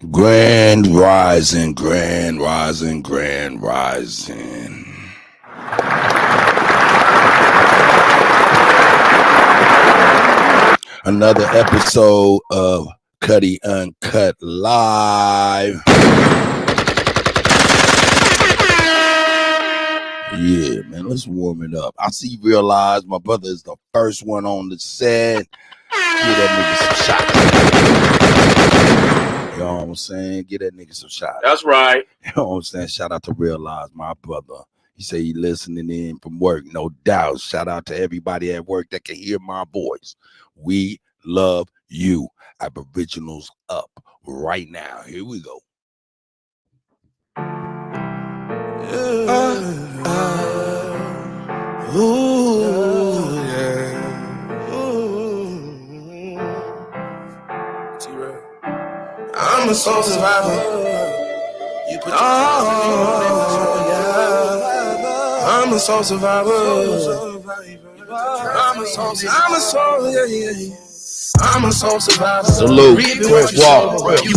Grand rising, grand rising, grand rising. Another episode of Kutty UnKutt Live. Yeah, man, let's warm it up. I see, realize my brother is the first one on the set. Give that nigga some shots. You know what I'm saying? Get that nigga some shots. That's right. You know what I'm saying? Shout out to Realize, my brother. He say he listening in from work, no doubt. Shout out to everybody at work that can hear my voice. We love you. Aboriginals up right now. Here we go. I'm a soul survivor. You put I'm a soul survivor. I'm a soul, yeah. I'm a soul survivor. Salute. Quick walk. What you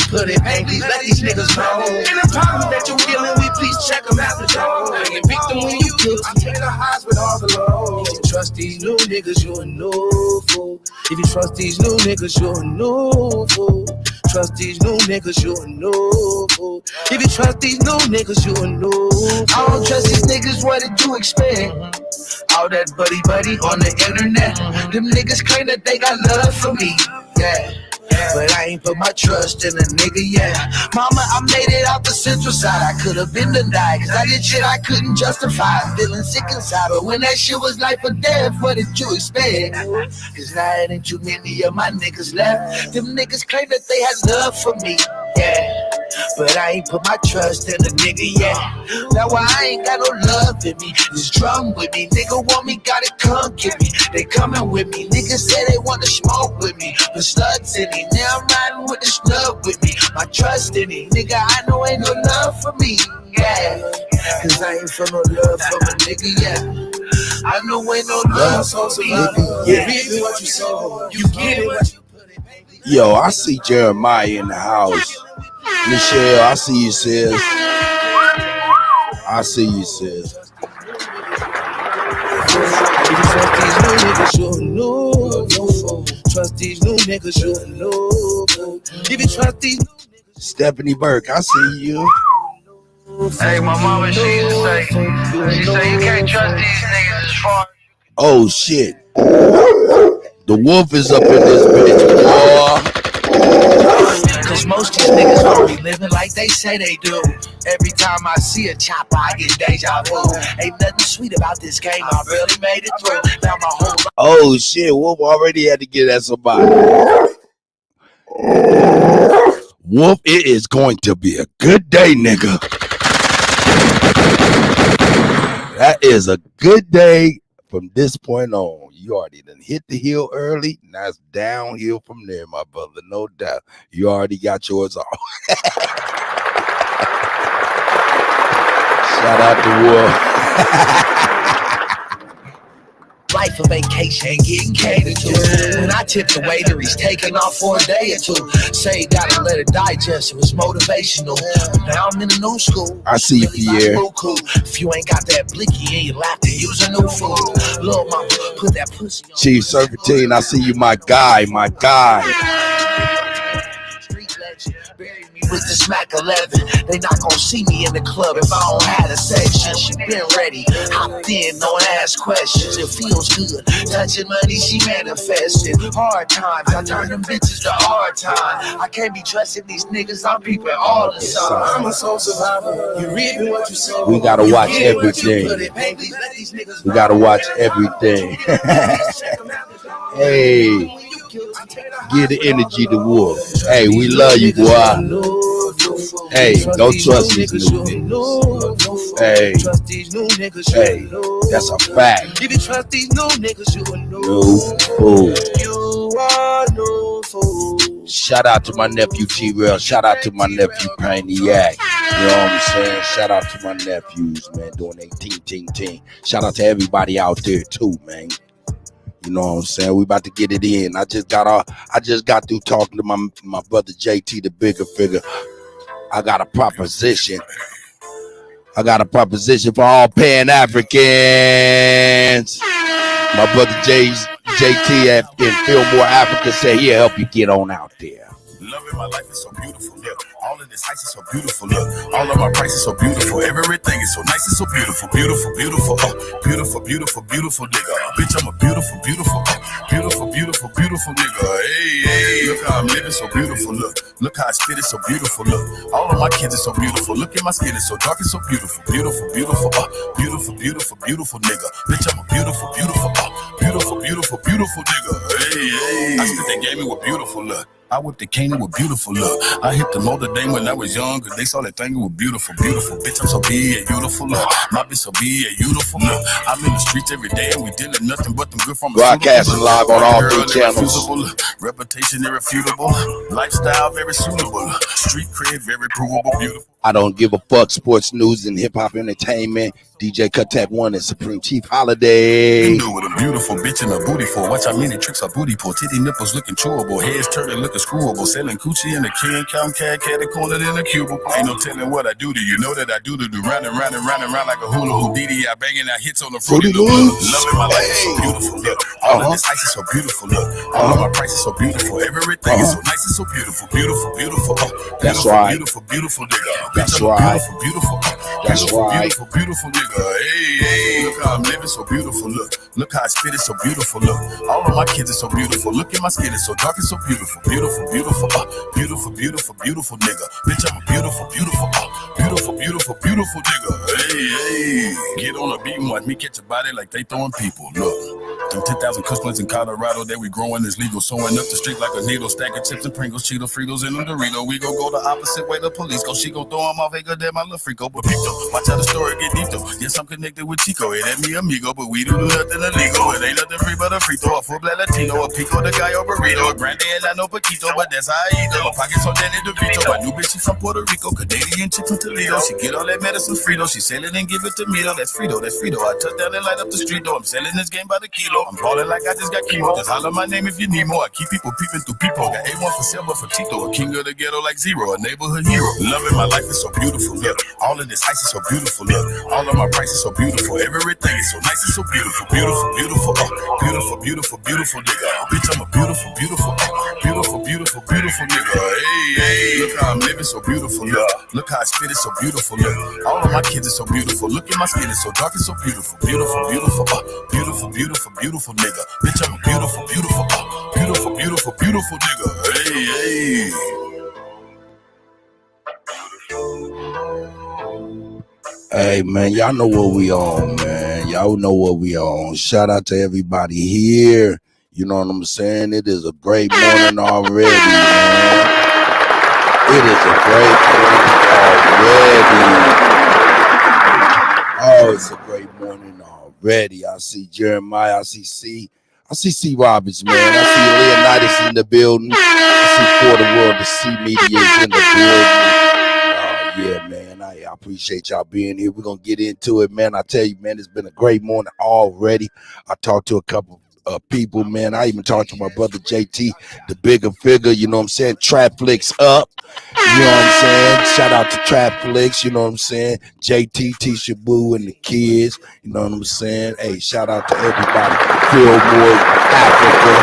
put in, baby, let these niggas know. And the problem that you're dealing with, please check them out the door. I ain't victim when you kill. I take the highs with all the lows. If you trust these new niggas, you're a new fool. If you trust these new niggas, you're a new fool. Trust these new niggas, you a new fool. If you trust these new niggas, you a new fool. I don't trust these niggas, what did you expect? All that buddy on the internet. Them niggas claim that they got love for me, yeah. But I ain't put my trust in a nigga, yeah. Mama, I made it out the central side. I could've been denied, cause I did shit I couldn't justify. Feeling sick inside, but when that shit was life or death, what did you expect? Cause now it ain't too many of my niggas left. Them niggas claim that they had love for me, yeah. But I ain't put my trust in a nigga, yeah. Now I ain't got no love in me. Just drum with me, nigga want me, gotta come get me. They coming with me, niggas say they want to smoke with me. But slugs in me, now I'm riding with the snug with me. My trust in it, nigga, I know ain't no love for me, yeah. Cause I ain't feel no love from a nigga, yeah. I know ain't no love for me, yeah. You read what you saw, you get it what you put in, baby. Yo, I see Jeremiah in the house. Michelle, I see you, sis. I see you, sis. Trust these new niggas, you know. If you trust these Stephanie Burke, I see you. Hey, my mama, she used to say, you can't trust these niggas as far. Oh shit. The wolf is up in this bitch, boy. Cause most these niggas don't be living like they say they do. Every time I see a chopper, I get deja vu. Ain't nothing sweet about this game, I really made it through. Now my whole life. Oh shit, Wolf already had to get at somebody. Wolf, it is going to be a good day, nigga. That is a good day from this point on. You already done hit the hill early. Now it's downhill from there, my brother. No doubt. You already got yours off. Shout out to Wolf. Life of vacation, getting catered to. When I tip the waiter, he's taking off for a day or two. Say you gotta let it digest, it was motivational. But now I'm in a new school. I see you, Pierre. If you ain't got that blicky in your lap, then use a new food. Little mama, put that pussy on. Chief Serpentine, I see you, my guy, my guy. Street legend, bury me with the smack 11. They not gonna see me in the club if I don't have a section. She been ready, hopped in, don't ask questions. It feels good, touching money, she manifested. Hard times, I turn them bitches to hard time. I can't be trusting these niggas, I'm peeping all the time. I'm a soul survivor, you reaping what you sow. We gotta watch everything. We gotta watch everything. Hey. Give the energy to Wolf. Hey, we love you, boy. Hey, don't trust these new niggas. Hey, that's a fact. If you trust these new niggas, you a No fool. You are no fool. Shout out to my nephew T-Rail. Shout out to my nephew Paniac. You know what I'm saying? Shout out to my nephews, man, doing 18. Shout out to everybody out there too, man. You know what I'm saying? We about to get it in. I just got through talking to my brother JT, the bigger figure. I got a proposition. I got a proposition for all Pan Africans. My brother JT in Fillmore, Africa said he'll help you get on out there. Loving my life is so beautiful, look. All of this ice is so beautiful, look. All of my prices so beautiful. Everything is so nice and so beautiful. Beautiful, beautiful, beautiful, beautiful, beautiful nigga. Bitch, I'm a beautiful, beautiful, beautiful, beautiful, beautiful nigga. Hey, hey, look how I'm living so beautiful, look. Look how I spit it so beautiful, look. All of my kids are so beautiful. Look at my skin, it's so dark and so beautiful. Beautiful, beautiful, beautiful, beautiful, beautiful nigga. Bitch, I'm a beautiful, beautiful, beautiful, beautiful, beautiful nigga. Hey, hey. I spit that gaming with beautiful, look. I whipped the cane with beautiful look. I hit the Notre Dame when I was young, cause they saw that thing with beautiful, beautiful. Bitch, I'm so big and beautiful look. My bitch so big and beautiful look. I'm in the streets every day and we dealing nothing but them good from broadcasting live on all 3 channels. Reputation irrefutable. Lifestyle very suitable. Street cred very provable, beautiful. I don't give a fuck. Sports news and hip hop entertainment. DJ Kutty 1 and Supreme Chief Holiday. You know what a beautiful bitch in a booty for. Watch how many tricks her booty pull. Titty nipples looking chewable. Heads turning looking screwable. Selling coochie in the can, count cat cornered in a cubicle. Ain't no telling what I do to you. Know that I do to do. Round and round and round and round like a hula hoop. DD, I banging out hits on the fruity loop. Loving my life is so beautiful. Look. All of this ice is so beautiful. Look. All of my prices so beautiful. Everything is so nice and so beautiful. Beautiful, beautiful. That's right. Beautiful, beautiful nigga. That's right. Beautiful, That's right. Beautiful, beautiful nigga. Hey, hey. Look how I'm living so beautiful. Look how I spit it so beautiful. Look. All of my kids are so beautiful. Look at my skin, it's so dark and so beautiful. Beautiful, beautiful, beautiful, beautiful, beautiful nigga. Bitch, I'm a beautiful, beautiful, beautiful, beautiful, beautiful nigga. Hey, hey. Get on a beat and watch me catch a body like they throwing people. Look. Them 10,000 customers in Colorado that we growing is legal. Sewing up the street like a needle. Stack of chips and Pringles, Cheeto, Fritos, and them Dorito. We go the opposite way the police go. She go throw them off, ain't good damn, my little freako. But Pito, watch how the story get deep though. Yes, I'm connected with Chico. It ain't me amigo, but we do nothing illegal. It ain't nothing free but a free throw. A full black Latino, a pico, the guy or burrito. A grande and I know Paquito, but that's how I eat them. My pockets so Danny DeVito. My new bitch, she from Puerto Rico. Canadian chick from Toledo. She get all that medicine Frito. She sell it and give it to me though. That's Frito, that's Frito. I touch down and light up the street though. I'm selling this game by the kilo. I'm balling like I just got chemo. Just holler my name if you need more. I keep people peeping through people. Got A1 for silver for Tito. A king of the ghetto like Zero. A neighborhood hero. Loving my life is so beautiful. Look. All of this ice is so beautiful. Look. All of my prices so beautiful. Everything is so nice and so beautiful. Beautiful, beautiful, beautiful, beautiful, beautiful nigga. Bitch, I'm a beautiful, beautiful, beautiful, beautiful, beautiful nigga. Hey, hey. Look how I'm living so beautiful. Look how I spit it so beautiful. Look. All of my kids are so beautiful. Look at my skin, it's so dark and so beautiful. Beautiful, beautiful, beautiful, beautiful, beautiful nigga. Bitch, I'm a beautiful, beautiful, beautiful, beautiful, beautiful nigga. Hey, hey. Hey man, y'all know what we on, man. Y'all know what we on. Shout out to everybody here. You know what I'm saying? It is a great morning already, man. It is a great morning already. Oh, it's a great morning already. I see Jeremiah. I see C. Roberts, man. I see Leonidas in the building. I see For the World, the C Media is in the building. Yeah, man. I appreciate y'all being here. We're going to get into it, man. I tell you, man, it's been a great morning already. I talked to a couple of people, man. I even talked to my brother JT, the bigger figure, you know what I'm saying? Trap Flicks up. You know what I'm saying? Shout out to Trap Flicks, you know what I'm saying? JT, Tisha Boo, and the kids, you know what I'm saying? Hey, shout out to everybody. Fillmore, Africa.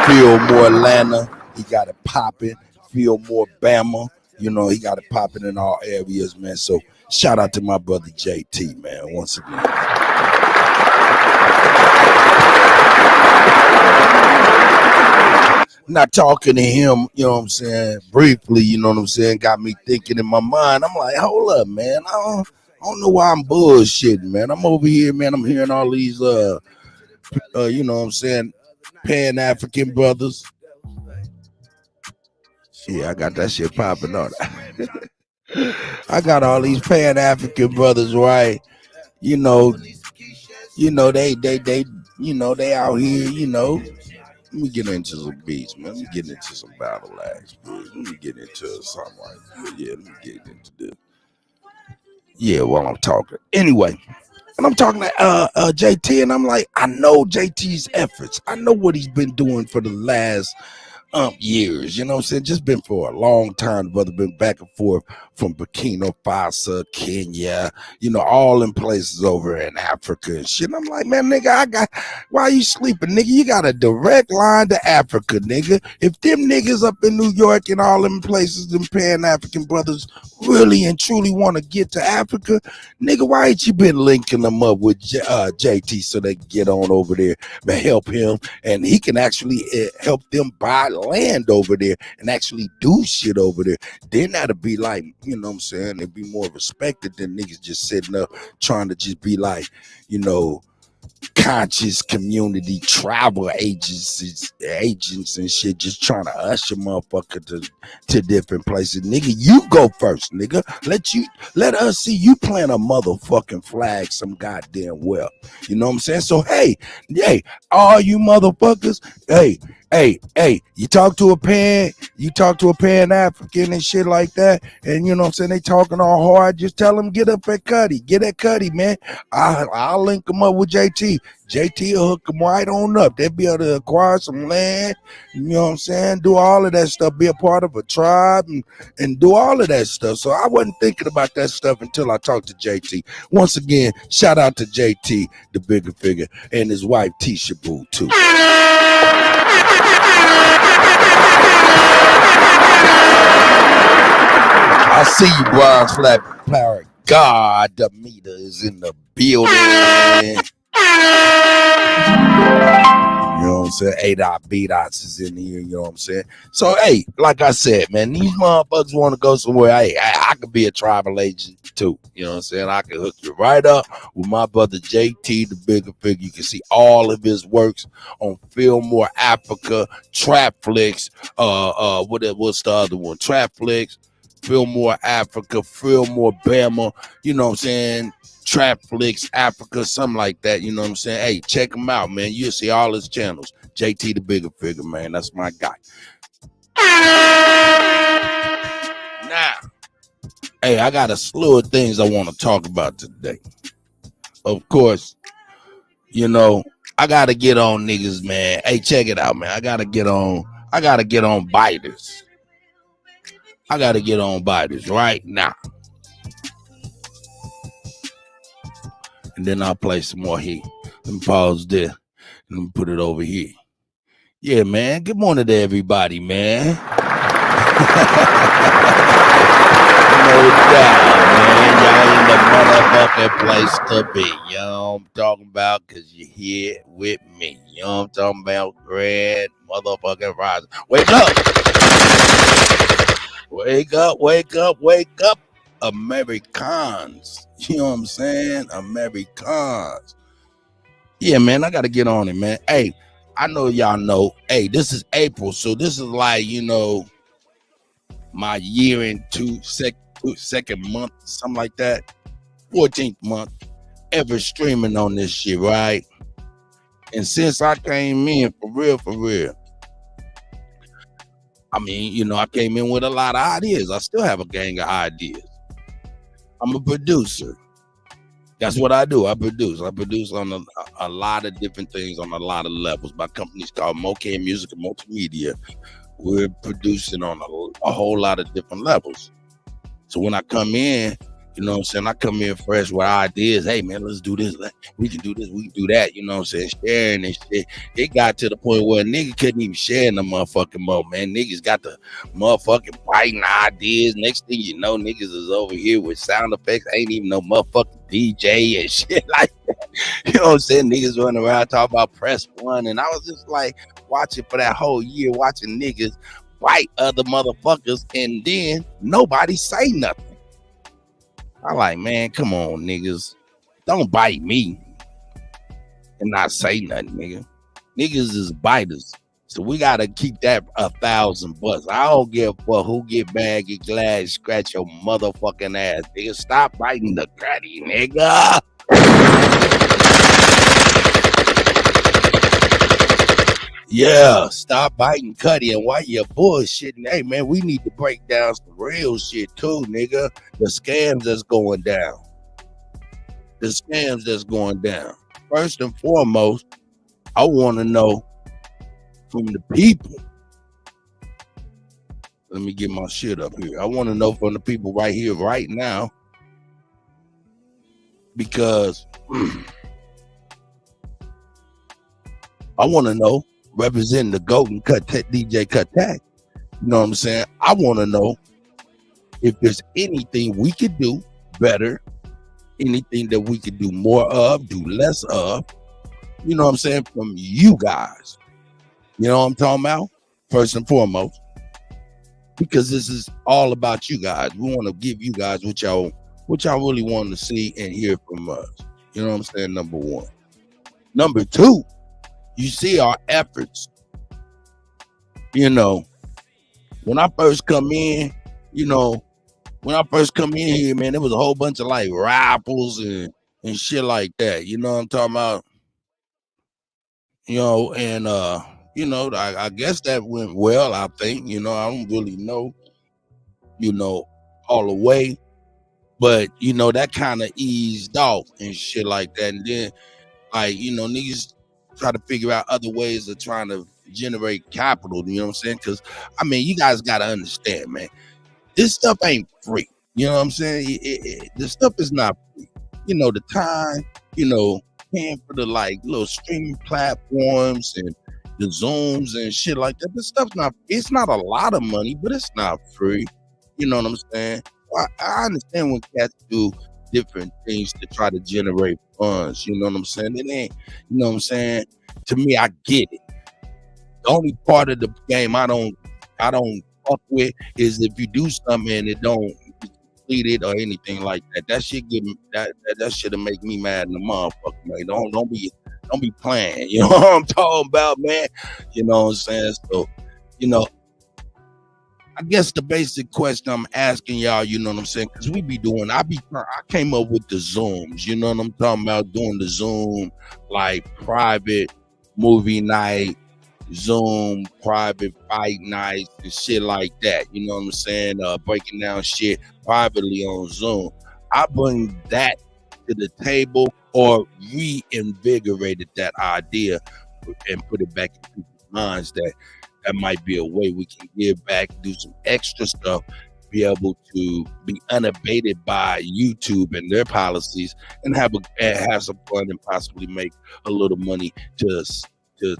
Fillmore, Atlanta. He got it popping. Fillmore, Bama. You know, he got it popping in all areas, man. So shout out to my brother JT, man, once again. Not talking to him, you know what I'm saying, briefly, you know what I'm saying, got me thinking in my mind. I'm like, hold up, man. I don't know why I'm bullshitting, man. I'm over here, man. I'm hearing all these, you know what I'm saying, Pan-African brothers. Yeah, I got that shit popping on. I got all these Pan-African brothers, right? You know, they, you know, they out here, you know. Let me get into some beats, man. Let me get into some battle acts, man. Let me get into something like that. Yeah, let me get into this. Yeah, while I'm talking. Anyway, And I'm talking to JT, and I'm like, I know JT's efforts. I know what he's been doing for the last years, you know what I'm saying? Just been for a long time. The brother been back and forth from Burkina Faso, Kenya, all in places over in Africa and shit. And I'm like, man, nigga, why you sleeping, nigga? You got a direct line to Africa, nigga. If them niggas up in New York and all them places, them Pan-African brothers really and truly want to get to Africa, nigga, why ain't you been linking them up with JT so they can get on over there and help him, and he can actually help them buy land over there and actually do shit over there? Then that'll be like, you know what I'm saying, it'd be more respected than niggas just sitting up trying to just be like, conscious community travel agents and shit, just trying to usher motherfucker to different places. Nigga, you go first, nigga. Let us see you plant a motherfucking flag some goddamn well. You know what I'm saying? So hey, all you motherfuckers, hey, you talk to a Pan-African and shit like that, and you know what I'm saying, they talking all hard, just tell them get up at Kutty. Get at Kutty, man. I'll link them up with JT. JT will hook them right on up. They'll be able to acquire some land, you know what I'm saying, do all of that stuff, be a part of a tribe and do all of that stuff. So I wasn't thinking about that stuff until I talked to JT. Once again, shout out to JT, the bigger figure, and his wife Tisha Boo too. I see you, Bronze Flat Power. God, the meter is in the building. You know what I'm saying? A.B.Dots is in here, you know what I'm saying? So, hey, like I said, man, these motherfuckers want to go somewhere. Hey, I could be a tribal agent too. You know what I'm saying? I can hook you right up with my brother JT, the bigger figure. You can see all of his works on Fillmore Africa, Trapflix, what's the other one? Trapflix, Fillmore Africa, Fillmore Bama, you know what I'm saying? Trapflix Africa, something like that, you know what I'm saying? Hey, check him out, man. You'll see all his channels. JT the bigger figure, man. That's my guy. Now, hey, I got a slew of things I want to talk about today. Of course, I gotta get on niggas, man. Hey, check it out, man. I gotta get on biters. I gotta get on biters right now. And then I'll play some more here. Let me pause there. Let me put it over here. Yeah, man. Good morning to everybody, man. No doubt, man. Y'all in the motherfucking place to be. You know what I'm talking about? Because you're here with me. You know what I'm talking about? Grand motherfucking rising. Wake up. Wake up, wake up, wake up. Americans. You know what I'm saying? Americans. Yeah, man, I got to get on it, man. Hey, I know y'all know. Hey, this is April, so this is like, my year and second month, something like that. 14th month ever streaming on this shit, right? And since I came in, for real, I mean, I came in with a lot of ideas. I still have a gang of ideas. I'm a producer. That's what I do. I produce on a lot of different things on a lot of levels. My company's called Moke Music and Multimedia. We're producing on a whole lot of different levels. So when I come in, you know what I'm saying, I come in fresh with ideas. Hey, man, let's do this. We can do this. We can do that. You know what I'm saying? Sharing and shit. It got to the point where a nigga couldn't even share in the motherfucking mode, man. Niggas got the motherfucking biting ideas. Next thing you know, niggas is over here with sound effects. Ain't even no motherfucking DJ and shit like that. You know what I'm saying? Niggas running around talking about press one. And I was just like watching for that whole year, watching niggas bite other motherfuckers. And then nobody say nothing. I like, man, come on, niggas. Don't bite me and not say nothing, nigga. Niggas is biters. So we got to keep that 1,000 bucks. I don't give a fuck who get mad, get glad, scratch your motherfucking ass, nigga. Stop biting the Kutty, nigga. Yeah, stop biting Kutty. And while you're bullshitting, hey, man, we need to break down some real shit too, nigga. The scams that's going down. the scams that's going down. First and foremost, I want to know from the people. Let me get my shit up here. I want to know from the people right here, right now, because I want to know, representing the Golden Cut DJ Cut Tag. You know what I'm saying? I want to know if there's anything we could do better, anything that we could do more of, do less of. You know what I'm saying? From you guys. You know what I'm talking about? First and foremost. Because this is all about you guys. We want to give you guys what y'all really want to see and hear from us. You know what I'm saying? Number one. Number two, you see our efforts. You know, when I first come in, here, man, there was a whole bunch of like raffles and shit like that. You know what I'm talking about? You know, and I guess that went well, I think. You know, I don't really know, all the way. But, that kind of eased off and shit like that. And then, like, niggas try to figure out other ways of trying to generate capital. You know what I'm saying? Because, I mean, you guys got to understand, man. This stuff ain't free. You know what I'm saying? This stuff is not free. The time, paying for the like little streaming platforms and the Zooms and shit like that. This stuff's it's not a lot of money, but it's not free. You know what I'm saying? I understand when cats do different things to try to generate funds. You know what I'm saying? It ain't, you know what I'm saying? To me, I get it. The only part of the game I don't fuck with is if you do something and it don't complete it or anything like that. That shit that shit'll make me mad in the motherfucker, man. Don't be playing. You know what I'm talking about, man? You know what I'm saying? So, I guess the basic question I'm asking y'all, you know what I'm saying? Because I came up with the Zooms, you know what I'm talking about? Doing the Zoom, like private movie night, Zoom, private fight nights and shit like that. You know what I'm saying? Breaking down shit privately on Zoom. I bring that to the table or reinvigorated that idea and put it back in people's minds that might be a way we can give back, do some extra stuff, be able to be unabated by YouTube and their policies and have some fun and possibly make a little money to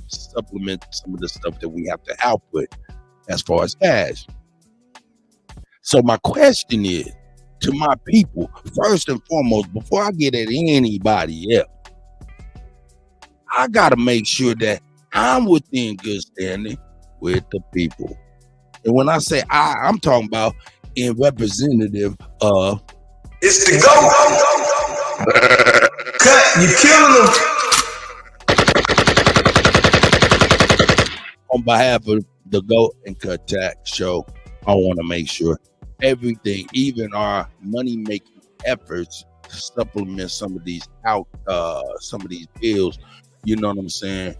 supplement some of the stuff that we have to output as far as cash. So my question is to my people, first and foremost, before I get at anybody else, I got to make sure that I'm within good standing with the people. And when I say I'm talking about in representative of... It's the GOAT. Cut, you killing them. On behalf of the GOAT UnKutt Tax Show, I want to make sure everything, even our money-making efforts, to supplement some of these bills, you know what I'm saying?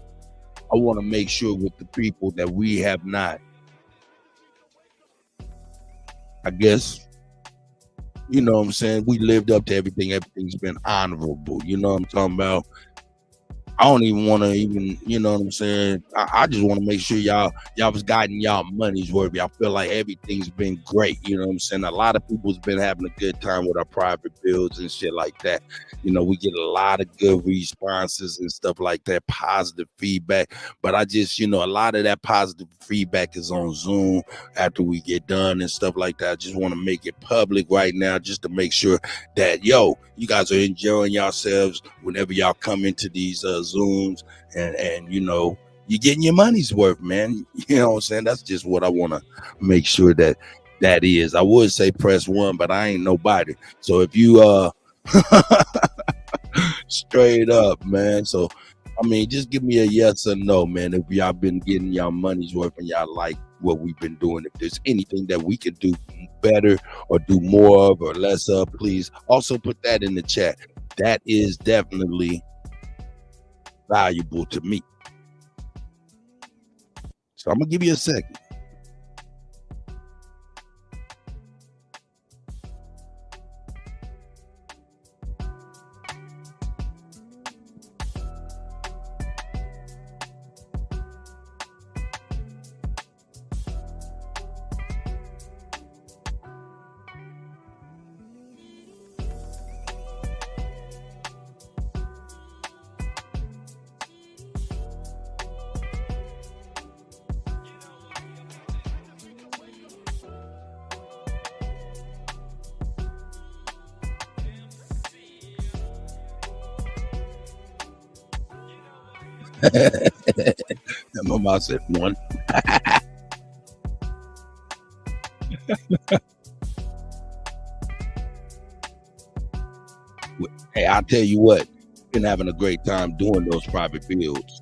I want to make sure with the people that we have not, I guess, you know what I'm saying, we lived up to everything. Everything's been honorable. You know what I'm talking about? I don't even want to you know what I'm saying? I just want to make sure y'all was guiding y'all money's worth. Y'all feel like everything's been great. You know what I'm saying? A lot of people's been having a good time with our private bills and shit like that. We get a lot of good responses and stuff like that, positive feedback. But I just, a lot of that positive feedback is on Zoom after we get done and stuff like that. I just want to make it public right now just to make sure that, you guys are enjoying yourselves whenever y'all come into these Zooms and you're getting your money's worth, man. You know what I'm saying? That's just what I want to make sure that is. I would say press 1, but I ain't nobody. So if you straight up, man. So I mean, just give me a yes or no, man. If y'all been getting y'all money's worth and y'all like what we've been doing, if there's anything that we could do better or do more of or less of, please also put that in the chat. That is definitely valuable to me. So I'm gonna give you a second. My mom said one. Hey, I'll tell you what, been having a great time doing those private builds.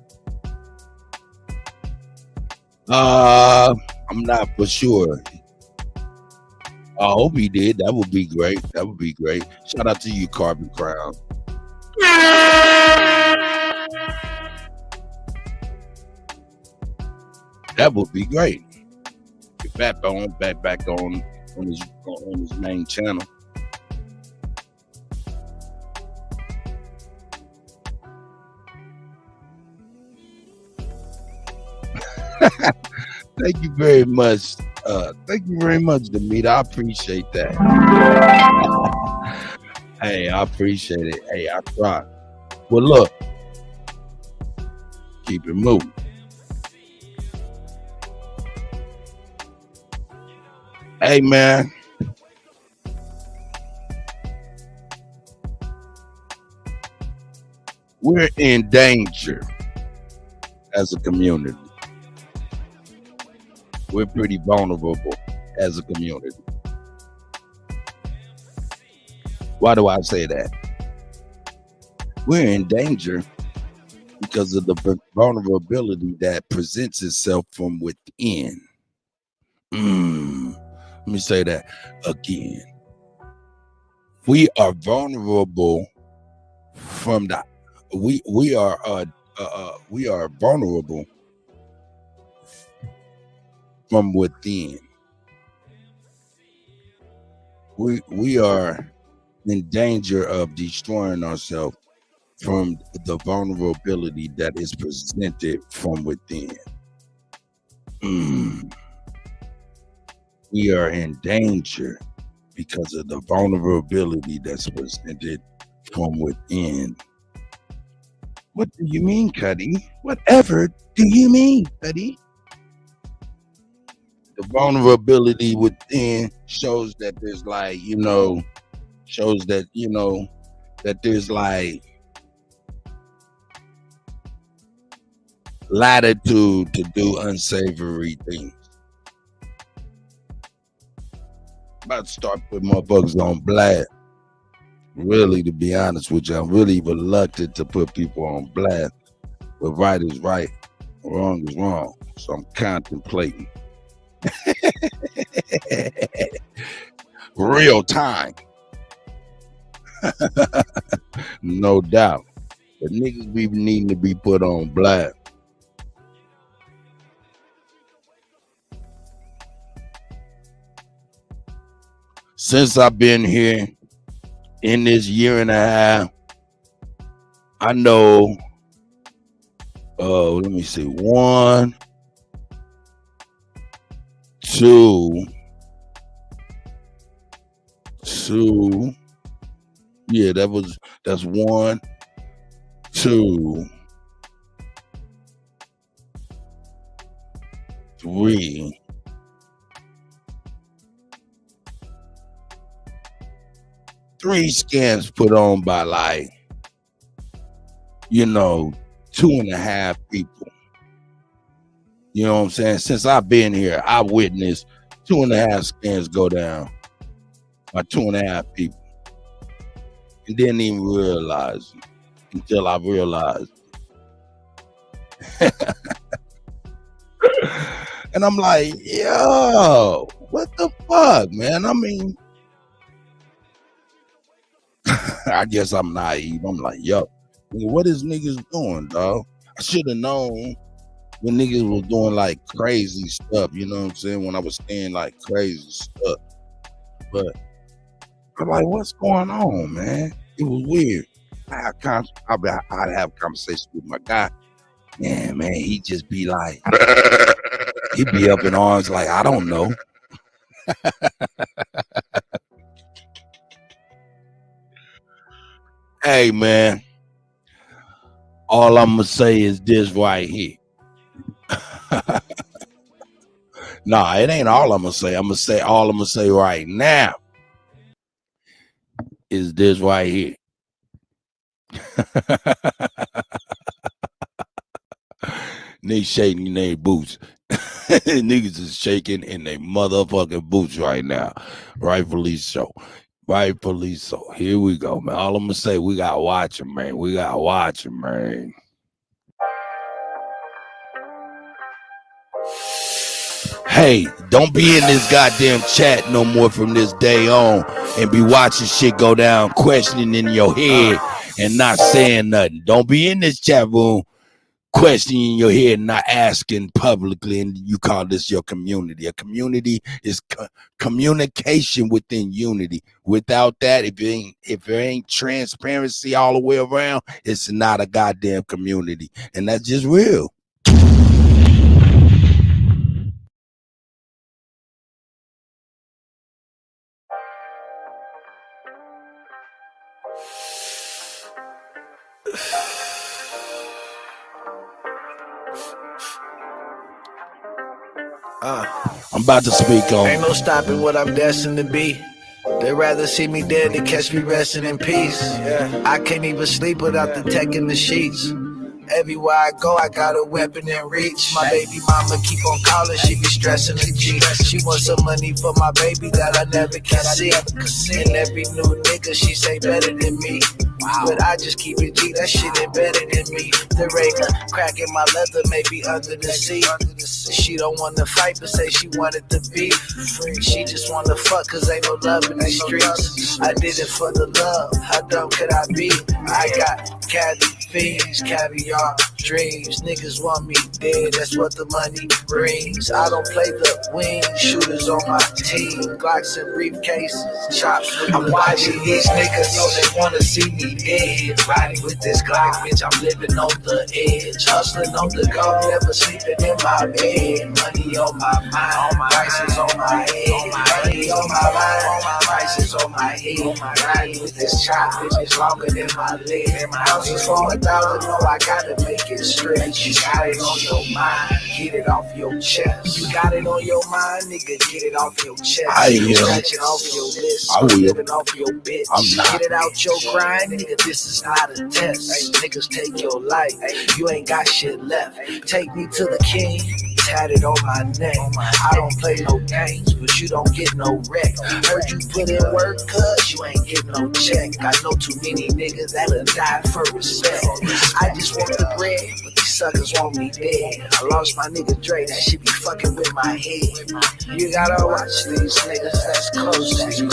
I'm not for sure. I hope he did. That would be great. That would be great. Shout out to you, Carbon Crown. That would be great. Get back on his main channel. Thank you very much. Thank you very much, Demeter. I appreciate that. Hey, I appreciate it. Hey, I try. Well, look, keep it moving. Hey, man. We're in danger as a community. We're pretty vulnerable as a community. Why do I say that? We're in danger because of the vulnerability that presents itself from within. Let me say that again. We are vulnerable from the we are vulnerable from within. We are in danger of destroying ourselves from the vulnerability that is presented from within. We are in danger because of the vulnerability that's presented from within. What do you mean, Kutty? Whatever do you mean, Kutty? The vulnerability within shows that there's that there's latitude to do unsavory things. About to start putting motherfuckers on blast. Really, to be honest with you, I'm really reluctant to put people on blast. But right is right, wrong is wrong. So I'm contemplating. Real time. No doubt. But niggas be needing to be put on blast. Since I've been here in this year and a half, I know, let me see, 1, 2, yeah, that's 1, 2, 3, 3 scams put on by 2.5 people. You know what I'm saying? Since I've been here, I witnessed 2.5 scans go down by 2.5 people. And didn't even realize it until I realized it. And I'm like, yo, what the fuck, man? I mean, I guess I'm naive. I'm like, yo, what is niggas doing, dog? I should have known when niggas was doing crazy stuff, you know what I'm saying? When I was saying crazy stuff. But I'm like, what's going on, man? It was weird. I'd have conversations with my guy. Yeah, man, he just be like, he'd be up in arms like, I don't know. Hey, man, all I'm going to say is this right here. Nah, it ain't all I'm going to say. All I'm going to say right now is this right here. Niggas shaking in their boots. Niggas is shaking in their motherfucking boots right now. Rightfully so. Rightfully so. Here we go, man. All I'm gonna say, we gotta watch him, man. We gotta watch him, man. Hey, don't be in this goddamn chat no more from this day on and be watching shit go down, questioning in your head and not saying nothing. Don't be in this chat room questioning your head and not asking publicly, and you call this your community. A community is communication within unity. Without that, if there ain't transparency all the way around, it's not a goddamn community. And that's just real. I'm about to speak on. Ain't no stopping what I'm destined to be. They'd rather see me dead than catch me resting in peace. I can't even sleep without the tech in the sheets. Everywhere I go, I got a weapon in reach. My baby mama keep on calling, she be stressing the G. She wants some money for my baby that I never can see. And every new nigga she say better than me. But I just keep it G, that shit embedded in me. The rape crack in my leather, maybe under the seat. She don't wanna fight, but say she wanted to be free. She just wanna fuck, cause ain't no love in the streets. I did it for the love, how dumb could I be? I got caddy fiends, caviar dreams. Niggas want me dead, that's what the money brings. I don't play the wing, shooters on my team. Glocks and briefcases, chops. I'm watching these niggas, know they wanna see me dead. Riding with this Glock, bitch, I'm living on the edge. Hustling on the go, never sleeping in my bed. Money on my mind, all my prices on my head. Money on my mind, all my prices on my head. Riding with this chop, bitch, it's longer than my leg. My house is 4,000, no, I gotta make it stretch. You got it on your mind, get it off your chest. You got it on your mind, nigga, get it off your chest. Scratch it off your list, I will. living off your bitch. I'm not. Get it out your grind, nigga, this is not a test. Niggas take your life, you ain't got shit left. Take me to the king, tatted on my neck. I don't play no games, but you don't get no wreck. Heard you put in work, cuz you ain't get no check. I know too many niggas that'll die for respect. I just want the bread, but these suckers want me dead. I lost my nigga Dre, that shit be fucking with my head. You gotta watch these niggas that's close to you.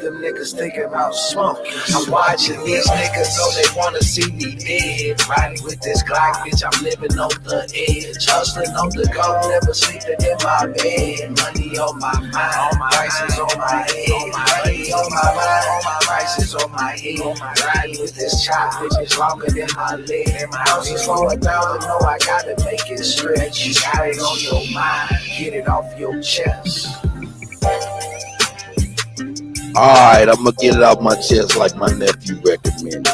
Them niggas thinking about smoke. I'm watching these niggas, know they wanna see me dead. Riding with this Glock, bitch, I'm living on the edge. Hustling on the go, never sleeping in my bed. Money on my mind, all my prices on my head. Money on my mind, all my prices on my head. Riding with this chop, bitch, it's longer than my leg. My house is 4,000, no, I gotta make it stretch. You got it on your mind, get it off your chest. Alright, I'm gonna get it off my chest like my nephew recommended.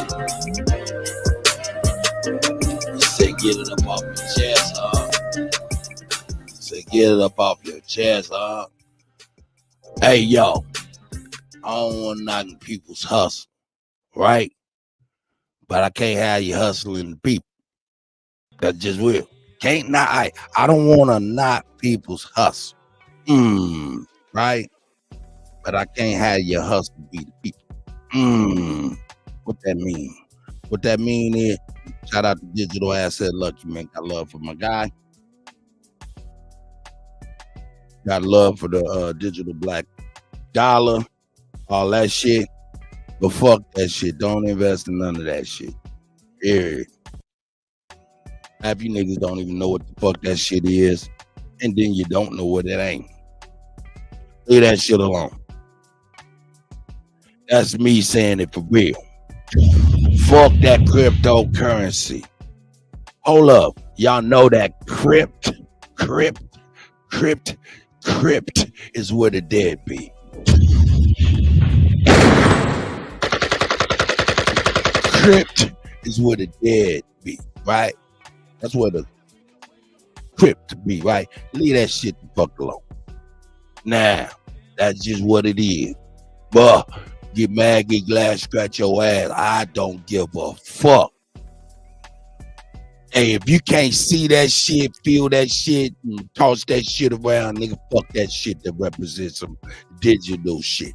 He said get it up off your chest, He said get it up off your chest, Hey, yo, I don't want to knock people's hustle, right? But I can't have you hustling the people. That's just real. Can't not. I don't want to knock people's hustle, right? But I can't have your hustle be the people. What that mean? What that mean is, shout out to Digital Asset Lucky, man. Got love for my guy. Got love for the digital black dollar, all that shit. But fuck that shit. Don't invest in none of that shit. Period. Half you niggas don't even know what the fuck that shit is. And then you don't know what it ain't. Leave that shit alone. That's me saying it for real. Fuck that cryptocurrency. Hold up. Y'all know that crypt is where the dead be. Crypt is where the dead be, right? That's where the crypt be, right? Leave that shit the fuck alone. Nah, that's just what it is. But get mad, get glad, scratch your ass. I don't give a fuck. Hey, if you can't see that shit, feel that shit, and toss that shit around, nigga, fuck that shit that represents some digital shit.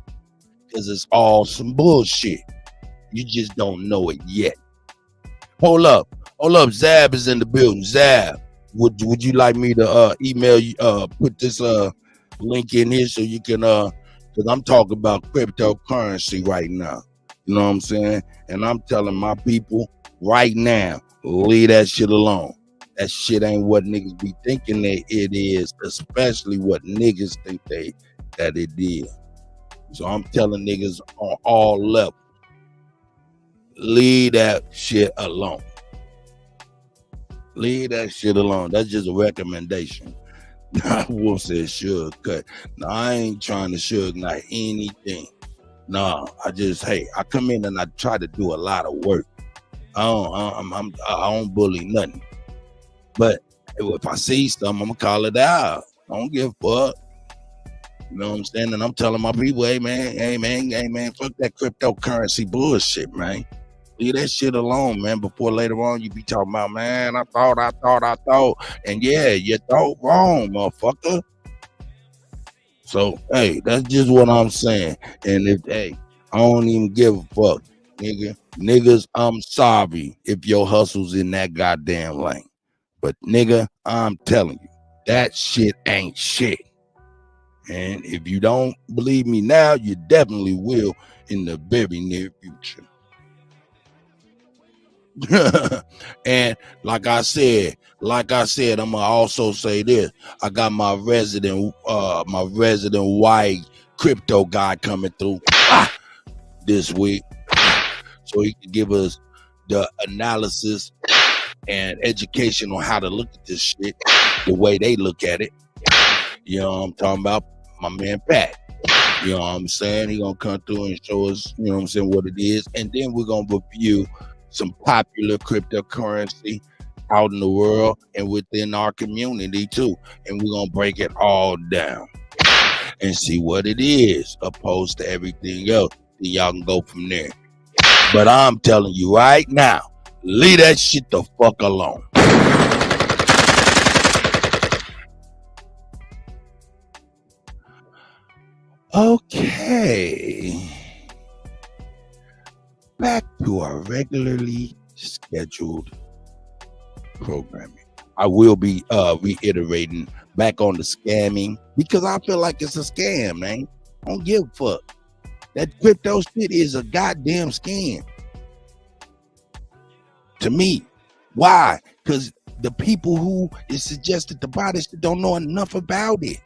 Because it's all some bullshit. You just don't know it yet. Hold up. Zab is in the building. Zab, would you like me to email you, put this link in here so you can because I'm talking about cryptocurrency right now. You know what I'm saying? And I'm telling my people right now, leave that shit alone. That shit ain't what niggas be thinking that it is, especially what niggas think that it is. So I'm telling niggas on all levels, leave that shit alone. Leave that shit alone. That's just a recommendation. Wolf said Suge cut. No, I ain't trying to Suge not anything. No, I come in and I try to do a lot of work. I don't bully nothing. But if I see something, I'm gonna call it out. I don't give a fuck. You know what I'm saying? And I'm telling my people, hey man, fuck that cryptocurrency bullshit, man. Leave that shit alone, man, before later on you be talking about, man, I thought. And yeah, you thought wrong, motherfucker. So, hey, that's just what I'm saying. And I don't even give a fuck, nigga. Niggas, I'm sorry if your hustle's in that goddamn lane. But, nigga, I'm telling you, that shit ain't shit. And if you don't believe me now, you definitely will in the very near future. And like I said, I'm gonna also say this. I got my resident white crypto guy coming through this week, so he can give us the analysis and education on how to look at this shit the way they look at it. You know what I'm talking about? My man Pat. You know what I'm saying? He gonna come through and show us, you know what I'm saying, what it is, and then we're gonna review some popular cryptocurrency out in the world and within our community too. And we're gonna break it all down and see what it is opposed to everything else. And y'all can go from there. But I'm telling you right now, leave that shit the fuck alone. Okay. Back to our regularly scheduled programming. I will be reiterating back on the scamming because I feel like it's a scam, man. I don't give a fuck. That crypto shit is a goddamn scam. To me. Why? Because the people who is suggested to buy this shit don't know enough about it.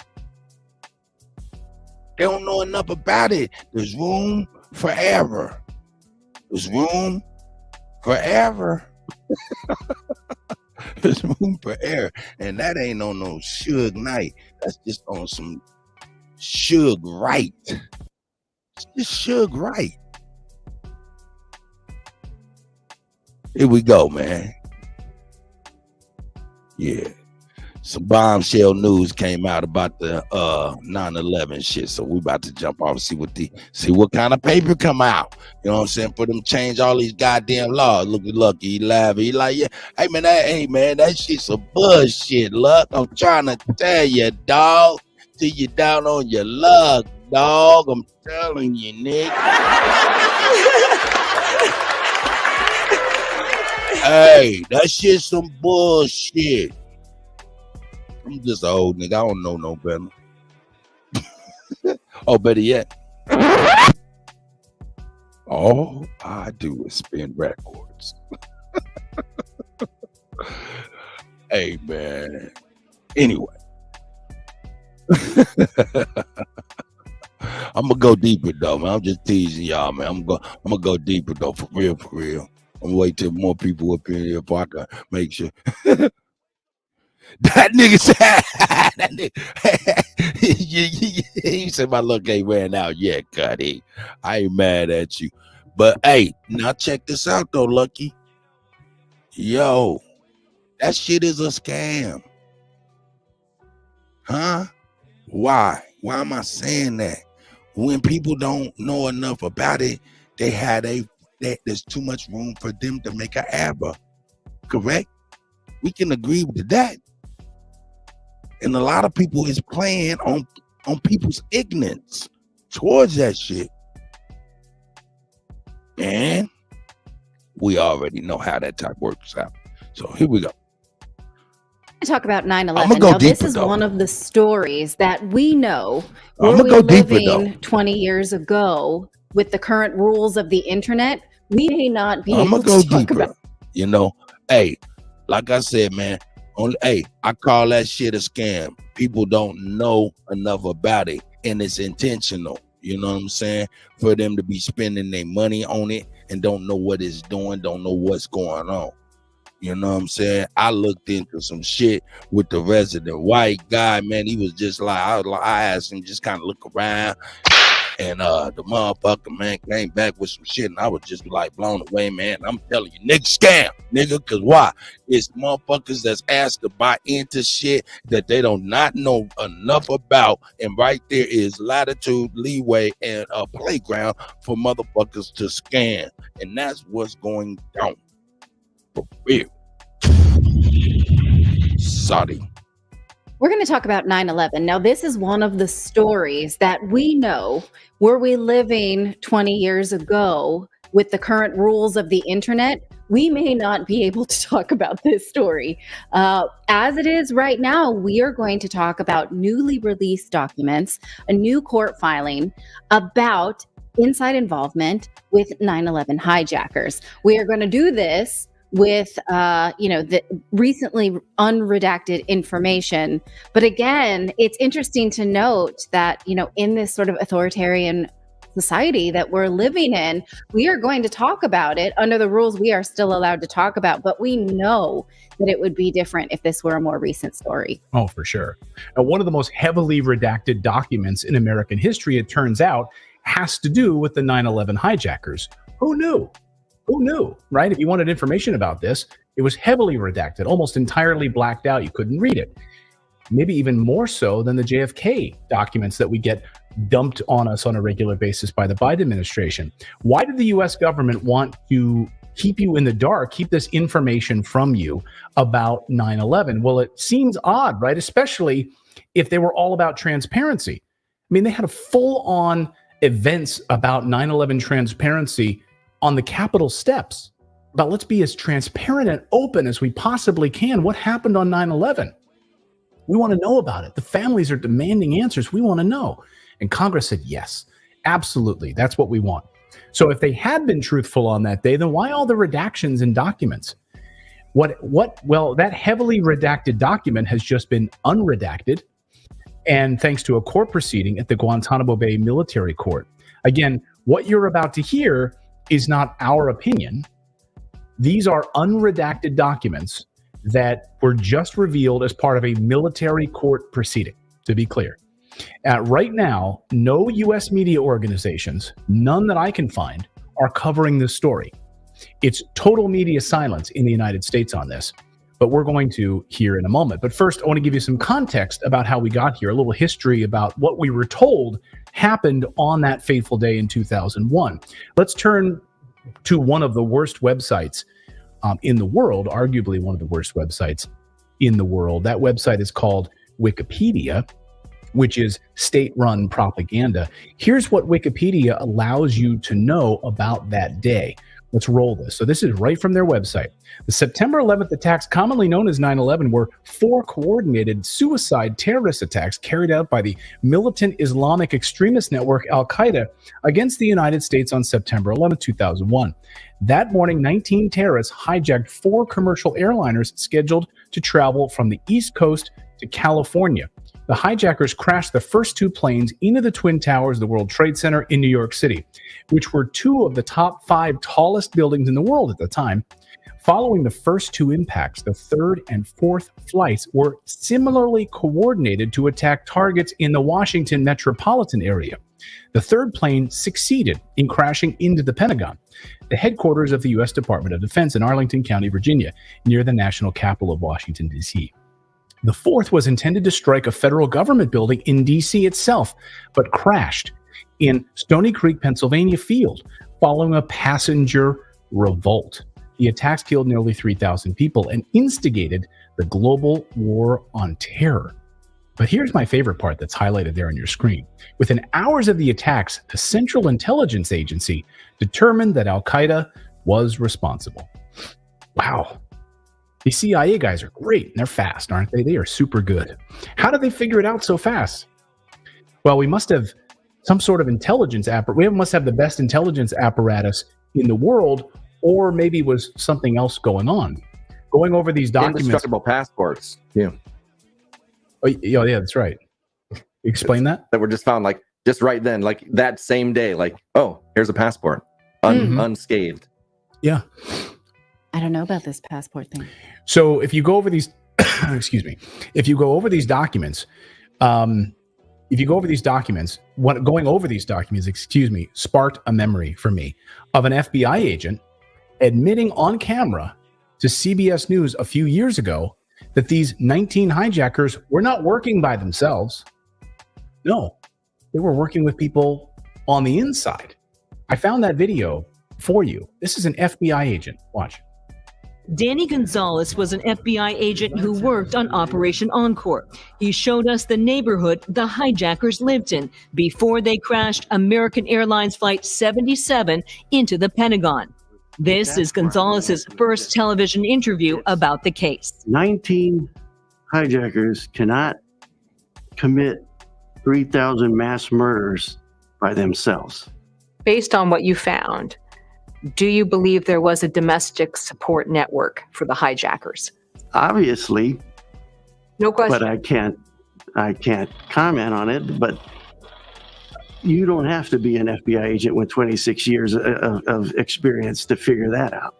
They don't know enough about it. There's room for error. There's room for error. There's room for error. And that ain't on no Suge Knight. That's just on some Suge right. It's just Suge right. Here we go, man. Yeah. Some bombshell news came out about the 9/11 shit. So we about to jump off and see what kind of paper come out. You know what I'm saying? For them to change all these goddamn laws. Look at Lucky, he laughing. He like, yeah, hey man, that shit's some bullshit, Luck. I'm trying to tell you, dog. Till you down on your luck, dog. I'm telling you, Nick. Hey, that shit's some bullshit. I'm just an old nigga. I don't know no better. Oh, better yet. All I do is spin records. Hey, man. Anyway. I'm gonna go deeper though, man. I'm just teasing y'all, man. I'm gonna go deeper though, for real. I'm gonna wait till more people up in here if I can make sure. That nigga said, that nigga, he said my luck ain't ran out yet, Kutty. I ain't mad at you. But hey, now check this out though, Lucky. Yo, that shit is a scam. Huh? Why? Why am I saying that? When people don't know enough about it, there's too much room for them to make an error. Correct? We can agree with that. And a lot of people is playing on people's ignorance towards that shit. And we already know how that type works out. So here we go. Talk about 9/11. I'ma go now, this deeper, is though. one of the stories that we know were I'ma we go deeper, living 20 years ago with the current rules of the internet. We may not be I'm able gonna go to talk deeper. about. You know, hey, like I said, man, I call that shit a scam. People don't know enough about it, and it's intentional. You know what I'm saying? For them to be spending their money on it and don't know what it's doing, don't know what's going on. You know what I'm saying? I looked into some shit with the resident white guy, man. He was just like, I asked him just kind of look around, and the motherfucker, man, came back with some shit, and I was just like blown away, man. I'm telling you, nigga, scam, nigga, because why? It's motherfuckers that's asked to buy into shit that they don't not know enough about, and right there is latitude, leeway, and a playground for motherfuckers to scam, and that's what's going down. For real. Saudi. We're going to talk about 9/11. Now, this is one of the stories that we know were we living 20 years ago with the current rules of the internet. We may not be able to talk about this story. As it is right now, we are going to talk about newly released documents, a new court filing about inside involvement with 9/11 hijackers. We are going to do this with the recently unredacted information. But again, it's interesting to note that, in this sort of authoritarian society that we're living in, we are going to talk about it under the rules we are still allowed to talk about, but we know that it would be different if this were a more recent story. Oh, for sure. Now, one of the most heavily redacted documents in American history, it turns out, has to do with the 9/11 hijackers. Who knew? Who knew, right? If you wanted information about this, it was heavily redacted, almost entirely blacked out. You couldn't read it. Maybe even more so than the JFK documents that we get dumped on us on a regular basis by the Biden administration. Why did the US government want to keep you in the dark, keep this information from you about 9/11? Well, it seems odd, right? Especially if they were all about transparency. I mean, they had a full-on events about 9/11 transparency on the Capitol steps. But let's be as transparent and open as we possibly can. What happened on 9/11? We want to know about it. The families are demanding answers. We want to know. And Congress said, yes, absolutely. That's what we want. So if they had been truthful on that day, then why all the redactions in documents? Well, that heavily redacted document has just been unredacted. And thanks to a court proceeding at the Guantanamo Bay Military Court. Again, what you're about to hear is not our opinion. These are unredacted documents that were just revealed as part of a military court proceeding, to be clear. Right now, no U.S. media organizations, none that I can find, are covering this story. It's total media silence in the United States on this, but we're going to hear in a moment. But first, I want to give you some context about how we got here, a little history about what we were told happened on that fateful day in 2001. Let's turn to one of the worst websites in the world, arguably one of the worst websites in the world. That website is called Wikipedia, which is state-run propaganda. Here's what Wikipedia allows you to know about that day. Let's roll this. So this is right from their website. The September 11th attacks, commonly known as 9/11, were 4 coordinated suicide terrorist attacks carried out by the militant Islamic extremist network Al-Qaeda against the United States on September 11, 2001. That morning, 19 terrorists hijacked 4 commercial airliners scheduled to travel from the East Coast to California. The hijackers crashed the first 2 planes into the Twin Towers of the World Trade Center in New York City, which were 2 of the top 5 tallest buildings in the world at the time. Following the first 2 impacts, the 3rd and 4th flights were similarly coordinated to attack targets in the Washington metropolitan area. The 3rd plane succeeded in crashing into the Pentagon, the headquarters of the U.S. Department of Defense in Arlington County, Virginia, near the national capital of Washington, D.C. The 4th was intended to strike a federal government building in D.C. itself, but crashed in Stony Creek, Pennsylvania field following a passenger revolt. the attacks killed nearly 3,000 people and instigated the global war on terror. But here's my favorite part that's highlighted there on your screen. Within hours of the attacks, the Central Intelligence Agency determined that Al-Qaeda was responsible. Wow. These CIA guys are great, and they're fast, aren't they? They are super good. How did they figure it out so fast? Well, we must have some sort of intelligence apparatus. We must have the best intelligence apparatus in the world, or maybe was something else going on. Going over these documents. Indestructible passports. Yeah. Oh, yeah, that's right. Explain that? That were just found like just right then, like that same day, like, oh, here's a passport. Unscathed. Yeah. I don't know about this passport thing. So if you go over these, excuse me, if you go over these documents, going over these documents, sparked a memory for me of an FBI agent admitting on camera to CBS News a few years ago that these 19 hijackers were not working by themselves. No, they were working with people on the inside. I found that video for you. This is an FBI agent. Watch. Danny Gonzalez was an FBI agent who worked on Operation Encore. He showed us the neighborhood the hijackers lived in before they crashed American Airlines Flight 77 into the Pentagon. This is Gonzalez's first television interview about the case. 19 hijackers cannot commit 3,000 mass murders by themselves. Based on what you found, do you believe there was a domestic support network for the hijackers? Obviously. No question. But I can't comment on it, but you don't have to be an FBI agent with 26 years of experience to figure that out.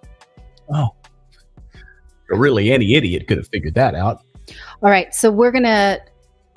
Oh, really, any idiot could have figured that out. All right, so we're going to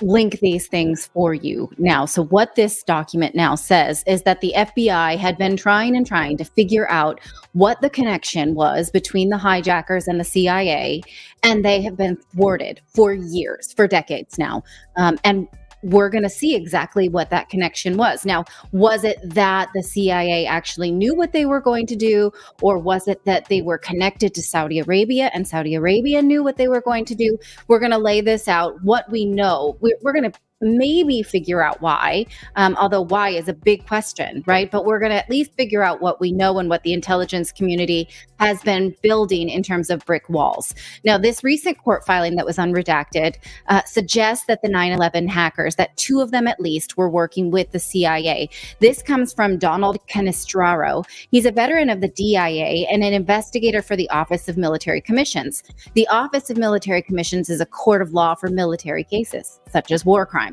link these things for you now. So what this document now says is that the FBI had been trying to figure out what the connection was between the hijackers and the CIA, and they have been thwarted for years, for decades now. And we're going to see exactly what that connection was. Now, was it that the CIA actually knew what they were going to do, or was it that they were connected to Saudi Arabia and Saudi Arabia knew what they were going to do? We're going to lay this out. What we know, we're going to maybe figure out why, although why is a big question, right? But we're going to at least figure out what we know and what the intelligence community has been building in terms of brick walls. Now, this recent court filing that was unredacted suggests that the 9/11 hackers, that two of them at least, were working with the CIA. This comes from Donald Canestraro. He's a veteran of the DIA and an investigator for the Office of Military Commissions. The Office of Military Commissions is a court of law for military cases, such as war crimes.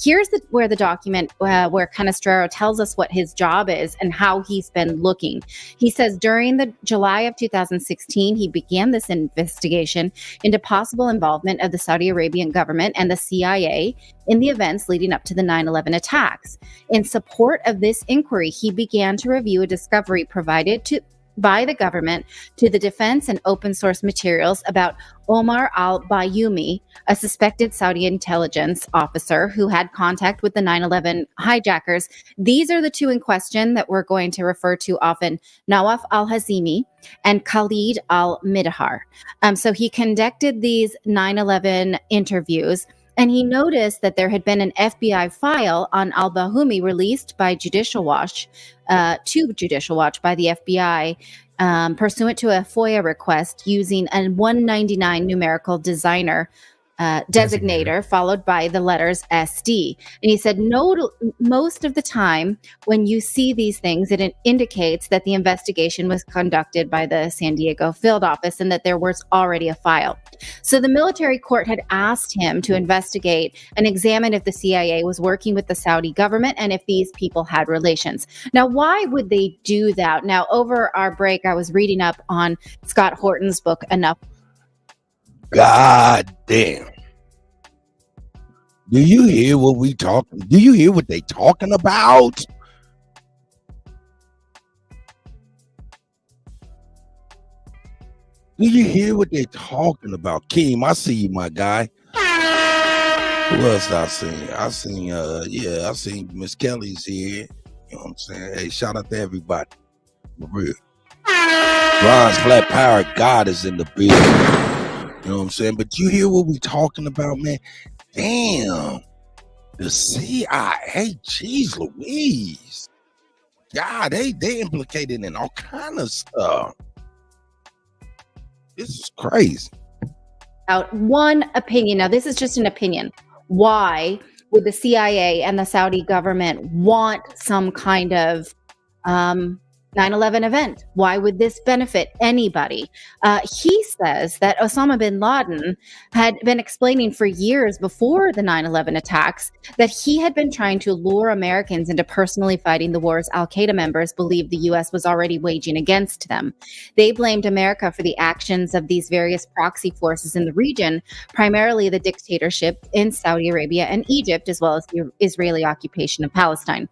Here's where the document where Canestraro tells us what his job is and how he's been looking. He says during the July of 2016, he began this investigation into possible involvement of the Saudi Arabian government and the CIA in the events leading up to the 9/11 attacks. In support of this inquiry, he began to review a discovery provided by the government to the defense and open source materials about Omar al-Bayoumi, a suspected Saudi intelligence officer who had contact with the 9/11 hijackers. These are the two in question that we're going to refer to often, Nawaf al-Hazimi and Khalid al-Midhar. So he conducted these 9/11 interviews, and he noticed that there had been an FBI file on al-Bayoumi released by Judicial Watch, to Judicial Watch by the FBI, pursuant to a FOIA request using a 199 numerical designator followed by the letters SD. And he said, no, most of the time when you see these things, it indicates that the investigation was conducted by the San Diego field office and that there was already a file. So the military court had asked him to investigate and examine if the CIA was working with the Saudi government and if these people had relations. Now, why would they do that? Now, over our break, I was reading up on Scott Horton's book, Enough. God damn. Do you hear what we talking? Do you hear what they talking about? Do you hear what they talking about? Keem, I see you, my guy. Who else I seen? I seen Miss Kelly's here. You know what I'm saying? Hey, shout out to everybody. For real. Bronze Black Power God is in the building. You know what I'm saying? But you hear what we talking about, man? Damn. The CIA, jeez Louise. God, they implicated in all kind of stuff. This is crazy. Out one opinion. Now, this is just an opinion. Why would the CIA and the Saudi government want some kind of 9/11 event? Why would this benefit anybody? He says that Osama bin Laden had been explaining for years before the 9/11 attacks that he had been trying to lure Americans into personally fighting the wars Al-Qaeda members believed the U.S. was already waging against them. They blamed America for the actions of these various proxy forces in the region, primarily the dictatorship in Saudi Arabia and Egypt, as well as the Israeli occupation of Palestine.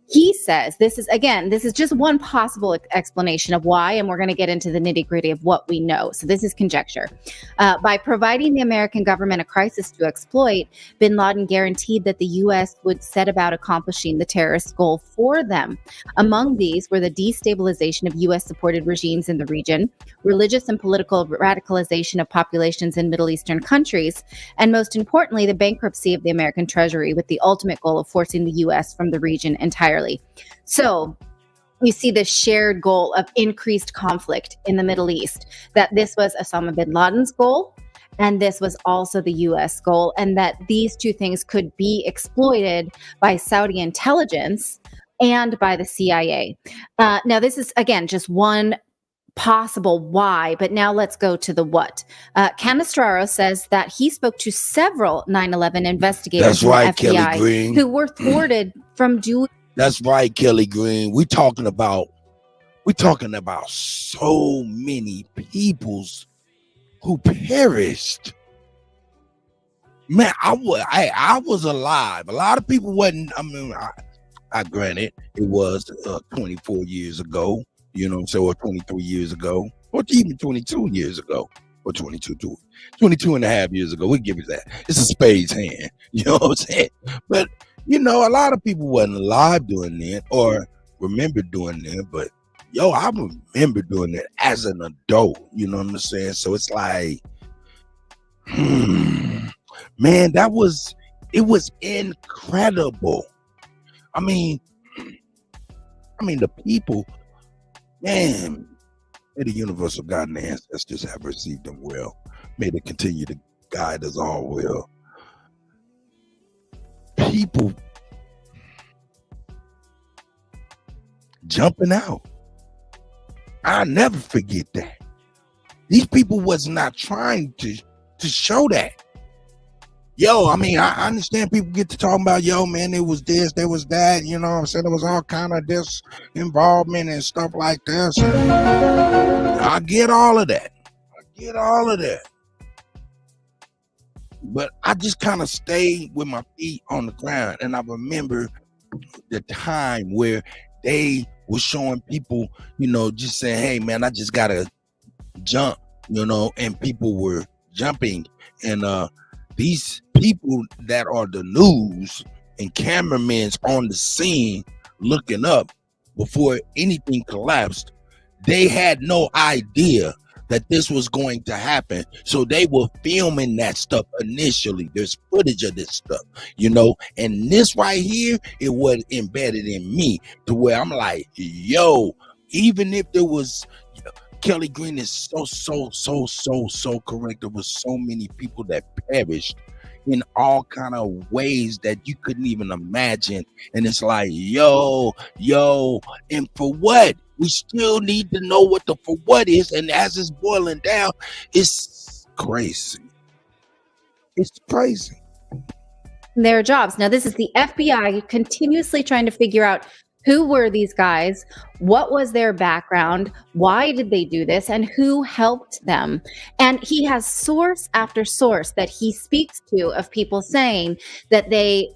He says this is just one possible explanation of why, and we're going to get into the nitty-gritty of what we know. So this is conjecture. By providing the American government a crisis to exploit, bin Laden guaranteed that the U.S. would set about accomplishing the terrorist goal for them. Among these were the destabilization of U.S.-supported regimes in the region, religious and political radicalization of populations in Middle Eastern countries, and most importantly, the bankruptcy of the American Treasury, with the ultimate goal of forcing the U.S. from the region entirely. So you see this shared goal of increased conflict in the Middle East, that this was Osama bin Laden's goal, and this was also the U.S. goal, and that these two things could be exploited by Saudi intelligence and by the CIA. Now, this is, again, just one possible why, but now let's go to the what. Canestraro says that he spoke to several 9/11 investigators in the FBI who were thwarted from doing. That's right, Kelly Green. We talking about so many peoples who perished. Man, I was alive. A lot of people wasn't. I mean, I granted it was 24 years ago. You know what I'm saying, or 23 years ago, or even 22 years ago, or 22 and a half years ago. We'll give it that. It's a spade's hand. You know what I'm saying? But you know, a lot of people wasn't alive doing that or remember doing that, but yo, I remember doing that as an adult, you know what I'm saying? So it's like, man, it was incredible. I mean, the people, man, may the universal God and the ancestors have received them well. May they continue to guide us all well. People jumping out. I'll never forget that. These people was not trying to show that. Yo, I mean, I understand people get to talking about, yo, man, it was this, there was that, you know what I'm saying? There was all kind of this involvement and stuff like this. I get all of that. But I just kind of stayed with my feet on the ground. And I remember the time where they were showing people, you know, just saying, hey, man, I just got to jump, you know, and people were jumping. And these people that are the news and cameramen on the scene looking up before anything collapsed, they had no idea that this was going to happen. So they were filming that stuff initially. There's footage of this stuff, you know, and this right here, it was embedded in me to where I'm like, yo, even if there was, Kelly Green is so correct. There was so many people that perished in all kind of ways that you couldn't even imagine. And it's like, yo, and for what? We still need to know what the for what is. And as it's boiling down, it's crazy. It's crazy. Their jobs. Now, this is the FBI continuously trying to figure out who were these guys, what was their background, why did they do this, and who helped them. And he has source after source that he speaks to of people saying that they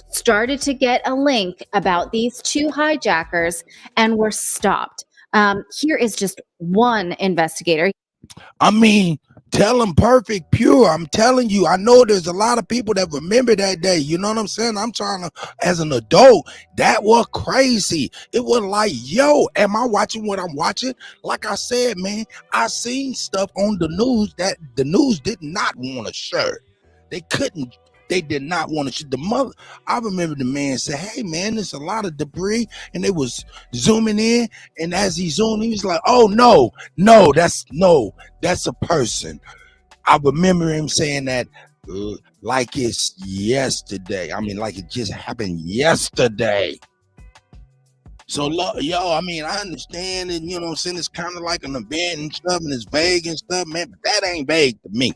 started to get a link about these two hijackers and were stopped. Here is just one investigator. I mean, Tell them perfect pure. I'm telling you, I know there's a lot of people that remember that day. You know what I'm saying? I'm trying to, as an adult, that was crazy. It was like, yo, am I watching what I'm watching? Like I said, man, I seen stuff on the news that the news did not want to share. They couldn't. They did not want to. The mother, I remember the man said, "Hey man, there's a lot of debris," and they was zooming in. And as he zoomed, he was like, "Oh no, that's a person." I remember him saying that like it's yesterday. I mean, like it just happened yesterday. So, yo, I mean, I understand, and you know what I'm saying, it's kind of like an event and stuff, and it's vague and stuff, man. But that ain't vague to me.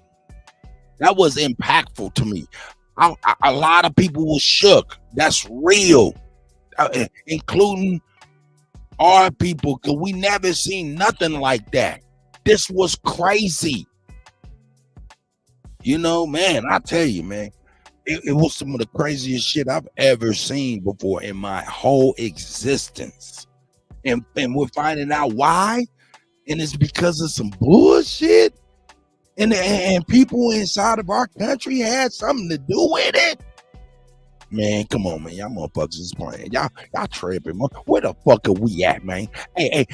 That was impactful to me. A lot of people were shook. That's real, including our people, because we never seen nothing like that. This was crazy. You know, man, I tell you, man, it was some of the craziest shit I've ever seen before in my whole existence. And we're finding out why. And it's because of some bullshit. And people inside of our country had something to do with it. Man, come on, man. Y'all motherfuckers is playing. Y'all tripping, man. Where the fuck are we at, man? Hey,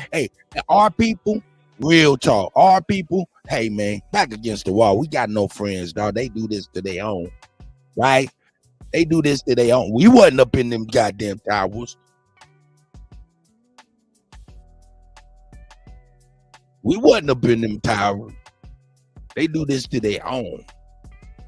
our people, real talk. Our people, hey, man, back against the wall. We got no friends, dog. They do this to their own, right? They do this to their own. We wasn't up in them goddamn towers. We wasn't up in them towers. They do this to their own.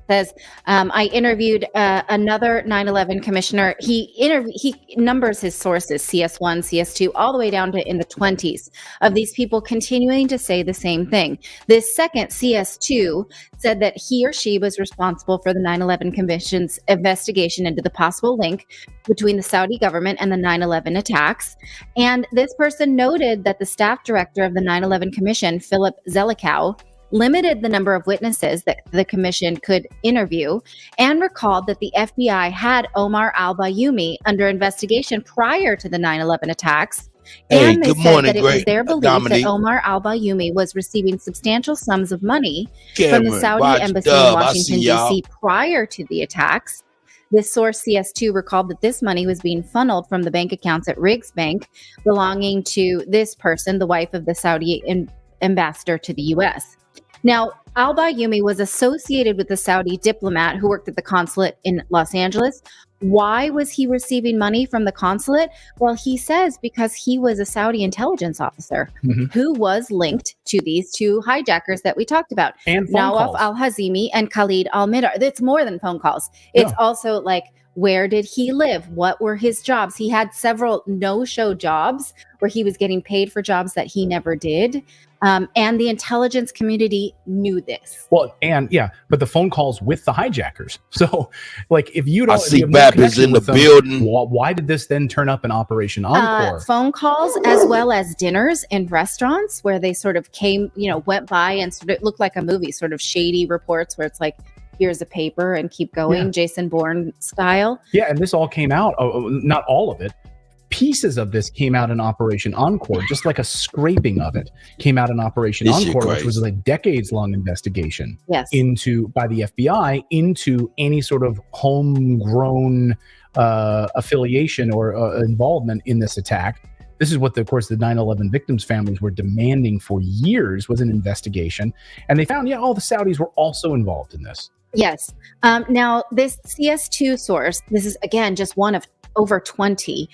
Says, I interviewed another 9/11 commissioner. He numbers his sources, CS1, CS2, all the way down to in the 20s of these people continuing to say the same thing. This second CS2 said that he or she was responsible for the 9/11 Commission's investigation into the possible link between the Saudi government and the 9/11 attacks. And this person noted that the staff director of the 9/11 Commission, Philip Zelikow, limited the number of witnesses that the commission could interview, and recalled that the FBI had Omar al-Bayoumi under investigation prior to the 9/11 attacks. Hey, And they good said morning, that it was their belief Dominique. that Omar al-Bayoumi was receiving substantial sums of money from the Cameron, Saudi watch embassy in Dub. I Washington, see y'all. D.C. prior to the attacks. This source, CS2, recalled that this money was being funneled from the bank accounts at Riggs Bank, belonging to this person, the wife of the Saudi ambassador to the U.S. Now, al-Bayoumi was associated with the Saudi diplomat who worked at the consulate in Los Angeles. Why was he receiving money from the consulate? Well, he says because he was a Saudi intelligence officer who was linked to these two hijackers that we talked about, And phone Nawaf calls. al-Hazimi and Khalid al-Mihdhar. It's more than phone calls. It's also like, where did he live? What were his jobs? He had several no-show jobs where he was getting paid for jobs that he never did. And the intelligence community knew this. Well, and yeah, but the phone calls with the hijackers. So, like, if you don't, I see you have no Bap is connection in the with them, building. why did this then turn up in Operation Encore? Phone calls, as well as dinners in restaurants where they sort of came, went by and sort of looked like a movie, sort of shady reports where it's like, here's a paper and keep going, Jason Bourne style. Yeah, and this all came out, not all of it. Pieces of this came out in Operation Encore, just like a scraping of it came out in Operation This shit Encore, which crazy. was a decades-long investigation Yes. by the FBI into any sort of homegrown affiliation or involvement in this attack. This is what, of course, the 9/11 victims' families were demanding for years, was an investigation. And they found, all the Saudis were also involved in this. Yes. Now, this CS2 source, this is, again, just one of over 20,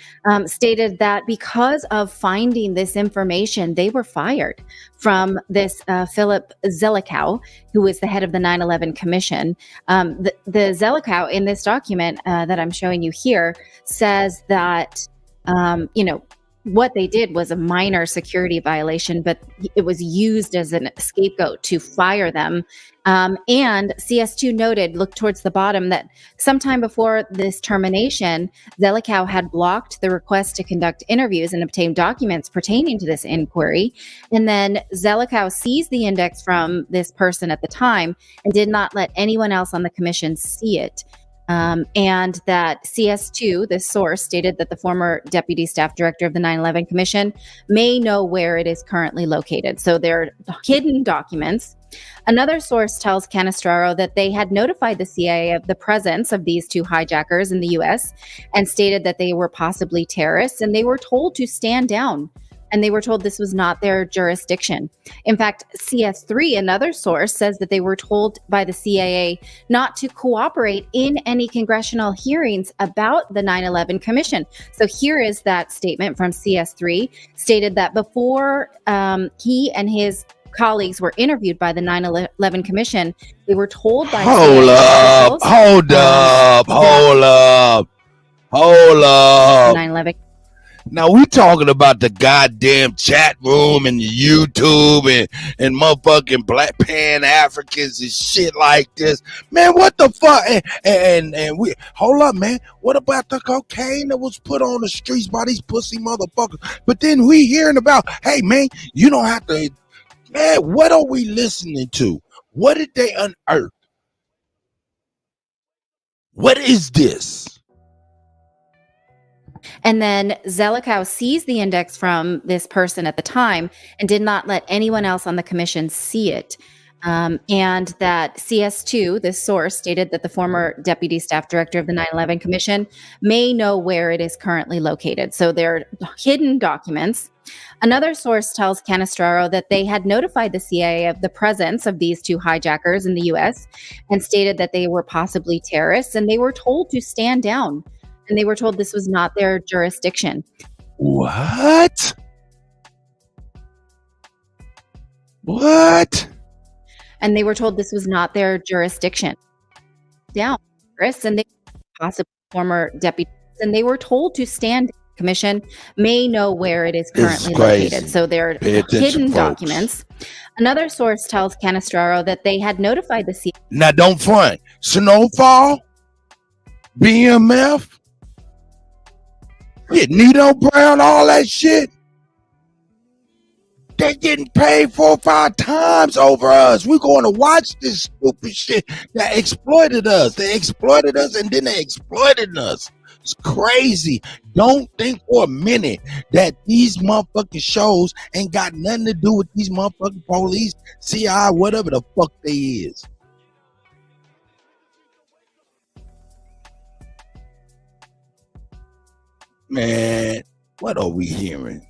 stated that because of finding this information, they were fired from this Philip Zelikow, who was the head of the 9/11 Commission. The Zelikow in this document that I'm showing you here says that, what they did was a minor security violation, but it was used as a scapegoat to fire them. And CS2 noted, look towards the bottom, that sometime before this termination, Zelikow had blocked the request to conduct interviews and obtain documents pertaining to this inquiry. And then Zelikow seized the index from this person at the time and did not let anyone else on the commission see it. And that CS2, this source, stated that the former deputy staff director of the 9/11 Commission may know where it is currently located. So they're hidden documents. Another source tells Canestraro that they had notified the CIA of the presence of these two hijackers in the US and stated that they were possibly terrorists, and they were told to stand down. And they were told this was not their jurisdiction. In fact, CS3, another source, says that they were told by the CIA not to cooperate in any congressional hearings about the 9/11 Commission. So here is that statement from CS3, stated that before he and his colleagues were interviewed by the 9/11 Commission, they were told by Hold up, hold up, hold up, hold up. 9/11. Now we talking about the goddamn chat room and the YouTube and motherfucking Black Pan Africans and shit like this. Man, what the fuck? And we hold up, man. What about the cocaine that was put on the streets by these pussy motherfuckers? But then we hearing about, hey man, you don't have to. Man, what are we listening to? What did they unearth? What is this? And then Zelikow seized the index from this person at the time and did not let anyone else on the commission see it. And that CS2, this source, stated that the former deputy staff director of the 9/11 Commission may know where it is currently located. So they're hidden documents. Another source tells Canestraro that they had notified the CIA of the presence of these two hijackers in the US and stated that they were possibly terrorists, and they were told to stand down. And they were told this was not their jurisdiction. What? What? And they were told this was not their jurisdiction. Down, Chris, and they possibly former deputies, and they were told to stand. Commission may know where it is currently located. So they're hidden documents. Another source tells Canestraro that they had notified the CIA. Now don't front. Snowfall, BMF, Nito Brown, all that shit. They're getting paid 4 or 5 times over us. We're going to watch this stupid shit that exploited us. They exploited us and then they exploited us. It's crazy. Don't think for a minute that these motherfucking shows ain't got nothing to do with these motherfucking police, CI, whatever the fuck they is. Man, what are we hearing?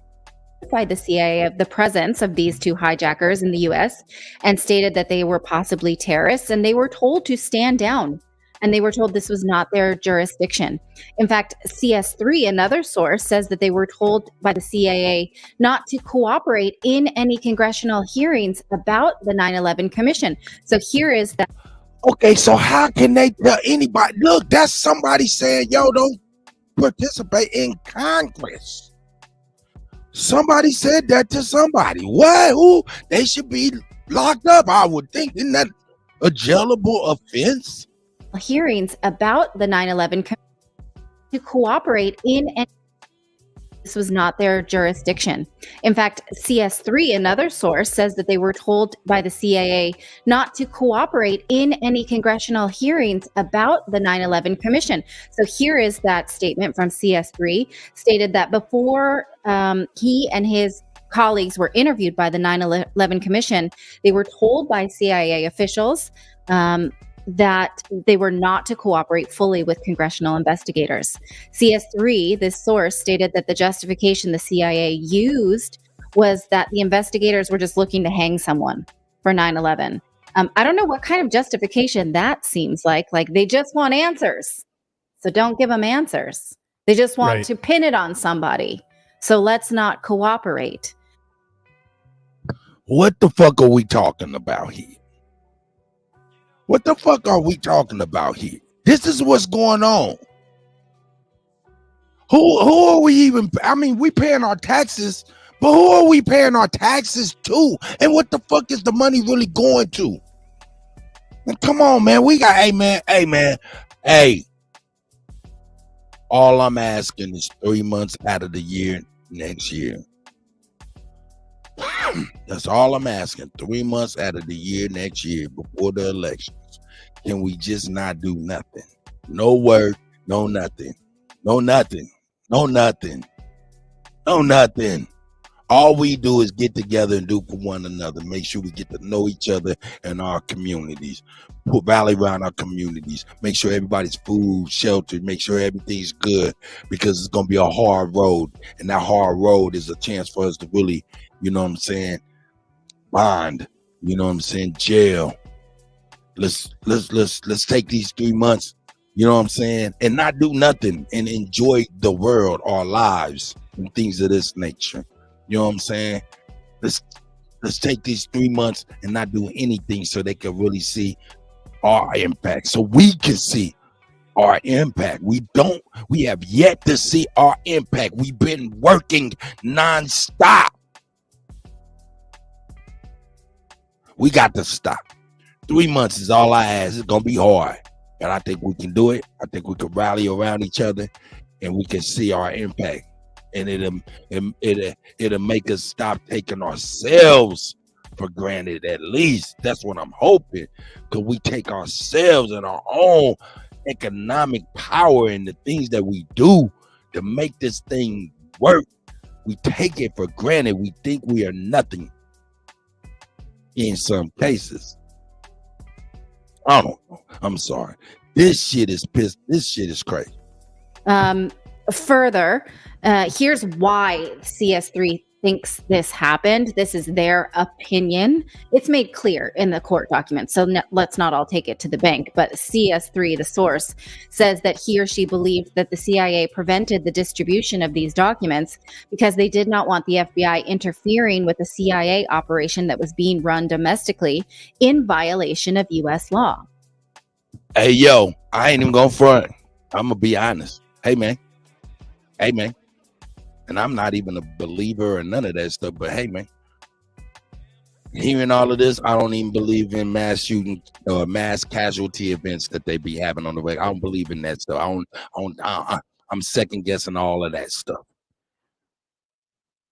By the CIA of the presence of these two hijackers in the US and stated that they were possibly terrorists, and they were told to stand down. And they were told this was not their jurisdiction. In fact, CS3, another source, says that they were told by the CIA not to cooperate in any congressional hearings about the 9/11 Commission. So here is that. Okay, so how can they tell anybody? Look, that's somebody saying, yo, don't participate in Congress. Somebody said that to somebody. What? Who? They should be locked up, I would think. Isn't that a jailable offense? Hearings about the 9/11 to cooperate in any. This was not their jurisdiction. In fact, CS3, another source, says that they were told by the CIA not to cooperate in any congressional hearings about the 9/11 Commission. So here is that statement from CS3, stated that before he and his colleagues were interviewed by the 9/11 Commission, they were told by CIA officials that they were not to cooperate fully with congressional investigators. CS3, this source, stated that the justification the CIA used was that the investigators were just looking to hang someone for 9/11. I don't know what kind of justification that seems like. Like they just want answers. So don't give them answers. They just want to pin it on somebody. So let's not cooperate. What the fuck are we talking about here? What the fuck are we talking about here? This is what's going on. Who are we even? I mean, we paying our taxes, but who are we paying our taxes to? And what the fuck is the money really going to? Man, come on, man. We got, hey, man. All I'm asking is 3 months out of the year next year. That's all I'm asking. 3 months out of the year next year before the elections. Can we just not do nothing? No work, no nothing. No nothing. No nothing. No nothing. All we do is get together and do for one another. Make sure we get to know each other and our communities. Put value around our communities. Make sure everybody's food, sheltered. Make sure everything's good, because it's gonna be a hard road, and that hard road is a chance for us to really, you know what I'm saying, bond. You know what I'm saying, jail. Let's take these 3 months. You know what I'm saying, and not do nothing and enjoy the world, our lives, and things of this nature. You know what I'm saying? Let's take these 3 months and not do anything, so they can really see our impact, so we can see our impact. We have yet to see our impact. We've been working nonstop. We got to stop. 3 months is all I ask. It's gonna be hard, but I think we can do it. I think we can rally around each other, and we can see our impact. And it'll make us stop taking ourselves for granted. At least that's what I'm hoping, because we take ourselves and our own economic power and the things that we do to make this thing work. We take it for granted. We think we are nothing in some cases. I don't know. I'm sorry. This shit is pissed. This shit is crazy. Further, here's why CS3 thinks this happened. This is their opinion. It's made clear in the court documents, so let's not all take it to the bank. But CS3, the source, says that he or she believed that the CIA prevented the distribution of these documents because they did not want the FBI interfering with the CIA operation that was being run domestically in violation of U.S. law. Hey, yo, I ain't even gonna front. I'm gonna be honest. Hey, man. And I'm not even a believer or none of that stuff, but hey, man, hearing all of this, I don't even believe in mass shooting or mass casualty events that they be having on the way. I don't believe in that stuff. I'm second guessing all of that stuff,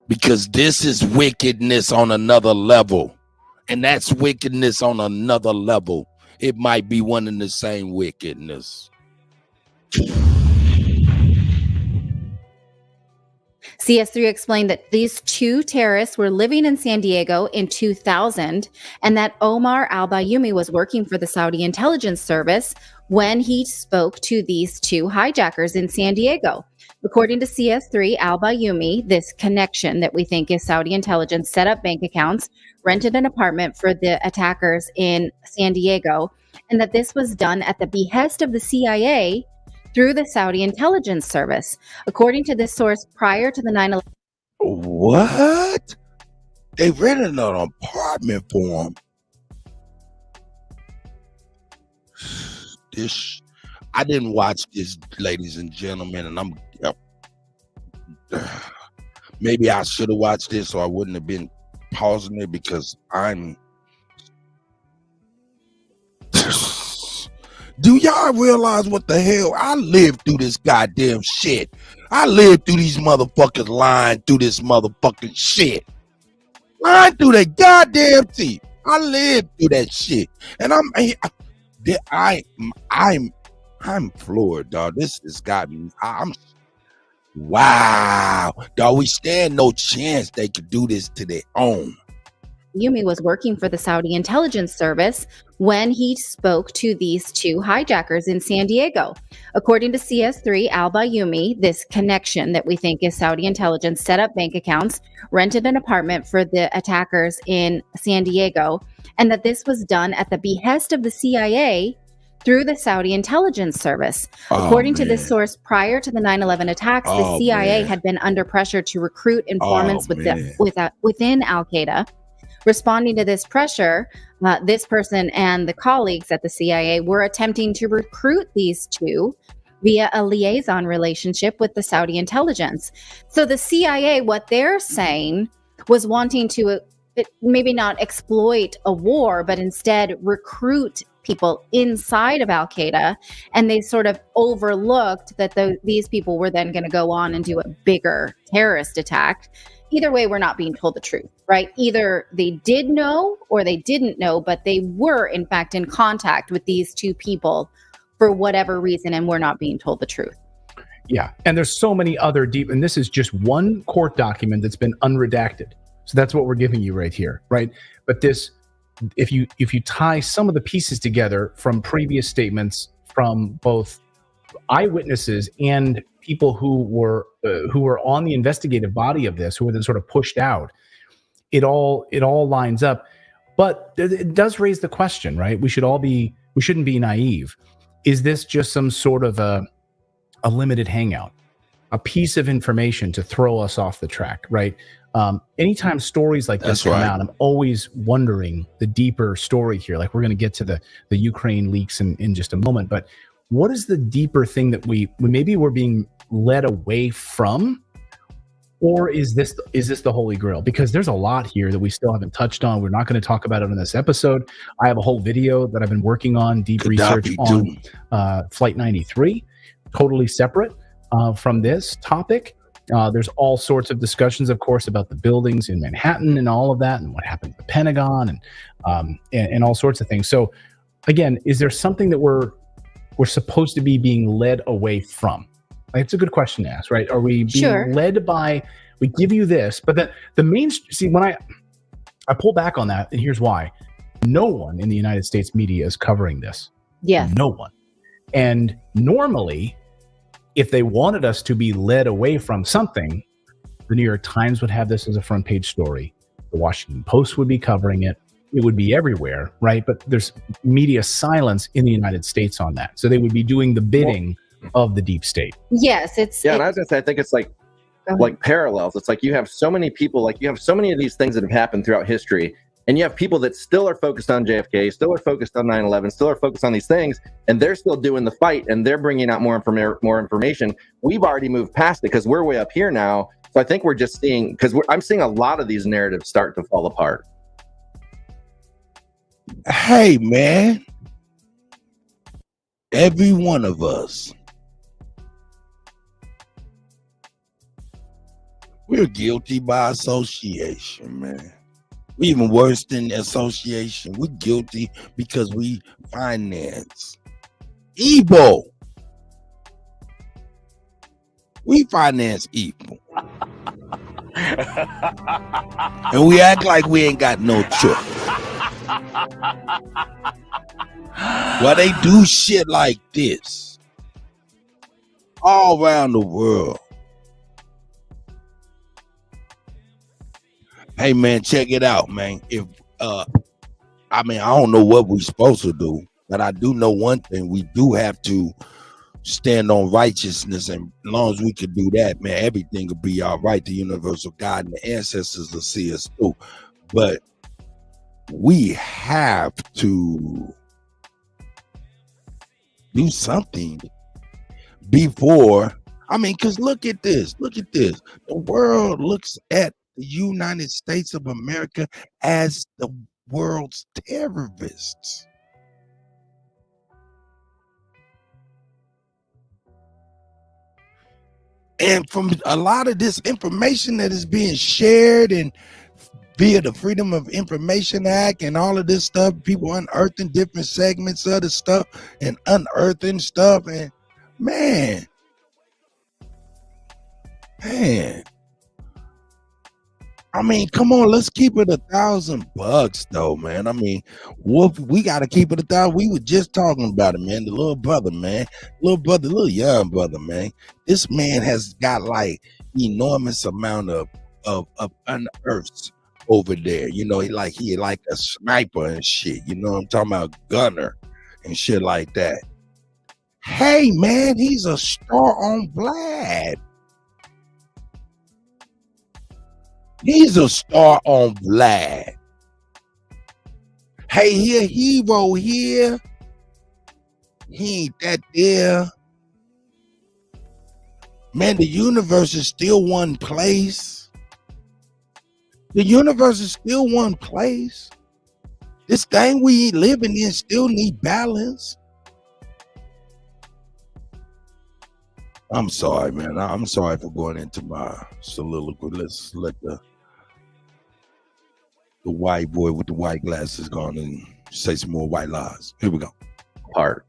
because this is wickedness on another level, and that's wickedness on another level. It might be one and the same wickedness. CS3 explained that these two terrorists were living in San Diego in 2000, and that Omar al-Bayoumi was working for the Saudi intelligence service when he spoke to these two hijackers in San Diego. According to CS3, al-Bayoumi, this connection that we think is Saudi intelligence, set up bank accounts, rented an apartment for the attackers in San Diego, and that this was done at the behest of the CIA through the Saudi intelligence service. According to this source, prior to the 9/11. What? They rented an apartment for him. I didn't watch this, ladies and gentlemen, and maybe I should have watched this, or I wouldn't have been pausing it, because do y'all realize what the hell? I lived through this goddamn shit. I lived through these motherfuckers lying through this motherfucking shit. Lying through their goddamn teeth. I lived through that shit. And I'm floored, dog. This has got me. Wow. Dog, we stand no chance they could do this to their own. Bayoumi was working for the Saudi intelligence service when he spoke to these two hijackers in San Diego. According to CS3, al-Bayoumi, this connection that we think is Saudi intelligence, set up bank accounts, rented an apartment for the attackers in San Diego, and that this was done at the behest of the CIA through the Saudi intelligence service. According to this source, prior to the 9/11 attacks, the CIA had been under pressure to recruit informants within Al-Qaeda. Responding to this pressure, this person and the colleagues at the CIA were attempting to recruit these two via a liaison relationship with the Saudi intelligence. So the CIA, what they're saying, was wanting to maybe not exploit a war, but instead recruit people inside of Al-Qaeda, and they sort of overlooked that these people were then going to go on and do a bigger terrorist attack. Either way, we're not being told the truth, right? Either they did know or they didn't know, but they were in fact in contact with these two people for whatever reason, and we're not being told the truth. Yeah. And there's so many other deep, and this is just one court document that's been unredacted. So that's what we're giving you right here, right? But this, if you tie some of the pieces together from previous statements from both eyewitnesses and people who were on the investigative body of this, who were then sort of pushed out, it all lines up. But it does raise the question, right? We shouldn't be naive. Is this just some sort of a limited hangout, a piece of information to throw us off the track, right? Anytime stories like this come out, I'm always wondering the deeper story here. Like, we're going to get to the Ukraine leaks in just a moment, but what is the deeper thing that we're being led away from? Or is this the Holy Grail? Because there's a lot here that we still haven't touched on. We're not going to talk about it in this episode. I have a whole video that I've been working on, deep research on Flight 93, totally separate from this topic. There's all sorts of discussions, of course, about the buildings in Manhattan and all of that, and what happened at the Pentagon, and all sorts of things. So, again, is there something that we're supposed to be being led away from? Like, it's a good question to ask, right? Are we being led by, we give you this, but the main, see, when I pull back on that, and here's why. No one in the United States media is covering this. Yeah. No one. And normally, if they wanted us to be led away from something, the New York Times would have this as a front page story. The Washington Post would be covering it. It would be everywhere, right? But there's media silence in the United States on that. So they would be doing the bidding of the deep state. Yes, and I was gonna say, I think it's like parallels. It's like you have so many people, like you have so many of these things that have happened throughout history, and you have people that still are focused on JFK, still are focused on 9/11, still are focused on these things, and they're still doing the fight, and they're bringing out more information. We've already moved past it because we're way up here now. So I think we're just seeing, because I'm seeing a lot of these narratives start to fall apart. Hey, man, every one of us, we're guilty by association, man. We're even worse than association. We're guilty because we finance evil. We finance evil. And we act like we ain't got no choice. Well, they do shit like this all around the world. Hey, man, check it out, man. If I don't know what we're supposed to do, but I do know one thing: we do have to stand on righteousness, and as long as we can do that, man, everything will be all right. The universal God and the ancestors will see us through. But we have to do something before. Because look at this. The world looks at the United States of America as the world's terrorists. And from a lot of this information that is being shared and via the Freedom of Information Act and all of this stuff, people unearthing different segments of the stuff and unearthing stuff. And man, come on, let's keep it $1,000 though, man. Wolf, we got to keep it 1,000. We were just talking about it, man. The little brother, man. Little young brother, man. This man has got like enormous amount of unearths over there. You know, he like a sniper and shit. You know what I'm talking about? Gunner and shit like that. Hey, man, he's a star on Vlad. He's a star on Vlad. Hey, he a hero here. He ain't that there. Man, the universe is still one place. The universe is still one place. This thing we living in still need balance. I'm sorry, man. I'm sorry for going into my soliloquy. Let's let the white boy with the white glasses go on and say some more white lies. Here we go. Part.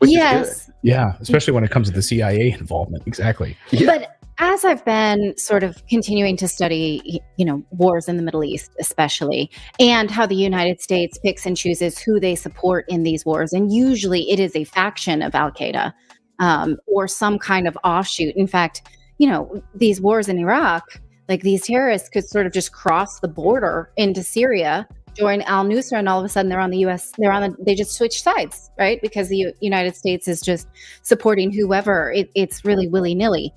Yes. Yeah, especially when it comes to the CIA involvement. Exactly. Yeah. But as I've been sort of continuing to study, wars in the Middle East, especially, and how the United States picks and chooses who they support in these wars, and usually it is a faction of Al Qaeda or some kind of offshoot. In fact, these wars in Iraq, like these terrorists could sort of just cross the border into Syria, join al-Nusra, and all of a sudden they're on the U.S. They just switch sides, right? Because the United States is just supporting whoever. It's really willy-nilly.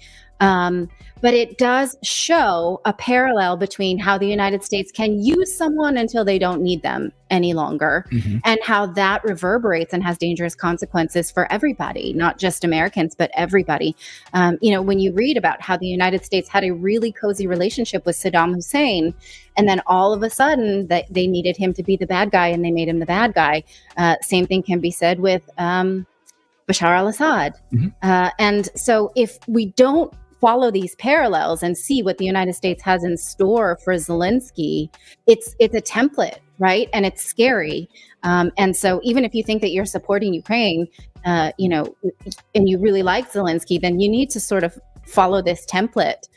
But it does show a parallel between how the United States can use someone until they don't need them any longer, and how that reverberates and has dangerous consequences for everybody, not just Americans, but everybody. When you read about how the United States had a really cozy relationship with Saddam Hussein, and then all of a sudden that they needed him to be the bad guy and they made him the bad guy. Same thing can be said with Bashar al-Assad. And so if we don't follow these parallels and see what the United States has in store for Zelensky, it's a template, right? And it's scary. And so even if you think that you're supporting Ukraine, and you really like Zelensky, then you need to sort of follow this template,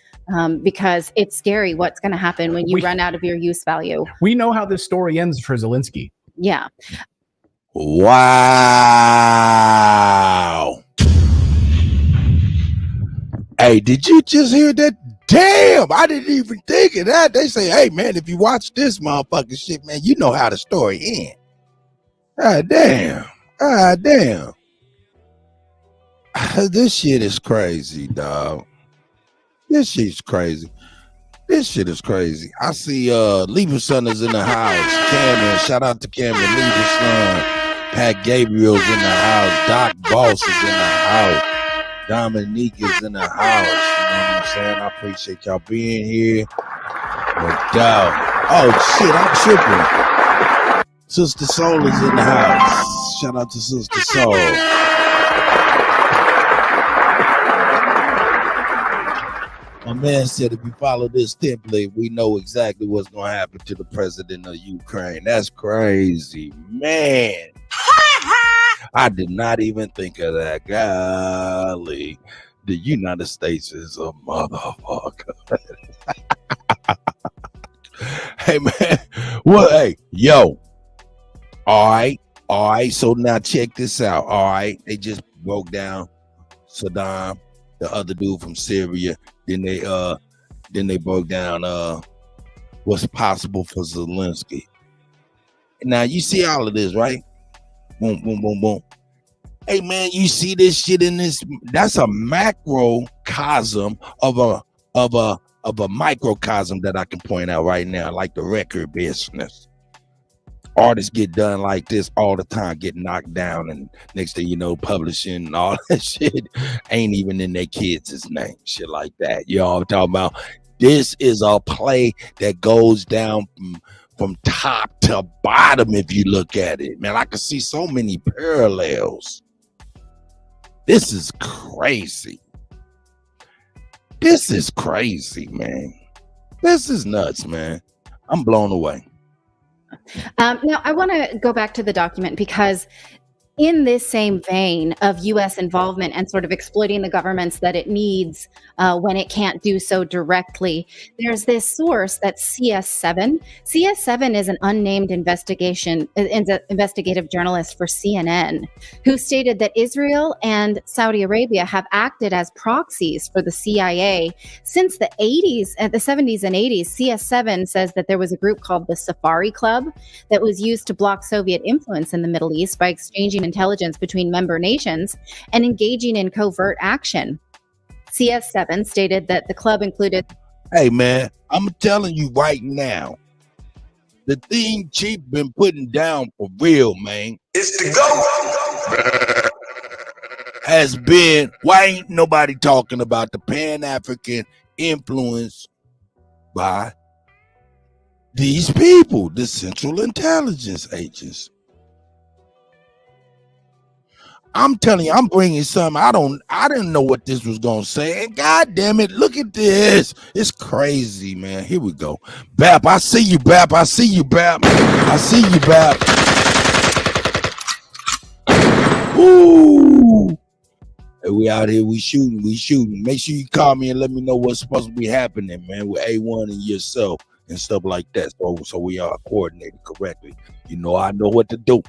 because it's scary what's going to happen when you run out of your use value. We know how this story ends for Zelensky. Yeah. Wow. Hey, did you just hear that? Damn, I didn't even think of that. They say, hey, man, if you watch this motherfucking shit, man, you know how the story ends. God damn. God damn. This shit is crazy, dog. This shit's crazy. This shit is crazy. I see Lieber's son is in the house. Cameron, shout out to Cameron, Lieber's son. Pat Gabriel's in the house. Doc Boss is in the house. Dominique is in the house. You know what I'm saying? I appreciate y'all being here. No doubt. Oh shit, I'm tripping. Sister Soul is in the house. Shout out to Sister Soul. My man said if you follow this template, we know exactly what's going to happen to the president of Ukraine. That's crazy, man. I did not even think of that. Golly, the United States is a motherfucker. Hey, man. Well, hey, yo. All right. So now check this out. All right. They just broke down Saddam, the other dude from Syria. Then they broke down what's possible for Zelensky. Now you see all of this, right? Boom, boom, boom, boom. Hey man, you see this shit in this? That's a macrocosm of a microcosm that I can point out right now, like the record business. Artists get done like this all the time, get knocked down, and next thing you know, publishing and all that shit ain't even in their kids' name, shit like that. You know what I'm talking about? This is a play that goes down from top to bottom if you look at it. Man, I can see so many parallels. This is crazy. This is crazy, man. This is nuts, man. I'm blown away. Now, I want to go back to the document because in this same vein of U.S. involvement and sort of exploiting the governments that it needs when it can't do so directly, there's this source that's CS7. CS7 is an unnamed investigative journalist for CNN who stated that Israel and Saudi Arabia have acted as proxies for the CIA since the 70s and 80s. CS7 says that there was a group called the Safari Club that was used to block Soviet influence in the Middle East by exchanging intelligence between member nations and engaging in covert action. CS7 stated that the club included... Hey, man, I'm telling you right now, the thing Chief been putting down for real, man. It's the go. Has been, why ain't nobody talking about the Pan-African influence by these people, the Central Intelligence Agents? I'm telling you, I'm bringing something. I didn't know what this was going to say. And God damn it, look at this. It's crazy, man. Here we go. Bap, I see you, Bap. I see you, Bap. I see you, Bap. Ooh. We out here, we shooting. Make sure you call me and let me know what's supposed to be happening, man, with A1 and yourself and stuff like that. So we are coordinated correctly. You know, I know what to do.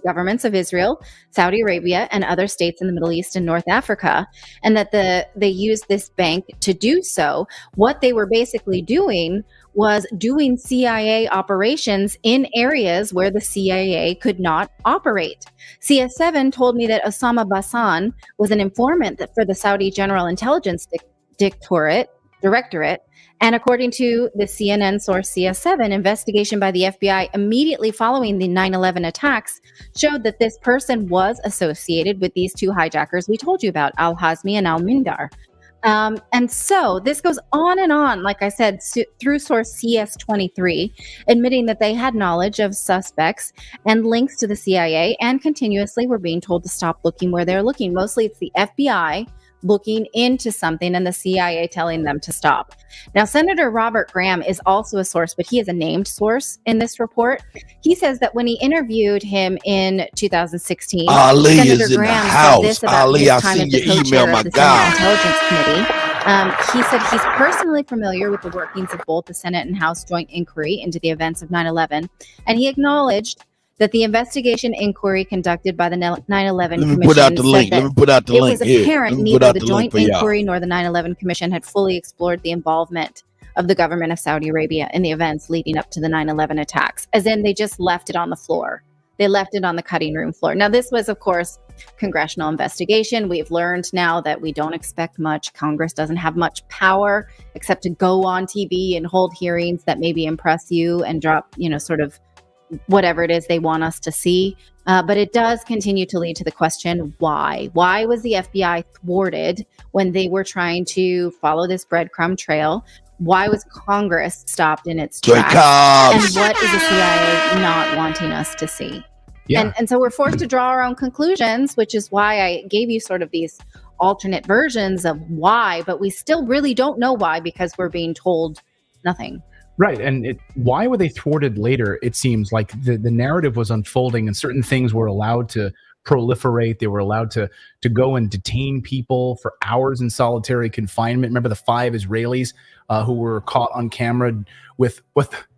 Governments of Israel, Saudi Arabia, and other states in the Middle East and North Africa, and that they used this bank to do so. What they were basically doing was doing CIA operations in areas where the CIA could not operate. CS7 told me that Osama Bassan was an informant for the Saudi General Intelligence Directorate. And according to the CNN source CS7, investigation by the FBI immediately following the 9/11 attacks showed that this person was associated with these two hijackers we told you about, Al-Hazmi and Al-Mindar. And so this goes on and on, like I said, through source CS23, admitting that they had knowledge of suspects and links to the CIA and continuously were being told to stop looking where they're looking. Mostly it's the FBI looking into something and the CIA telling them to stop. Now, Senator Robert Graham is also a source, but he is a named source in this report. He says that when he interviewed him in 2016, Ali Senator is in Graham the said house. this about Ali, his I time seen as the your co-chair email, my of the guy. Senate Intelligence Committee. He said he's personally familiar with the workings of both the Senate and House joint inquiry into the events of 9/11, and he acknowledged that the investigation inquiry conducted by the 9/11 Let me Commission put out the link. Let me put out the it link was here. apparent Let me put neither out the the link joint for y'all. inquiry nor the 9/11 Commission had fully explored the involvement of the government of Saudi Arabia in the events leading up to the 9/11 attacks, as in they just left it on the floor. They left it on the cutting room floor. Now, this was, of course, congressional investigation. We've learned now that we don't expect much. Congress doesn't have much power except to go on TV and hold hearings that maybe impress you and drop, sort of whatever it is they want us to see. But it does continue to lead to the question, why? Why was the FBI thwarted when they were trying to follow this breadcrumb trail? Why was Congress stopped in its tracks? And what is the CIA not wanting us to see? Yeah. And so we're forced to draw our own conclusions, which is why I gave you sort of these alternate versions of why, but we still really don't know why because we're being told nothing. Right. And why were they thwarted later? It seems like the narrative was unfolding and certain things were allowed to proliferate. They were allowed to go and detain people for hours in solitary confinement. Remember the 5 Israelis who were caught on camera with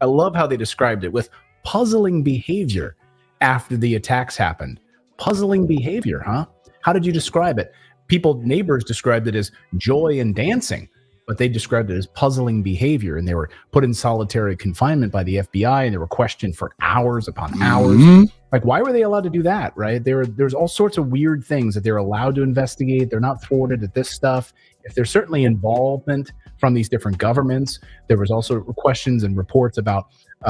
I love how they described it, with puzzling behavior after the attacks happened. Puzzling behavior, huh? How did you describe it? Neighbors described it as joy and dancing, but they described it as puzzling behavior, and they were put in solitary confinement by the FBI, and they were questioned for hours upon hours. Like, why were they allowed to do that, right? There's all sorts of weird things that they're allowed to investigate. They're not thwarted at this stuff. If there's certainly involvement from these different governments, there was also questions and reports about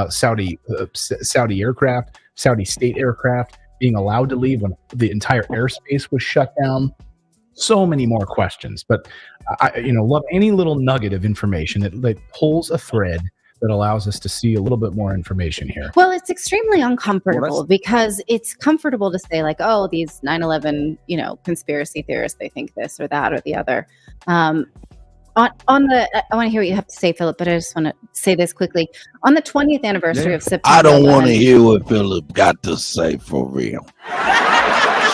Saudi aircraft, Saudi state aircraft being allowed to leave when the entire airspace was shut down. So many more questions, but I love any little nugget of information that pulls a thread that allows us to see a little bit more information here. Well, it's extremely uncomfortable because it's comfortable to say like, oh, these 9/11, conspiracy theorists, they think this or that or the other. I want to hear what you have to say, Philip, but I just want to say this quickly. On the 20th anniversary of September I don't want to 11th, hear what Philip got to say for real.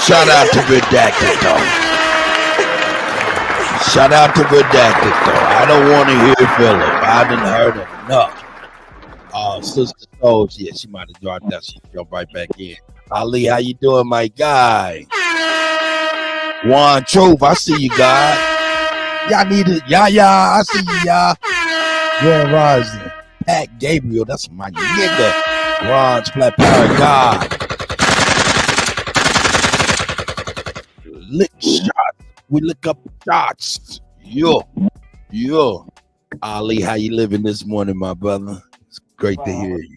Shout out to Redacted, though. Shout out to Redacted, though. I don't want to hear Philip. I done heard enough. Sister Soul, yeah, she might have dropped out. She jumped right back in. Ali, how you doing, my guy? Juan Truth, I see you, guys. Y'all need it. Yeah, I see you, y'all. Grand Rising. Pat Gabriel, that's my nigga. Ron's Flat Power God. Lick shots. We look up shots. Yo. Ali, how you living this morning, my brother? It's great to hear you.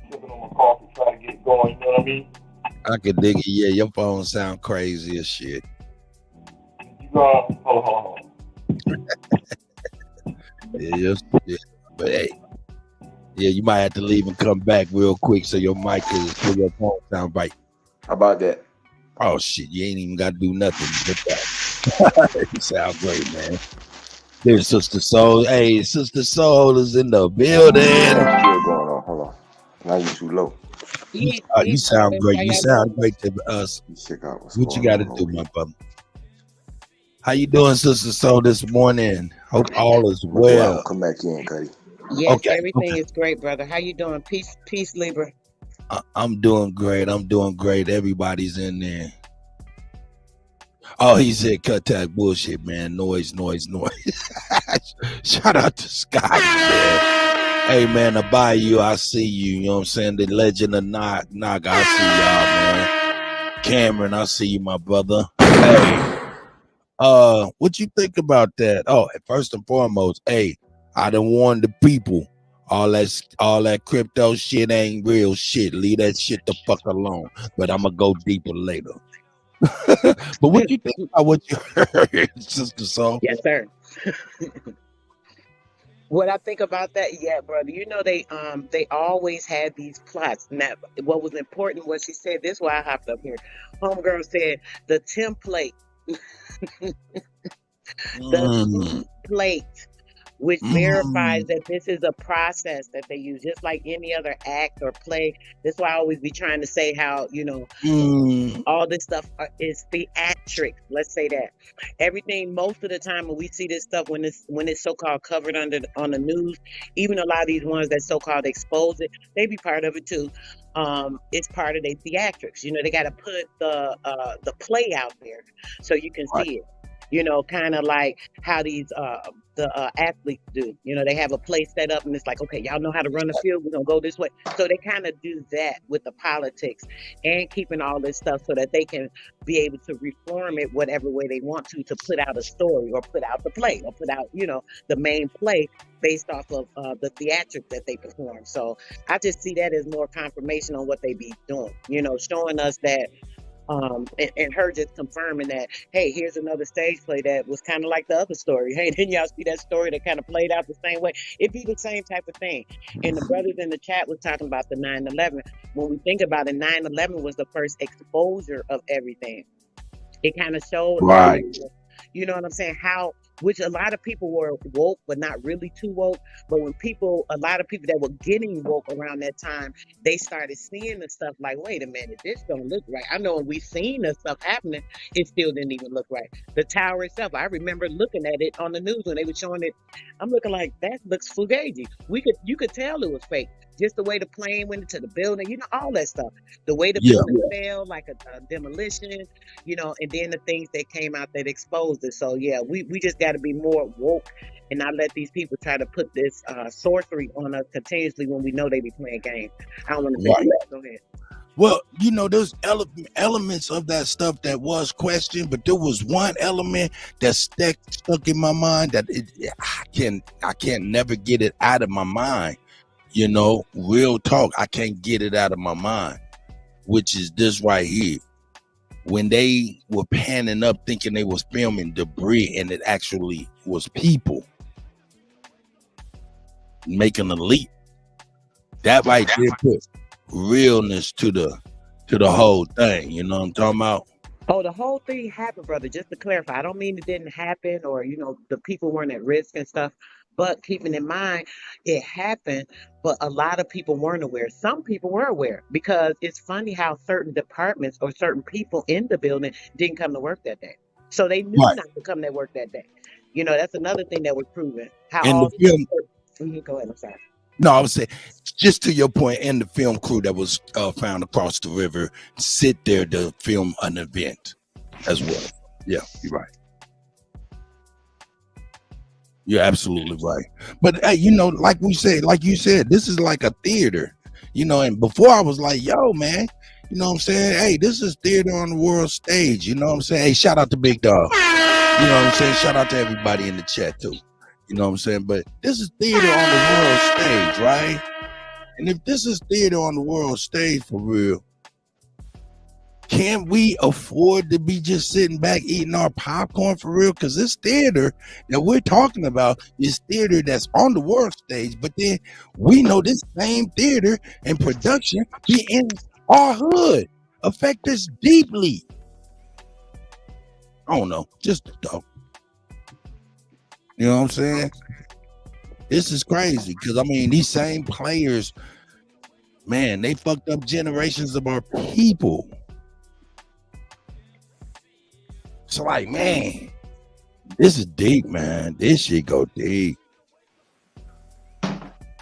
Sipping on my coffee, trying to get it going, you know what I mean? I can dig it. Yeah, your phone sound crazy as shit. You hold on. Yeah, but hey, yeah, you might have to leave and come back real quick so your mic so your phone sound right. How about that? Oh shit, you ain't even got to do nothing but that. You sound great, man. There's Sister Soul. Hey, Sister Soul is in the building. What's going on? Hold on. Now you too low. You sound great. You sound great to us. Check out what you got to do, my brother. How you doing, Sister Soul, this morning? Hope all is What do I well. come back in, Cuddy? Yes, Okay, everything is great, brother. How you doing? Peace, Libra. I'm doing great. I'm doing great. Everybody's in there. Oh, he said cut that bullshit, man. Noise. Shout out to Scott, man. Hey, man, I buy you. I see you. You know what I'm saying? The legend of Knock. I see y'all, man. Cameron, I see you, my brother. Hey, what you think about that? Oh, first and foremost, hey, I done warned the people. All that crypto shit ain't real shit. Leave that shit the fuck alone. But I'm gonna go deeper later. But what you think about what you heard, Sister Soul? Yes, sir. What I think about that, yeah, brother. You know they always had these plots. Now, what was important was she said this. Why I hopped up here. Homegirl said the template, the template, which verifies that this is a process that they use, just like any other act or play. That's why I always be trying to say how, all this stuff is theatrics. Let's say that. Everything, most of the time when we see this stuff, when it's so-called covered on the news, even a lot of these ones that so-called expose it, they be part of it too. It's part of their theatrics. They got to put the play out there so you can see it. Kind of like how these the athletes do. They have a play set up and it's like, okay, y'all know how to run the field. We're going to go this way. So they kind of do that with the politics and keeping all this stuff so that they can be able to reform it whatever way they want to put out a story or put out the play or put out, the main play based off of the theatric that they perform. So I just see that as more confirmation on what they be doing, showing us that and her just confirming that, hey, here's another stage play that was kind of like the other story. Hey, didn't y'all see that story that kind of played out the same way? It'd be the same type of thing. And the brothers in the chat was talking about the 9/11. When we think about it, 9/11 was the first exposure of everything. It kind of showed, right. You know what I'm saying? Which a lot of people were woke, but not really too woke. But when a lot of people that were getting woke around that time, they started seeing the stuff like, wait a minute, this don't look right. I know when we seen the stuff happening, it still didn't even look right. The tower itself, I remember looking at it on the news when they were showing it. I'm looking like, that looks fugazi. You could tell it was fake. Just the way the plane went into the building, all that stuff. The way the building fell, like a demolition, and then the things that came out that exposed it. So, yeah, we just got to be more woke and not let these people try to put this sorcery on us continuously when we know they be playing games. I don't want to say that. Go ahead. Well, there's elements of that stuff that was questioned, but there was one element that stuck in my mind that I can't never get it out of my mind. Real talk, I can't get it out of my mind, which is this right here. When they were panning up thinking they was filming debris and it actually was people making a leap. That right there put realness to the whole thing. You know what I'm talking about? Oh, the whole thing happened, brother. Just to clarify, I don't mean it didn't happen or, the people weren't at risk and stuff. But keeping in mind, it happened, but a lot of people weren't aware. Some people were aware because it's funny how certain departments or certain people in the building didn't come to work that day. So they knew not to come to work that day. That's another thing that was proven. In the film, go ahead, I'm sorry. No, I would say, just to your point, and the film crew that was found across the river sit there to film an event as well. Yeah, you're right. You're absolutely right. But hey, like you said, this is like a theater. And before I was like, yo, man, you know what I'm saying? Hey, this is theater on the world stage. You know what I'm saying? Hey, shout out to Big Dog. You know what I'm saying? Shout out to everybody in the chat too. You know what I'm saying? But this is theater on the world stage, right? And if this is theater on the world stage for real, can we afford to be just sitting back eating our popcorn for real? Because this theater that we're talking about is theater that's on the world stage. But then we know this same theater and production be in our hood, affect us deeply. I don't know, just a thought. You know what I'm saying? This is crazy because these same players, man, they fucked up generations of our people. So like, man, This is deep, man. This shit go deep.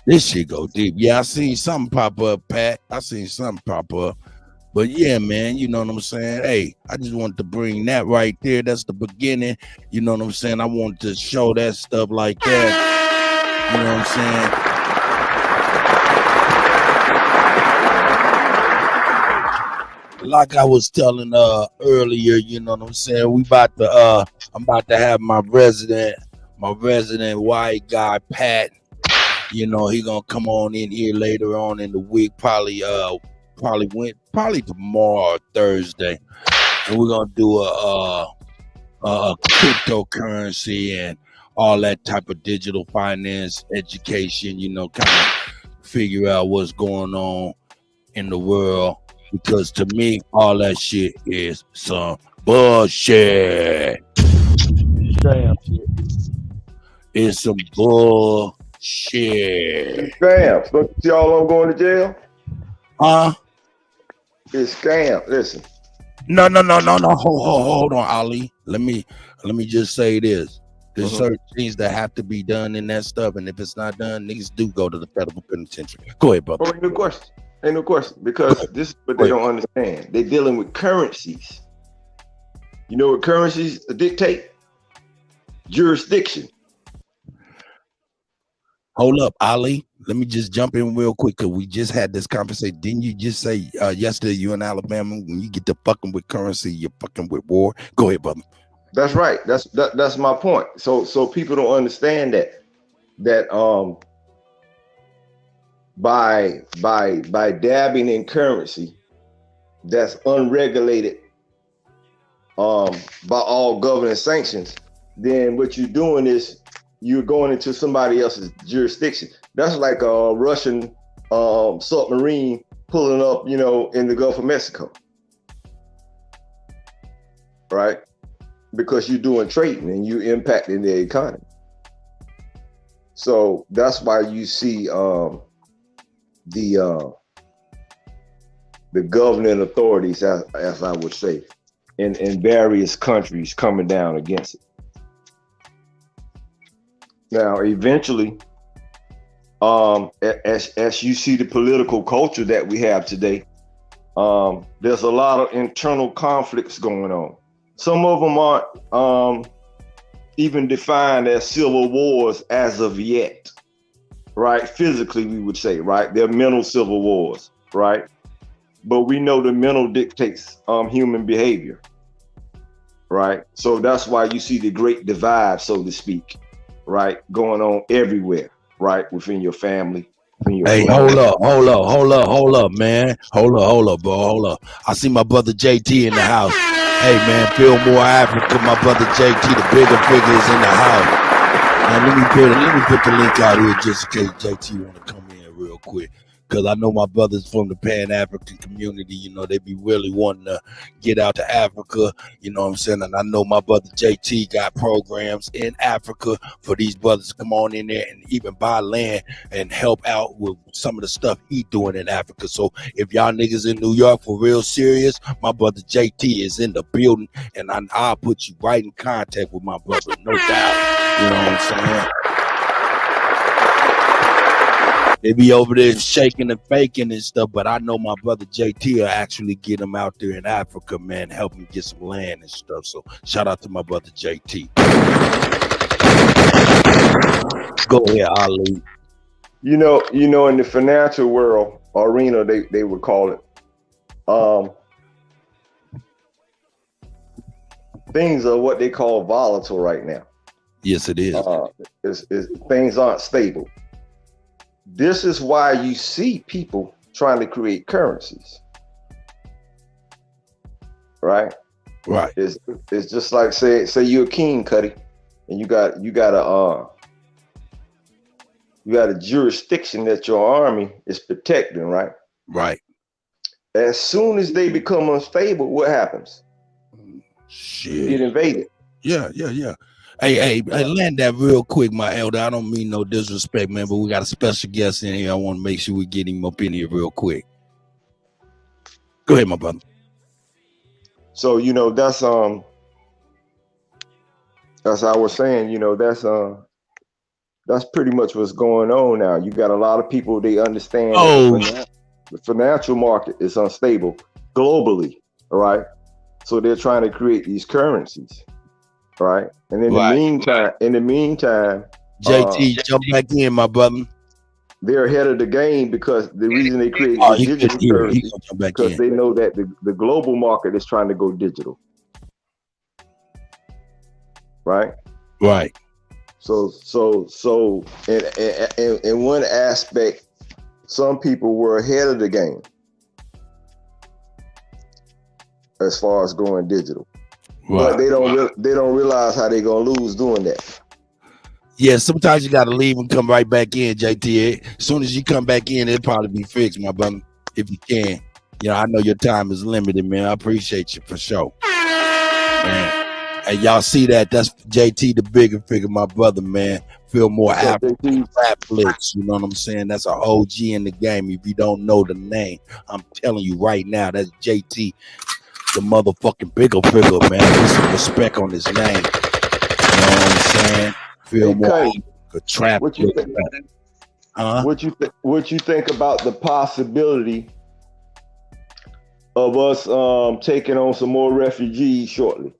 This shit go deep. Yeah, I seen something pop up, Pat. I seen something pop up. But yeah, man, you know what I'm saying? Hey, I just wanted to bring that right there. That's the beginning. You know what I'm saying? I wanted to show that stuff like that. You know what I'm saying? Like I was telling earlier, you know what I'm saying? I'm about to have my resident white guy, Pat. You know, he gonna come on in here later on in the week, probably tomorrow or Thursday, and we're gonna do a cryptocurrency and all that type of digital finance education. You know, kind of figure out what's going on in the world, because to me, all that shit is some bullshit. Damn. It's some bullshit. Scam. Don't you see all of them going to jail? It's scam. Listen. No. Hold on, Ali. Let me just say this. There's certain things that have to be done in that stuff, and if it's not done, niggas do go to the federal penitentiary. Go ahead, brother. Oh, ain't no question. Because this is what they don't understand. They're dealing with currencies. You know what currencies dictate? Jurisdiction. Hold up, Ali. Let me just jump in real quick, because we just had this conversation. Didn't you just say yesterday you in Alabama, when you get to fucking with currency, you're fucking with war? Go ahead, brother. That's right. That's my point. So people don't understand that by dabbing in currency that's unregulated by all government sanctions, then what you're doing is you're going into somebody else's jurisdiction. That's like a Russian submarine pulling up, you know, in the Gulf of Mexico, right? Because you're doing trading and you're impacting the economy. So that's why you see the governing authorities, as I would say, in various countries coming down against it. Now, eventually, as you see the political culture that we have today, there's a lot of internal conflicts going on. Some of them aren't even defined as civil wars as of yet, right? Physically, we would say, right? They're mental civil wars, right? But we know the mental dictates human behavior, right? So that's why you see the great divide, so to speak, right? Going on everywhere, right? Within your family. Hey, hold up, man. Hold up, bro. Hold up. I see my brother JT in the house. Hey, man, feel more Africa. My brother JT, the bigger figure, is in the house. Now, let me put the link out here just in case JT want to come in real quick. Because I know my brothers from the Pan-African community, you know, they be really wanting to get out to Africa, you know what I'm saying? And I know my brother JT got programs in Africa for these brothers to come on in there and even buy land and help out with some of the stuff he doing in Africa. So if y'all niggas in New York for real serious, my brother JT is in the building, and I'll put you right in contact with my brother, no doubt. You know what I'm saying? They be over there shaking and faking and stuff, but I know my brother JT will actually get him out there in Africa, man, help him get some land and stuff. So shout out to my brother JT. Go ahead, Ali. You know, in the financial world arena, they would call it, things are what they call volatile right now. Yes, it is. Things aren't stable. This is why you see people trying to create currencies, right? Right. It's just like say you're a king, Kutty, and you got a jurisdiction that your army is protecting, right? Right. As soon as they become unstable, what happens? Shit. You get invaded. Yeah. Hey, land that real quick, my elder. I don't mean no disrespect, man, but we got a special guest in here. I want to make sure we get him up in here real quick. Go ahead, my brother. So, you know, that's as I was saying, that's pretty much what's going on now. You got a lot of people, they understand that the financial market is unstable globally, all right? So they're trying to create these currencies, right? And in the meantime, JT, jump back in, my brother. They're ahead of the game because the reason they create these digital currencies because they know that the global market is trying to go digital, right? Right. So in one aspect, some people were ahead of the game as far as going digital, but they don't realize how they're gonna lose doing that. Yeah, sometimes you got to leave and come right back in, JT. As soon as you come back in, it'll probably be fixed, my brother, if you can. I know your time is limited, man. I appreciate you for sure. Man. And y'all see that? That's JT, the bigger figure, my brother, man. Feel more African rap blitz. You know what I'm saying? That's an OG in the game. If you don't know the name, I'm telling you right now, that's JT, the motherfucking bigger figure, man. Put some respect on his name. You know what I'm saying? Feel more trap. What you think about the possibility of us taking on some more refugees shortly?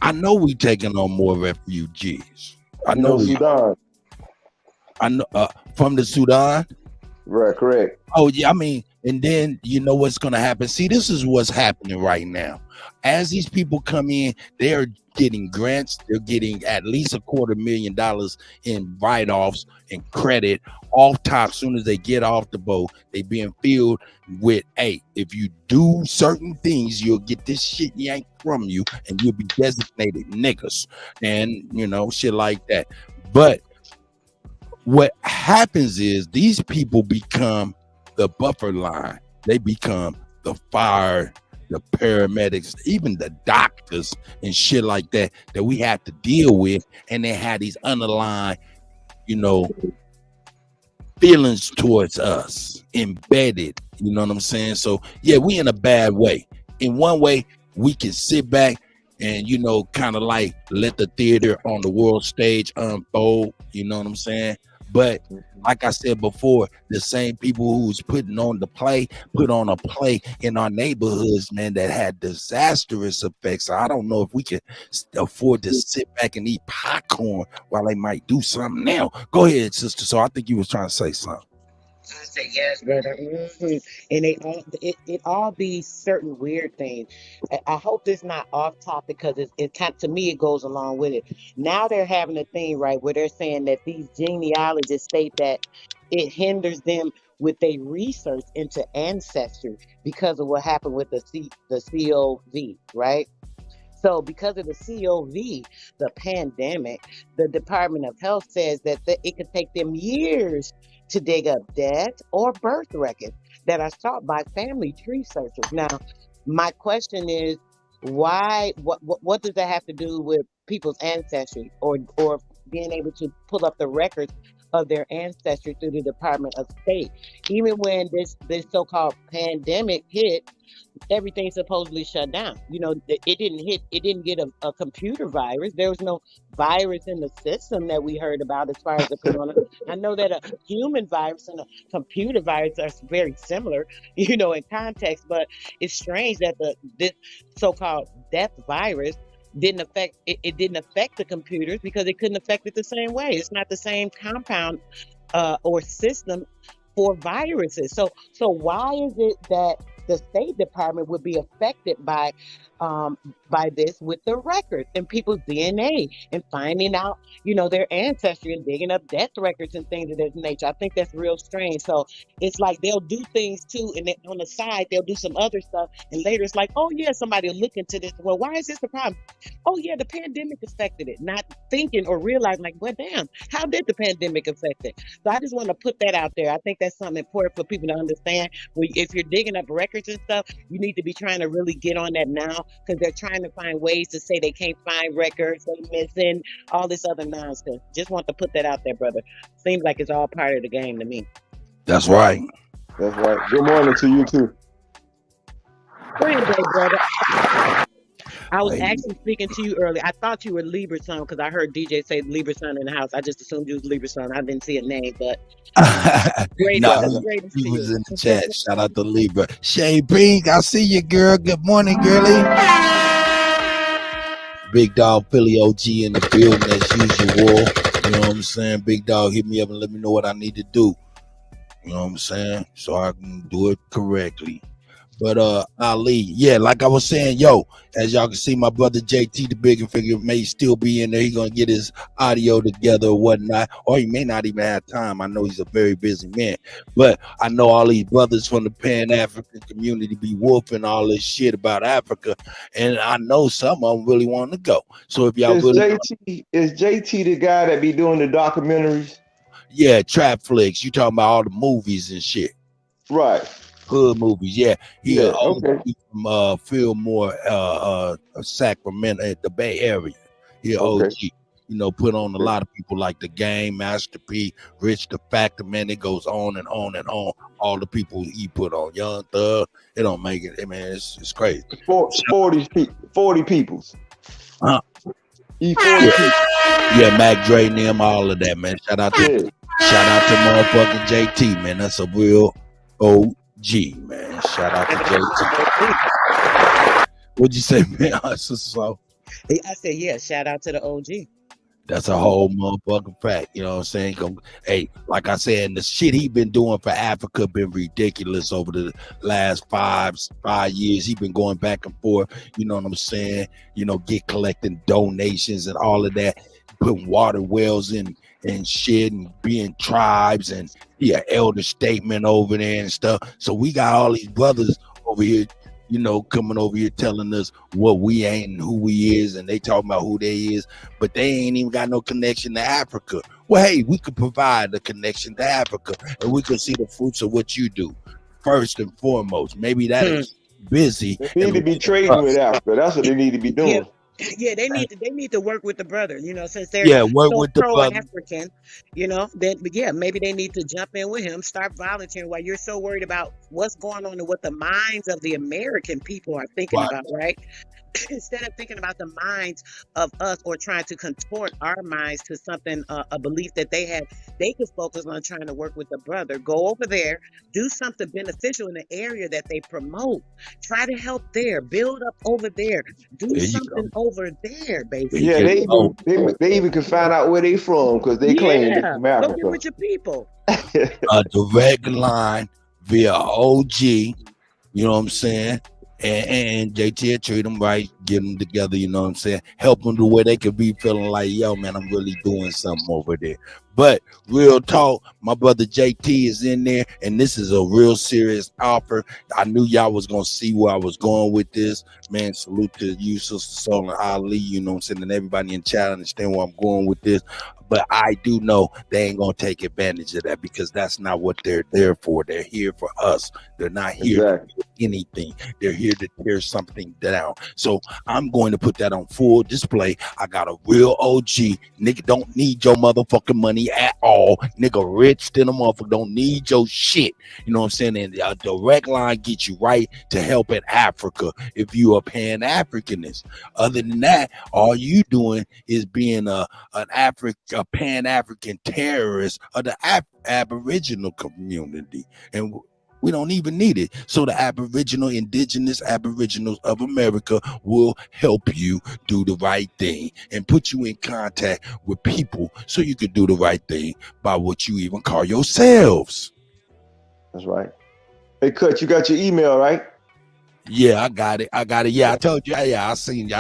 I know we taking on more refugees. I know Sudan. I know from the Sudan. Right, correct. Oh yeah, I mean, and then you know what's gonna happen. See, this is what's happening right now. As these people come in, they are getting grants. They're getting at least $250,000 in write-offs and credit off top. Soon as they get off the boat, they being filled with, hey, if you do certain things, you'll get this shit yanked from you, and you'll be designated niggas, and shit like that. But what happens is these people become the buffer line. They become the fire, the paramedics, even the doctors and shit like that we have to deal with. And they have these underlying, feelings towards us embedded. You know what I'm saying? So yeah, we in a bad way. In one way, we can sit back and, kind of like let the theater on the world stage unfold. You know what I'm saying? But like I said before, the same people who's putting on the play, put on a play in our neighborhoods, man, that had disastrous effects. I don't know if we can afford to sit back and eat popcorn while they might do something now. Go ahead, sister. So I think you was trying to say something. I say yes, brother. And it all be certain weird things. I hope it's not off topic because it kind to me it goes along with it. Now they're having a thing right where they're saying that these genealogists state that it hinders them with their research into ancestry because of what happened with the COV, right? So because of the COV, the pandemic, the Department of Health says that it could take them years to dig up death or birth records that are sought by family tree searchers. Now, my question is, why? What does that have to do with people's ancestry or being able to pull up the records of their ancestry through the Department of State? Even when this so-called pandemic hit, everything supposedly shut down. It didn't get a computer virus. There was no virus in the system that we heard about as far as the corona. I know that a human virus and a computer virus are very similar, in context, but it's strange that this so-called death virus didn't affect the computers because it couldn't affect it the same way. It's not the same compound or system for viruses. So why is it that the State Department would be affected by this with the records and people's DNA and finding out, their ancestry and digging up death records and things of that nature? I think that's real strange. So it's like they'll do things too, and then on the side they'll do some other stuff, and later it's like, oh yeah, somebody will look into this. Well, why is this the problem? Oh yeah, the pandemic affected it. Not thinking or realizing, like, well, damn, how did the pandemic affect it? So I just want to put that out there. I think that's something important for people to understand. If you're digging up records and stuff, you need to be trying to really get on that now, because they're trying to find ways to say they can't find records, they're missing, all this other nonsense. Just want to put that out there, brother. Seems like it's all part of the game to me. That's right. That's right. Good morning to you too. Go ahead, brother. I was Like, actually speaking to you earlier. I thought you were Libra son because I heard DJ say Libra son in the house. I just assumed you was Libra son. I didn't see a name, but nah, greatest he to was you. in the chat. Shout out to Libra. Shay Pink, I see you, girl. Good morning, girlie. Big Dog Philly OG in the building as usual. You know what I'm saying? Big Dog, hit me up and let me know what I need to do. You know what I'm saying? So I can do it correctly. But Ali, yeah, like I was saying, as y'all can see, my brother JT, the bigger figure, may still be in there. He gonna get his audio together or whatnot, or he may not even have time. I know he's a very busy man, but I know all these brothers from the Pan-African community be whooping all this shit about Africa, and I know some of them really want to go. So if y'all is JT the guy that be doing the documentaries? Yeah, trap flicks. You talking about all the movies and shit, right? Hood movies, yeah. He okay. From Fillmore, Sacramento, the Bay Area. He OG. You know, put on a lot of people like The Game, Master P, Rich the Factor, man. It goes on and on and on. All the people he put on, Young Thug, it don't make it. Man, it's crazy. 40 peoples. Huh? E40 yeah, Mac Dre and them, all of that, man. Shout out to motherfucking JT, man. That's a real OG, man. Shout out to JT. What'd you say, man? So I said, yeah, shout out to the OG. That's a whole motherfucking fact. You know what I'm saying? Hey, like I said, the shit he been doing for Africa been ridiculous over the last 5 years. He been going back and forth. You know what I'm saying? You know, collecting donations and all of that, putting water wells in and shit, and being tribes, and elder statement over there and stuff. So we got all these brothers over here, you know, coming over here telling us what we ain't and who we is, and they talking about who they is, but they ain't even got no connection to Africa. Well, hey, we could provide a connection to Africa, and we could see the fruits of what you do first and foremost. Maybe that is busy. They need to be trading with Africa. That's what they need to be doing. Yeah, they need to work with the brother, you know, since they're work with the brother. African, you know, then maybe they need to jump in with him, start volunteering while you're so worried about what's going on and what the minds of the American people are thinking about, right? Instead of thinking about the minds of us or trying to contort our minds to something, a belief that they have, they could focus on trying to work with the brother. Go over there, do something beneficial in the area that they promote. Try to help there, build up over there, do something over there, basically. Yeah, they even can find out where they from because they claim they're from Africa. Go get with your people. A direct line via OG, you know what I'm saying? And JT treat them right, get them together, you know what I'm saying? Help them to where they could be feeling like, yo, man, I'm really doing something over there. But real talk, my brother JT is in there, and this is a real serious offer. I knew y'all was going to see where I was going with this. Man, salute to you, Sister Soul and Ali, you know what I'm saying, and everybody in chat understand where I'm going with this. But I do know they ain't going to take advantage of that because that's not what they're there for. They're here for us. They're not here to do anything. They're here to tear something down. So I'm going to put that on full display. I got a real OG. Nigga don't need your motherfucking money at all. Nigga rich than a motherfucker. Don't need your shit. You know what I'm saying? And a direct line gets you right to help in Africa if you are Pan-Africanist. Other than that, all you doing is being a Pan-African terrorist of the Aboriginal community, and we don't even need it. So the indigenous Aboriginals of America will help you do the right thing and put you in contact with people so you can do the right thing by what you even call yourselves. That's right. Hey, Kut, you got your email, right? Yeah, I got it. Yeah, I told you. Yeah, I seen you.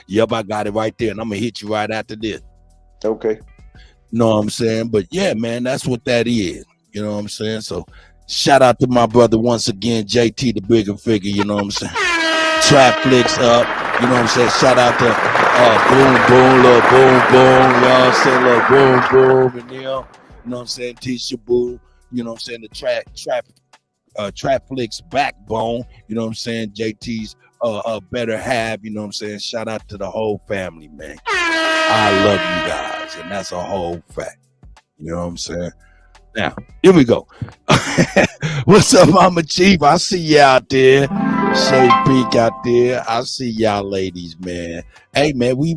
Yep, I got it right there, and I'm gonna hit you right after this. Okay. Know what I'm saying? But yeah, man, that's what that is. You know what I'm saying? So shout out to my brother once again, JT, the bigger figure. You know what I'm saying? Trap flicks up. You know what I'm saying? Shout out to Boom Boom, little Boom Boom. You know what I'm saying? Little Boom Boom, and you know what I'm saying? Tisha Boo. You know what I'm saying? The Trap Flicks backbone, you know what I'm saying? JT's better half, you know what I'm saying? Shout out to the whole family, man. I love you guys, and that's a whole fact. You know what I'm saying? Now, here we go. What's up, Mama Chief? I see you out there. Shade Peak out there. I see y'all ladies, man. Hey, man, we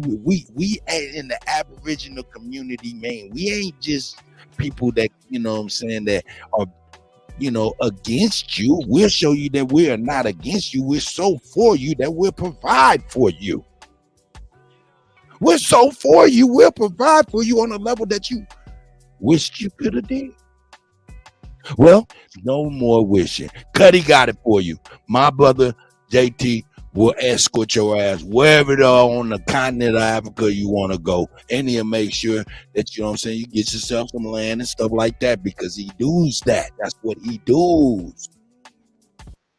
ain't in the Aboriginal community, man. We ain't just people that, you know what I'm saying, that are, you know, against you. We'll show you that we are not against you. We're so for you that we'll provide for you. We're so for you. We'll provide for you on a level that you wished you could have did. Well, no more wishing. Kutty got it for you. My brother JT will escort your ass wherever on the continent of Africa you want to go. And he'll make sure that, you know what I'm saying, you get yourself some land and stuff like that, because he does that. That's what he does.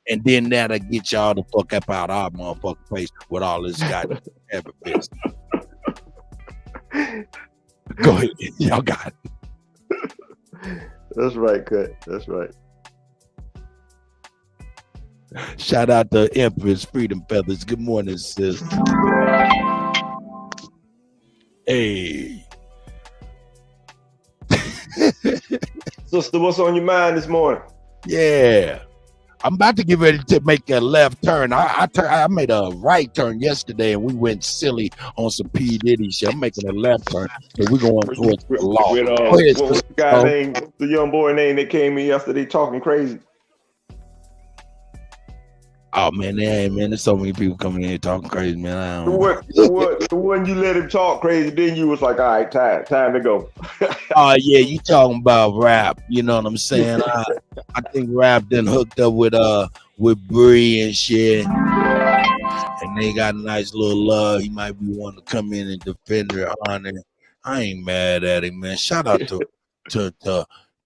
And then that'll get y'all the fuck up out our motherfucking face with all this goddamn business. Go ahead. Y'all got it. That's right, Cut. That's right. Shout out to Empress Freedom Feathers. Good morning, sis. Hey. Sister, what's on your mind this morning? Yeah. I'm about to get ready to make a left turn. I made a right turn yesterday, and we went silly on some P. Diddy shit. I'm making a left turn, so we're going towards the law. What's the guy name? What's the young boy name that came in yesterday talking crazy? Oh man, there's so many people coming in here talking crazy, man. I don't The one you let him talk crazy, then you was like, all right, time to go. Oh yeah, you talking about rap? You know what I'm saying? I think rap done hooked up with Bree and shit, and they got a nice little love. He might be wanting to come in and defend her honor. I ain't mad at him, man. Shout out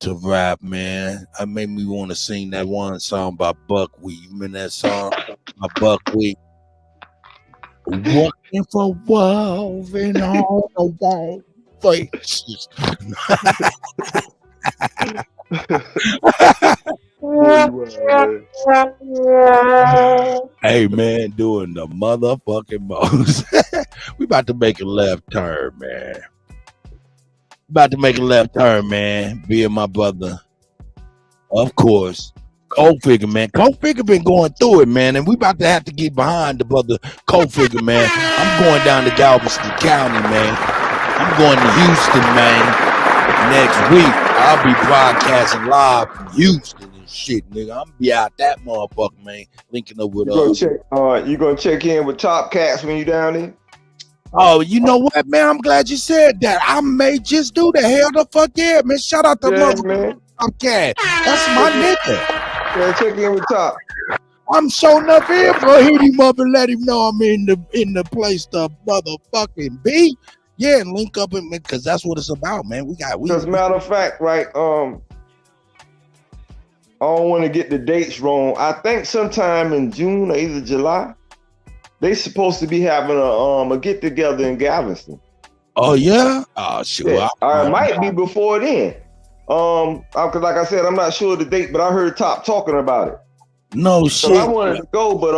to rap, man. I made me want to sing that one song by Buckwheat. You remember that song by Buckwheat? Working for wealth and all the wall faces. Hey man, doing the motherfucking most. We about to make a left turn, man. About to make a left turn, man. Being my brother, of course. Cold Figure, man. Cold Figure been going through it, man, and we about to have to get behind the brother Cold Figure, man. I'm going down to Galveston County, man. I'm going to Houston, man. Next week, I'll be broadcasting live from Houston and shit, nigga. I'm gonna be out that motherfucker, man. Linking up with You gonna check in with Top Cats when you down there? Oh, you know what, man? I'm glad you said that. I may just do the hell the fuck yeah, man. Shout out to man. Top Cat. That's my nigga. Yeah, check in with Top. I'm showing up here for hit him up and let him know I'm in the place to motherfucking be. Yeah, and link up and because that's what it's about, man. As a matter of fact, right? I don't want to get the dates wrong. I think sometime in June or either July, they supposed to be having a get together in Galveston. Oh yeah? Oh sure. Yeah. It might be before then. Cause like I said, I'm not sure of the date, but I heard Top talking about it. No shit. So I wanted to go, but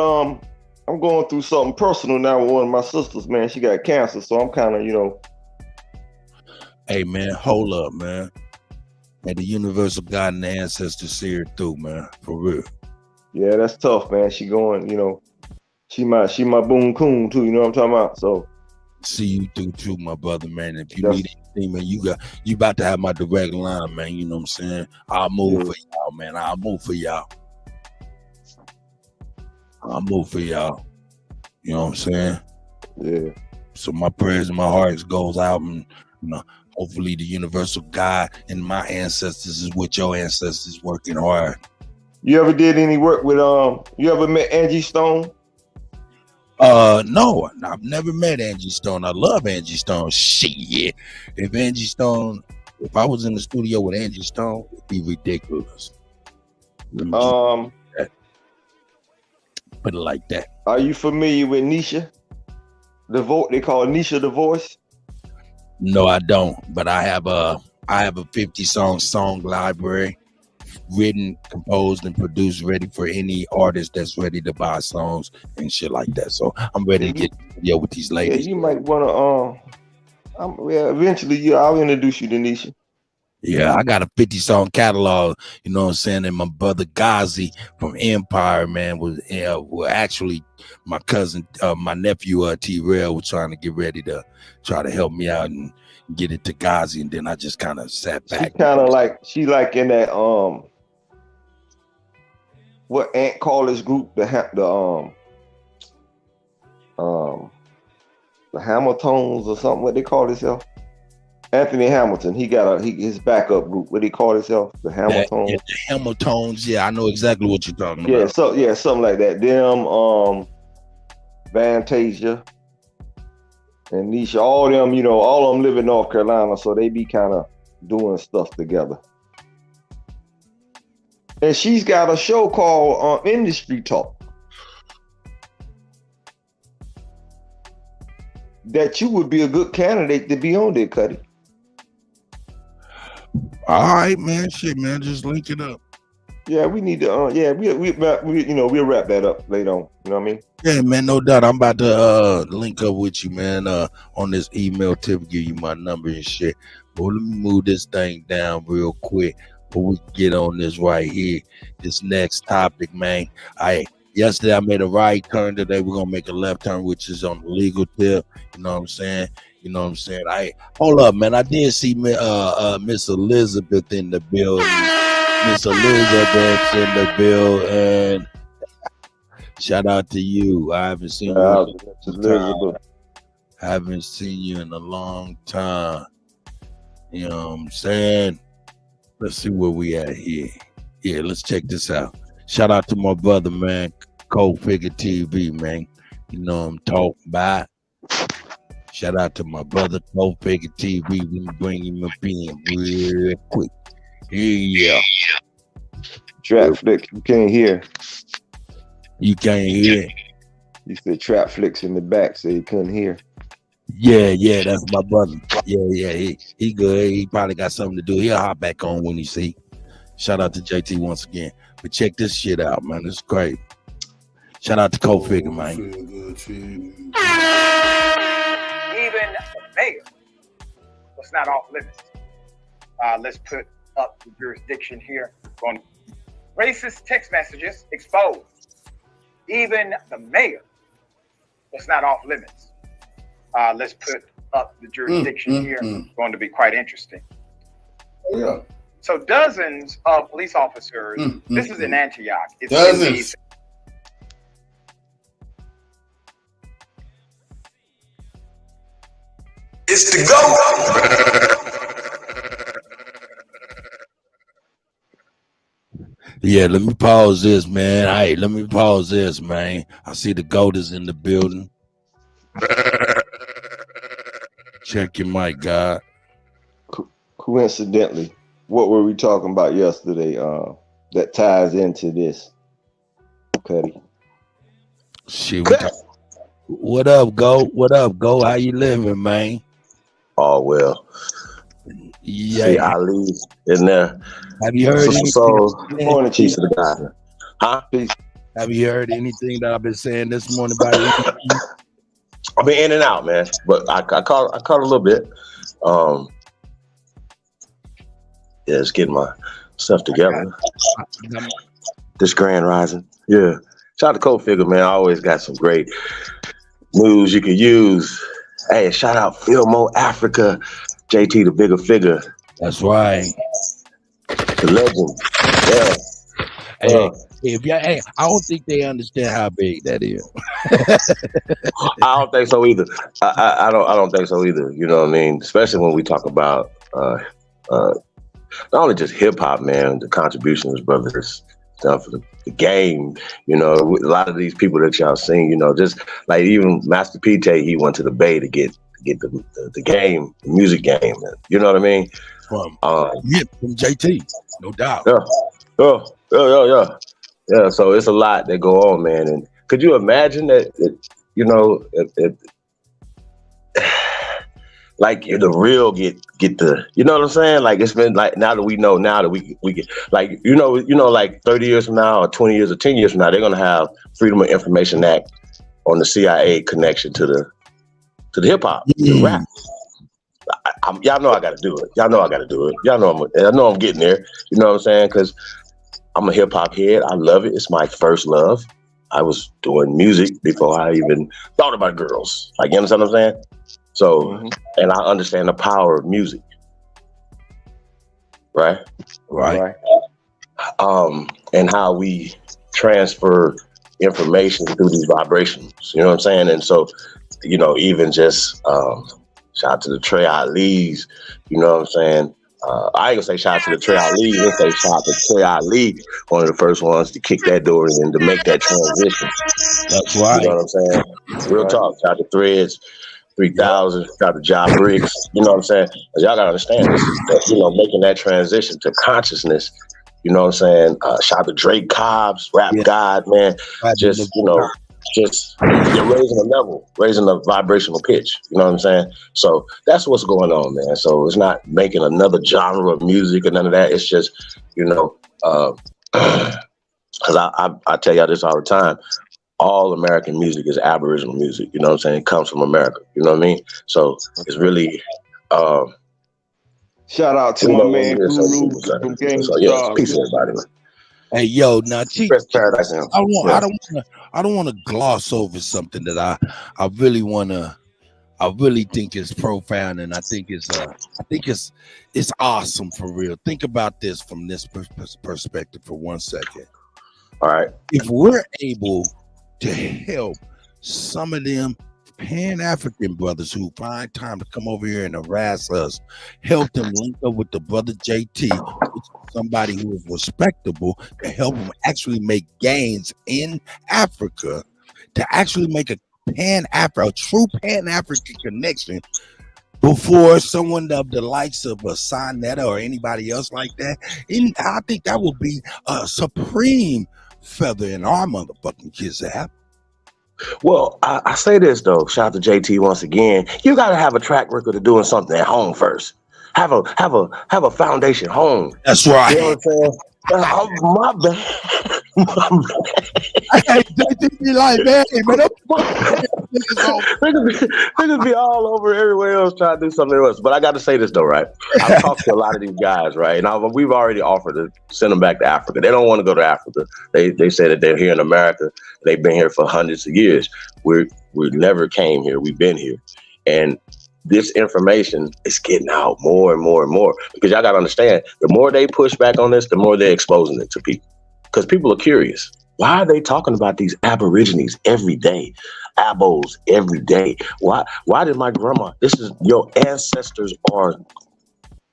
I'm going through something personal now with one of my sisters, man. She got cancer, so I'm kind of, Hey man, hold up, man. May the universal God and the ancestors see her through, man. For real. Yeah, that's tough, man. She going, she my boon coon too, you know what I'm talking about? So see you through too, my brother, man. If you need anything, man, you about to have my direct line, man. You know what I'm saying? I'll move for y'all, man. I'll move for y'all. You know what I'm saying? Yeah. So my prayers and my hearts goes out, and hopefully the universal God and my ancestors is with your ancestors working hard. You ever did any work with you ever met Angie Stone? No, I've never met Angie Stone. I love Angie Stone. Shit. If I was in the studio with Angie Stone, it'd be ridiculous. Put it like that. Are you familiar with Nisha? They call Nisha the Voice. No, I don't. But I have a 50 song library, written, composed, and produced, ready for any artist that's ready to buy songs and shit like that. So I'm ready to get with these ladies. Yeah, you might want to. Eventually, I'll introduce you to Nisha. Yeah, I got a 50-song catalog, you know what I'm saying? And my brother Ghazi from Empire, man, was well, actually my cousin, my nephew T-Rail was trying to get ready to try to help me out and get it to Ghazi, and then I just kind of sat She back. kind of like in that what Ant call his group, the Hamiltons or something. What they call themselves? Anthony Hamilton. He got his backup group. What do he call himself? The Hamiltons. Yeah, the Hamiltons. Yeah, I know exactly what you're talking about. Yeah, so something like that. Them, Fantasia, and Nisha, all them, you know, all of them live in North Carolina, so they be kind of doing stuff together. And she's got a show called Industry Talk that you would be a good candidate to be on there, Kutty. All right, man. Shit, man. Just link it up. Yeah, we need to. We you know, we'll wrap that up later on. You know what I mean? Yeah, man. No doubt. I'm about to link up with you, man. On this email tip, give you my number and shit. But let me move this thing down real quick before we get on this right here. This next topic, man. Yesterday I made a right turn. Today we're gonna make a left turn, which is on the legal tip. You know what I'm saying? Hold up, man. I did see Miss Elizabeth in the building. Miss Elizabeth's in the building. Shout out to you. I haven't seen you. Haven't seen you in a long time. You know what I'm saying? Let's see where we at here. Yeah, let's check this out. Shout out to my brother, man, Cold Figure TV, man. You know what I'm talking about. Shout out to my brother, Cold Figure TV. We bring him up in real quick. Yeah. Trap Flicks, you can't hear. You can't hear? You said Trap Flicks in the back, so you couldn't hear. Yeah, that's my brother. Yeah, he good. He probably got something to do. He'll hop back on when he see. Shout out to JT once again. But check this shit out, man. It's great. Shout out to Cold Figure, man. Even the mayor was not off limits. Let's put up the jurisdiction here on racist text messages exposed. Even the mayor was not off limits. Let's put up the jurisdiction here. Going to be quite interesting. Yeah. So dozens of police officers, this is in Antioch. It's dozens. It's the go. Yeah, let me pause this, man. Hey, let me pause this, man. I see the GOAT is in the building. Check your mic, God. Coincidentally, what were we talking about yesterday that ties into this, Kutty? Shit, what up, GOAT? What up, GOAT? How you living, man? Oh, well. Yeah. See Ali in there. Have you heard anything? Morning, Chief of the God. Huh? Have you heard anything that I've been saying this morning about it? I've been in and out, man. But I caught a little bit. Yeah, just getting my stuff together. This Grand Rising. Yeah. Shout out to Cold Figure, man. I always got some great news you can use. Hey, shout out Filmo Africa. JT, the bigger figure. That's right. The legend. Yeah. Hey, I don't think they understand how big that is. I don't think so either. I don't think so either. You know what I mean? Especially when we talk about not only just hip hop, man, the contributions brothers done for the game. You know, a lot of these people that y'all seen, you know, just like even Master P. He went to the Bay to get the game, the music game. You know what I mean? From JT, no doubt. Yeah. So it's a lot that go on, man. And could you imagine that? You know, like the real get the, you know what I'm saying? Like it's been like now that we know, now that we get like you know like 30 years from now or 20 years or 10 years from now, they're gonna have Freedom of Information Act on the CIA connection to the hip hop, the rap. y'all know I got to do it. Y'all know I got to do it. Y'all know I'm getting there. You know what I'm saying? Because I'm a hip hop head. I love it. It's my first love. I was doing music before I even thought about girls. Like, you understand what I'm saying? So, and I understand the power of music. Right. And how we transfer information through these vibrations. You know what I'm saying? And so, you know, even just shout out to the Trey Ali's, you know what I'm saying? I ain't gonna say shout out to the Trey Ali, I'm gonna say shout out to Trey Ali, one of the first ones to kick that door in, to make that transition. That's right. You know what I'm saying? Real talk. Shout out to Threads, 3000, shout out to Job Briggs. You know what I'm saying? 'Cause y'all gotta understand this, you know, making that transition to consciousness. You know what I'm saying? Shout out to Drake Cobbs, Rap God, man. Just, you know, just you're raising a level, raising the vibrational pitch. You know what I'm saying? So that's what's going on, man. So it's not making another genre of music or none of that. It's just, you know, because I tell y'all this all the time. All American music is Aboriginal music. You know what I'm saying? It comes from America. You know what I mean? So it's really shout out to my man Guru from Game So yeah, peace everybody, man. Hey, yo, now, Chief, Paradise now. I don't want to gloss over something that I really want to. I really think is profound, and I think it's awesome for real. Think about this from this perspective for 1 second. All right, if we're able to help some of them Pan-African brothers who find time to come over here and harass us, help them link up with the brother JT, which is somebody who is respectable, to help them actually make gains in Africa, to actually make a true Pan-African connection before someone of the likes of a Sonetta or anybody else like that. And I think that would be a supreme feather in our motherfucking kids' app. Well, I say this though. Shout out to JT once again. You got to have a track record of doing something at home first. Have a foundation home. That's right. You know what I'm saying? My bad. JT be like, man, niggas be all over everywhere else trying to do something else. But I got to say this though, right? I've talked to a lot of these guys, right? And we've already offered to send them back to Africa. They don't want to go to Africa. They say that they're here in America. They've been here for hundreds of years. We never came here. We've been here, and this information is getting out more and more and more, because y'all got to understand, the more they push back on this, the more they're exposing it to people, because people are curious. Why are they talking about these Aborigines every day? Abos every day? Why did my grandma, this is your ancestors are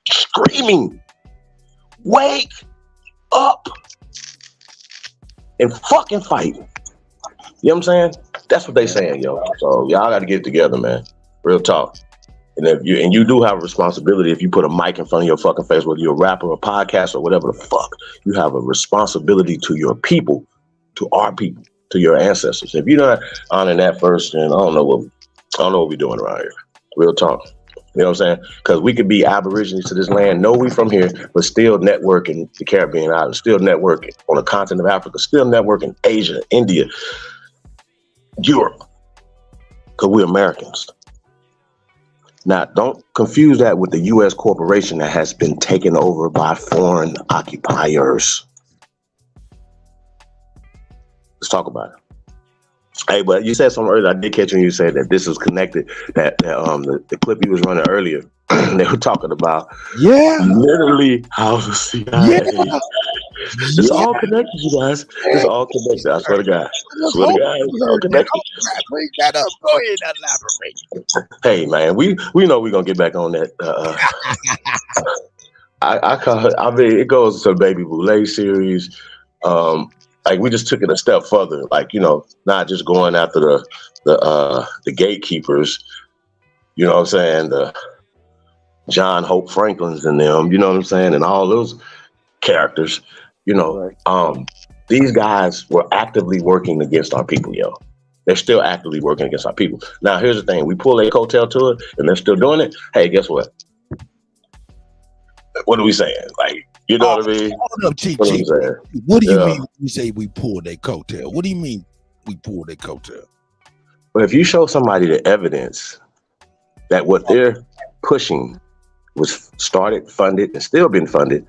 screaming, wake up and fucking fight. You know what I'm saying? That's what they saying, yo. So y'all got to get together, man. Real talk. And you do have a responsibility. If you put a mic in front of your fucking face, whether you're a rapper or a podcast or whatever the fuck, you have a responsibility to your people, to our people, to your ancestors. If you're not honoring that first, then I don't know what we're doing around here. Real talk. You know what I'm saying? Because we could be Aborigines to this land, know we from here, but still networking the Caribbean islands, still networking on the continent of Africa, still networking Asia, India, Europe, because we're Americans. Now, don't confuse that with the U.S. corporation that has been taken over by foreign occupiers. Let's talk about it. Hey, but you said something earlier. I did catch when you said that this was connected. That the clip you was running earlier, they were talking about literally how the CIA. It's all connected, you guys. It's all connected. I swear to God. It's all connected. Bring that up. Go ahead and elaborate. Hey, man, we know we're gonna get back on that. I call it. I mean, it goes to the Baby Boulay series. Like, we just took it a step further. Like, you know, not just going after the gatekeepers. You know what I'm saying? The John Hope Franklins and them. You know what I'm saying? And all those characters. You know, these guys were actively working against our people, yo. They're still actively working against our people. Now, here's the thing. We pull a coattail to it, and they're still doing it. Hey, guess what? What are we saying? Like, you know what I mean? Hold up, Chief. What do you mean when you say we pulled a coattail? What do you mean we pulled a coattail? But if you show somebody the evidence that what they're pushing was started, funded, and still been funded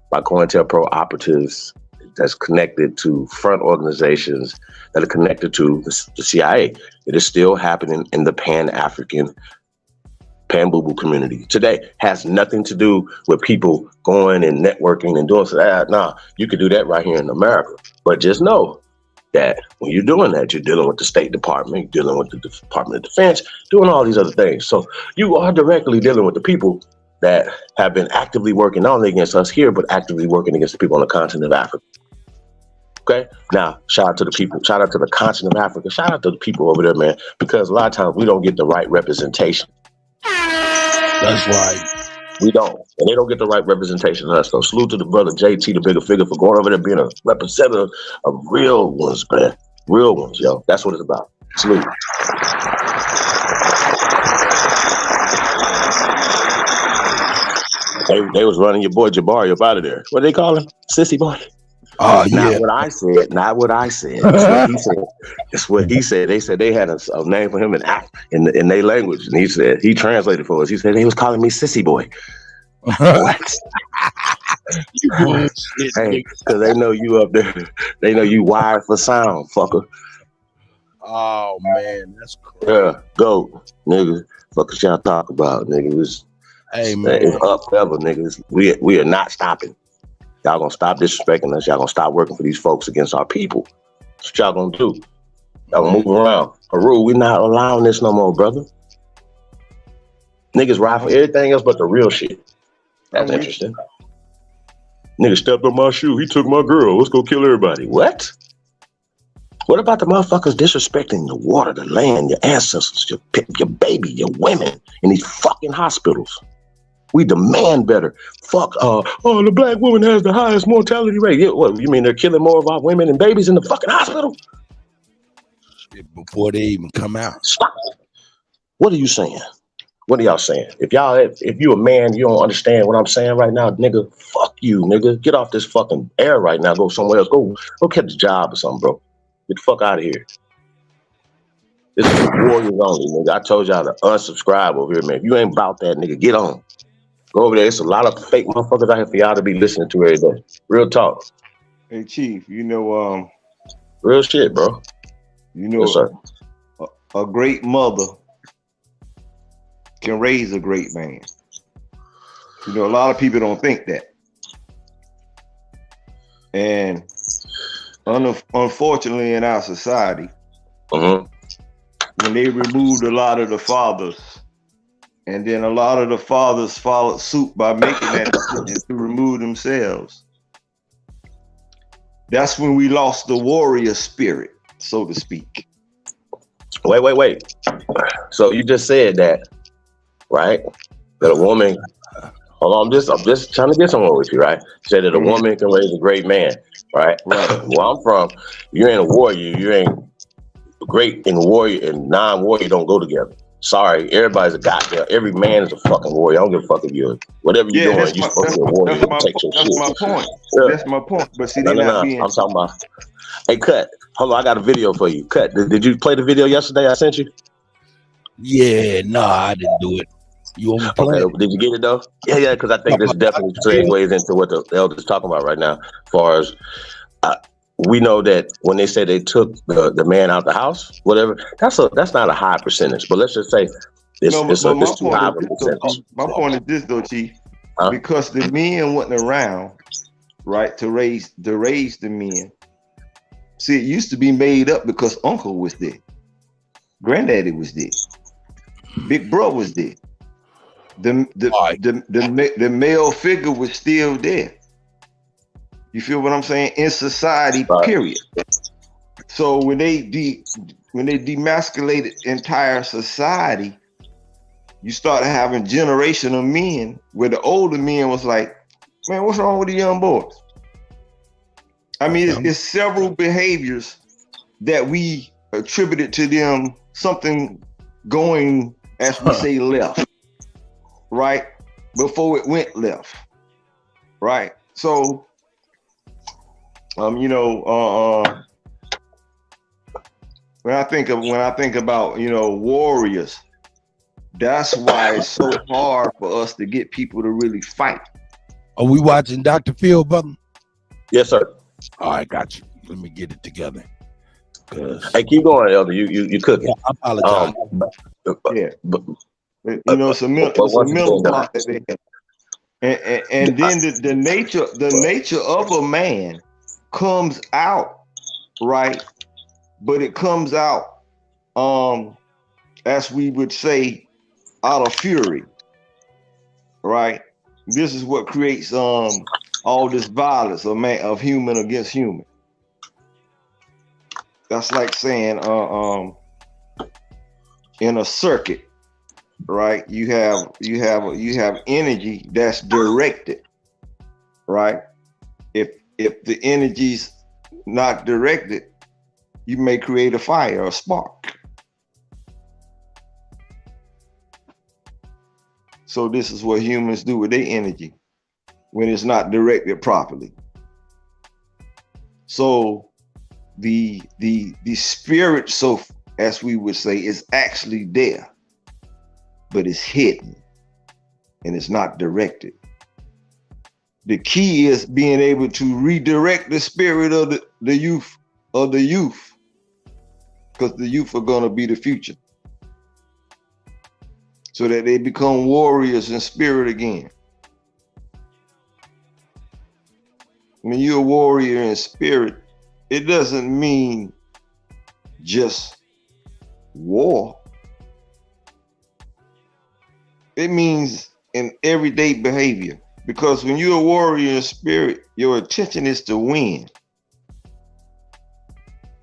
by COINTELPRO operatives that's connected to front organizations that are connected to the CIA. It is still happening in the Pan-African, Pan-Boo-Boo community today. Has nothing to do with people going and networking and doing that. Nah, you can do that right here in America. But just know that when you're doing that, you're dealing with the State Department, you're dealing with the Department of Defense, doing all these other things. So you are directly dealing with the people that have been actively working not only against us here, but actively working against the people on the continent of Africa. Okay, now shout out to the people, shout out to the continent of Africa, shout out to the people over there, man, because a lot of times we don't get the right representation. That's right. We don't, and they don't get the right representation of us. So salute to the brother JT, the bigger figure, for going over there being a representative of real ones, man, real ones, yo. That's what it's about. Salute. They was running your boy Jabari up out of there. What do they call him? Sissy boy. Oh, Not yeah. what I said. Not what I said. That's what he said. That's what he said. They said they had a name for him in their language, and he said he translated for us. He said they was calling me Sissy boy. What? Hey, because they know you up there. They know you wired for sound, fucker. Oh man, that's crazy. Yeah, go, nigga. Fuck y'all talk about, nigga. Hey man, it's up forever, niggas. We are not stopping. Y'all gonna stop disrespecting us. Y'all gonna stop working for these folks against our people. That's what y'all gonna do. Y'all gonna move around. Haru, we not allowing this no more, brother. Niggas ride for everything else but the real shit. That's interesting. Nigga stepped on my shoe. He took my girl. Let's go kill everybody. What? What about the motherfuckers disrespecting the water, the land, your ancestors, your baby, your women in these fucking hospitals? We demand better. Fuck, the black woman has the highest mortality rate. Yeah, what, you mean they're killing more of our women and babies in the fucking hospital? Before they even come out. Stop. What are you saying? What are y'all saying? If you a man, you don't understand what I'm saying right now, nigga, fuck you, nigga. Get off this fucking air right now. Go somewhere else. Go catch a job or something, bro. Get the fuck out of here. This is warriors only, nigga. I told y'all to unsubscribe over here, man. If you ain't about that, nigga, get on. Go over there. It's a lot of fake motherfuckers out here for y'all to be listening to every day. Real talk. Hey, Chief, you know, real shit, bro. You know, yes, sir. A great mother can raise a great man. You know, a lot of people don't think that. And unfortunately in our society, when they removed a lot of the fathers, and then a lot of the fathers followed suit by making that decision to remove themselves, that's when we lost the warrior spirit, so to speak. Wait. So you just said that, right? That a woman, hold on, I'm just trying to get somewhere with you, right? You said that a woman can raise a great man, right? Where I'm from, you ain't a warrior, you ain't great in warrior and non-warrior don't go together. Sorry, everybody's a goddamn, every man is a fucking warrior. I don't give a fuck if you're, whatever you're doing, you're supposed to be a warrior. That's my point. Yeah. That's my point. But see, No, I'm talking about, hey, Cut, hold on, I got a video for you. Cut, did you play the video yesterday I sent you? Yeah, no, I didn't do it. You want me to play it? Did you get it though? Yeah, because I think this definitely segues into what the elders talking about right now. As far as we know that when they say they took the man out the house, whatever, that's not a high percentage. But let's just say it's too high of a percentage. My point is this though, Chief, because the men wasn't around, right, to raise the men. See, it used to be made up because uncle was there, granddaddy was there, big bro was there. The male figure was still there. You feel what I'm saying? In society, period. So when they demasculated entire society, you started having generation of men where the older men was like, man, what's wrong with the young boys? I mean, it's several behaviors that we attributed to them, something going, as we say, left, right? Before it went left, right? So, when I think about, warriors, That's why it's so hard for us to get people to really fight. Are we watching Dr. Phil, brother? Yes, sir. All right, got you. Let me get it together. Hey, keep going, Elder. You cooking? Yeah, I apologize. You know, it's a mental block that they have. And then the nature of a man comes out, right? But it comes out, as we would say, out of fury, right? This is what creates all this violence of human against human. That's like saying in a circuit, right? You have energy that's directed, right? If the energy's not directed, you may create a fire or a spark. So this is what humans do with their energy when it's not directed properly. So the spirit, so as we would say, is actually there, but it's hidden and it's not directed. The key is being able to redirect the spirit of the youth, because the youth are going to be the future, so that they become warriors in spirit again. When you're a warrior in spirit, it doesn't mean just war. It means in everyday behavior. Because when you're a warrior in spirit, your intention is to win,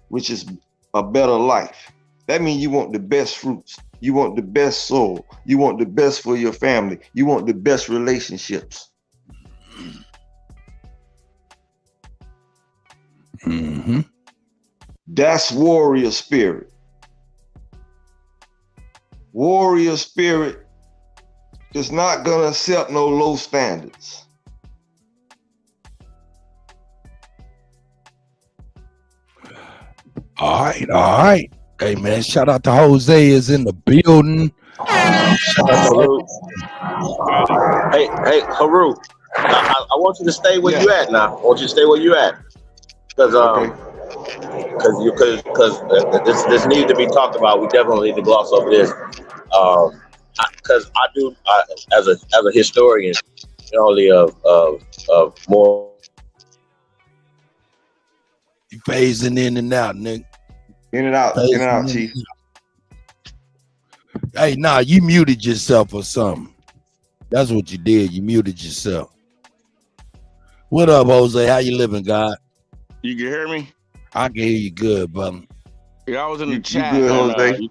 which is a better life. That means you want the best fruits. You want the best soul. You want the best for your family. You want the best relationships. Mm-hmm. That's warrior spirit. Warrior spirit is not going to accept no low standards. All right. Hey, man, shout out to Jose is in the building. Shout out to Haru. Hey, Haru, I want you to stay where you at now. I want you to stay where you at. Because this needs to be talked about. We definitely need to gloss over this. Because I do, as a historian, not only of more. You phasing in and out, nigga. In and out, Chief. Hey, nah, you muted yourself or something. That's what you did. You muted yourself. What up, Jose? How you living, God? You can hear me? I can hear you good, brother. Yeah, I was in the chat. You good, Jose?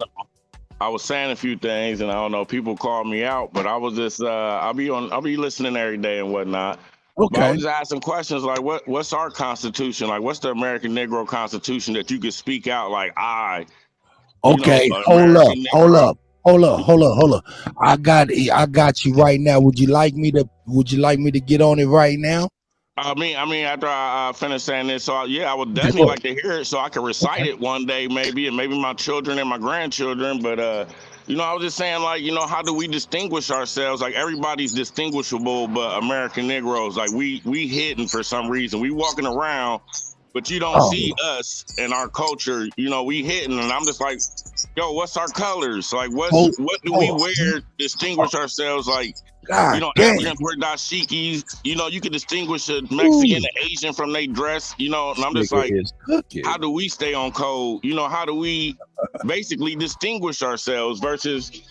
I was saying a few things, and I don't know, people call me out, but I was just, I'll be listening every day and whatnot. Okay. But I was just asking questions like, what's our Constitution? Like, what's the American Negro Constitution that you could speak out like, Okay, hold up. I got you right now. Would you like me to get on it right now? I mean, after I finish saying this, so I would definitely like to hear it so I can recite it one day, maybe, and maybe my children and my grandchildren. But I was just saying, like, how do we distinguish ourselves? Like, everybody's distinguishable, but American Negroes, like, we hidden for some reason. We walking around, but you don't see us and our culture. We hidden, and I'm just like, yo, what's our colors? Like, what do we wear to distinguish ourselves? Like, Africans wear dashikis. You can distinguish a Mexican and Asian from their dress. And I'm just like, how do we stay on code? How do we basically distinguish ourselves versus?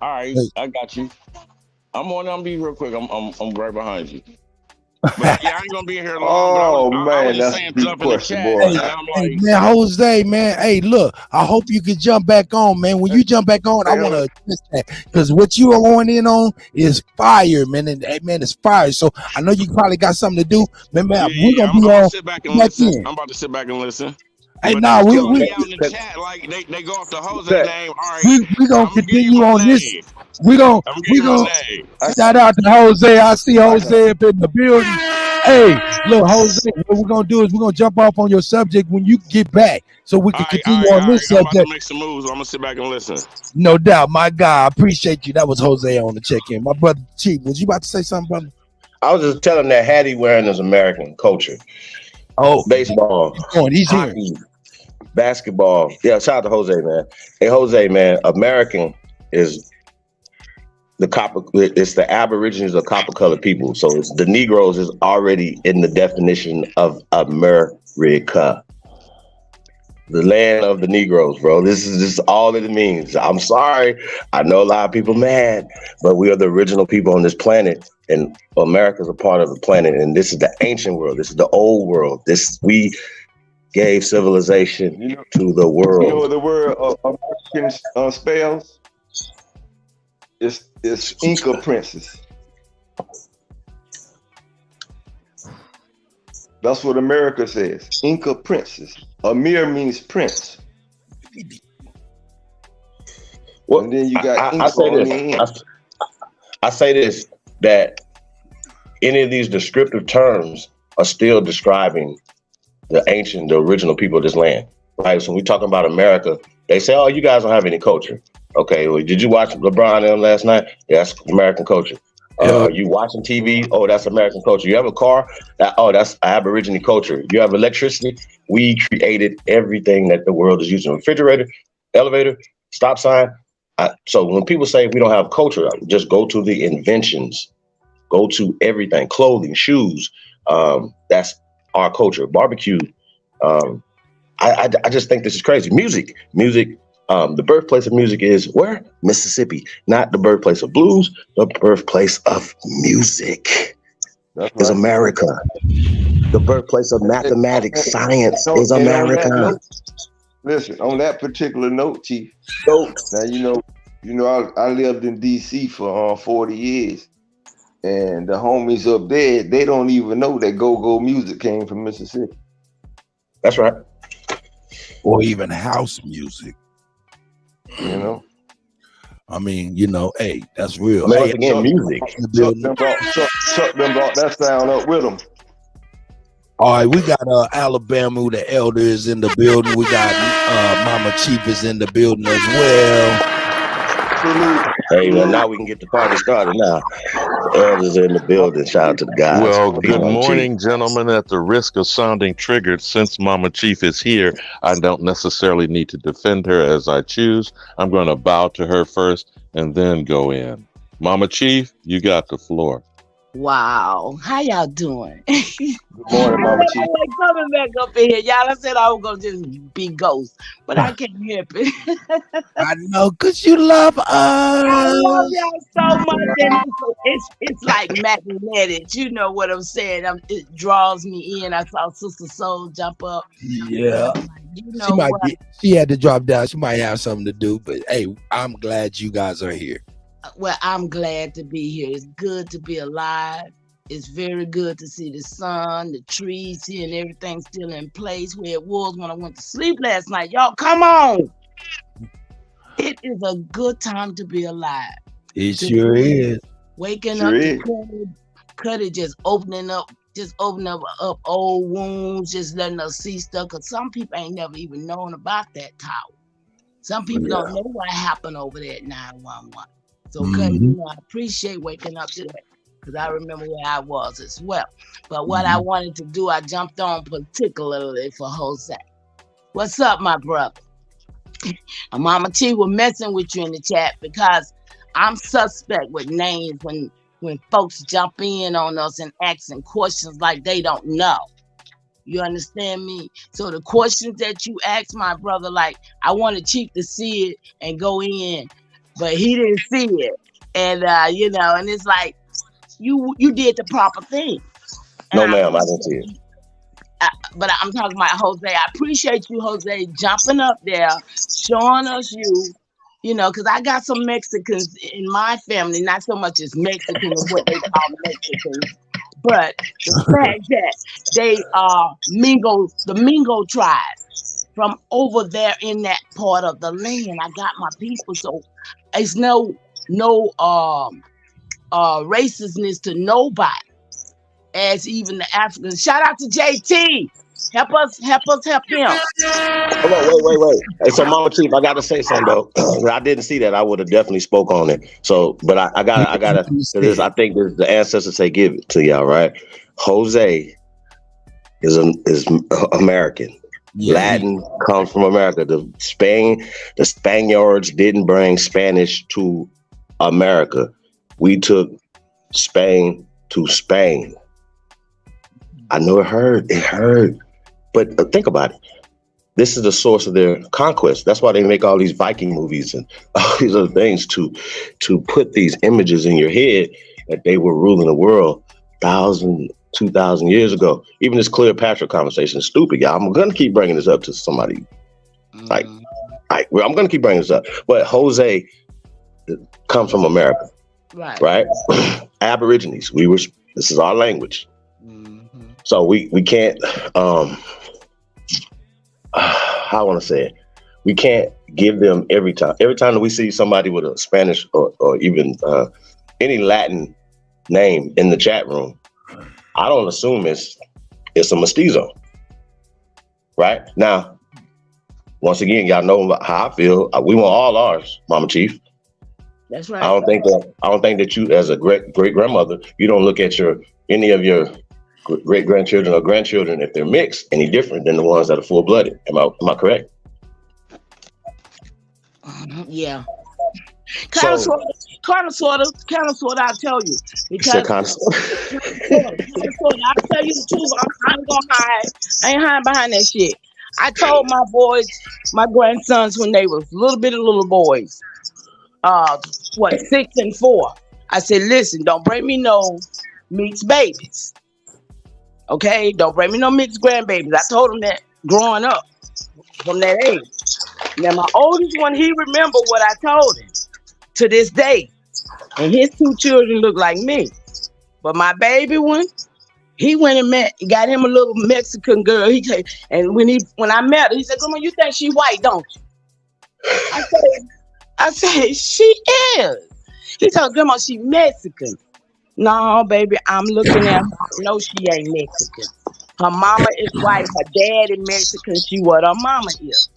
All right, I got you. I'm be real quick. I'm right behind you. But yeah, I ain't gonna be here long. I was just saying stuff in the chat. Hey, man, Jose, man. Hey, look, I hope you can jump back on, man. When you jump back on, I want to address that because what you are going in on is fire, man. And man, it's fire. So I know you probably got something to do, man. We're gonna be on. Sit back and listen. I'm about to sit back and listen. Hey, but nah, we out in the chat like they go off the Jose name. All right, we gonna continue on this. We gonna shout out to Jose. I see Jose up in the building. Hey, look, Jose, what we're gonna do is we're gonna jump off on your subject when you get back, so we can continue on this I'm about to subject. make some moves. I'm gonna sit back and listen. No doubt, my guy. I appreciate you. That was Jose on the check-in. My brother Chief, was you about to say something, brother? I was just telling that hat he wearing is American culture. Oh, baseball, he's hockey, basketball. Yeah, shout out to Jose, man. Hey, Jose, man, American is the copper. It's the Aborigines of copper-colored people. So it's the Negroes is already in the definition of America. The land of the Negroes, bro. This is just all that it means. I'm sorry. I know a lot of people mad, but we are the original people on this planet, and America's a part of the planet. And this is the ancient world. This is the old world. We gave civilization to the world. You know what the word American spells? It's Inca princess. That's what America says. Inca princess. Amir means prince. Well, and then you got I say this, that any of these descriptive terms are still describing the original people of this land. Right? So when we talking about America, they say, oh, you guys don't have any culture. Okay, well, did you watch LeBron and them last night? Yeah, that's American culture. Are you watching TV? Oh, that's American culture. You have a car? That's Aborigine culture. You have electricity? We created everything that the world is using. Refrigerator, elevator, stop sign. So when people say we don't have culture, just go to the inventions. Go to everything. Clothing, shoes. That's our culture. Barbecue. I just think this is crazy. Music. The birthplace of music is where? Mississippi. Not the birthplace of blues, the birthplace of music is America. The birthplace of mathematics, science is America. Listen, on that particular note, Chief. Now you know, I lived in DC for 40 years, and the homies up there, they don't even know that go-go music came from Mississippi. That's right. Or even house music. You know, I mean, you know, hey, that's real. Hey, music. Chuck them brought that sound up with them. All right, we got Alabama, the elder is in the building. We got Mama Chief is in the building as well. Hey, well, now we can get the party started now. Elders in the building. Shout out to the guys. Well, good morning, gentlemen. At the risk of sounding triggered, since Mama Chief is here, I don't necessarily need to defend her as I choose. I'm going to bow to her first and then go in. Mama Chief, you got the floor. Wow. How y'all doing? Good morning, Mama Chief. Coming back up in here. Y'all, I said I was going to just be ghost, but I can't help it. I know, because you love us. I love y'all so much. And it's like magnetic. You know what I'm saying? It draws me in. I saw Sister Soul jump up. Yeah. You know she had to drop down. She might have something to do, but hey, I'm glad you guys are here. Well, I'm glad to be here. It's good to be alive. It's very good to see the sun, the trees here, and everything still in place where it was when I went to sleep last night. Y'all, come on. It is a good time to be alive. It sure is. Waking up to Kutty just opening up old wounds, just letting us see stuff. Because some people ain't never even known about that tower. Some people don't know what happened over there at 911. So, Kutty, I appreciate waking up to that because I remember where I was as well. But what I wanted to do, I jumped on particularly for Jose. What's up, my brother? Mama T was messing with you in the chat because I'm suspect with names when folks jump in on us and asking questions like they don't know. You understand me? So the questions that you ask my brother, like I wanted Chief to see it and go in, but he didn't see it. And and it's like you did the proper thing. No, ma'am, I didn't see it. But I'm talking about Jose. I appreciate you, Jose, jumping up there, showing us because I got some Mexicans in my family, not so much as Mexicans, what they call Mexicans, but the fact that they are the Mingo tribe from over there in that part of the land. I got my people, so it's no racistness to nobody. as even the Africans. Shout out to JT. Help us help him. Hold on, wait. Hey, so Mama Chief, I gotta say something though. I didn't see that. I would have definitely spoke on it. So, but I gotta. This, I think this, the ancestors say give it to y'all, right? Jose is American. Yeah. Latin comes from America. The Spaniards didn't bring Spanish to America. We took Spain to Spain. I know it hurt. But think about it. This is the source of their conquest. That's why they make all these Viking movies and all these other things to put these images in your head that they were ruling the world 1,000, 2,000 years ago. Even this Cleopatra conversation is stupid, y'all. I'm gonna keep bringing this up to somebody. I'm gonna keep bringing this up. But Jose comes from America, right? Aborigines. This is our language. So we can't. How I want to say it, we can't give them every time that we see somebody with a Spanish or even any Latin name in the chat room, I don't assume it's a mestizo, right? Now, once again, y'all know how I feel. We want all ours, Mama Chief. That's right. I don't think that you, as a great grandmother, you don't look at any of your great grandchildren or grandchildren, if they're mixed, any different than the ones that are full blooded. Am I correct? Yeah. Kind of sort of. I'll tell you because I'll tell you the truth. I ain't gonna hide. I ain't hiding behind that shit. I told my boys, my grandsons, when they was little boys, 6 and 4. I said, listen, don't bring me no mixed babies. Okay, don't bring me no mixed grandbabies. I told them that growing up from that age. Now my oldest one, he remember what I told him to this day, and his 2 children look like me. But my baby one, he went and got him a little Mexican girl. When I met her, he said, "Grandma, you think she white, don't you?" I said, "She is." He told Grandma she Mexican. No, baby, I'm looking at her. No, she ain't Mexican. Her mama is white. Her dad is Mexican. She what her mama is.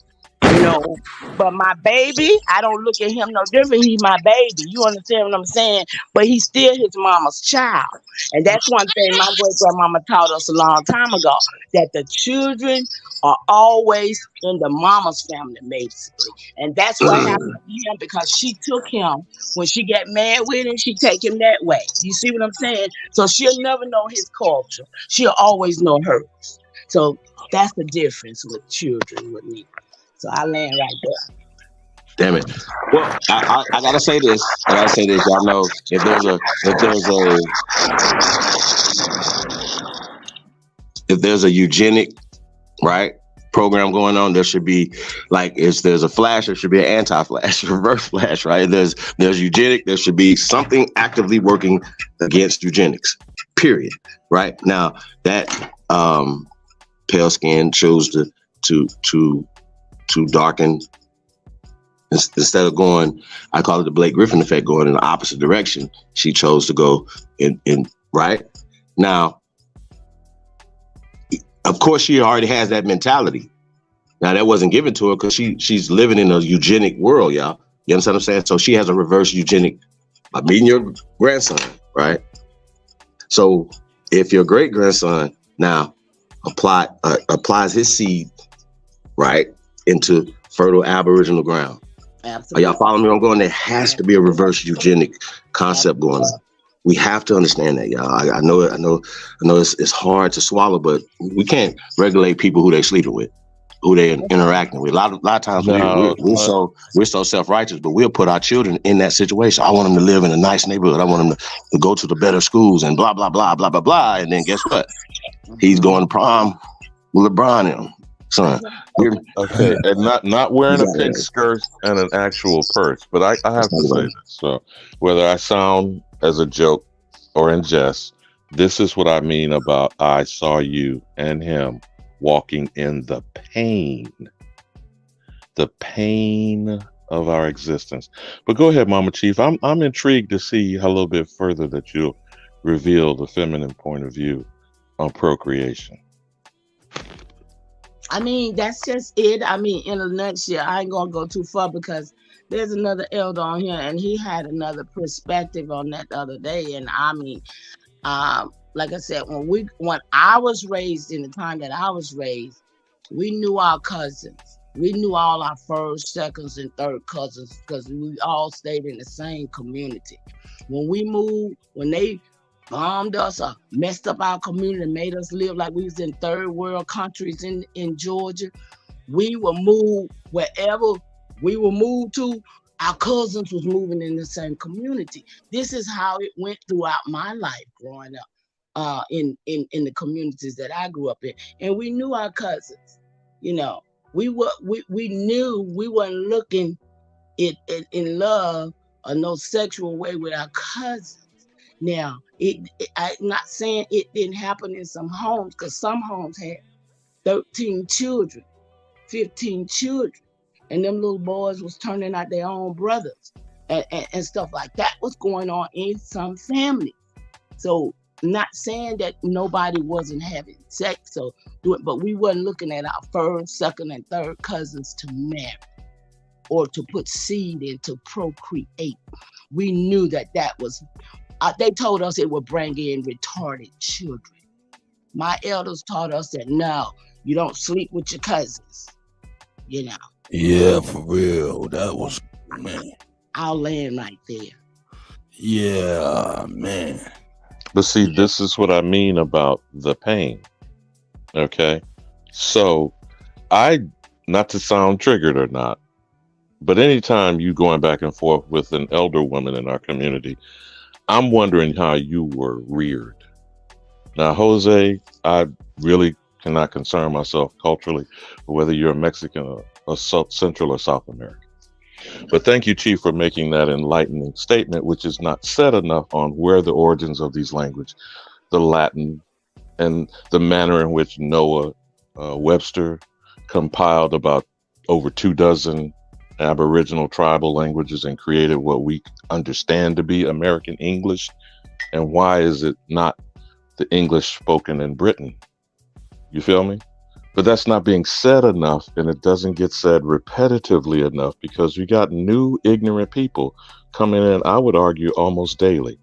You know, but my baby, I don't look at him no different. He's my baby. You understand what I'm saying? But he's still his mama's child. And that's one thing my great-grandmama taught us a long time ago, that the children are always in the mama's family, basically. And that's what happened to him, because she took him. When she got mad with him, she take him that way. You see what I'm saying? So she'll never know his culture. She'll always know hers. So that's the difference with children with me. So I land right there. Damn it. Well, I gotta say this. Y'all know if there's a eugenic, right, program going on, there should be, like, if there's a flash, there should be an anti-flash, reverse flash, right? There's eugenic, there should be something actively working against eugenics, period. Right? Now that pale skin chose to darken, instead of going, I call it the Blake Griffin effect, going in the opposite direction. She chose to go in right now. Of course, she already has that mentality. Now that wasn't given to her because she's living in a eugenic world, y'all. You understand what I'm saying? So she has a reverse eugenic by meeting your grandson, right? So if your great grandson now applies his seed, right, into fertile Aboriginal ground. Absolutely. Are y'all following me? I'm going. There has to be a reverse eugenic concept going on. We have to understand that, y'all. I know it's hard to swallow, but we can't regulate people who they sleeping with, who they interacting with. A lot of times we're so self-righteous, but we'll put our children in that situation. I want them to live in a nice neighborhood. I want them to go to the better schools and blah blah blah blah blah blah. And then guess what? He's going to prom with LeBron and him. Son. Okay, and not wearing a pink skirt and an actual purse. But I have to say this. So whether I sound as a joke or in jest, this is what I mean about I saw you and him walking in the pain of our existence. But go ahead, Mama Chief. I'm intrigued to see a little bit further that you'll reveal the feminine point of view on procreation? I mean, that's just it. I mean, in a nutshell, I ain't gonna go too far because there's another elder on here, and he had another perspective on that the other day. And I mean, like I said, when I was raised, in the time that I was raised, we knew our cousins. We knew all our first, seconds, and third cousins because we all stayed in the same community. When we moved, when they bombed us or messed up our community and made us live like we was in third world countries in Georgia, we were moved wherever we were moved to. Our cousins was moving in the same community. This is how it went throughout my life growing up in the communities that I grew up in. And we knew our cousins, you know. We knew we weren't looking in love or no sexual way with our cousins. Now, I'm not saying it didn't happen in some homes, because some homes had 13 children, 15 children, and them little boys was turning out their own brothers and stuff like that was going on in some families. So, not saying that nobody wasn't having sex, but we wasn't looking at our first, second, and third cousins to marry or to put seed in to procreate. We knew that was, they told us it would bring in retarded children. My elders taught us that no, you don't sleep with your cousins, you know. Yeah, for real. That was, man. I'll land right there. Yeah, man. But see, this is what I mean about the pain. Okay. So not to sound triggered or not, but anytime you going back and forth with an elder woman in our community, I'm wondering how you were reared. Now, Jose, I really cannot concern myself culturally with whether you're a Mexican or Central or South American. But thank you, Chief, for making that enlightening statement, which is not said enough on where the origins of these languages, the Latin, and the manner in which Noah Webster compiled about over 24 Aboriginal tribal languages and created what we understand to be American English. And why is it not the English spoken in Britain? You feel me? But that's not being said enough, and it doesn't get said repetitively enough because we got new ignorant people coming in, I would argue, almost daily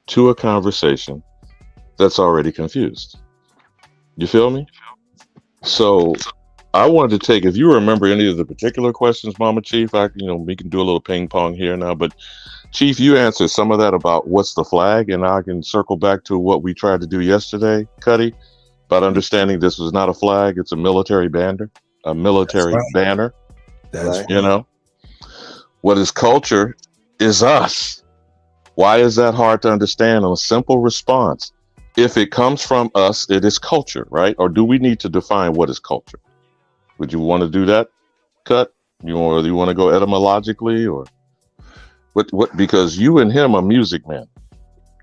to a conversation that's already confused. You feel me? So I wanted to take, if you remember any of the particular questions, Mama Chief, we can do a little ping pong here now, but Chief, you answered some of that about what's the flag, and I can circle back to what we tried to do yesterday, Kutty, about understanding this was not a flag, it's a military banner, banner. That's right. You know, what is culture is us. Why is that hard to understand? On a simple response, if it comes from us, it is culture, right? Or do we need to define what is culture? Would you want to do that, Cut? You want to go etymologically, or what? Because you and him are music men.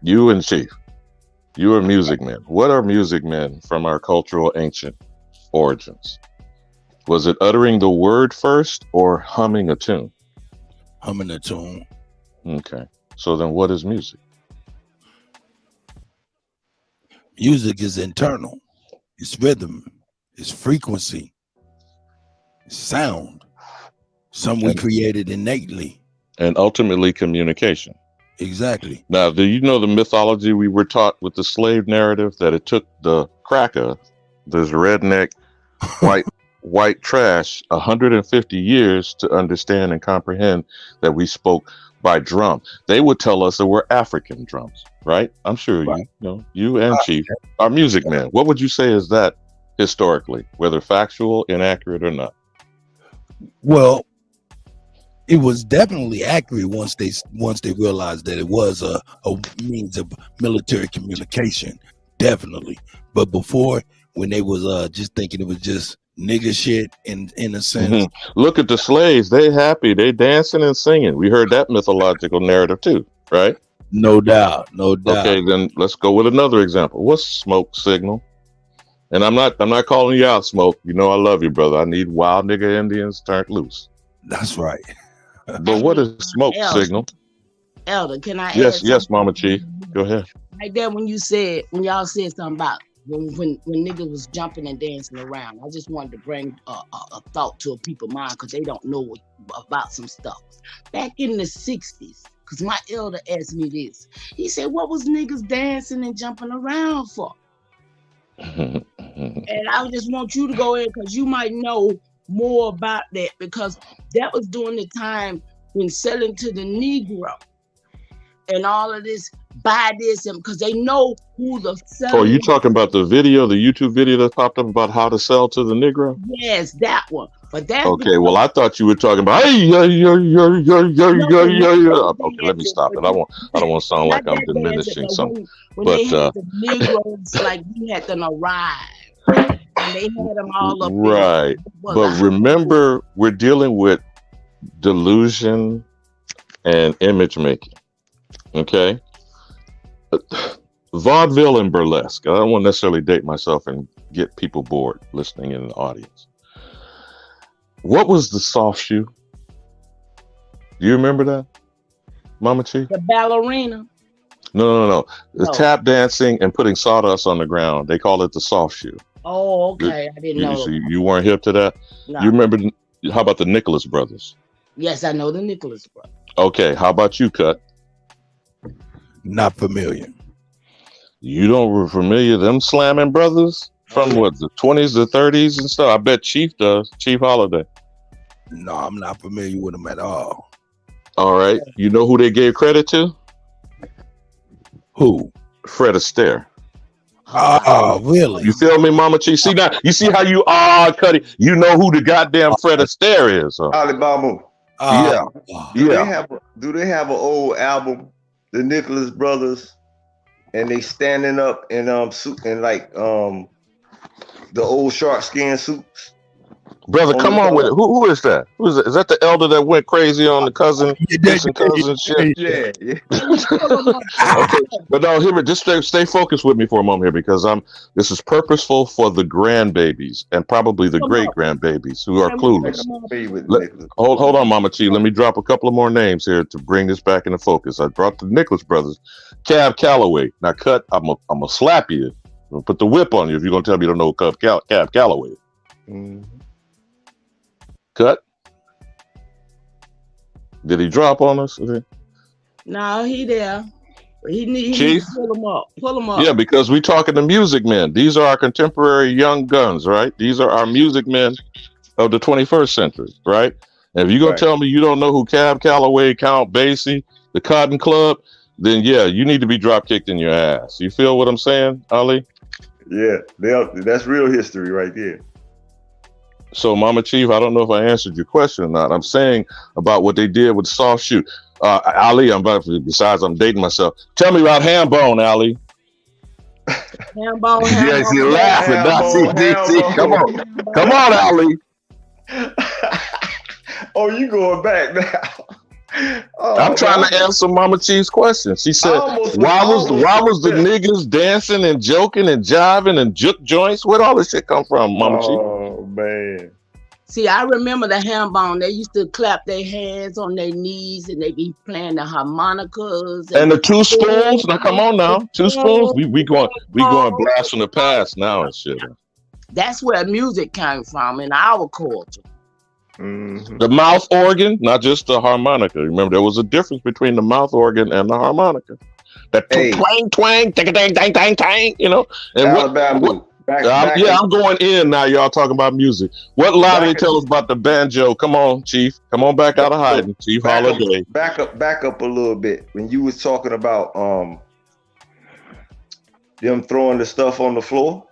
You and Chief. You are music men. What are music men from our cultural ancient origins? Was it uttering the word first or humming a tune? Humming a tune. Okay. So then what is music? Music is internal. It's rhythm. It's frequency. It's sound. Some we created innately. And ultimately communication. Exactly. Now, do you know the mythology we were taught with the slave narrative, that it took the cracker, this redneck white trash, 150 years to understand and comprehend that we spoke by drum? They would tell us that we're African drums, right? I'm sure you and Chief are music men. What would you say is that historically, whether factual, inaccurate, or not? Well, it was definitely accurate once they realized that it was a means of military communication, definitely. But before, when they was just thinking it was just nigga shit in a sense. Look at the slaves; they happy, they dancing and singing. We heard that mythological narrative too, right? No doubt, no doubt. Okay, then let's go with another example. What's smoke signal? And I'm not calling you out, Smoke. You know I love you, brother. I need wild nigga Indians turned loose. That's right. But what is smoke signal? Elder, can I? Yes, Mama Chief. Go ahead. right there when y'all said something about when niggas was jumping and dancing around. I just wanted to bring a thought to a people's mind because they don't know about some stuff. Back in the 60s, because my elder asked me this. He said, what was niggas dancing and jumping around for? And I just want you to go in because you might know more about that, because that was during the time when selling to the Negro and all of this, buy this, and because they know who the seller. Oh, you talking about the video, the YouTube video that popped up about how to sell to the Negro? Yes, that one. But that. Okay, well, I thought you were talking about. Hey, okay, let me stop it. I don't want to sound like I'm diminishing something. When they had the Negroes, like we had them arrive, and they had them all up. Right, but remember, we're dealing with delusion and image making. Okay, vaudeville and burlesque. I don't want to necessarily date myself and get people bored listening in the audience. What was the soft shoe? Do you remember that, Mama Chief? The ballerina. No. The tap dancing and putting sawdust on the ground. They call it the soft shoe. Oh, okay. I didn't know. So you weren't hip to that? No. You remember? How about the Nicholas brothers? Yes, I know the Nicholas brothers. Okay, how about you, Kutt? Not familiar. You don't familiar them slamming brothers from what, the 20s, the 30s and stuff? I bet Chief does. Chief Holiday. No, I'm not familiar with them at all. All right. You know who they gave credit to? Who? Fred Astaire. Oh, really? You feel me, Mama Chief? See now, you see how you are, Kutty? You know who the goddamn Fred Astaire is? Huh? Alibaba. Yeah. Do they have an old album, the Nicholas Brothers, and they standing up in suit and like the old shark skin suits? Brother, come on with it. Who is that? Who is that? Is that the elder that went crazy on the cousin shit? Yeah. Okay, but no, here, just stay focused with me for a moment here, because this is purposeful for the grandbabies and probably the great grandbabies who are clueless. Hold on, Mama T. Let me drop a couple of more names here to bring this back into focus. I brought the Nicholas brothers, Cab Calloway. Now, Kutt, I'm gonna slap you. I'm gonna put the whip on you if you're gonna tell me you don't know Cab Calloway. Kutt? Did he drop on us? No, he there. He needs to pull him up. Pull him up. Yeah, because we talking to music men. These are our contemporary young guns, right? These are our music men of the 21st century, right? And if you're gonna tell me you don't know who Cab Calloway, Count Basie, the Cotton Club, then yeah, you need to be drop kicked in your ass. You feel what I'm saying, Ali? Yeah, that's real history right there. So, Mama Chief, I don't know if I answered your question or not. I'm saying about what they did with soft shoe. Ali, besides I'm dating myself. Tell me about Hambone, Ali. Hambone. Yes, you're laughing. Come on, Ali. Oh, you going back now? I'm trying to answer Mama Chief's question. She said, why was the niggas dancing and joking and jiving and juke joints? Where'd all this shit come from, Mama Chief? Oh, man. See, I remember the Hambone. They used to clap their hands on their knees and they be playing the harmonicas. And the two spoons. Now, come on now. Two spoons. We going blast from the past now and shit. That's where music came from in our culture. Mm-hmm. The mouth organ, not just the harmonica. Remember, there was a difference between the mouth organ and the harmonica. That twang, twang, tang, tang, tang, tang, tang, you know. And Alabama. I'm going in now. Y'all talking about music. What lie they tell us about the banjo? Come on, Chief. Come on back out of hiding, Chief Holiday. Back up a little bit. When you was talking about them throwing the stuff on the floor.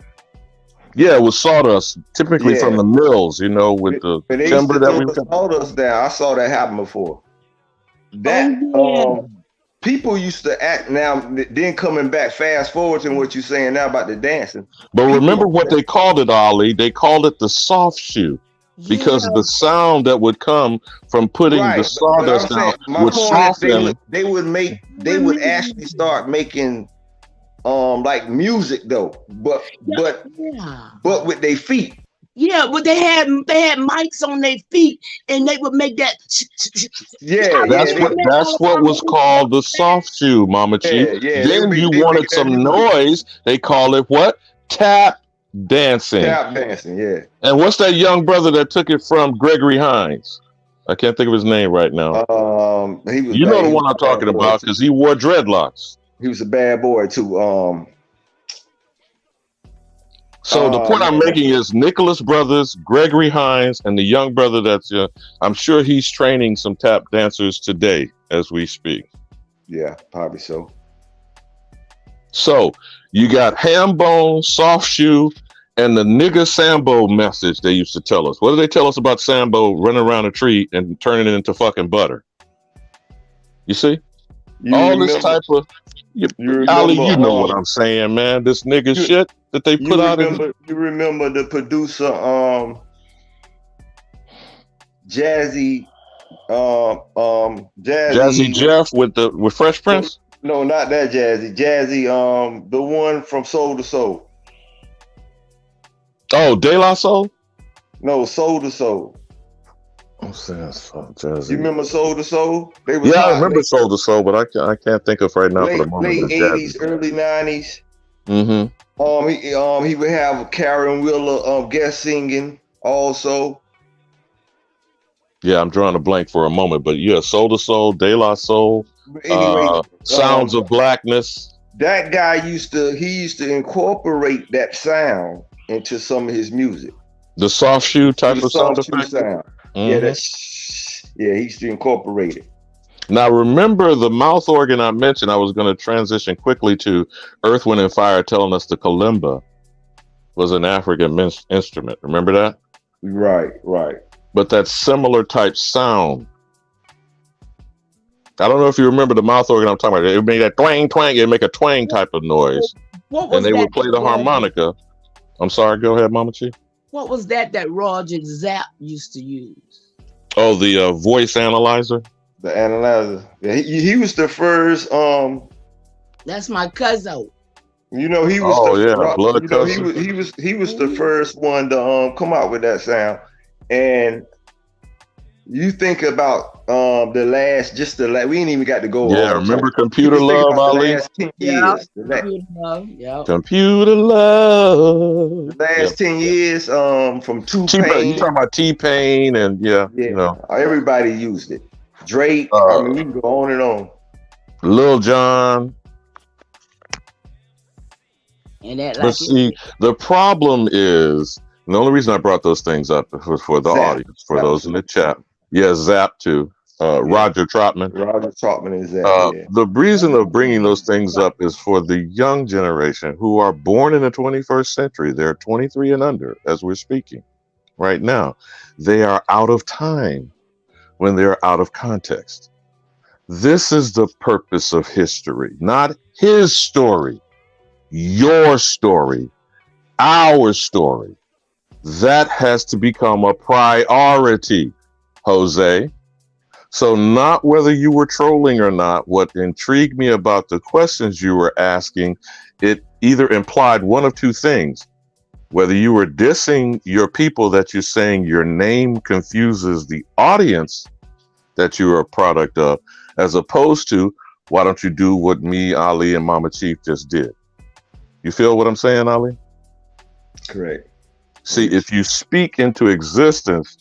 Yeah, it was sawdust, typically from the mills, you know, with the timber that we sawdust down. I saw that happen before. That people used to act now. Then coming back, fast forward to what you're saying now about the dancing. But remember what they called it, Ali? They called it the soft shoe because of the sound that would come from putting the sawdust down would soften. They would actually start making like music though, but with their feet. Yeah, but they had mics on their feet, and they would make that. Yeah, That's what was called the soft shoe, Mama Chief. yeah. Then you they wanted make that some music. noise. They call it what? Tap dancing. Tap dancing, yeah. And what's that young brother that took it from Gregory Hines? I can't think of his name right now. He was. You know the one I'm talking about because he wore dreadlocks. He was a bad boy too. So the point I'm making is Nicholas Brothers, Gregory Hines, and the young brother that's, I'm sure he's training some tap dancers today as we speak. Yeah, probably so. So you got ham bone, soft shoe, and the nigga Sambo message they used to tell us. What did they tell us about Sambo running around a tree and turning it into fucking butter? You see? This type of... Ali, you know what I'm saying, man. This nigga shit that they put out. You remember the producer, Jazzy Jeff with Fresh Prince? No, not that Jazzy. Jazzy, the one from Soul to Soul. Oh, De La Soul? No, Soul to Soul. I'm saying Jazzy. You remember Soul to Soul? I remember Soul to Soul, but I can't think of right now for the moment. Late 80s, early 90s. Mm-hmm. He would have Karen Wheeler guest singing also. Yeah, I'm drawing a blank for a moment, but yeah, Soul to Soul, De La Soul, anyway, Sounds of Blackness. That guy used to incorporate that sound into some of his music. The soft shoe type of sound effect. Sound. Mm-hmm. Yeah, he used to incorporate it. Now, remember the mouth organ I mentioned. I was going to transition quickly to Earth, Wind, and Fire telling us the kalimba was an African instrument. Remember that? Right. But that similar type sound. I don't know if you remember the mouth organ I'm talking about. It made that twang, twang. It make a twang type of noise. And they would play the harmonica. I'm sorry. Go ahead, Mama Chief. What was that Roger Zapp used to use? Oh, the voice analyzer. The analyzer. Yeah, he was the first. That's my cousin. You know, he was. Blood cousin. He was the first one to come out with that sound. And you think about the last. We ain't even got to go. Yeah, remember Computer Love, Ali? Computer Love. The last 10 years, from T-Pain. You talking about T-Pain and you know, everybody used it. Drake. I mean, we can go on and on. Lil Jon. And that, but see, the problem is, and the only reason I brought those things up was for the audience, for those in the chat. Yeah, Zap too. Roger Troutman. Roger Troutman is that. The reason of bringing those things up is for the young generation who are born in the 21st century. They're 23 and under as we're speaking right now. They are out of time when they're out of context. This is the purpose of history, not his story, your story, our story. That has to become a priority, Jose. So not whether you were trolling or not, what intrigued me about the questions you were asking, it either implied one of two things. Whether you were dissing your people that you're saying your name confuses the audience that you are a product of, as opposed to, why don't you do what me, Ali, and Mama Chief just did? You feel what I'm saying, Ali? Correct. See, if you speak into existence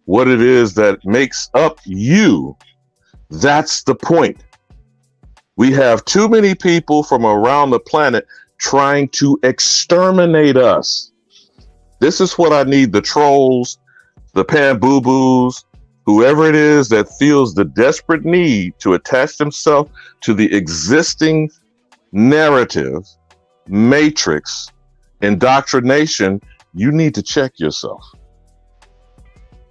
what it is that makes up you, that's the point. We have too many people from around the planet trying to exterminate us. This is what I need the trolls, the pan-boo-boos, whoever it is that feels the desperate need to attach themselves to the existing narrative, matrix, indoctrination. You need to check yourself.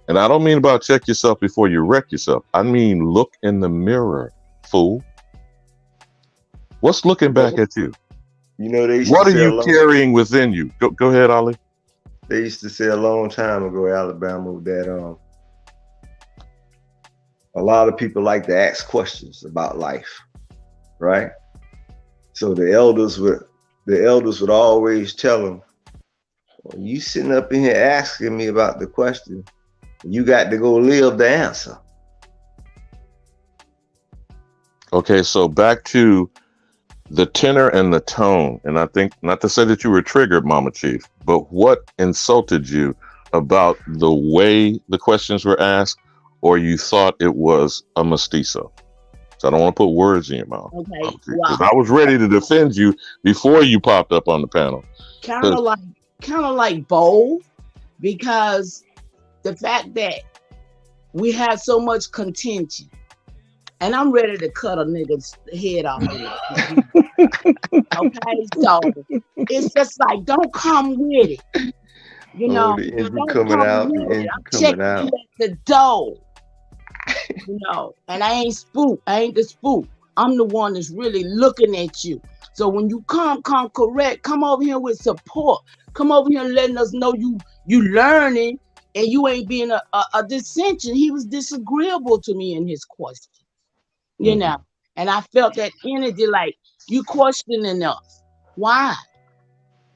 And I don't mean about check yourself before you wreck yourself. I mean, look in the mirror, fool. What's looking back at you? You know, what are you carrying within you? Go ahead, Ali. They used to say a long time ago, Alabama, that a lot of people like to ask questions about life, right? So the elders would always tell them, When you sitting up in here asking me about the question, you got to go live the answer. Okay, so back to the tenor and the tone. And I think, not to say that you were triggered, Mama Chief, but what insulted you about the way the questions were asked, or you thought it was a mestizo? So I don't want to put words in your mouth. Okay, Because I was ready to defend you before you popped up on the panel. kind of like bold, because the fact that we have so much contention, and I'm ready to cut a nigga's head off. Okay, so it's just like, don't come with it. You know, the engine don't coming come out, with the it. engine I'm coming checking out. you at the door. You know, and I ain't spook. I ain't the spook. I'm the one that's really looking at you. So when you come correct. Come over here with support. Come over here and letting us know you learning, and you ain't being a dissension. He was disagreeable to me in his question. You know, and I felt that energy, like, you questioning us. Why?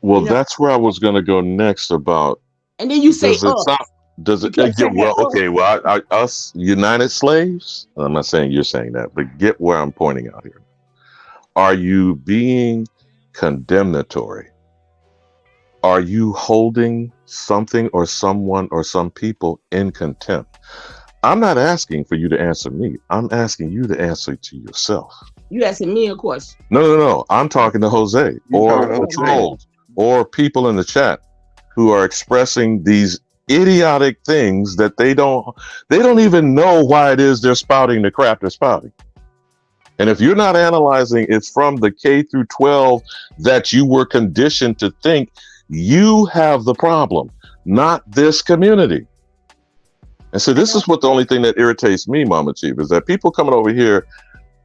Well, You know? that's where I was going to go next about. And then you say Does it us. stop? Does You it? kept Yeah, saying well, us. okay. Well, us United slaves. I'm not saying you're saying that, but get where I'm pointing out here. Are you being condemnatory? Are you holding something or someone or some people in contempt? I'm not asking for you to answer me. I'm asking you to answer to yourself. You asking me a question? No. I'm talking to Jose or the trolls or people in the chat who are expressing these idiotic things that they don't even know why it is they're spouting the crap they're spouting. And if you're not analyzing it's from the K through 12 that you were conditioned to think, you have the problem, not this community. And so this is what the only thing that irritates me, Mama Chief, is that people coming over here,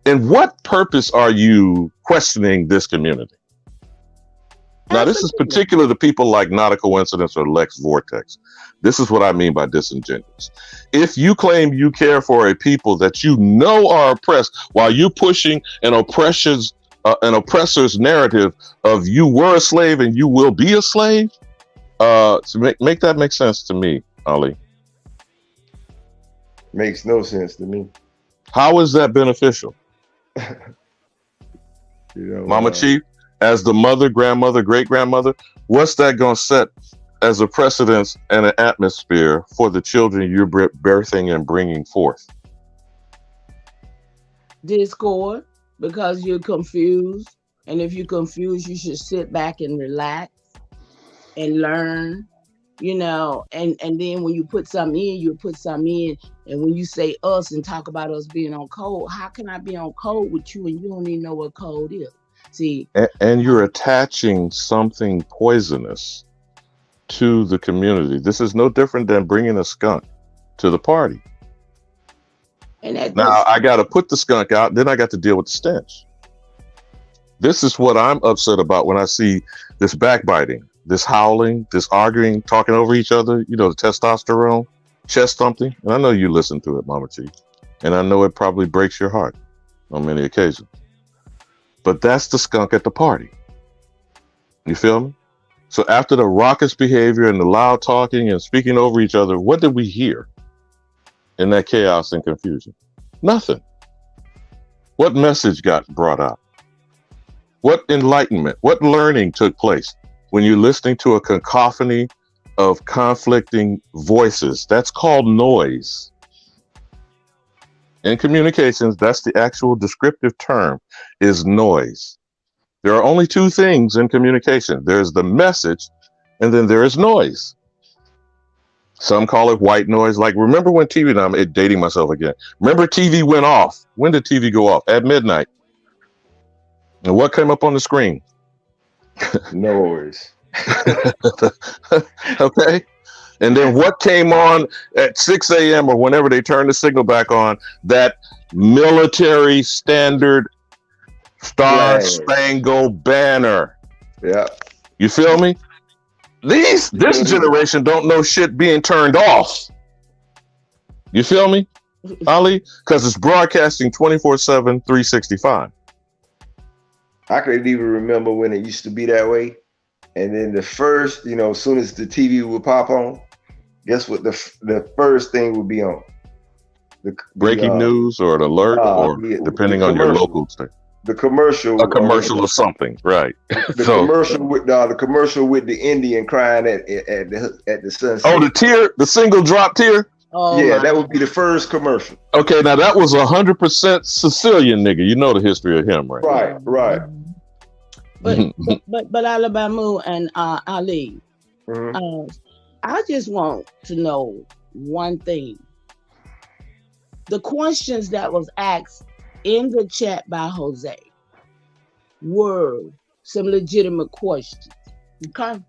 in what purpose are you questioning this community? Now, this is particular to people like Not a Coincidence or Lex Vortex. This is what I mean by disingenuous. If you claim you care for a people that you know are oppressed while you're pushing an oppressor's narrative of you were a slave and you will be a slave, to make that make sense to me, Ali. Makes no sense to me. How is that beneficial? Mama Chief, as the mother, grandmother, great-grandmother, what's that going to set as a precedence and an atmosphere for the children you're birthing and bringing forth? Discord, because you're confused. And if you're confused, you should sit back and relax and learn, you know. And then when you put something in, you put something in. And when you say us and talk about us being on code, how can I be on code with you and you don't even know what code is? See, and you're attaching something poisonous to the community. This is no different than bringing a skunk to the party. And now I got to put the skunk out, then I got to deal with the stench. This is what I'm upset about when I see this backbiting, this howling, this arguing, talking over each other, you know, the testosterone, chest thumping. And I know you listen to it, Mama Chief. And I know it probably breaks your heart on many occasions. But that's the skunk at the party. You feel me? So after the raucous behavior and the loud talking and speaking over each other, what did we hear in that chaos and confusion? Nothing. What message got brought out? What enlightenment, what learning took place when you're listening to a cacophony of conflicting voices? That's called noise. In communications, that's the actual descriptive term, is noise. There are only two things in communication. There's the message, and then there is noise. Some call it white noise. Like, remember when TV, now I'm dating myself again. Remember TV went off. When did TV go off? At midnight. And what came up on the screen? Noise. Okay. And then what came on at 6 a.m. or whenever they turned the signal back on? That military standard Star Spangled Banner. Yeah. You feel me? This generation don't know shit being turned off. You feel me, Ali? Because it's broadcasting 24/7, 365. I could even remember when it used to be that way. And then the first, as soon as the TV would pop on, guess what? The first thing would be on. Breaking news or an alert, or depending on your local state. The commercial. A commercial of something, right? The commercial with the Indian crying at the sunset. Oh, the single drop tear. Oh, yeah, that would be the first commercial. Okay, now that was 100% Sicilian nigga. You know the history of him, right? Right. But Alabama and Ali, I just want to know one thing. The questions that was asked in the chat by Jose were some legitimate questions. Okay.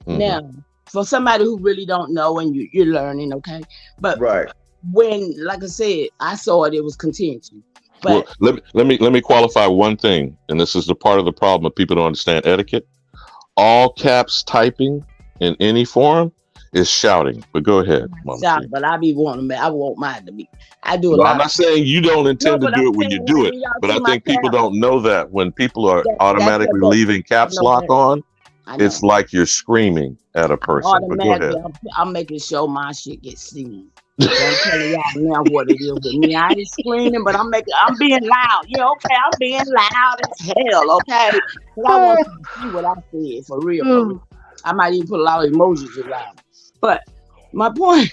Now, for somebody who really don't know and you're learning, okay. But when, like I said, I saw it was contention. But well, let me qualify one thing, and this is the part of the problem of people don't understand etiquette. All caps typing in any forum is shouting. But go ahead, Mama. Shout, but I want mine to be. I do a lot. I'm not saying you don't intend to do it when you do it, but I think people don't know that when people are automatically leaving caps lock on, it's like you're screaming at a person. But go ahead. I'm making sure my shit gets seen. So I'm telling y'all now what it is with me. I ain't screaming, but I'm being loud. Yeah, okay, I'm being loud as hell, okay? Because I want you to see what I said for real. I might even put a lot of emojis around. But my point,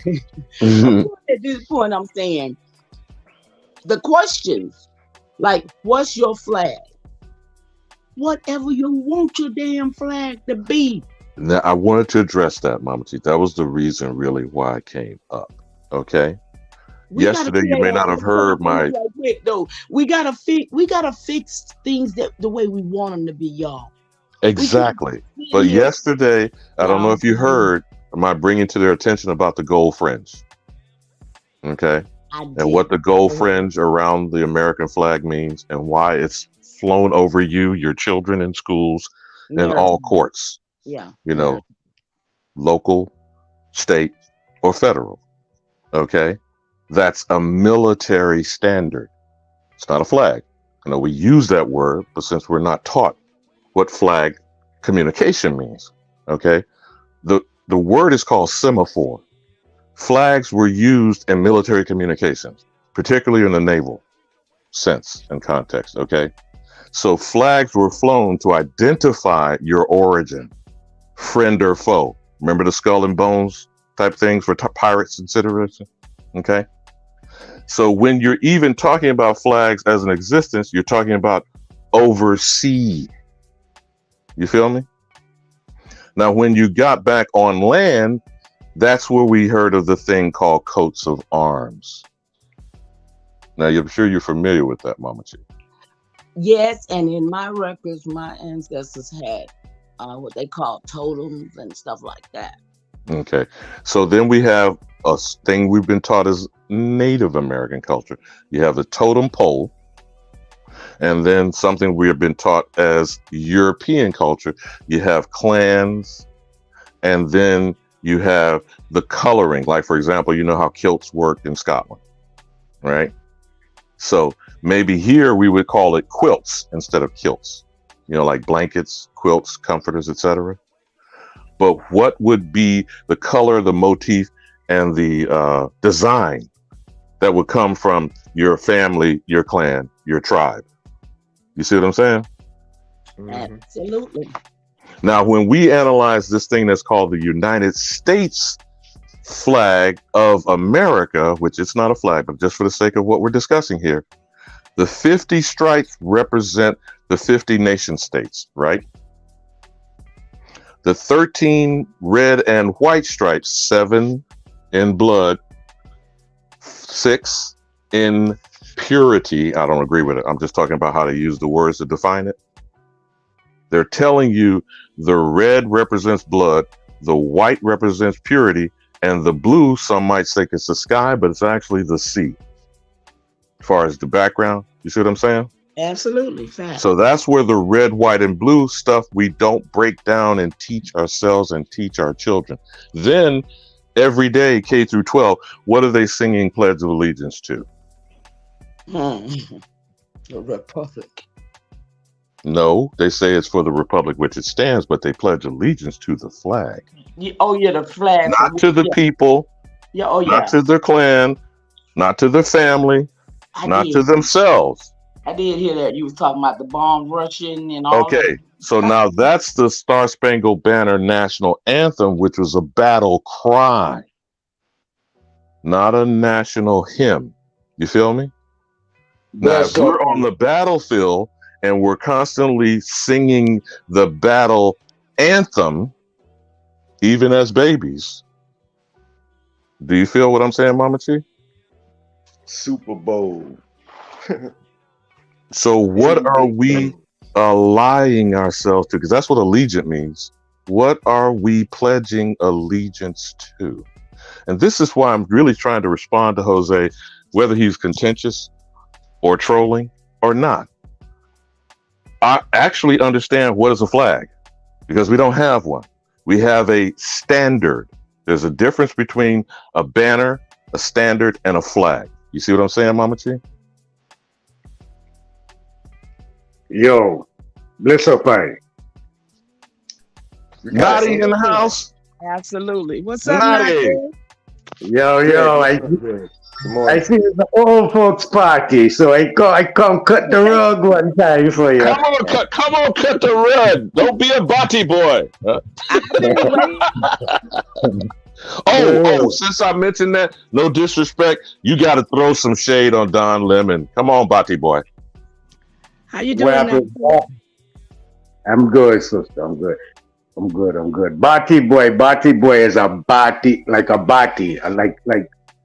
at this point, I'm saying the questions, like, what's your flag? Whatever you want your damn flag to be. Now, I wanted to address that, Mama T. That was the reason really why I came up. Okay. Yesterday, you may not have heard my. We gotta fix things the way we want them to be, y'all. Exactly. But yesterday, I don't know if you heard my bringing to their attention about the gold fringe. Okay. And what the gold fringe around the American flag means and why it's flown over you, your children in schools, and all courts. Yeah. Local, state, or federal. Okay. That's a military standard. It's not a flag. We use that word, but since we're not taught what flag communication means, okay, the word is called semaphore. Flags were used in military communications, particularly in the naval sense and context, okay? So flags were flown to identify your origin, friend or foe. Remember the skull and bones type things for pirates and citizens, okay? So when you're even talking about flags as an existence, you're talking about overseas. You feel me? Now, when you got back on land, that's where we heard of the thing called coats of arms. Now, I'm sure you're familiar with that, Mama Chi. Yes, and in my records, my ancestors had what they call totems and stuff like that. Okay. So then we have a thing we've been taught as Native American culture. You have the totem pole. And then something we have been taught as European culture, you have clans, and then you have the coloring. Like, for example, you know how kilts work in Scotland, right? So maybe here we would call it quilts instead of kilts, like blankets, quilts, comforters, etc. But what would be the color, the motif, and the design that would come from your family, your clan, your tribe? You see what I'm saying? Absolutely. Now, when we analyze this thing that's called the United States flag of America, which it's not a flag, but just for the sake of what we're discussing here, the 50 stripes represent the 50 nation states, right? The 13 red and white stripes, 7 in blood, 6 in purity. I don't agree with it. I'm just talking about how to use the words to define it. They're telling you the red represents blood, the white represents purity, and the blue, some might think it's the sky, but it's actually the sea. As far as the background, you see what I'm saying? Absolutely. Fact. So that's where the red, white, and blue stuff we don't break down and teach ourselves and teach our children. Then every day, K through 12, what are they singing Pledge of Allegiance to? The Republic. No, they say it's for the republic which it stands, but they pledge allegiance to the flag. Oh yeah, the flag. Not to the people, Yeah. Oh yeah. not to their clan, not to their family, not to themselves. I did hear that you was talking about the bomb rushing and all. Okay, so now that's the Star Spangled Banner national anthem, which was a battle cry, not a national hymn. You feel me? Now, if we're on the battlefield and we're constantly singing the battle anthem, even as babies, do you feel what I'm saying, Mama Chi? Super Bowl. So what are we allying ourselves to? Because that's what allegiance means. What are we pledging allegiance to? And this is why I'm really trying to respond to Jose, whether he's contentious or trolling or not. I actually understand what is a flag, because we don't have one. We have a standard. There's a difference between a banner, a standard, and a flag. You see what I'm saying, Mama Chi? Yo, bless up, I. Naughty in the house. Absolutely. What's up, Naughty? Yo, I see it's an old folks party, so I come cut the rug one time for you. Come on, cut the rug. Don't be a body boy. Since I mentioned that, no disrespect, you got to throw some shade on Don Lemon. Come on, body boy. How you doing? I'm good, sister. I'm good. Bati boy is a bati, like a bati, like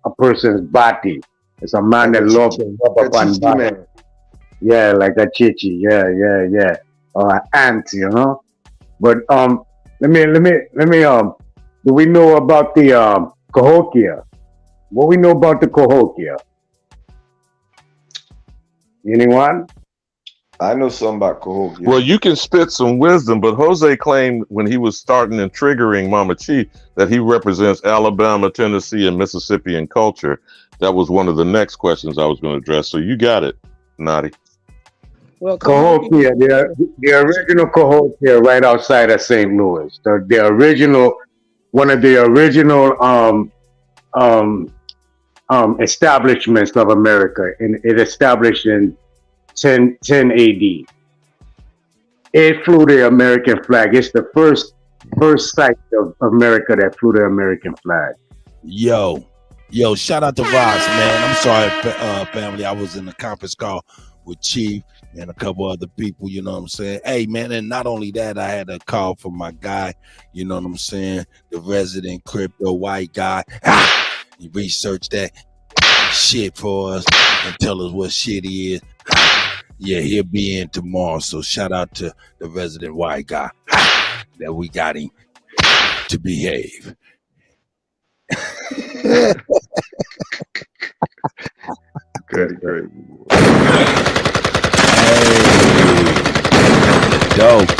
a person's bati. It's a man that loves to rub up on body. Yeah, like a chichi. Yeah. Or an ant, you know. But let me do we know about the Cahokia? What we know about the Cahokia? Anyone? I know something about Cahokia. Well, you can spit some wisdom, but Jose claimed when he was starting and triggering Mama Chi that he represents Alabama, Tennessee, and Mississippian culture. That was one of the next questions I was going to address. So you got it, Naughty. Well, Cahokia, the original Cahokia right outside of St. Louis. The original, one of the original establishments of America, and it established in 10 AD. It flew the American flag. It's the first site of America that flew the American flag. Yo, shout out to Ross, man. I'm sorry, family. I was in a conference call with Chief and a couple other people, you know what I'm saying? Hey, man, and not only that, I had a call from my guy, you know what I'm saying? The resident crypto white guy. He researched that shit for us and tell us what shit he is. Yeah, he'll be in tomorrow. So shout out to the resident white guy that we got him to behave. Great. Hey, dope.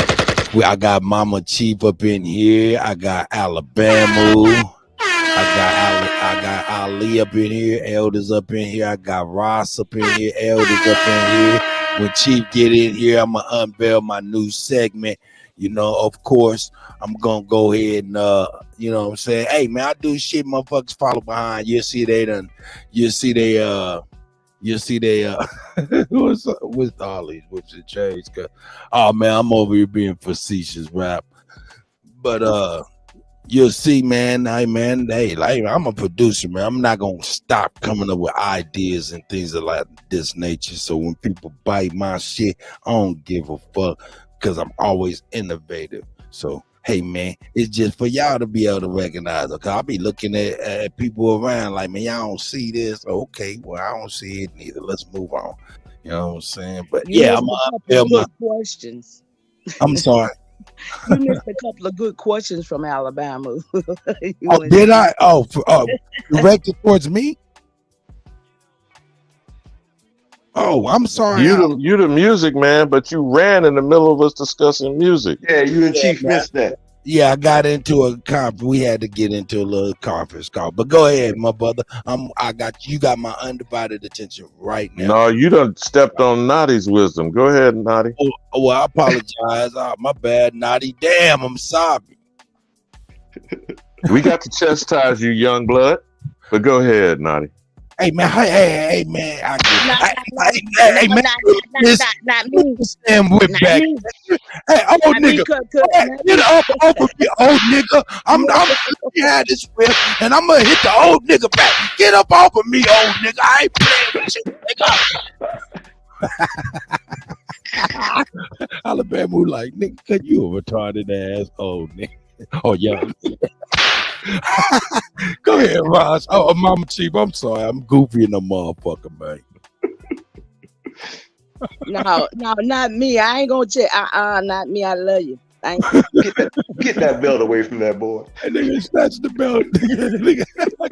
I got Mama Chief up in here. I got Alabama. I got Ali up in here. Elders up in here. I got Ross up in here. Elders up in here. When Chief get in here, I'm going to unveil my new segment. You know, of course, I'm going to go ahead and, you know what I'm saying? Hey, man, I do shit motherfuckers follow behind. You'll see they with all these whips and chains. Oh, man, I'm over here being facetious, rap. But, you'll see, man. Hey, like, I'm a producer, man. I'm not gonna stop coming up with ideas and things of like this nature. So when people bite my shit, I don't give a fuck because I'm always innovative. So hey, man, it's just for y'all to be able to recognize. Okay, I'll be looking at people around like, man, y'all don't see this. Okay, well, I don't see it neither. Let's move on. You know what I'm saying? But yeah, questions. I'm sorry. You missed a couple of good questions from Alabama. Did I? Directed towards me? Oh, I'm sorry. You the music man, but you ran in the middle of us discussing music. Yeah, you and Chief missed that. Yeah, I got into a conference. We had to get into a little conference call. But go ahead, my brother. I got you. Got my undivided attention right now. No, you done stepped on Nadi's wisdom. Go ahead, Nadi. Oh, I apologize. My bad, Naughty. Damn, I'm sorry. We got to chastise you, young blood. But go ahead, Nadi. Hey man, hey man, hey man, not me. stand with Not back. me. Hey, old Not me, nigga, Kut, hey, not get me. up off of me, old nigga. I'm behind this whip, and I'm gonna hit the old nigga back. Get up off of me, old nigga. I ain't playing with you, nigga. Alabama like, nigga, cause you a retarded ass old nigga. Oh yeah. Go ahead, Ross. Oh, Mama Chief, I'm sorry. I'm goofy in the motherfucker, man. No, not me. I ain't gonna check. Not me. I love you. Thank you. Get that belt away from that boy. That nigga snatch the belt. Nigga,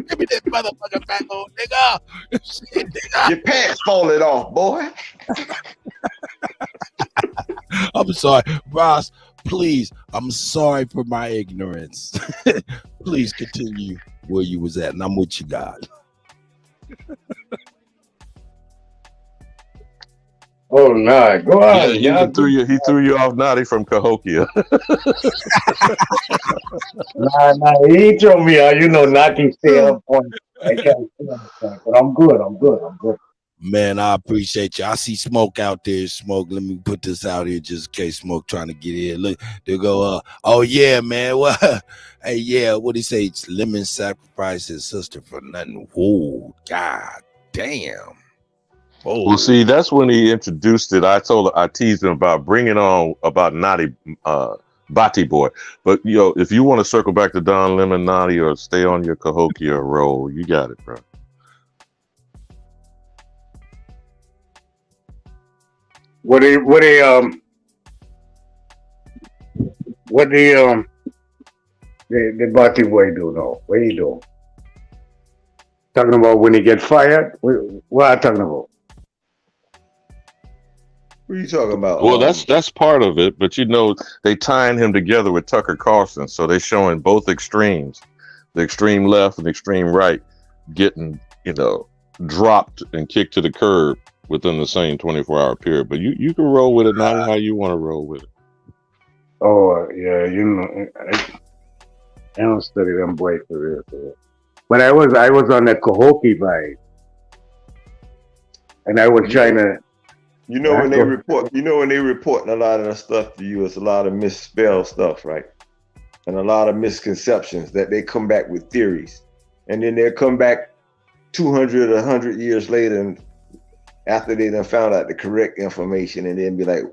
give me that motherfucking fat old nigga. Shit, nigga. Your pants falling off, boy. I'm sorry, Ross. Please, I'm sorry for my ignorance. Please continue where you was at, and I'm with you guys. Oh no, go on. Yeah, he threw you off, Nadi, from Cahokia. Nah, he told me, you know, not to stay on point. I can't stay on point, but I'm good. I'm good. Man, I appreciate you. I see Smoke out there. Smoke, let me put this out here just in case Smoke trying to get in. Look, they go, oh yeah, man. What? Hey, yeah, what he say? Lemon sacrificed his sister for nothing. Whoa, god damn. Oh. Well, see, that's when he introduced it. I teased him about bringing on about Nadi, Bati Boy. But if you want to circle back to Don Lemon, Nadi, or stay on your Cahokia roll, you got it, bro. What the Bati boy do now? What he do? Talking about when he get fired? What are you talking about? What are you talking about? Well, that's part of it, but they tying him together with Tucker Carlson, so they showing both extremes, the extreme left and the extreme right, getting dropped and kicked to the curb within the same 24-hour period. But you can roll with it, not how you want to roll with it. Oh yeah, I don't study them boys for real. But I was on the Cahokia vibe, and I was trying to. When they reporting a lot of the stuff to you, it's a lot of misspelled stuff, right? And a lot of misconceptions that they come back with theories. And then they'll come back 200 or 100 years later and after they done found out the correct information and then be like,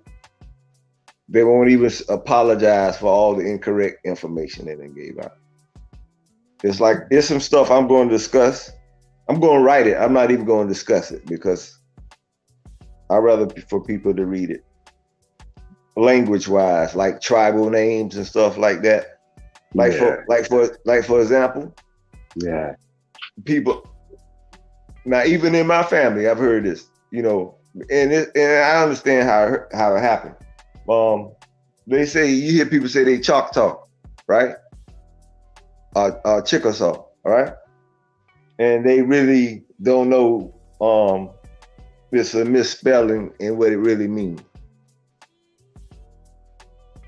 they won't even apologize for all the incorrect information they done gave out. It's like, it's some stuff I'm going to discuss. I'm going to write it. I'm not even going to discuss it because I'd rather for people to read it. Language-wise, like tribal names and stuff like that. For example, yeah, people. Now, even in my family, I've heard this. And I understand how it happened. They say you hear people say they Choctaw, right? Chickasaw, right? And they really don't know. It's a misspelling and what it really means.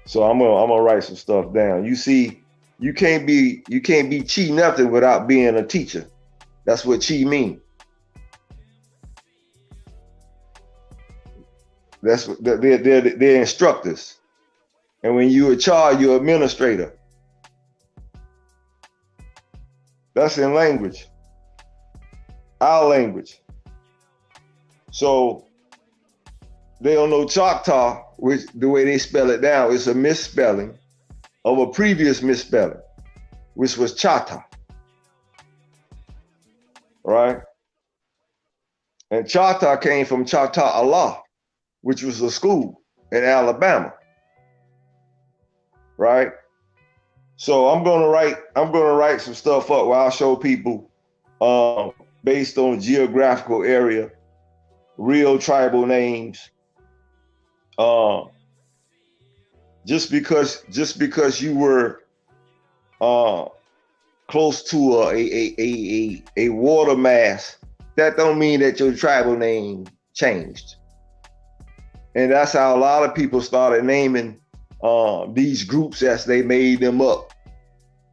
So I'm gonna write some stuff down. You see, you can't be Chi nothing without being a teacher. That's what Chi means. That's what they're instructors. And when you're a child, you're administrator. That's in language. Our language. So they don't know Choctaw, which the way they spell it down is a misspelling of a previous misspelling, which was Chata. Right? And Chata came from Chata Allah, which was a school in Alabama. Right? So I'm gonna write some stuff up where I'll show people based on geographical area, real tribal names, just because you were close to a water mass, that don't mean that your tribal name changed. And that's how a lot of people started naming these groups as they made them up.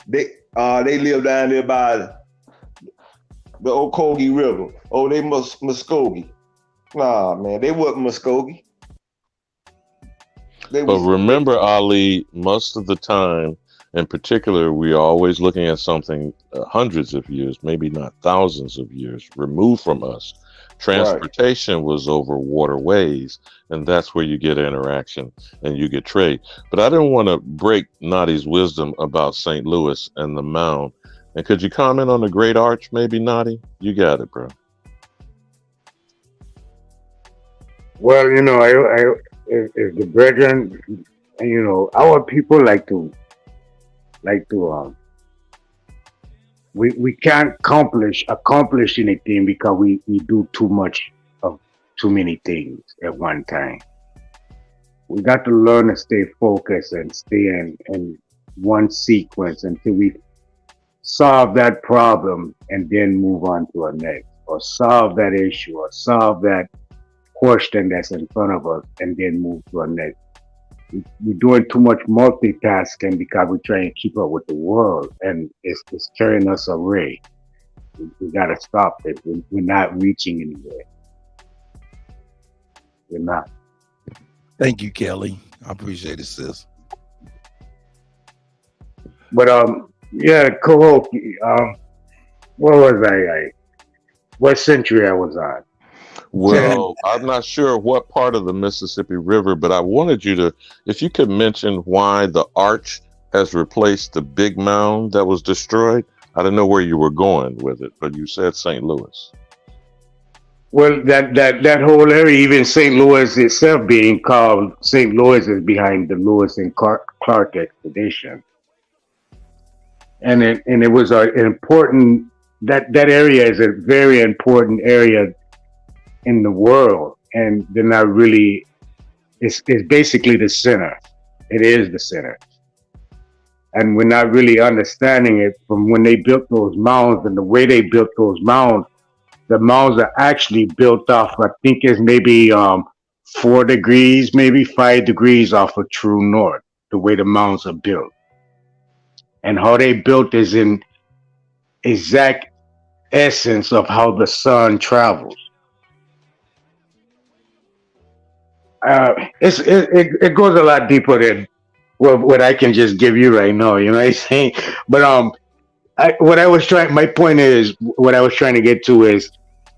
They live down there by the Okogie River. Oh, they Muskogee. Nah, man, they wasn't Muskogee. But remember, Ali, most of the time, in particular, we are always looking at something hundreds of years, maybe not thousands of years removed from us. Transportation was over waterways, and that's where you get interaction and you get trade. But I didn't want to break Nadi's wisdom about St. Louis and the mound. And could you comment on the Great Arch, maybe, Nadi? You got it, bro. Well, you know, if the brethren, you know, our people like to we can't accomplish anything because we do too much of too many things at one time. We got to learn to stay focused and stay in one sequence until we solve that problem and then move on to our next, or solve that issue, or solve that question that's in front of us and then move to our next. We're doing too much multitasking because we're trying to keep up with the world, and it's carrying us away. We got to stop it. We're not reaching anywhere. We're not. Thank you, Kelly. I appreciate it, sis. But yeah, Cahokia. What was I? What century I was on? Well, I'm not sure what part of the Mississippi River, but I wanted you to, if you could mention why the arch has replaced the big mound that was destroyed. I don't know where you were going with it, but you said St. Louis. Well, that whole area, even St. Louis itself being called St. Louis, is behind the Lewis and Clark expedition. And it was an important, that area is a very important area in the world, and they're not really, it's basically the center. It is the center. And we're not really understanding it from when they built those mounds and the way they built those mounds. The mounds are actually built off, I think it's maybe 4 degrees, maybe 5 degrees off of true north, the way the mounds are built. And how they built is in exact essence of how the sun travels. It goes a lot deeper than what I can just give you right now, you know what I'm saying? But my point is, what I was trying to get to is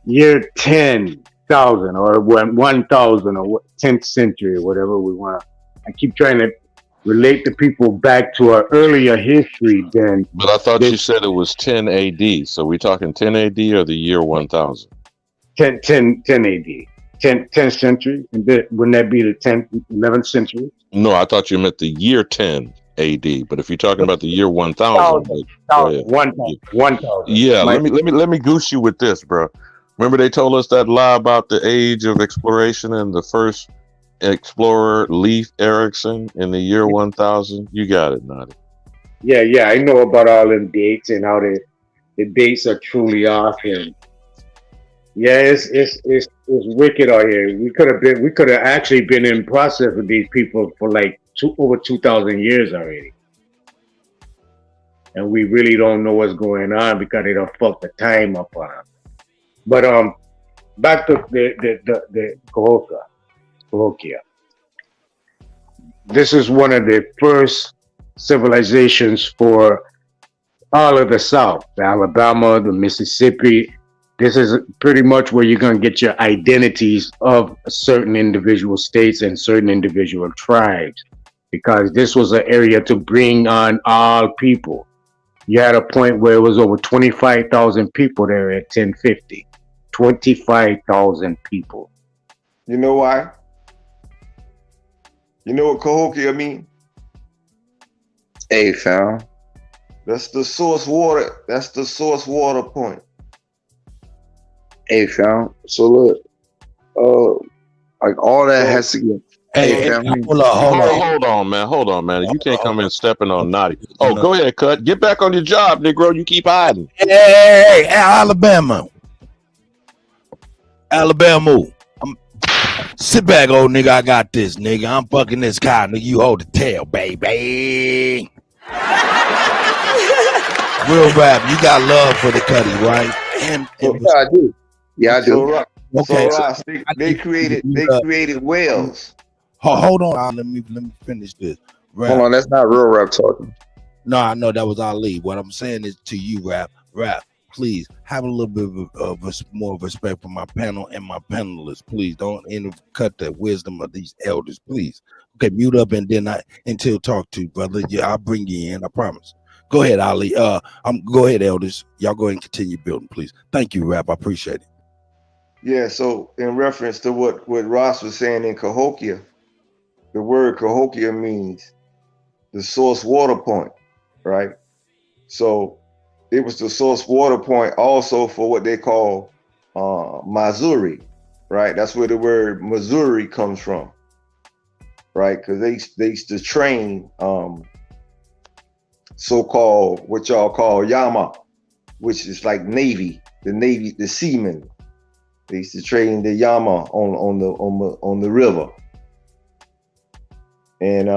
year 10,000 or 1,000 or 10th century, whatever we want. I keep trying to relate the people back to our earlier history than. But I thought you said it was 10 AD. So we talking 10 AD or the year 1000? 10 AD. 10th century, and wouldn't that be the 10th, 11th century? No, I thought you meant the year 10 AD. But if you're talking about the year 1000, 1,000. Yeah, let me goose you with this, bro. Remember they told us that lie about the age of exploration and the first explorer, Leif Erikson, in the year 1000? You got it, Nadi. Yeah, I know about all them dates and how the dates are truly off, and yeah, it's wicked out here. We could have actually been in process with these people for like over 2,000 years already, and we really don't know what's going on because they don't fuck the time up on them. But back to the Cahokia. This is one of the first civilizations for all of the South, the Alabama, the Mississippi. This is pretty much where you're going to get your identities of certain individual states and certain individual tribes, because this was an area to bring on all people. You had a point where it was over 25,000 people there at 1050. 25,000 people. You know why? You know what Cahokia mean? Hey, fam. That's the source water. That's the source water point. Hey, fam. So look, like all that has to get. Hey, hold on, man. You can't come in stepping on Naughty. Oh, go ahead, Cut. Get back on your job, Negro. You keep hiding. Hey, Alabama. Sit back, old nigga. I got this, nigga. I'm fucking this guy, nigga. You hold the tail, baby. Real rap. You got love for the Kutty, right? And I do. Yeah, I do. Okay. So Ross, they created whales. Hold on. Let me finish this. Rap. Hold on, that's not real rap talking. No, I know that was Ali. What I'm saying is to you, rap. Please have a little bit of more respect for my panel and my panelists. Please don't cut the wisdom of these elders, please. Okay, mute up and then until talk to you, brother. Yeah, I'll bring you in. I promise. Go ahead, Ali. Go ahead, elders. Y'all go ahead and continue building, please. Thank you, rap. I appreciate it. Yeah. So in reference to what Ross was saying in Cahokia, the word Cahokia means the source water point, right? So it was the source water point also for what they call Missouri, right? That's where the word Missouri comes from, right? Because they used to train so-called what y'all call Yama, which is like Navy, the seamen. They used to train the Yama on the river. And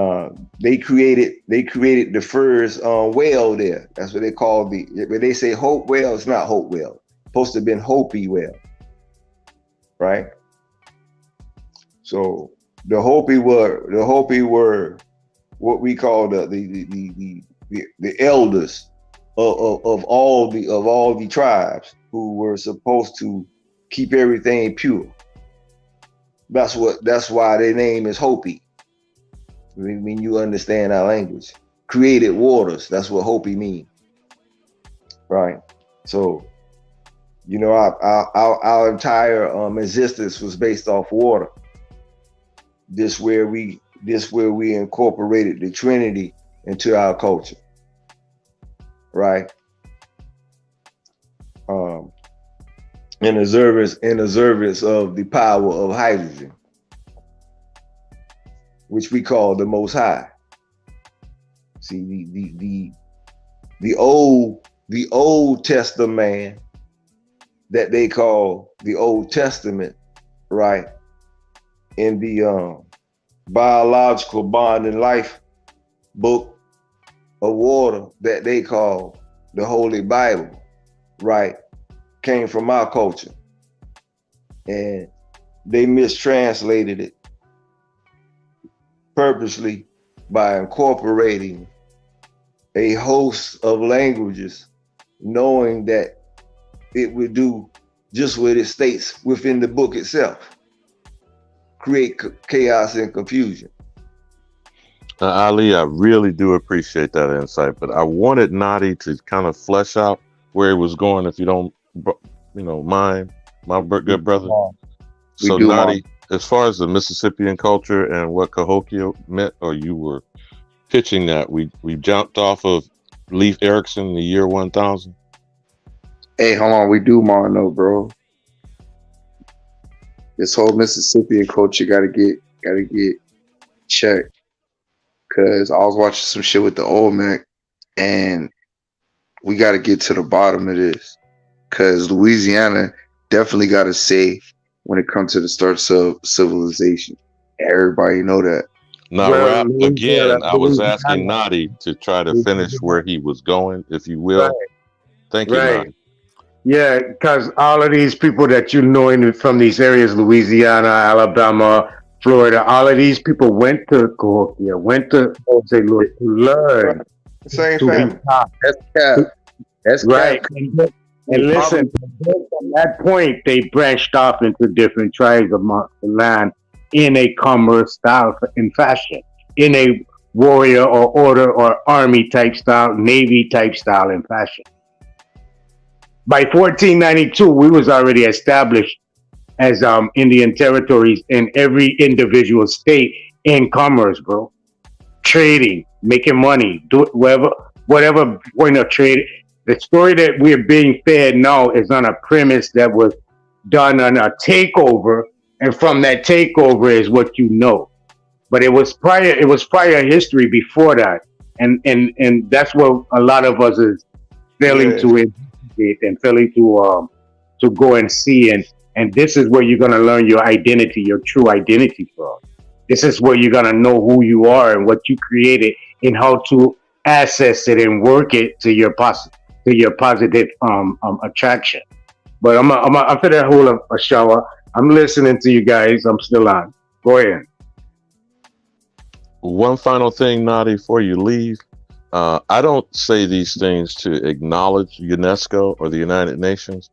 they created the first whale there. That's what they call when they say Hope Whale, it's not Hope Whale. It's supposed to have been Hopi Whale, right? So the Hopi were what we call the elders of all the tribes who were supposed to keep everything pure. That's why their name is Hopi. I mean, you understand our language. Created waters. That's what Hopi mean, right? So, you know, our entire existence was based off water. This where we incorporated the Trinity into our culture, right? In observance of the power of hydrogen, which we call the Most High. See, the Old Testament that they call the Old Testament, right? In the biological bond and life book of water that they call the Holy Bible, right? Came from our culture, and they mistranslated it purposely by incorporating a host of languages, knowing that it would do just what it states within the book itself, create chaos and confusion. Ali, I really do appreciate that insight, but I wanted Nadi to kind of flesh out where he was going, if you don't, mind, my good brother. So Nadi, as far as the Mississippian culture and what Cahokia meant, or you were pitching that, we jumped off of Leif Erikson in the year 1000. Hey, hold on, we do mono, bro. This whole Mississippian culture gotta get checked. Cause I was watching some shit with the old Mac, and we gotta get to the bottom of this. Cause Louisiana definitely got a say when it comes to the start of civilization. Everybody know that. Now, Rap, again, I was asking Nadi to try to finish where he was going, if you will. Right. Thank you, Nadi. Yeah, because all of these people that you know from these areas, Louisiana, Alabama, Florida, all of these people went to Cahokia, went to St. Louis to learn. Same to family. be top. That's right. And listen, from that point, they branched off into different tribes amongst the land in a commerce style and fashion, in a warrior or order or army type style, navy type style and fashion. By 1492, we was already established as Indian territories in every individual state in commerce, bro. Trading, making money, do whatever point of trade. The story that we're being fed now is on a premise that was done on a takeover, and from that takeover is what you know. but it was prior history before that, and that's what a lot of us is failing to investigate and failing to go and see, and this is where you're going to learn your identity, your true identity from. This is where you're going to know who you are and what you created and how to access it and work it to your positive attraction. But I'm finna hold a shower. I'm listening to you guys. I'm still on. Go ahead. One final thing, Nadi, before you leave. I don't say these things to acknowledge UNESCO or the United Nations,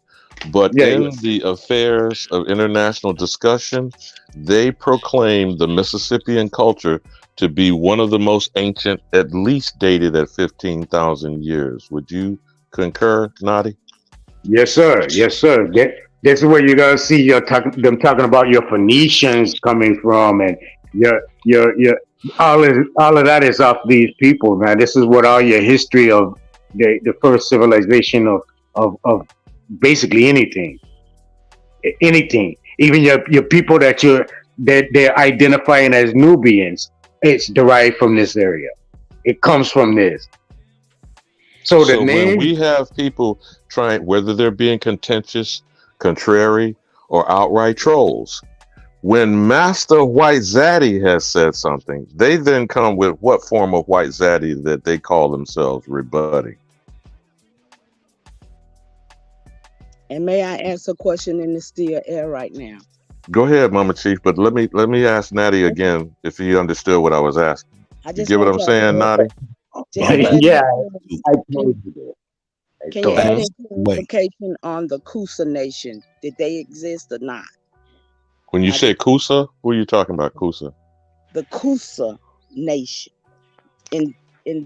but in the affairs of international discussion, they proclaim the Mississippian culture to be one of the most ancient, at least dated at 15,000 years. Would you concur, Nadi? Yes, sir. Yes, sir. This is where you're gonna see them talking about your Phoenicians coming from, and your all of that is off these people, man. This is what all your history of the first civilization of basically anything, even your people that they're identifying as Nubians. It's derived from this area. It comes from this. So the name. When we have people trying, whether they're being contentious, contrary, or outright trolls, when Master White Zaddy has said something, they then come with what form of White Zaddy that they call themselves rebutting. And may I ask a question in the still air right now? Go ahead, Mama Chief, but let me ask Natty again if he understood what I was asking. You get what I'm saying, Natty? Yeah, I told you. Can you add any clarification on the Kusa Nation? Did they exist or not? When you say Kusa, who are you talking about, Kusa? The Kusa Nation. In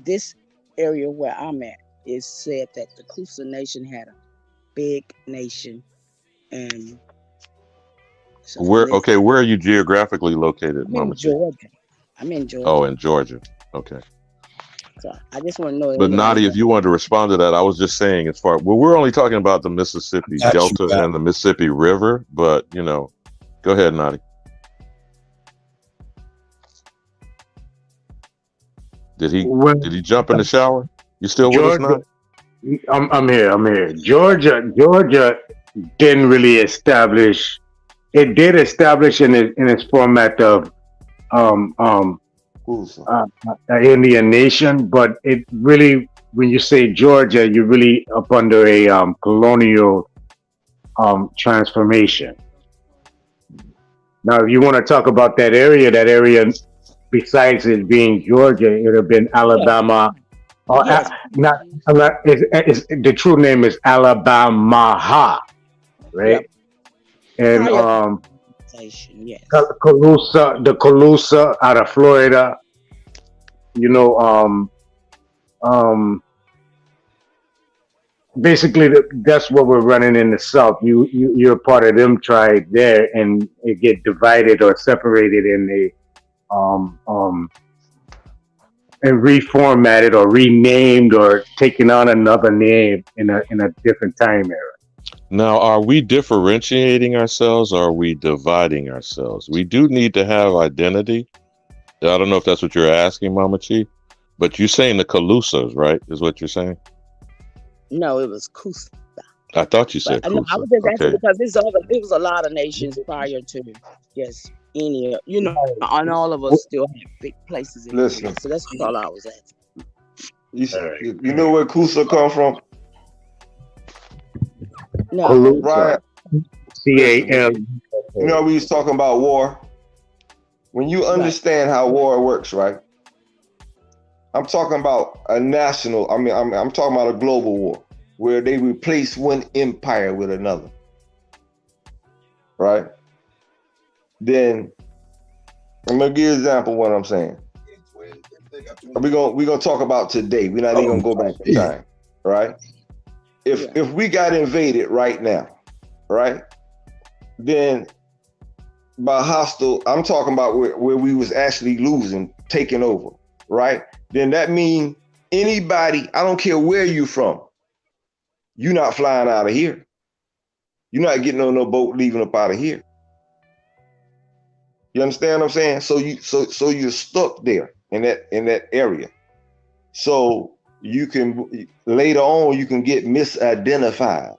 this area where I'm at, it's said that the Kusa Nation had a big nation, and where are you geographically located, Mama Chief? Georgia. I'm in Georgia. Oh, in Georgia. Okay. So I just want to know. But Nadi, if you wanted to respond to that, I was just saying we're only talking about the Mississippi Delta and the Mississippi River, but go ahead, Nadi. Did he jump in the shower? You still with us, Nadi? I'm here. Georgia didn't really establish. It did establish in its format of Indian nation, but it really, when you say Georgia, you're really up under a colonial transformation. Now, if you want to talk about that area, besides it being Georgia, it would have been Alabama. The true name is Alabama, right? And Calusa out of Florida. Basically that's what we're running in the South. You're part of them tribe there, and it get divided or separated in the and reformatted or renamed or taken on another name in a different time era. Now, are we differentiating ourselves or are we dividing ourselves? We do need to have identity. I don't know if that's what you're asking, Mama Chief, but you're saying the Calusas, right? Is what you're saying? No, it was Kusa. I thought you said Kusa. I was just asking because it was a lot of nations prior to any, and all of us still have big places in Listen. So that's all I was asking. You know where Kusa come from? No. Right. C-A-L. You know, we was talking about war. When you understand how war works, right? I'm talking about a national, I'm talking about a global war where they replace one empire with another. Right? Then I'm gonna give you an example of what I'm saying. We're gonna talk about today. We're not even gonna go back in time, right? If we got invaded right now, right? Then by hostile, I'm talking about where we was actually losing, taking over, right? Then that means anybody, I don't care where you from, you're not flying out of here. You're not getting on no boat leaving up out of here. You understand what I'm saying? So you're stuck there in that area. So you can later on you can get misidentified.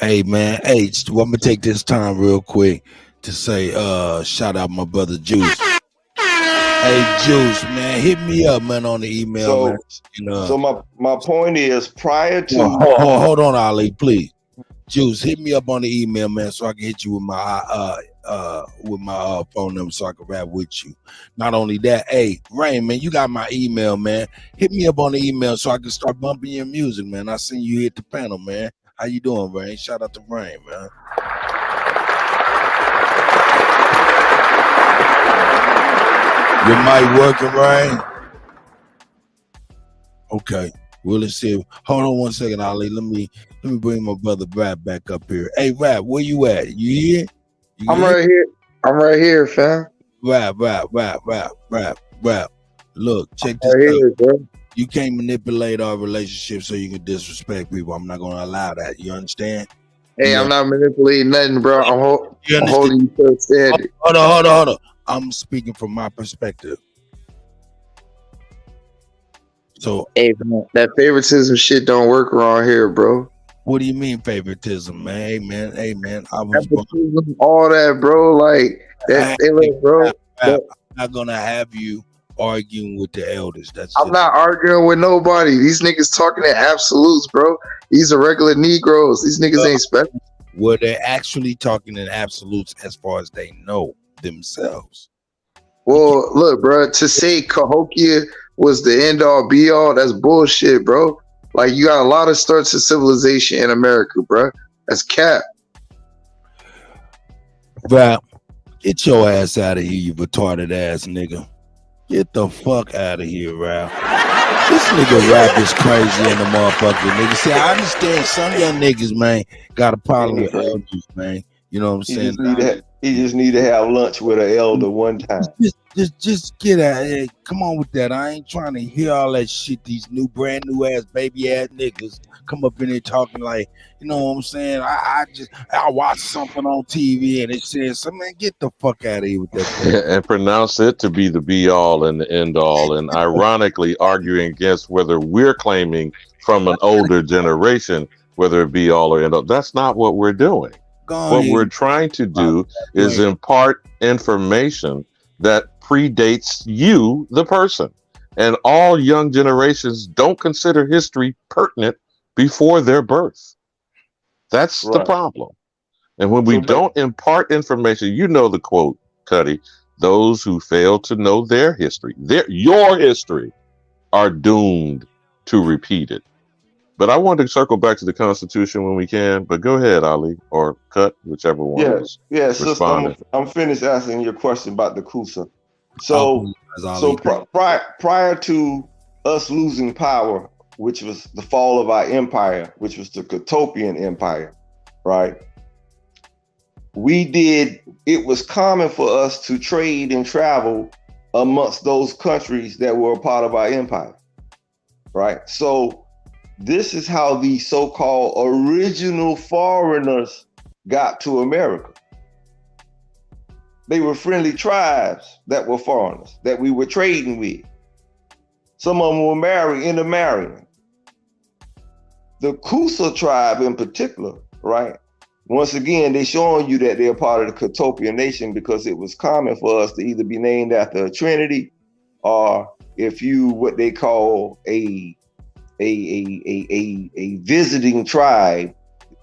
Hey man, hey, I'm gonna take this time real quick to say shout out my brother Juice. Hey Juice, man, hit me up, man, on the email, man. So my point is prior to hold on, Ali, please. Juice, hit me up on the email, man, so I can hit you with my phone number so I can rap with you. Not only that, hey, Rain, man, you got my email, man. Hit me up on the email so I can start bumping your music, man. I seen you hit the panel, man. How you doing, Rain? Shout out to Rain, man. Your mic working, Rain? Okay. Well, let's see. Hold on one second, Ali. Let me bring my brother Rap back up here. Hey, Rap, where you at? You here? I'm right here. I'm right here, fam. Rap. Look, check this Right out. here, bro. You can't manipulate our relationship so you can disrespect people. I'm not gonna allow that. You understand? Hey, Yeah. I'm not manipulating nothing, bro. I'm holding you to a standard. Hold on. I'm speaking from my perspective. So, hey, man, that favoritism shit don't work around here, bro. What do you mean favoritism, man? Hey, man. I was all that, bro. Like that, bro. I'm not gonna have you arguing with the elders. I'm not arguing with nobody. These niggas talking in absolutes, bro. These are regular Negroes. These niggas ain't special. Were they actually talking in absolutes as far as they know themselves? Well, look, bro. To say Cahokia was the end all be all, that's bullshit, bro. Like you got a lot of starts of civilization in America, bro. That's cap. Rap, get your ass out of here, you retarded ass nigga. Get the fuck out of here, Rap. This nigga Rap is crazy in the motherfucker, nigga. See, I understand some young niggas, man, got a problem with elders, man. You know what I'm saying? He just need to have lunch with an elder one time. Just get out of here. Come on with that. I ain't trying to hear all that shit. These brand new ass baby ass niggas come up in here talking like, you know what I'm saying? I watched something on TV and it says, so man, get the fuck out of here with that. And pronounce it to be the be all and the end all, and ironically arguing against whether we're claiming from an older generation whether it be all or end all. That's not what we're doing. What we're trying to do is impart information that predates you, the person. And all young generations don't consider history pertinent before their birth. That's the problem. And when we don't impart information, you know the quote, Kutty, those who fail to know their history, your history, are doomed to repeat it. But I wanted to circle back to the Constitution when we can. But go ahead, Ali, or Cut, whichever one is responding. I'm finished answering your question about the Kusa. So prior to us losing power, which was the fall of our empire, which was the Kutopian Empire, right? It was common for us to trade and travel amongst those countries that were a part of our empire, right? So this is how the so-called original foreigners got to America. They were friendly tribes that were foreigners that we were trading with. Some of them were intermarrying. The Kusa tribe in particular, right? Once again, they're showing you that they're part of the Kutopian nation because it was common for us to either be named after a trinity or if you what they call a visiting tribe,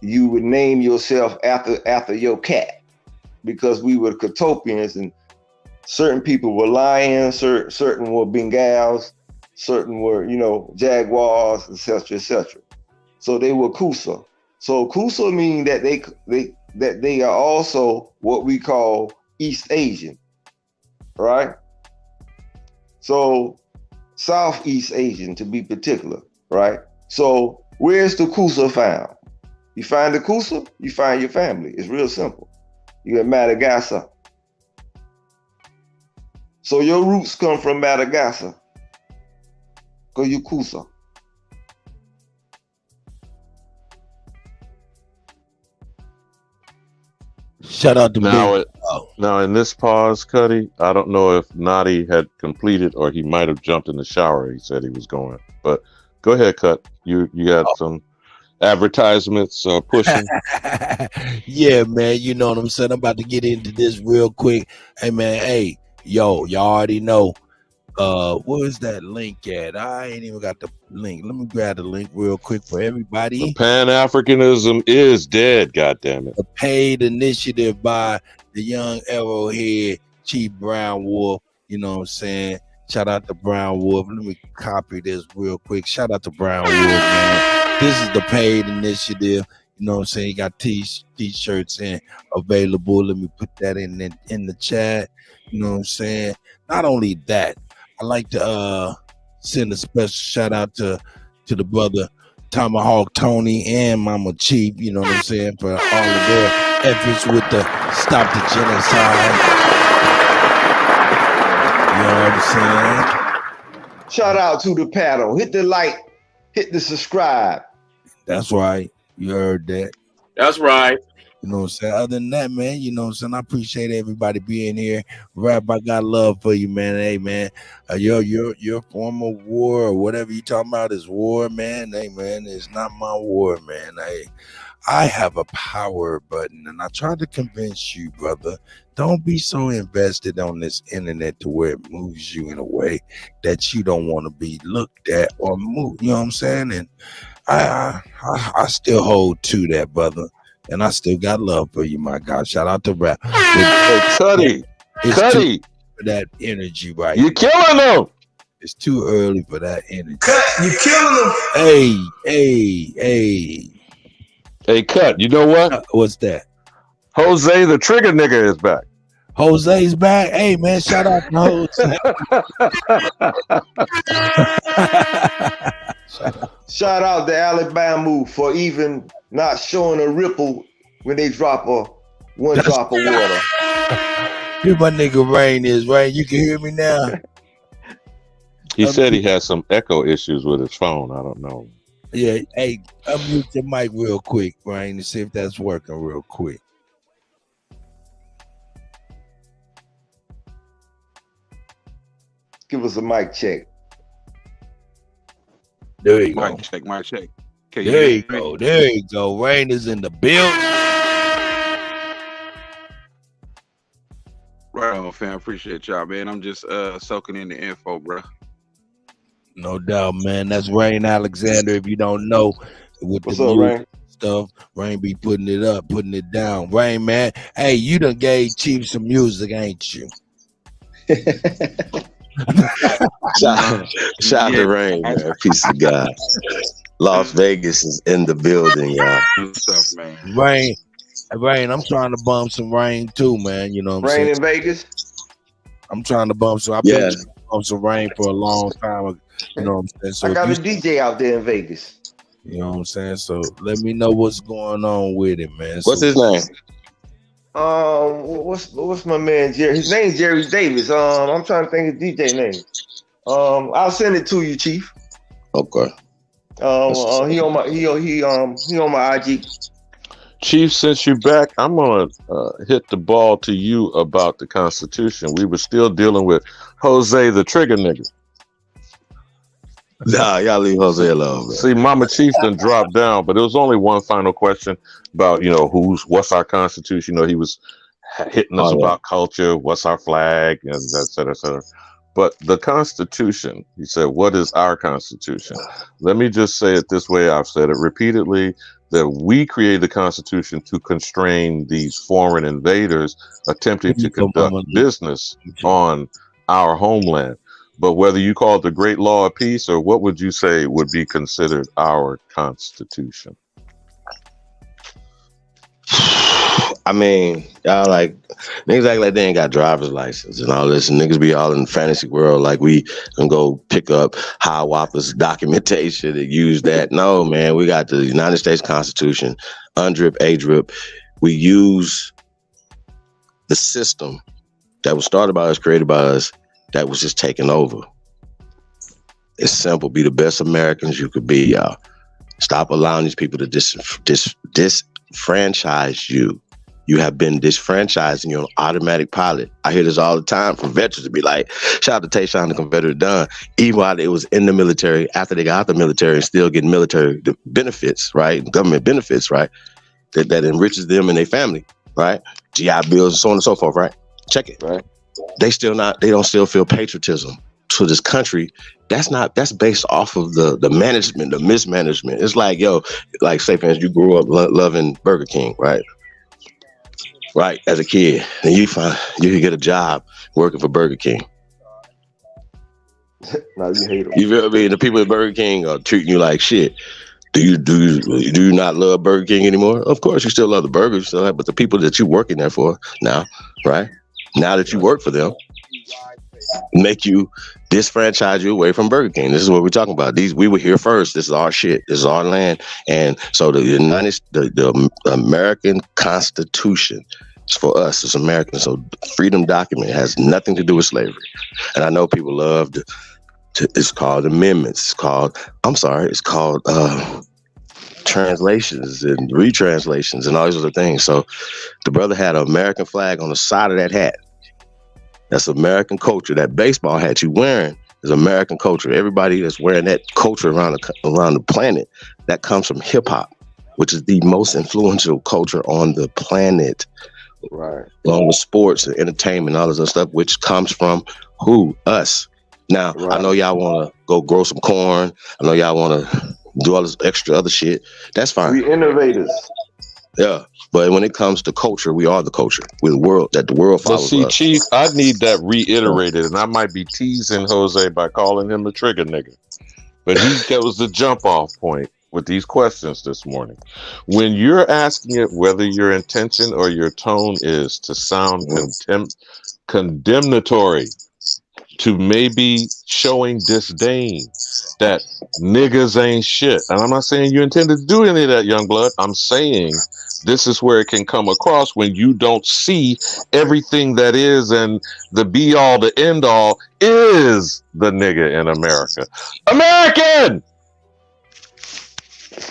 you would name yourself after your cat, because we were Kutopians and certain people were lions, certain were Bengals, certain were, jaguars, etc., etc. So they were Kusa. So Kusa mean that they are also what we call East Asian, right? So Southeast Asian to be particular. Right? So where's the Kusa found? You find the Kusa, you find your family. It's real simple. You're in Madagascar. So your roots come from Madagascar because you Kusa. Shout out to now. Big. Now in this pause, Kutty, I don't know if Nadi had completed or he might have jumped in the shower. He said he was going, but go ahead, Cut. You got some advertisements pushing. Yeah, man. You know what I'm saying. I'm about to get into this real quick. Hey, man. Hey, yo, y'all already know. Where's that link at? I ain't even got the link. Let me grab the link real quick for everybody. Pan-Africanism is dead, goddammit. A paid initiative by the young arrowhead Chief Brown Wolf. You know what I'm saying? Shout out to Brown Wolf. Let me copy this real quick. Shout out to Brown Wolf, man. This is the paid initiative. You know what I'm saying? You got t-shirts in available. Let me put that in the chat. You know what I'm saying? Not only that, I like to send a special shout out to the brother Tomahawk Tony and Mama Chief, you know what I'm saying, for all of their efforts with the Stop the Genocide. You know what I'm saying? Shout out to the panel. Hit the like, hit the subscribe. That's right. You heard that. That's right. You know what I'm saying? Other than that, man, you know what I'm saying? I appreciate everybody being here. Rap, I got love for you, man. Hey, man, your form of war or whatever you talking about is war, man. Hey, man, it's not my war, man. Hey, I have a power button, and I try to convince you, brother, don't be so invested on this internet to where it moves you in a way that you don't want to be looked at or moved. You know what I'm saying? And I still hold to that, brother. And I still got love for you, my God. Shout out to Rap. Hey, Kutty. Kutty. For that energy, right? You killing them. It's too early for that energy. Cut, you killing them. Hey, Cut. You know what? What's that? Jose the Trigger Nigga is back. Jose's back. Hey, man, shout out to Jose. Shout out to Alabama for even not showing a ripple when they drop one drop of water. Here my nigga Rain is, Rain. You can hear me now. He said he has some echo issues with his phone. I don't know. Yeah, hey, unmute your mic real quick, Rain, to see if that's working real quick. Give us a mic check. There you go. Mic check. Okay, There you go. There you go. Rain is in the building. Right on, fam. Appreciate y'all, man. I'm just soaking in the info, bro. No doubt, man. That's Rain Alexander. If you don't know, with What's the up, Rain? stuff, Rain be putting it up, putting it down. Rain, man. Hey, you done gave Chief some music, ain't you? Shout to Rain, man. Peace of God. Las Vegas is in the building, y'all. Good stuff, man. Rain, I'm trying to bump some Rain too, man. You know what I'm saying? Rain in Vegas. I'm trying to bump some. I've been trying to bump some Rain for a long time. You know what I'm saying? So I got a DJ out there in Vegas. You know what I'm saying? So let me know what's going on with it, man. What's his name? What's my man Jerry? His name's Jerry Davis. I'm trying to think of DJ name. I'll send it to you, Chief. Okay. He on my IG. Chief, since you're back, I'm gonna hit the ball to you about the Constitution. We were still dealing with Jose the Trigger Nigga. Nah, y'all leave Jose alone, man. See, Mama Chief done dropped down, but it was only one final question about, what's our Constitution? He was hitting us about culture, what's our flag, and et cetera, et cetera. But the Constitution, he said, what is our Constitution? Let me just say it this way. I've said it repeatedly, that we created the Constitution to constrain these foreign invaders attempting to conduct business on our homeland. But whether you call it the Great Law of Peace or what would you say would be considered our Constitution? I mean, y'all niggas act like they ain't got driver's license and all this. And niggas be all in the fantasy world like we can go pick up Hiawatha's documentation and use that. No, man, we got the United States Constitution, UNDRIP, ADRIP. We use the system that was started by us, created by us, that was just taken over. It's simple. Be the best Americans you could be, y'all. Stop allowing these people to disfranchise you. You have been disfranchised and you're on automatic pilot. I hear this all the time from veterans to be like, shout out to Tayshawn, the Confederate Don, even while they was in the military, after they got out the military and still getting military benefits, right? Government benefits, right? That enriches them and their family, right? GI bills and so on and so forth, right? Check it. Right. They don't still feel patriotism to this country. That's based off of the management, the mismanagement. It's like, like say for instance, you grew up loving Burger King, right? Right, as a kid, and you get a job working for Burger King. No, you hate them. You feel me? The people at Burger King are treating you like shit. Do you not love Burger King anymore? Of course, you still love the burgers, but the people that you're working there for now, right? Now that you work for them, make you disfranchise you away from Burger King. This is what we're talking about. We were here first. This is our shit. This is our land. And so the American Constitution is for us as Americans. So the Freedom Document has nothing to do with slavery. And I know people love it's called amendments. It's called translations and retranslations and all these other things. So the brother had an American flag on the side of that hat. That's American culture. That baseball hat you wearing is American culture. Everybody that's wearing that culture around the planet, that comes from hip hop, which is the most influential culture on the planet. Right. Along with sports and entertainment, all this other stuff, which comes from who? Us. Now, right. I know y'all want to go grow some corn. I know y'all want to do all this extra other shit. That's fine. We innovators. Yeah. But when it comes to culture, we are the culture. We're the world that the world follows. But see, us. Chief, I need that reiterated, and I might be teasing Jose by calling him the trigger nigga. But that was the jump off point with these questions this morning. When you're asking it whether your intention or your tone is to sound condemnatory, to maybe showing disdain, that niggas ain't shit. And I'm not saying you intended to do any of that, young blood. I'm saying this is where it can come across when you don't see everything that is, and the be all, the end all is the nigga in America. American!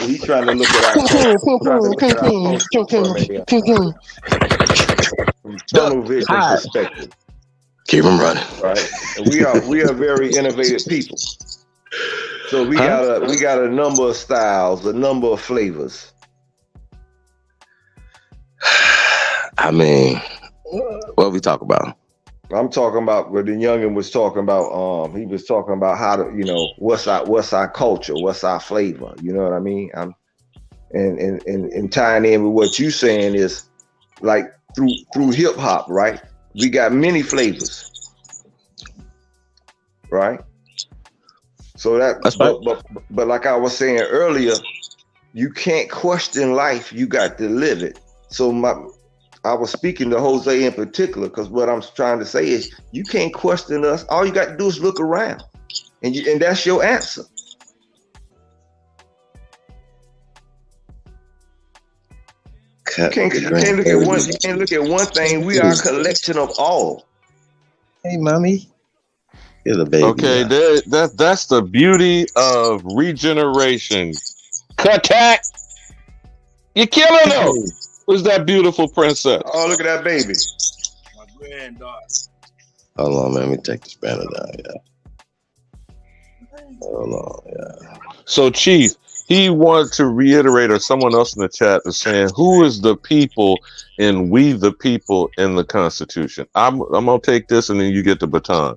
He's trying to look at from tunnel vision perspective. Keep them running. Right. And we are very innovative people. So we got a number of styles, a number of flavors. I mean, what we talk about? I'm talking about what the youngin was talking about. He was talking about how to, what's our culture, what's our flavor. You know what I mean? And tying in with what you saying is like through hip hop, right? We got many flavors, right? So that's but like I was saying earlier, you can't question life. You got to live it. So I was speaking to Jose in particular because what I'm trying to say is you can't question us. All you got to do is look around, and that's your answer. You can't look at one thing. We are a collection of all. Hey, mommy. You're the baby. Okay, that's the beauty of regeneration. Kutty, you're killing them. Who's that beautiful princess? Oh, look at that baby. My granddaughter. Hold on, man. Let me take this banner down. Yeah. Hold on. Yeah. So, Chief, he wanted to reiterate, or someone else in the chat is saying, who is the people in we the people in the Constitution? I'm gonna take this and then you get the baton.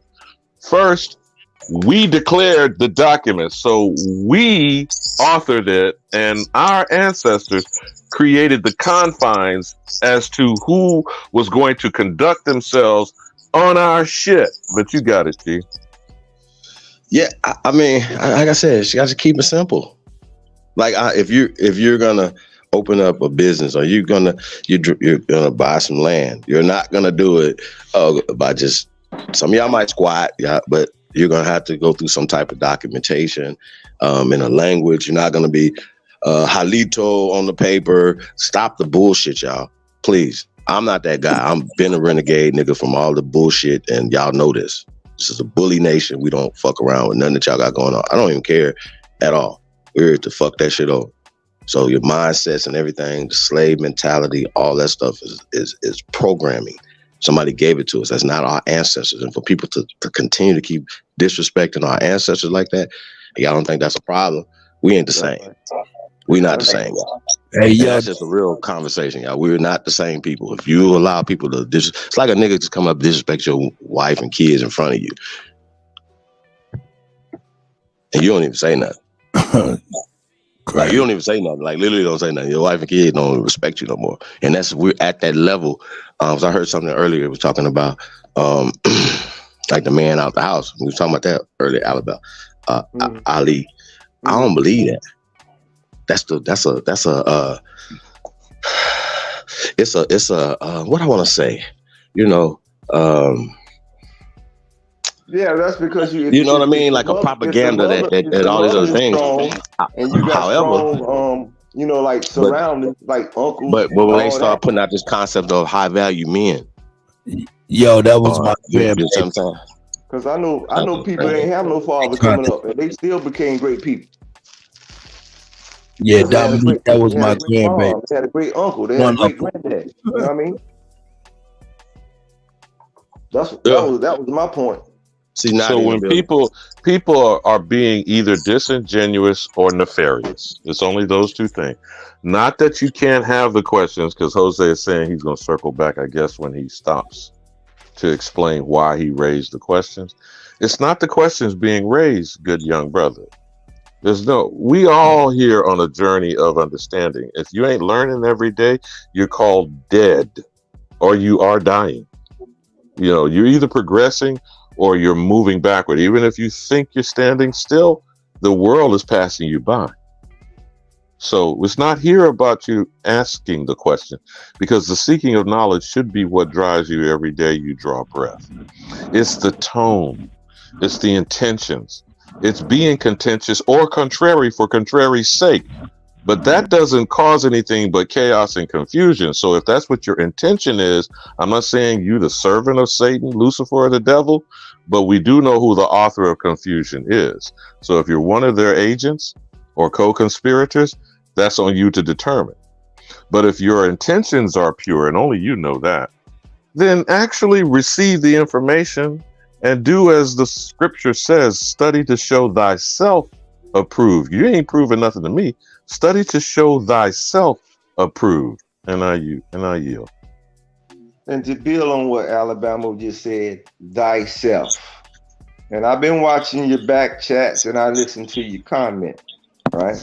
First, we declared the document, so we authored it, and our ancestors created the confines as to who was going to conduct themselves on our shit. But you got it, Chief. Yeah, I mean, like I said, you got to keep it simple. Like if you're gonna open up a business, or you're gonna buy some land, you're not gonna do it by just. Some of y'all might squat, yeah, but you're gonna have to go through some type of documentation in a language. You're not gonna be Halito on the paper. Stop the bullshit, y'all. Please. I'm not that guy. I'm been a renegade nigga from all the bullshit, and y'all know this. This is a bully nation. We don't fuck around with nothing that y'all got going on. I don't even care at all. We're here to fuck that shit up. So your mindsets and everything, the slave mentality, all that stuff is programming. Somebody gave it to us. That's not our ancestors. And for people to continue to keep disrespecting our ancestors like that, y'all don't think that's a problem? We ain't the same. We not the same, y'all. Hey, And yeah. that's just a real conversation, y'all. We're not the same people. If you allow people to it's like a nigga just come up and disrespect your wife and kids in front of you. And you don't even say nothing. Like, you don't even say nothing. Like, literally don't say nothing. Your wife and kids don't respect you no more. And we're at that level. So I heard something earlier. It was talking about like the man out the house. We were talking about that earlier, Alabama. Ali. I don't believe that. It's a what I want to say, Yeah, that's because you know what I mean, like a propaganda that all these other things. And you got However, strong, like surroundings, like uncles. But when they start putting out this concept of high value men, yo, that was my sometimes. Because I know people that ain't have no father coming up, and they still became great people. Yeah, Dominique, that was my grandbaby. They had a great uncle. They had a great granddad. You know what I mean? That was my point. So when people are being either disingenuous or nefarious, it's only those two things. Not that you can't have the questions, because Jose is saying he's going to circle back, I guess, when he stops to explain why he raised the questions. It's not the questions being raised, good young brother. We all here on a journey of understanding. If you ain't learning every day, you're called dead, or you are dying. You're either progressing or you're moving backward. Even if you think you're standing still, the world is passing you by. So it's not here about you asking the question, because the seeking of knowledge should be what drives you every day you draw breath. It's the tone. It's the intentions. It's being contentious or contrary for contrary's sake. But that doesn't cause anything but chaos and confusion. So if that's what your intention is, I'm not saying you the servant of Satan, Lucifer, or the devil, but we do know who the author of confusion is. So if you're one of their agents or co-conspirators, that's on you to determine. But if your intentions are pure, and only you know that, then actually receive the information and do as the scripture says, study to show thyself approved. You ain't proving nothing to me. Study to show thyself approved. And I yield. And to build on what Alabama just said, thyself. And I've been watching your back chats and I listened to your comment, right?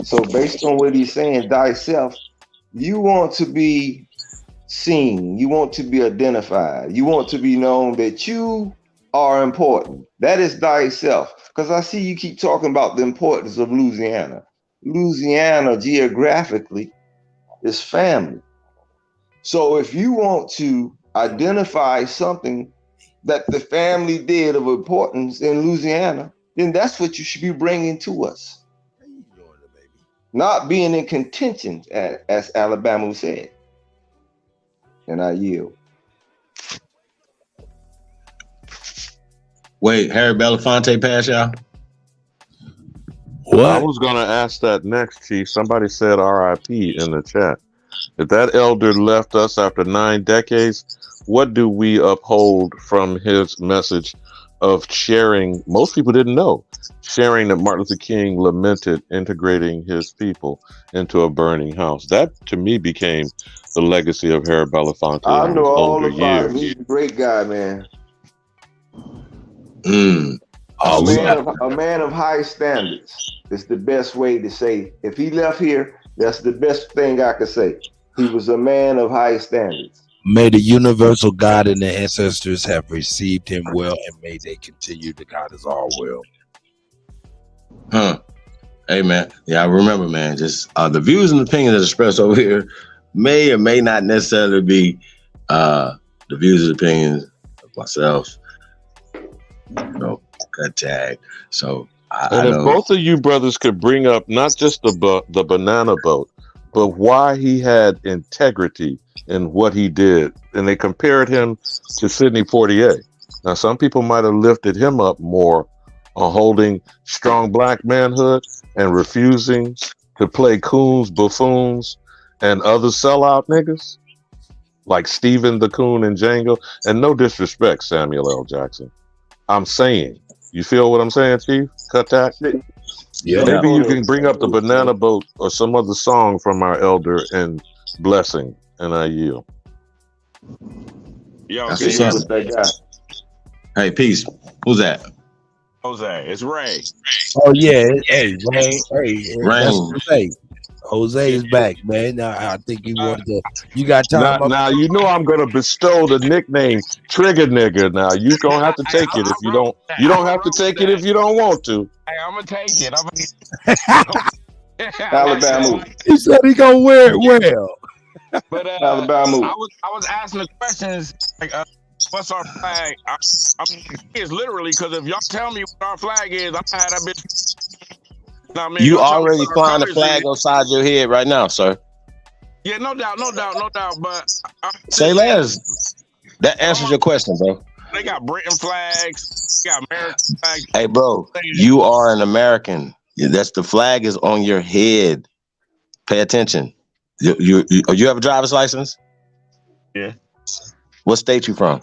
So based on what he's saying, thyself, you want to be seen. You want to be identified. You want to be known that you are important. That is thyself. Because I see you keep talking about the importance of Louisiana. Louisiana geographically is family. So if you want to identify something that the family did of importance in Louisiana, then that's what you should be bringing to us. Not being in contention, as Alabama said. And I yield. Wait, Harry Belafonte pass y'all? What? I was going to ask that next, Chief. Somebody said RIP in the chat. If that elder left us after 9 decades, what do we uphold from his message of sharing? Most people didn't know. Sharing that Martin Luther King lamented integrating his people into a burning house. That, to me, became the legacy of Harry Belafonte. I know all older about him. years. He's a great guy, man. A man of high standards is the best way to say. If he left here, that's the best thing I could say. He was a man of high standards. May the universal God and the ancestors have received him well, and may they continue to guide us all well. Hey, man. Yeah, I remember, man. Just the views and opinions expressed over here may or may not necessarily be the views and opinions of myself. Cut tag. So I if know. both of you brothers could bring up not just the banana boat, but why he had integrity in what he did, and they compared him to Sidney Poitier. Now, some people might have lifted him up more on holding strong black manhood and refusing to play coons, buffoons, and other sellout niggas like Steven the Coon and Django. And no disrespect, Samuel L. Jackson. I'm saying, you feel what I'm saying, Chief? Cut that. Yeah. Maybe you can bring up the Banana Boat or some other song from our elder and blessing, and I yield. Yo, That's can what's you up. that guy? Hey, peace. Who's that? Jose? It's Ray. Oh yeah, hey man, hey, that's Rain. Jose. Jose is back, man. I think he wanted to. You got time? Now you know I'm gonna bestow the nickname Trigger Nigga. Now you gonna have to take it if you don't. You don't have to take it if you don't want to. Hey, I'm gonna take it. Alabama. He said he gonna wear it well. But Alabama. I was asking the questions like, what's our flag? I mean, it's literally because if y'all tell me what our flag is, I'm gonna have that bitch. I mean, You y'all tell me already what our flying the colors flag is. upside your head right now, sir. Yeah, no doubt. But Say less. That answers your question, bro. they got Britain flags, they got American flags. Hey, bro, you are an American. That's the flag is on your head. Pay attention. You have a driver's license? Yeah. What state you from?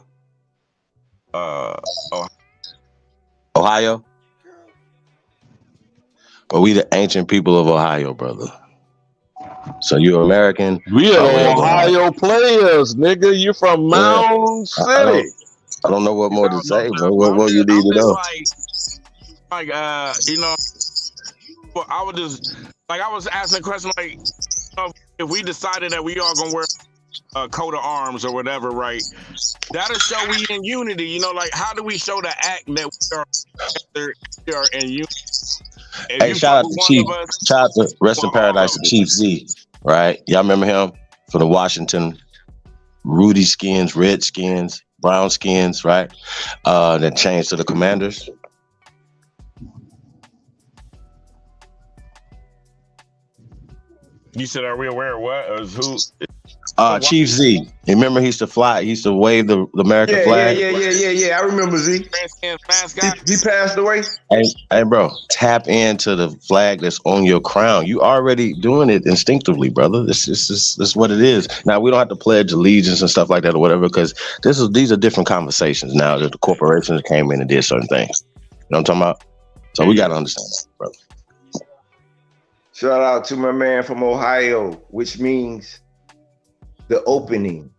Ohio? Well, we the ancient people of Ohio, brother. So you're American. We are Ohio players, nigga. You from Mound City. I don't know what more to say, bro. What you need to know? Like you know, well, I was asking a question like, if we decided that we all gonna wear a coat of arms or whatever, right? That'll show we in unity. You know, like how do we show the act that we are in unity? If Hey, you shout out fuck to with Chief. one of us, Shout out to Rest in Paradise to Chief Z, right? Y'all remember him for the Washington Rudy Skins, Red Skins, Brown Skins, right? That changed to the Commanders. you said, are we aware of what? Or who? Chief Z. You remember he used to fly, he used to wave the American flag? Yeah. I remember Z. He passed away. Hey, bro, tap into the flag that's on your crown. You already doing it instinctively, brother. This is what it is. Now we don't have to pledge allegiance and stuff like that or whatever, because these are different conversations now that the corporations came in and did certain things. You know what I'm talking about? So we gotta understand that, bro. Shout out to my man from Ohio, which means the opening.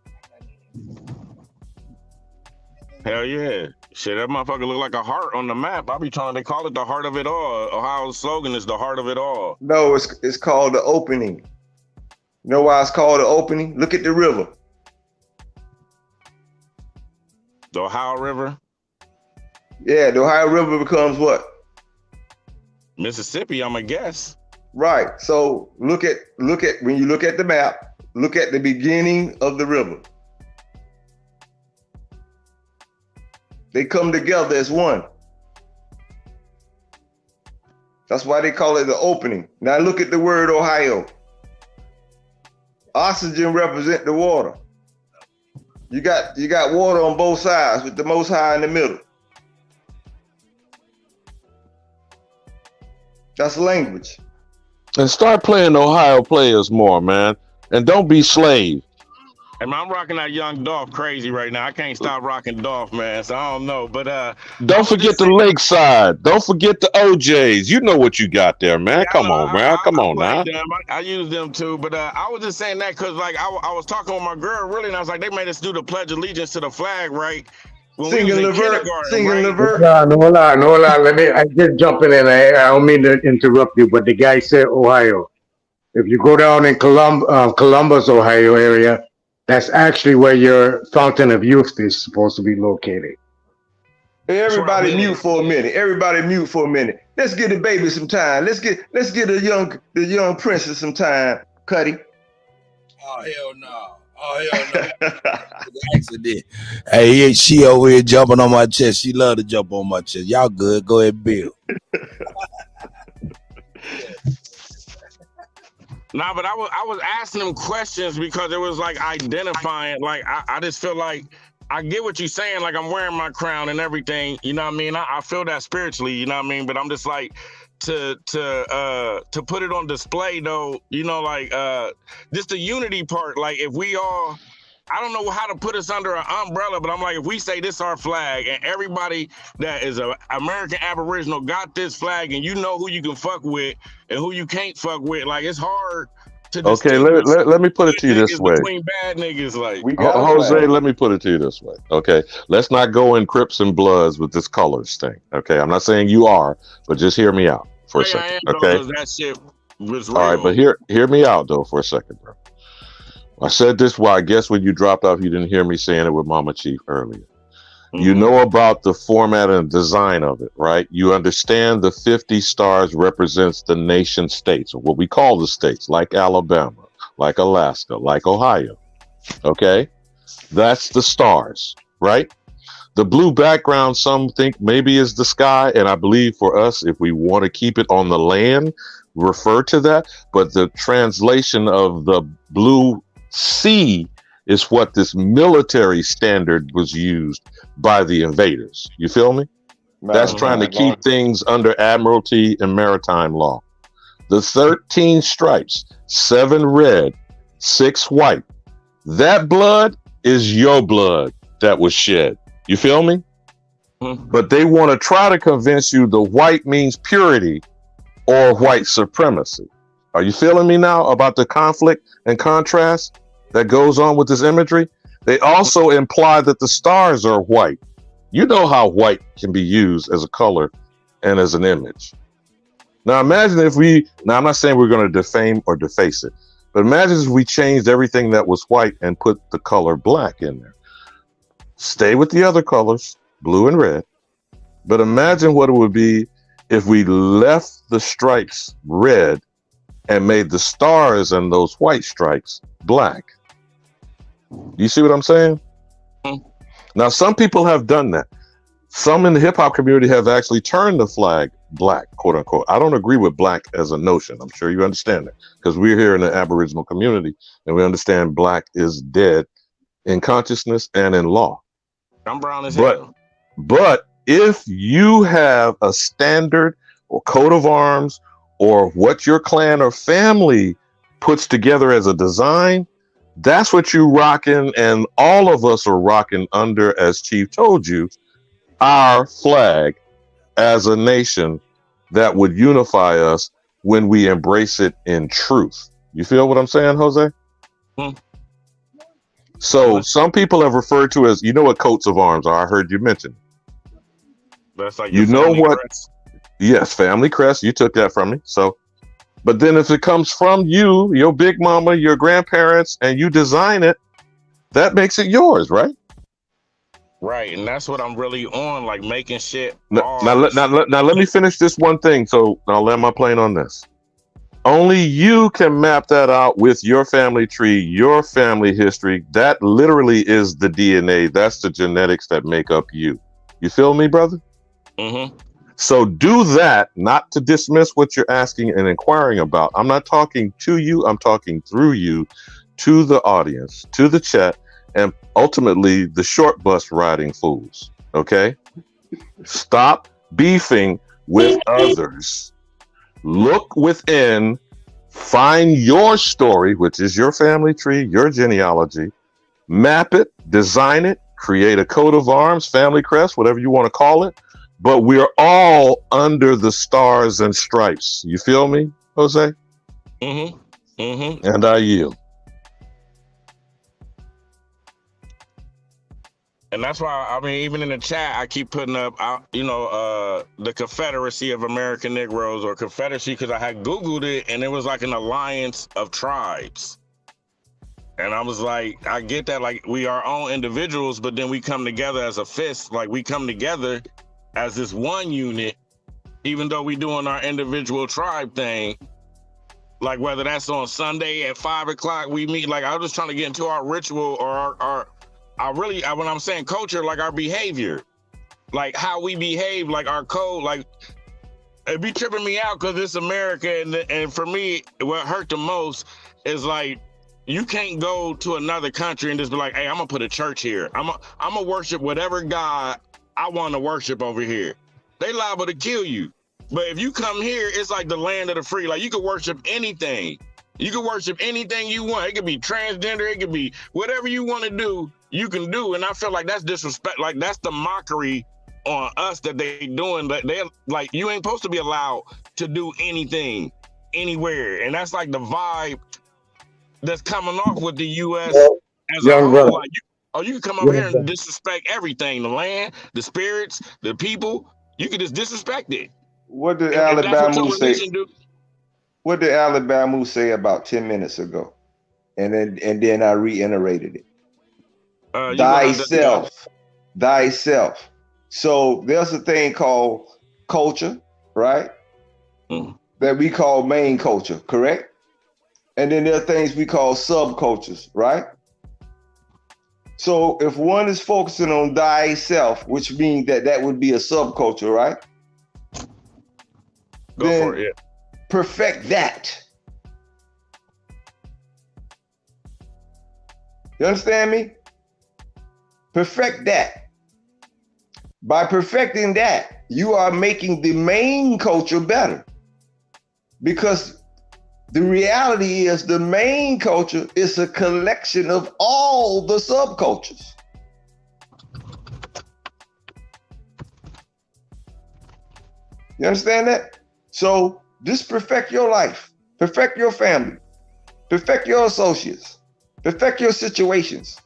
Hell yeah. Shit, that motherfucker look like a heart on the map. I be trying to call it the heart of it all. Ohio's slogan is the heart of it all. No, it's called the opening. You know why it's called the opening? Look at the river. The Ohio River? Yeah, the Ohio River becomes what? Mississippi, I'm a guess. Right. So look at when you look at the map, look at the beginning of the river. They come together as one. That's why they call it the opening. Now look at the word Ohio. Oxygen represent the water. You got water on both sides with the Most High in the middle. That's language. And start playing Ohio players more, man. And don't be slave. And I'm rocking that Young Dolph crazy right now. I can't stop rocking Dolph, man. So I don't know. But don't forget the Lakeside. Don't forget the OJs. You know what you got there, man. Yeah, Come on, man. Come on now. I use them too, but I was just saying that because like I was talking with my girl really, and I was like, they made us do the Pledge of Allegiance to the flag, right? When Singing Levert. Hold on. I just jumping in. I don't mean to interrupt you, but the guy said Ohio. If you go down in Columbus, Ohio area, that's actually where your Fountain of Youth is supposed to be located. Everybody mute for a minute. Let's get the baby some time. Let's get the young princess some time, Kutty. Oh hell no. Accident. Hey, she over here jumping on my chest. She love to jump on my chest. Y'all good? Go ahead, Bill. Nah, but I was asking them questions because it was like identifying. Like I just feel like I get what you're saying. Like I'm wearing my crown and everything. You know what I mean? I feel that spiritually. You know what I mean? But I'm just like, to put it on display though, you know, like just the unity part. Like if we all, I don't know how to put us under an umbrella, but I'm like, if we say this our flag and everybody that is a American Aboriginal got this flag, and you know who you can fuck with and who you can't fuck with, like it's hard to Okay, distinguish let me put it to you this niggas way. between bad niggas. Like Jose, let me put it to you this way. Okay, let's not go in Crips and Bloods with this colors thing. Okay, I'm not saying you are, but just hear me out for a second. Okay, that shit was real. all right, but hear me out though for a second, bro. I said this, well, I guess when you dropped off, you didn't hear me saying it with Mama Chief earlier. You know about the format and design of it, right? You understand the 50 stars represents the nation states, or what we call the states, like Alabama, like Alaska, like Ohio. Okay? That's the stars, right? The blue background, some think maybe is the sky, and I believe for us, if we want to keep it on the land, refer to that, but the translation of the blue sea is what this military standard was used by the invaders. You feel me? That's trying to keep things under admiralty and maritime law. The 13 stripes, 7 red, 6 white. That blood is your blood that was shed. You feel me? But they want to try to convince you the white means purity or white supremacy. Are you feeling me now about the conflict and contrast that goes on with this imagery? They also imply that the stars are white. You know how white can be used as a color and as an image. Now imagine if now I'm not saying we're going to defame or deface it, but imagine if we changed everything that was white and put the color black in there. Stay with the other colors, blue and red, but imagine what it would be if we left the stripes red and made the stars and those white stripes black. You see what I'm saying? Now, some people have done that. Some in the hip hop community have actually turned the flag black, quote unquote. I don't agree with black as a notion. I'm sure you understand that because we're here in the Aboriginal community and we understand black is dead in consciousness and in law. I'm brown as hell. But if you have a standard or coat of arms or what your clan or family puts together as a design, that's what you rocking, and all of us are rocking under, as Chief told you, our flag as a nation that would unify us when we embrace it in truth. You feel what I'm saying, Jose? So some people have referred to as, you know what coats of arms are? I heard you mention. That's like you know what? Crest. Yes, family crest. You took that from me. So, but then if it comes from you, your big mama, your grandparents, and you design it, that makes it yours, right? Right, and that's what I'm really on, like making shit. Now let me finish this one thing. So I'll land my plane on this. Only you can map that out with your family tree, your family history. That literally is the DNA. That's the genetics that make up you. You feel me, brother? Mm-hmm. So do that, not to dismiss what you're asking and inquiring about. I'm not talking to you. I'm talking through you to the audience, to the chat, and ultimately the short bus riding fools. Okay? Stop beefing with others. Look within, find your story, which is your family tree, your genealogy, map it, design it, create a coat of arms, family crest, whatever you want to call it. But we're all under the stars and stripes. You feel me, Jose? Mm-hmm. Mm-hmm. And I yield. And that's why, I mean, even in the chat, I keep putting up, the Confederacy of American Negroes, or Confederacy, because I had Googled it, and it was like an alliance of tribes. And I was like, I get that, like, we are our own individuals, but then we come together as a fist. Like, we come together as this one unit, even though we doing our individual tribe thing. Like, whether that's on Sunday at 5 o'clock, we meet. Like, I was just trying to get into our ritual, or when I'm saying culture, like our behavior, like how we behave, like our code, like it be tripping me out because it's America. And for me, what hurt the most is like, you can't go to another country and just be like, hey, I'm gonna put a church here. I'm gonna worship whatever God I want to worship over here. They liable to kill you. But if you come here, it's like the land of the free. Like you can worship anything. You can worship anything you want. It could be transgender. It could be whatever you want to do, you can do. And I feel like that's disrespect. Like that's the mockery on us that they doing. But they're like, you ain't supposed to be allowed to do anything anywhere. And that's like the vibe that's coming off with the U.S. as a Young whole. brother. Like, you can come over here and disrespect everything, the land, the spirits, the people. You can just disrespect it. What did If that's what Alabama your say? religion do. What did Alabama say about 10 minutes ago? And then I reiterated it. Thyself. Thyself. So there's a thing called culture, right? That we call main culture, correct? And then there are things we call subcultures, right? So if one is focusing on thyself, which means that would be a subculture, right? Go for it, yeah. Perfect that. You understand me? Perfect that. By perfecting that, you are making the main culture better. Because the reality is the main culture is a collection of all the subcultures. You understand that? So just perfect your life, perfect your family, perfect your associates, perfect your situations.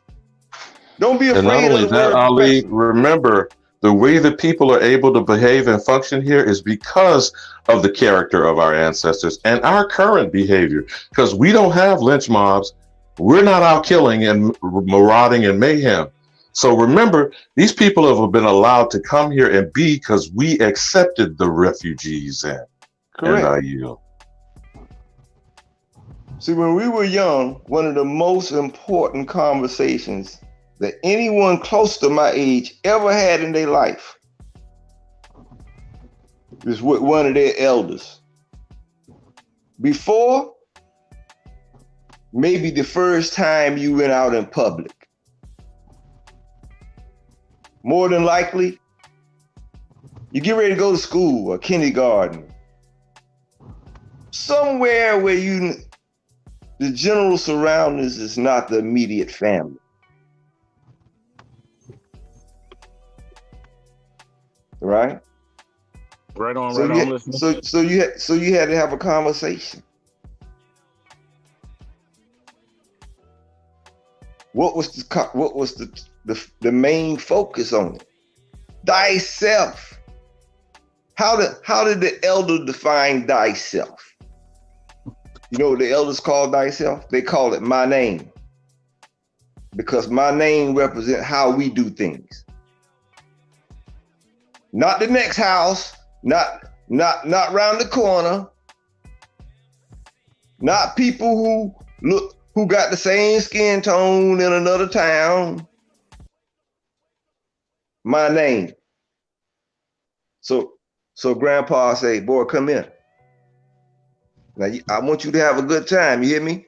Don't be afraid And not only of the that, word Ali, perfection. remember the way that people are able to behave and function here is because of the character of our ancestors and our current behavior. Because we don't have lynch mobs. We're not out killing and marauding and mayhem. So remember, these people have been allowed to come here and be because we accepted the refugees in. Correct. And I yield. See, when we were young, one of the most important conversations that anyone close to my age ever had in their life is with one of their elders. Before, maybe the first time you went out in public. More than likely, you get ready to go to school or kindergarten. Somewhere where the general surroundings is not the immediate family. Right? Right on, So right on. Listening. so you had to have a conversation. What was the main focus on it? Thyself. How did the elder define thyself? You know what the elders call thyself? They call it my name. Because my name represents how we do things. Not the next house, not around the corner, not people who got the same skin tone in another town. My name. So grandpa say, boy, come here. Now I want you to have a good time, you hear me?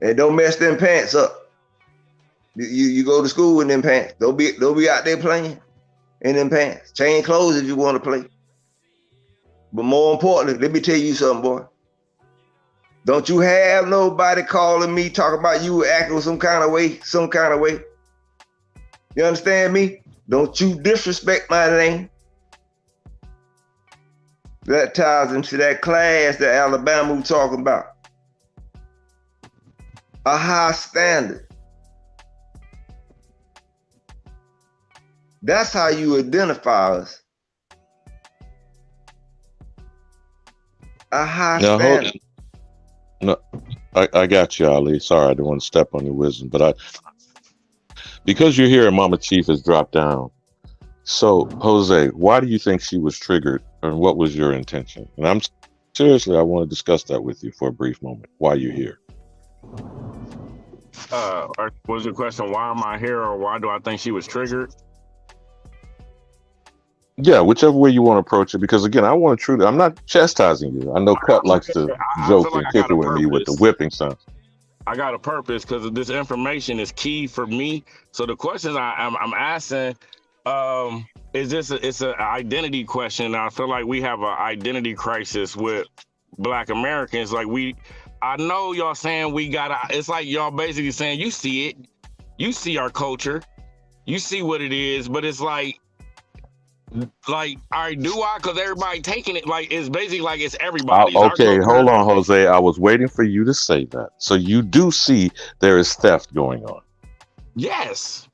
And don't mess them pants up. You go to school in them pants. Don't be out there playing in them pants. Change clothes if you want to play. But more importantly, let me tell you something, boy. Don't you have nobody calling me talking about you acting some kind of way. You understand me? Don't you disrespect my name. That ties into that class that Alabama was talking about. A high standard. That's how you identify us. A high standard. No, I got you, Ali. Sorry, I didn't want to step on your wisdom, but because you're here and Mama Chief has dropped down. So, Jose, why do you think she was triggered, and what was your intention? And I want to discuss that with you for a brief moment. Why you're here? Was your question why am I here, or why do I think she was triggered? Yeah, whichever way you want to approach it, because again, I'm not chastising you. I know Kutt likes to joke and kick it with me with the whipping sound. I got a purpose because this information is key for me. So the questions I'm asking, it's just it's an identity question. I feel like we have an identity crisis with Black Americans. Like I know y'all saying we gotta. It's like y'all basically saying you see it, you see our culture, you see what it is, but it's like, all right, do I? Because everybody taking it like it's basically like it's everybody's. Okay, hold on, Jose. I was waiting for you to say that. So you do see there is theft going on. Yes.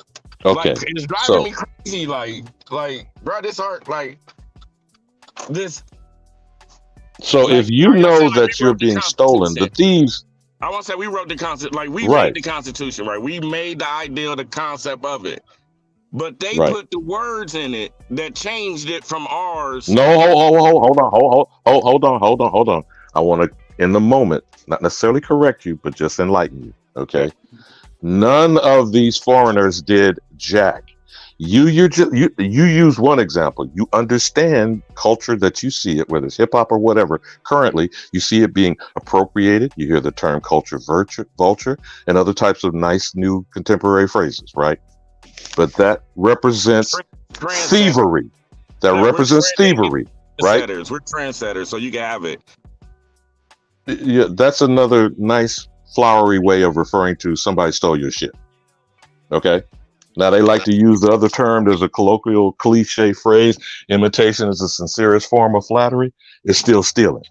Okay. Like, it's driving me crazy. Like, bro, this art, like, this. So if you know that you're being stolen, the thieves. I want to say we wrote the concept, like we Right. made the Constitution, right? We made the idea, the concept of it, but they Right. put the words in it that changed it from ours. No, hold on. I want to, in the moment, not necessarily correct you, but just enlighten you. Okay. None of these foreigners did jack. You use one example. You understand culture that you see it, whether it's hip hop or whatever. Currently, you see it being appropriated. You hear the term culture vulture and other types of nice new contemporary phrases, right? But that represents thievery. That represents thievery, right? We're trendsetters, so you can have it. Yeah, that's another nice flowery way of referring to somebody stole your shit. Okay. Now they like to use the other term. There's a colloquial cliche phrase: imitation is the sincerest form of flattery. It's still stealing.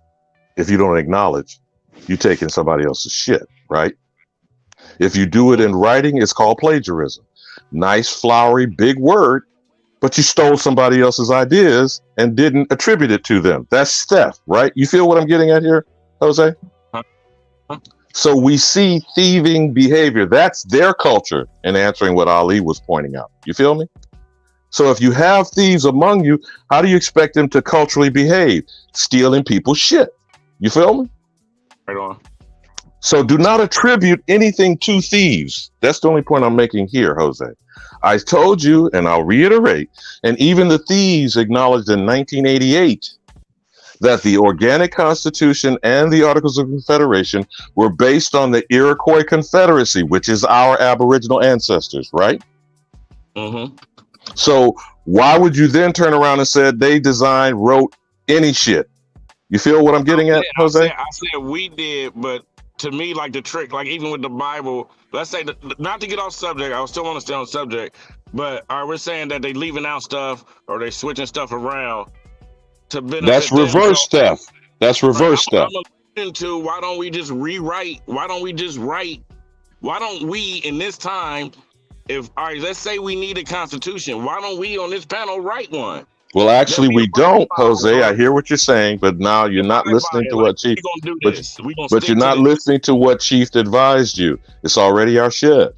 If you don't acknowledge you taking somebody else's shit, right? If you do it in writing, it's called plagiarism. Nice, flowery, big word, but you stole somebody else's ideas and didn't attribute it to them. That's theft, right? You feel what I'm getting at here, Jose? So we see thieving behavior. That's their culture, in answering what Ali was pointing out. You feel me? So if you have thieves among you, how do you expect them to culturally behave? Stealing people's shit. You feel me? Right on. So do not attribute anything to thieves. That's the only point I'm making here, Jose. I told you, and I'll reiterate, and even the thieves acknowledged in 1988 that the Organic Constitution and the Articles of Confederation were based on the Iroquois Confederacy, which is our Aboriginal ancestors, right? Mm-hmm. So why would you then turn around and say they designed, wrote any shit? You feel what I'm getting at, Jose? I said we did, but to me, like the trick, like even with the Bible, let's say, not to get off subject, I still want to stay on subject, but we're saying that they leaving out stuff or they switching stuff around to benefit That's them. reverse theft. That's reverse theft. I'm into why don't we just rewrite? Why don't we in this time, let's say we need a constitution, why don't we on this panel write one? Well, actually, we don't, Jose. I hear what you're saying, but now you're not listening to what Chief. But you're not listening to what Chief advised you. It's already our shit.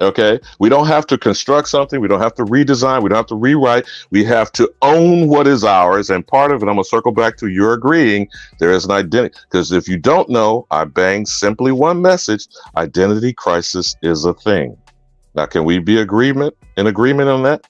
Okay, we don't have to construct something. We don't have to redesign. We don't have to rewrite. We have to own what is ours. And part of it, I'm gonna circle back to you're agreeing there is an identity. Because if you don't know, I bang simply one message: identity crisis is a thing. Now, can we be in agreement on that?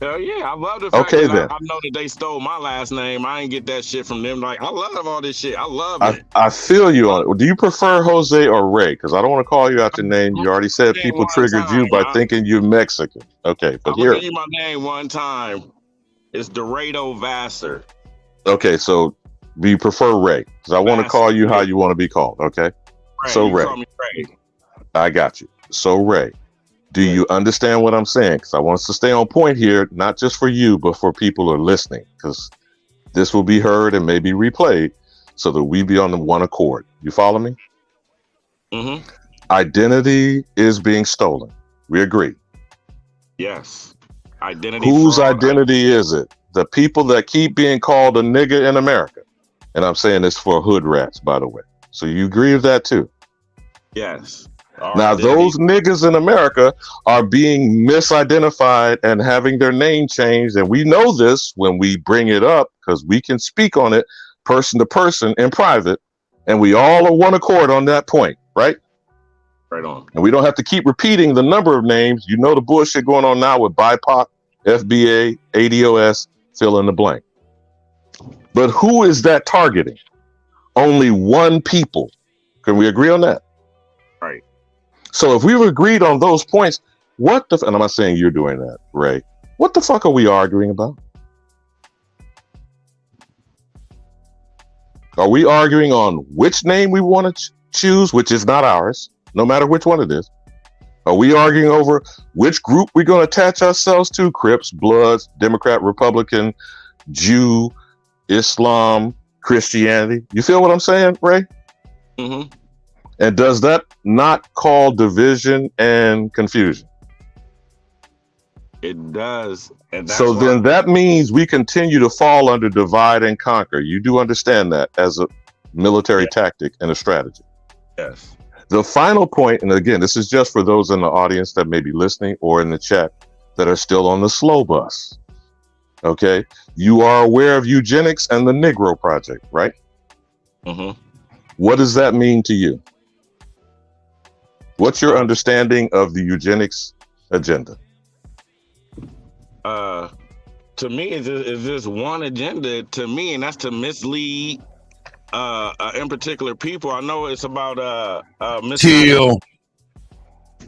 Hell yeah, I love the fact Okay, that then. I know that they stole my last name. I ain't get that shit from them. Like, I love all this shit. I love it. I feel you on it. Do you prefer Jose or Ray? Because I don't want to call you out your name. You already said people triggered you by thinking you're Mexican. Okay, but I'm here. gonna give you my name one time. It's Dorado Vassar. Okay, so do you prefer Ray? Because I want to call you how you want to be called. Okay, Ray, so you Ray. call me Ray. I got you. So Ray, do you understand what I'm saying? Because I want us to stay on point here, not just for you, but for people who are listening, because this will be heard and maybe replayed so that we be on the one accord. You follow me? Mm-hmm. Identity is being stolen. We agree. Yes. Identity. Whose fraud. identity is it? The people that keep being called a nigga in America. And I'm saying this for hood rats, by the way. So you agree with that too? Yes. Now, those niggas in America are being misidentified and having their name changed. And we know this when we bring it up because we can speak on it person to person in private. And we all are one accord on that point, right? Right on. And we don't have to keep repeating the number of names. You know the bullshit going on now with BIPOC, FBA, ADOS, fill in the blank. But who is that targeting? Only one people. Can we agree on that? Right. So if we've agreed on those points, and I'm not saying you're doing that, Ray, What the fuck are we arguing about? Are we arguing on which name we want to choose, which is not ours, no matter which one it is? Are we arguing over which group we're going to attach ourselves to? Crips, Bloods, Democrat, Republican, Jew, Islam, Christianity? You feel what I'm saying, Ray? Mm-hmm. And does that not call division and confusion? It does. And that's So why then that means we continue to fall under divide and conquer. You do understand that as a military tactic and a strategy. Yes. The final point, and again, this is just for those in the audience that may be listening or in the chat that are still on the slow bus. Okay? You are aware of eugenics and the Negro Project, right? Mm-hmm. What does that mean to you? What's your understanding of the eugenics agenda? To me, it's just one agenda to me, and that's to mislead in particular people. I know it's about Kill.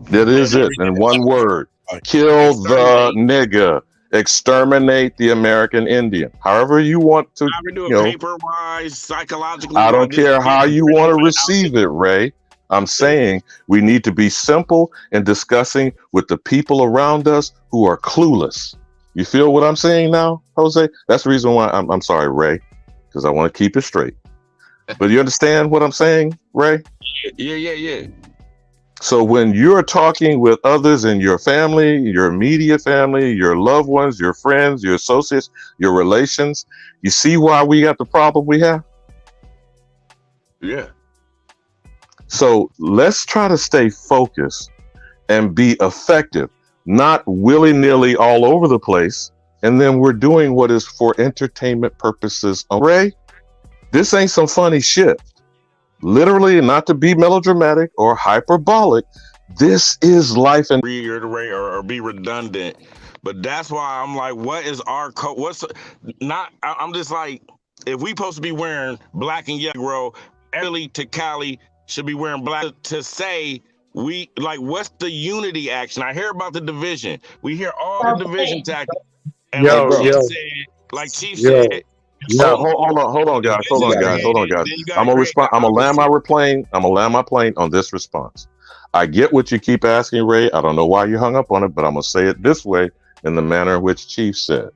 That is it in one word. Kill the nigga. Exterminate the American Indian. However you want to, do it paper-wise, psychologically. I don't care how you want to receive it, Ray. I'm saying we need to be simple in discussing with the people around us who are clueless. You feel what I'm saying now, Jose? That's the reason why I'm sorry, Ray, because I want to keep it straight. But you understand what I'm saying, Ray? Yeah. So when you're talking with others in your family, your immediate family, your loved ones, your friends, your associates, your relations, you see why we got the problem we have? Yeah. So let's try to stay focused and be effective, not willy-nilly all over the place. And then we're doing what is for entertainment purposes. Ray, this ain't some funny shit. Literally, not to be melodramatic or hyperbolic, this is life. And reiterate or be redundant, but that's why I'm like, what is our code? I'm just like, if we supposed to be wearing black and yellow, Ellie to Cali should be wearing black to say we like, what's the unity action? I hear about the division. We hear all the division tactics. And like Chief said, Hold on, guys. I'm gonna respond. I'm gonna land my plane on this response. I get what you keep asking, Ray. I don't know why you hung up on it, but I'm gonna say it this way in the manner in which Chief said.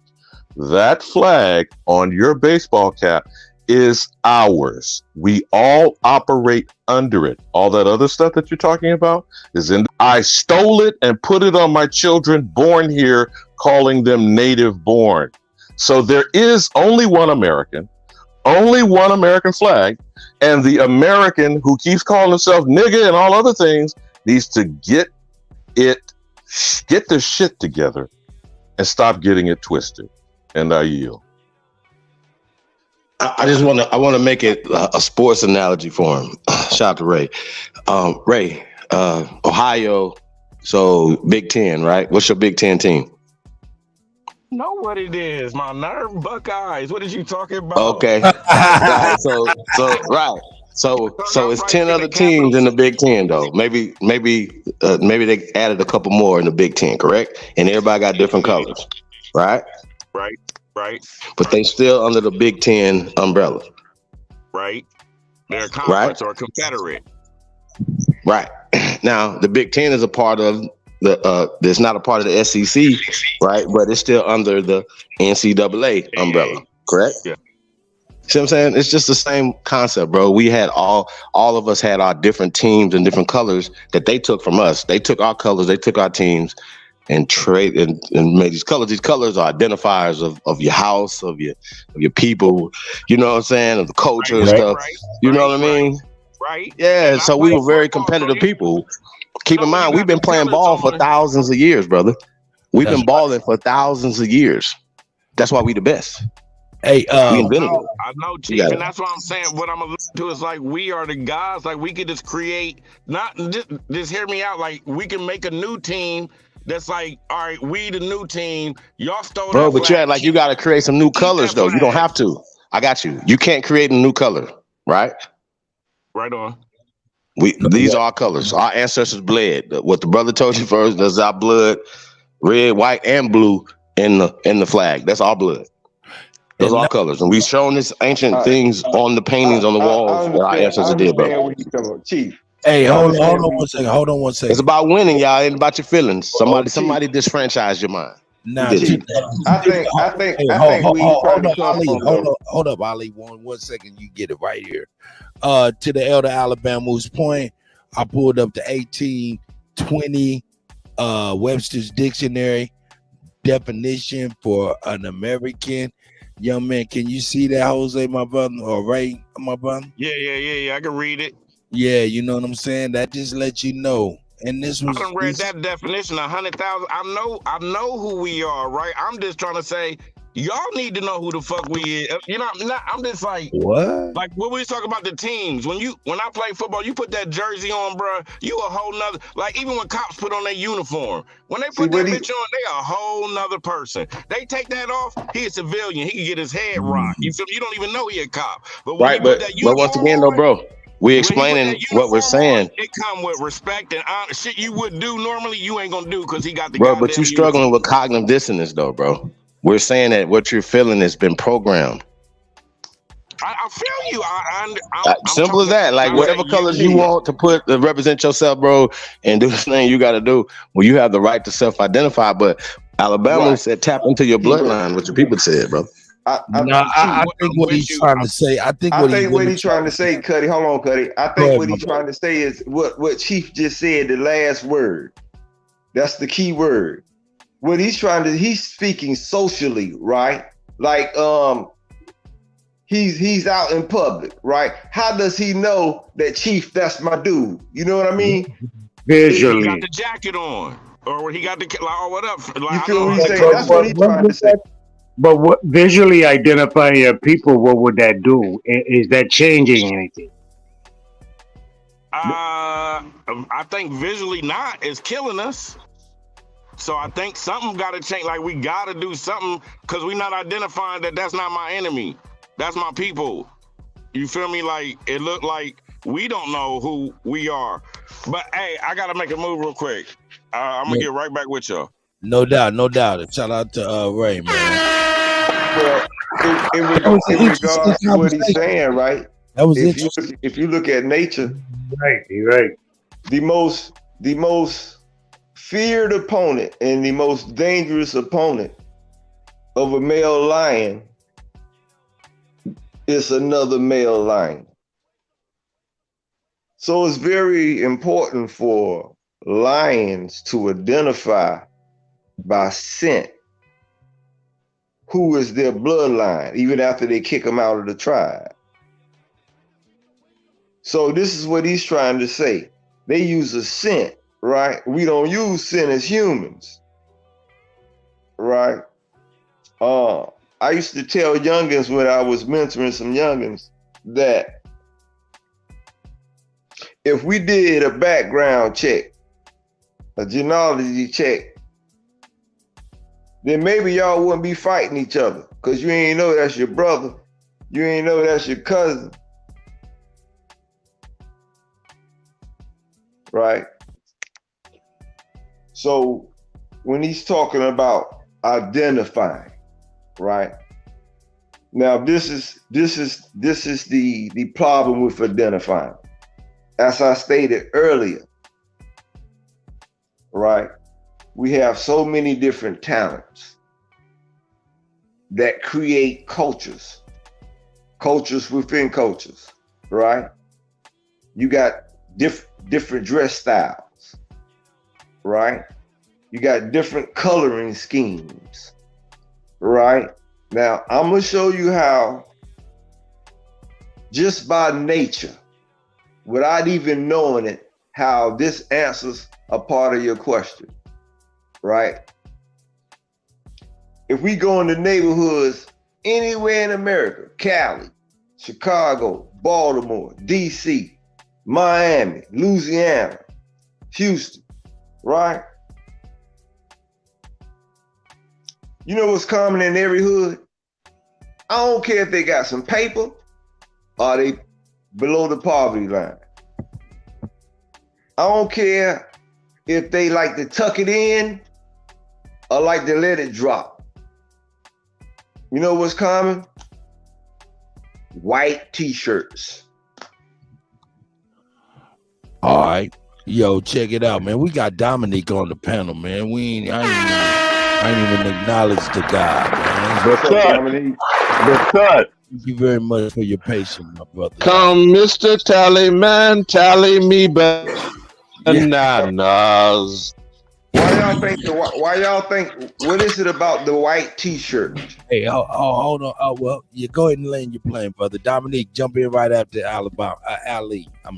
That flag on your baseball cap is ours. We all operate under it. All that other stuff that you're talking about is in. I stole it and put it on my children born here, calling them native born. So there is only one American flag, and the American who keeps calling himself nigga and all other things needs to get their shit together and stop getting it twisted. And I yield. I just want to make it a sports analogy for him. Shout out to Ray. Ray, Ohio, so Big Ten, right? What's your Big Ten team? Know what it is, my nerve Buckeyes. What is you talking about? Okay. So it's 10 other teams in the Big Ten though. Maybe they added a couple more in the Big Ten, correct? And everybody got different colors, right? Right. But they still under the Big Ten umbrella. Right. They're conference or confederate. Right. Now the Big Ten is a part of it's not a part of the SEC, right? But it's still under the NCAA umbrella, correct? Yeah. See what I'm saying? It's just the same concept, bro. We had all of us had our different teams and different colors that they took from us. They took our colors, they took our teams and trade and made these colors. These colors are identifiers of your house, of your people, you know what I'm saying? Of the culture and stuff. You know what I mean? Right. Yeah. So we were very competitive people. Keep in mind, we've been playing ball for thousands of years, brother. We've been balling for thousands of years. That's why we the best. Hey, we invented it. I know, Chief, and that's what I'm saying. What I'm alluding to is like we are the guys. Like we could just create, not just hear me out. Like we can make a new team that's like, all right, we the new team. Y'all stole bro, that but you act like you got to create some new colors though. You don't have to. I got you. You can't create a new color, right? Right on. These are our colors. Our ancestors bled. What the brother told you first, that's our blood, red, white, and blue. in the flag. That's our blood. Those are our colors. And we've shown this ancient things on the paintings on the walls that our ancestors did, bro. What you talking about, Chief. Hey, hold on one second. It's about winning, y'all. It ain't about your feelings. Somebody disfranchised your mind. Nah, I think hold up, Ali. One second, you get it right here. To the Elder Alabama's point, I pulled up the 1820 Webster's Dictionary definition for an American. Young man, can you see that, Jose, my brother, or Ray, my brother? Yeah. I can read it. Yeah, you know what I'm saying? That just lets you know. And this was I done read that definition 100,000. I know who we are, right? I'm just trying to say, y'all need to know who the fuck we is. You know, I'm just like, what? Like when we talk about the teams, when I play football, you put that jersey on, bro. You a whole nother. Like even when cops put on their uniform, when they put that bitch on, they a whole nother person. They take that off, he a civilian. He can get his head rocked. You feel me? You don't even know he a cop. But when Right, but once again, though, bro, we explaining what we're saying. It come with respect and honor. Shit you would do normally, you ain't gonna do because he got the bro. But you struggling with cognitive dissonance, though, bro. We're saying that what you're feeling has been programmed. I feel you. Simple as that. Like whatever colors you want to put to represent yourself, bro, and do this thing you got to do. Well, you have the right to self-identify. But Alabama said tap into your bloodline. What your people said, bro. I think what he's trying to say. I think what he's trying to say, Kutty. Hold on, Kutty. I think what he's trying to say is what Chief just said. The last word. That's the key word. What he's trying to. He's speaking socially, right? Like He's out in public, right? How does he know that Chief, that's my dude? You know what I mean? Visually. He got the jacket on, or he got the like, what up? Like, you feel what he's saying? That's what he's trying to say. But what visually identifying your people, what would that do? Is that changing anything? I think visually not. It's killing us. So I think something got to change. Like we got to do something because we're not identifying that that's not my enemy. That's my people. You feel me? Like it looked like we don't know who we are. But hey, I gotta make a move real quick. I'm gonna get right back with y'all. No doubt. Shout out to Ray, man. Well, in regards to what he's saying, right? That was if you look at nature, you're right. The most feared opponent and the most dangerous opponent of a male lion is another male lion. So it's very important for lions to identify by scent who is their bloodline, even after they kick them out of the tribe. So this is what he's trying to say. They use a scent, right? We don't use scent as humans, right? I used to tell youngins when I was mentoring some youngins that if we did a background check, a genealogy check, then maybe y'all wouldn't be fighting each other because you ain't know that's your brother. You ain't know that's your cousin. Right? So when he's talking about identifying, right? Now this is the problem with identifying. As I stated earlier, right? We have so many different talents that create cultures within cultures, right? You got different dress styles, right? You got different coloring schemes, right? Now, I'm gonna show you how, just by nature, without even knowing it, how this answers a part of your question, right? If we go into neighborhoods anywhere in America, Cali, Chicago, Baltimore, DC, Miami, Louisiana, Houston, right? You know what's common in every hood? I don't care if they got some paper or they below the poverty line. I don't care if they like to tuck it in or like to let it drop. You know what's common? White T-shirts. All right. Yo, check it out, man. We got Dominique on the panel, man. I ain't even acknowledge the guy, man. What's up, Dominique? Thank you very much for your patience, my brother. Come, Mr. Tallyman, tally me bananas. Why y'all think? What is it about the white T-shirt? Hey, hold on. Oh, well, you go ahead and land your plane, brother. Dominique, jump in right after Alabama.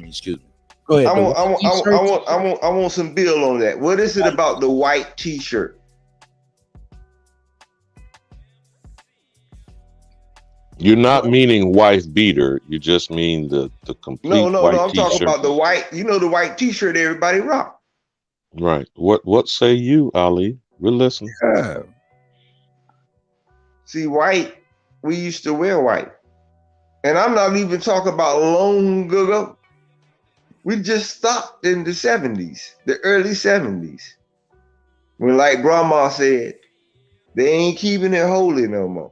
Excuse me. Go ahead. I want some bill on that. What is it about the white T-shirt? You're not meaning wife beater. You just mean the complete white I'm T-shirt. talking about the white. You know the white T-shirt everybody rock. Right. What say you, Ali? We're listening. Yeah. See, white. We used to wear white, and I'm not even talking about long ago. We just stopped in the 70s, the early 70s, when, like Grandma said, they ain't keeping it holy no more.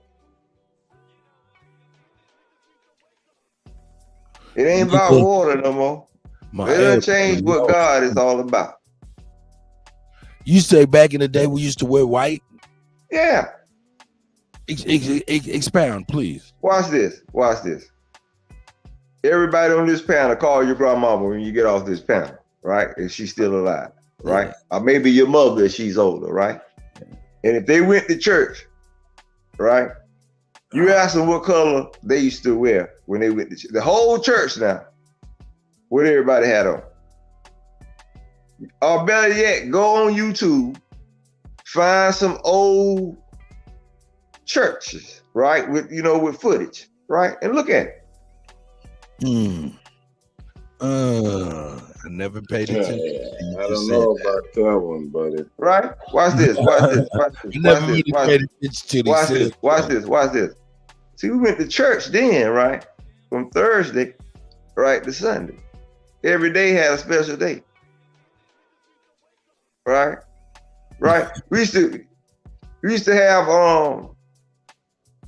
It ain't about water no more. It done changed what God is all about. You say back in the day we used to wear white? Yeah. Expound, please. Watch this. Everybody on this panel, call your grandmama when you get off this panel, right? If she's still alive, right? Yeah. Or maybe your mother if she's older, right? And if they went to church, right? You ask them what color they used to wear when they went to church. The whole church now, what everybody had on. Or better yet, go on YouTube, find some old churches, right? With footage, right? And look at it. I never paid attention. I don't know about that one, buddy. Right? Watch this. Watch this. See, we went to church then, right? From Thursday, right, to Sunday. Every day had a special day. Right? We used to have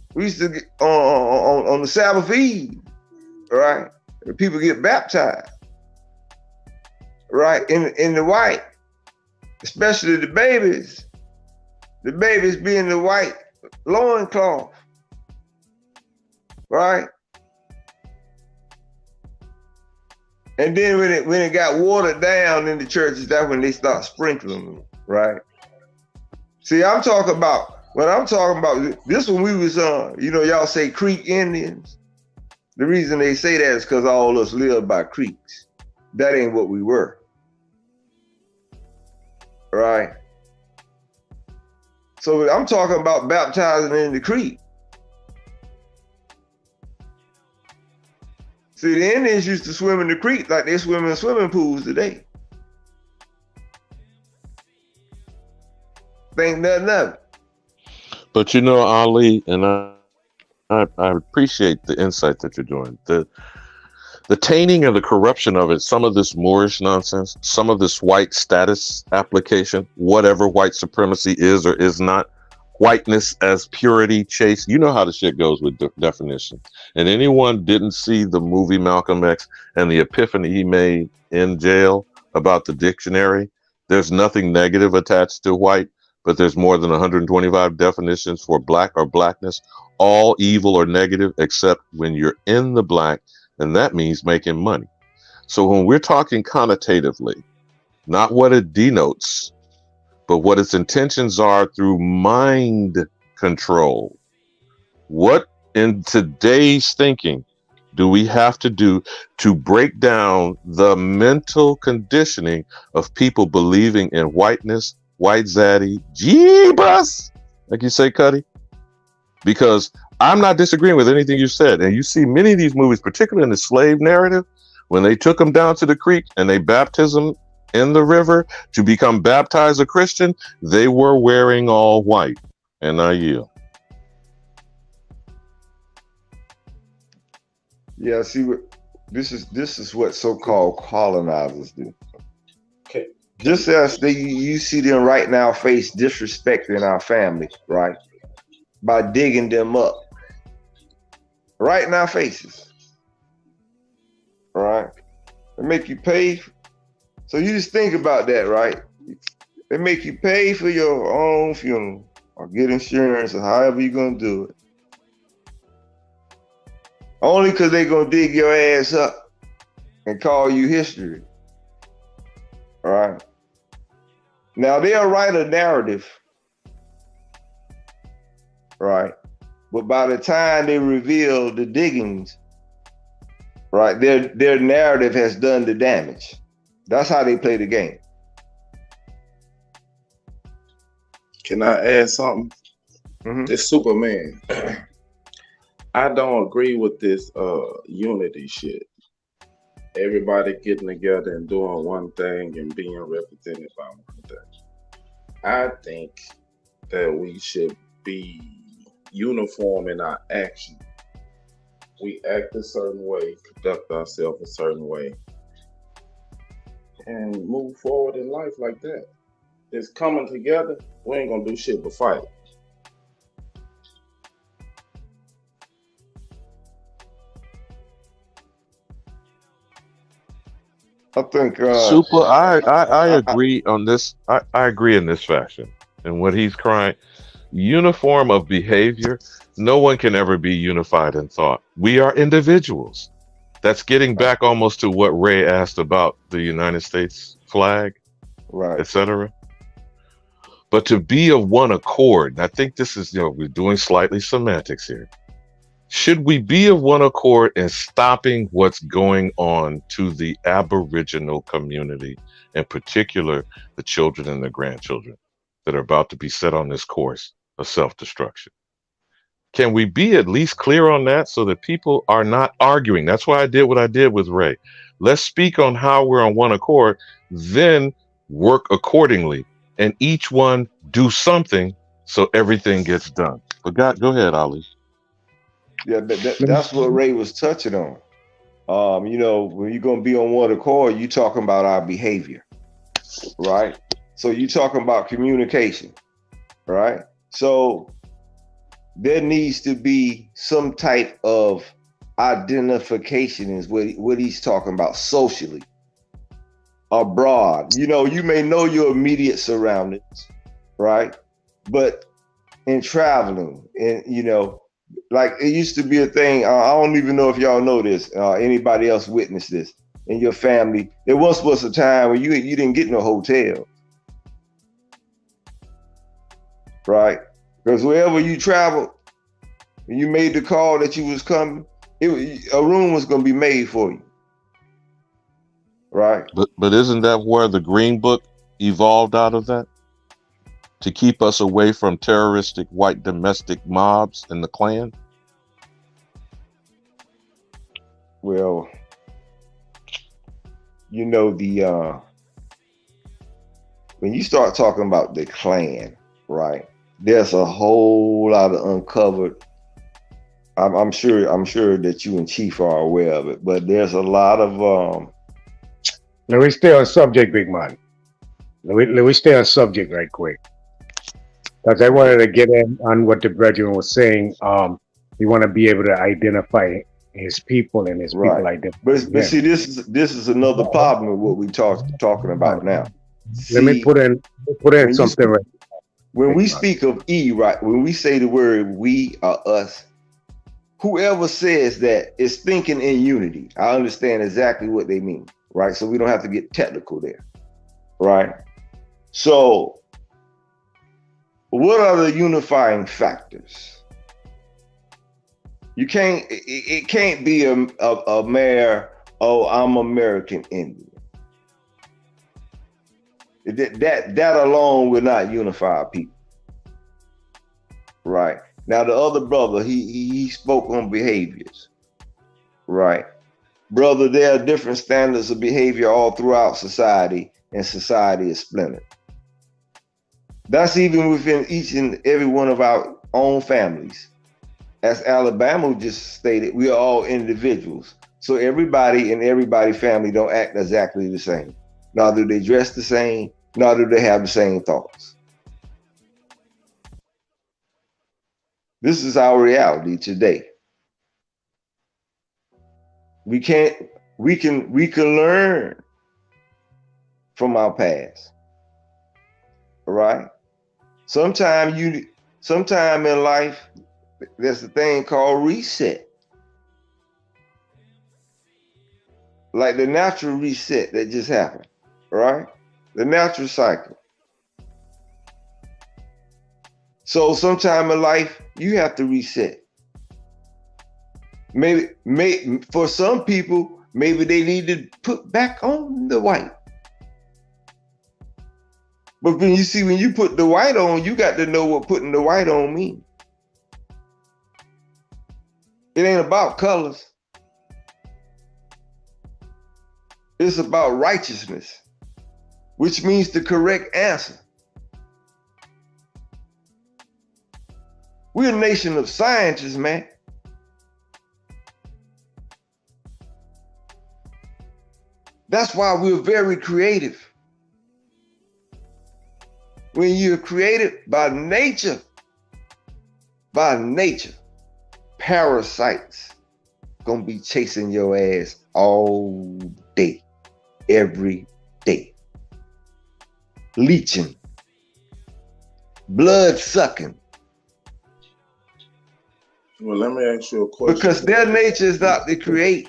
get on the Sabbath Eve, right? People get baptized, right? In the white, especially the babies be in the white loincloth, right? And then when it got watered down in the churches, that's when they start sprinkling them, right? See, when I'm talking about this when we was y'all say Creek Indians. The reason they say that is because all of us live by creeks. That ain't what we were. Right? So I'm talking about baptizing in the creek. See, the Indians used to swim in the creek like they swim in swimming pools today. Think nothing of it. But Ali, and I appreciate the insight that you're doing. The tainting and the corruption of it, some of this Moorish nonsense, some of this white status application, whatever white supremacy is or is not, whiteness as purity, chase. You know how the shit goes with definition. And anyone didn't see the movie Malcolm X and the epiphany he made in jail about the dictionary. There's nothing negative attached to white, but there's more than 125 definitions for black or blackness, all evil or negative, except when you're in the black, and that means making money. So when we're talking connotatively, not what it denotes, but what its intentions are through mind control, what in today's thinking do we have to do to break down the mental conditioning of people believing in whiteness, white zaddy, jeebus, like you say, Kutty? Because I'm not disagreeing with anything you said. And you see many of these movies, particularly in the slave narrative, when they took them down to the creek and they baptized them in the river to become baptized a Christian, they were wearing all white. And I yield. Yeah, see, this is what so-called colonizers do. Okay. Just as you see them right now face disrespect in our family, right? by digging them up right in our faces. Right? They make you pay. So you just think about that, right? They make you pay for your own funeral or get insurance or however you're gonna do it. Only because they're gonna dig your ass up and call you history. All right. Now they'll write a narrative, right? But by the time they reveal the diggings, right, their narrative has done the damage. That's how they play the game. Can I add something? This Superman. I don't agree with this unity shit. Everybody getting together and doing one thing and being represented by one thing. I think that we should be uniform in our action. We act a certain way, conduct ourselves a certain way, and move forward in life like that. It's coming together. We ain't gonna do shit but fight. I think Super. I agree on this. I agree in this fashion. And what he's crying, uniform of behavior. No one can ever be unified in thought. We are individuals. That's getting back almost to what Ray asked about the United States flag, right, etc. But to be of one accord, and I think this is, we're doing slightly semantics here. Should we be of one accord in stopping what's going on to the Aboriginal community, in particular the children and the grandchildren that are about to be set on this course of self-destruction? Can we be at least clear on that so that people are not arguing? That's why I did what I did with Ray. Let's speak on how we're on one accord, then work accordingly, and each one do something so everything gets done. But go ahead, Ali. Yeah, that's what Ray was touching on. When you're gonna be on one accord, you talking about our behavior, right? So you talking about communication, right? So there needs to be some type of identification, is what he's talking about socially, abroad. You may know your immediate surroundings, right? But in traveling, and like it used to be a thing. I don't even know if y'all know this. Anybody else witnessed this in your family? There once was a time when you didn't get no hotel, right? Because wherever you traveled, when you made the call that you was coming, a room was going to be made for you, right? But isn't that where the Green Book evolved out of that? To keep us away from terroristic white domestic mobs and the Klan? Well, when you start talking about the Klan, right? There's a whole lot of uncovered. I'm sure that you and Chief are aware of it, but there's a lot of. Let me stay on subject, big man. Let me stay on subject right quick, because I wanted to get in on what the brethren was saying. We want to be able to identify his people and his people identify. But see, this is another problem with what we talking about now. Let me put in something right. When we speak of right? When we say the word we or us, whoever says that is thinking in unity. I understand exactly what they mean, right? So we don't have to get technical there, right? So what are the unifying factors? It can't be a mere, oh, I'm American Indian. That alone will not unify people, right? Now the other brother, he spoke on behaviors, right? Brother, there are different standards of behavior all throughout society, and society is splintered. That's even within each and every one of our own families. As Alabama just stated, we are all individuals. So everybody in everybody's family don't act exactly the same. Nor do they dress the same, nor do they have the same thoughts. This is our reality today. We can learn from our past. All right. Sometime in life, there's a thing called reset. Like the natural reset that just happened, right? The natural cycle. So sometime in life, you have to reset. Maybe for some people, maybe they need to put back on the white. But when you put the white on, you got to know what putting the white on means. It ain't about colors. It's about righteousness, which means the correct answer. We're a nation of scientists, man. That's why we're very creative. When you're created by nature, parasites gonna be chasing your ass all day, every day. Leeching, blood sucking. Well, let me ask you a question. Because their nature is not to create.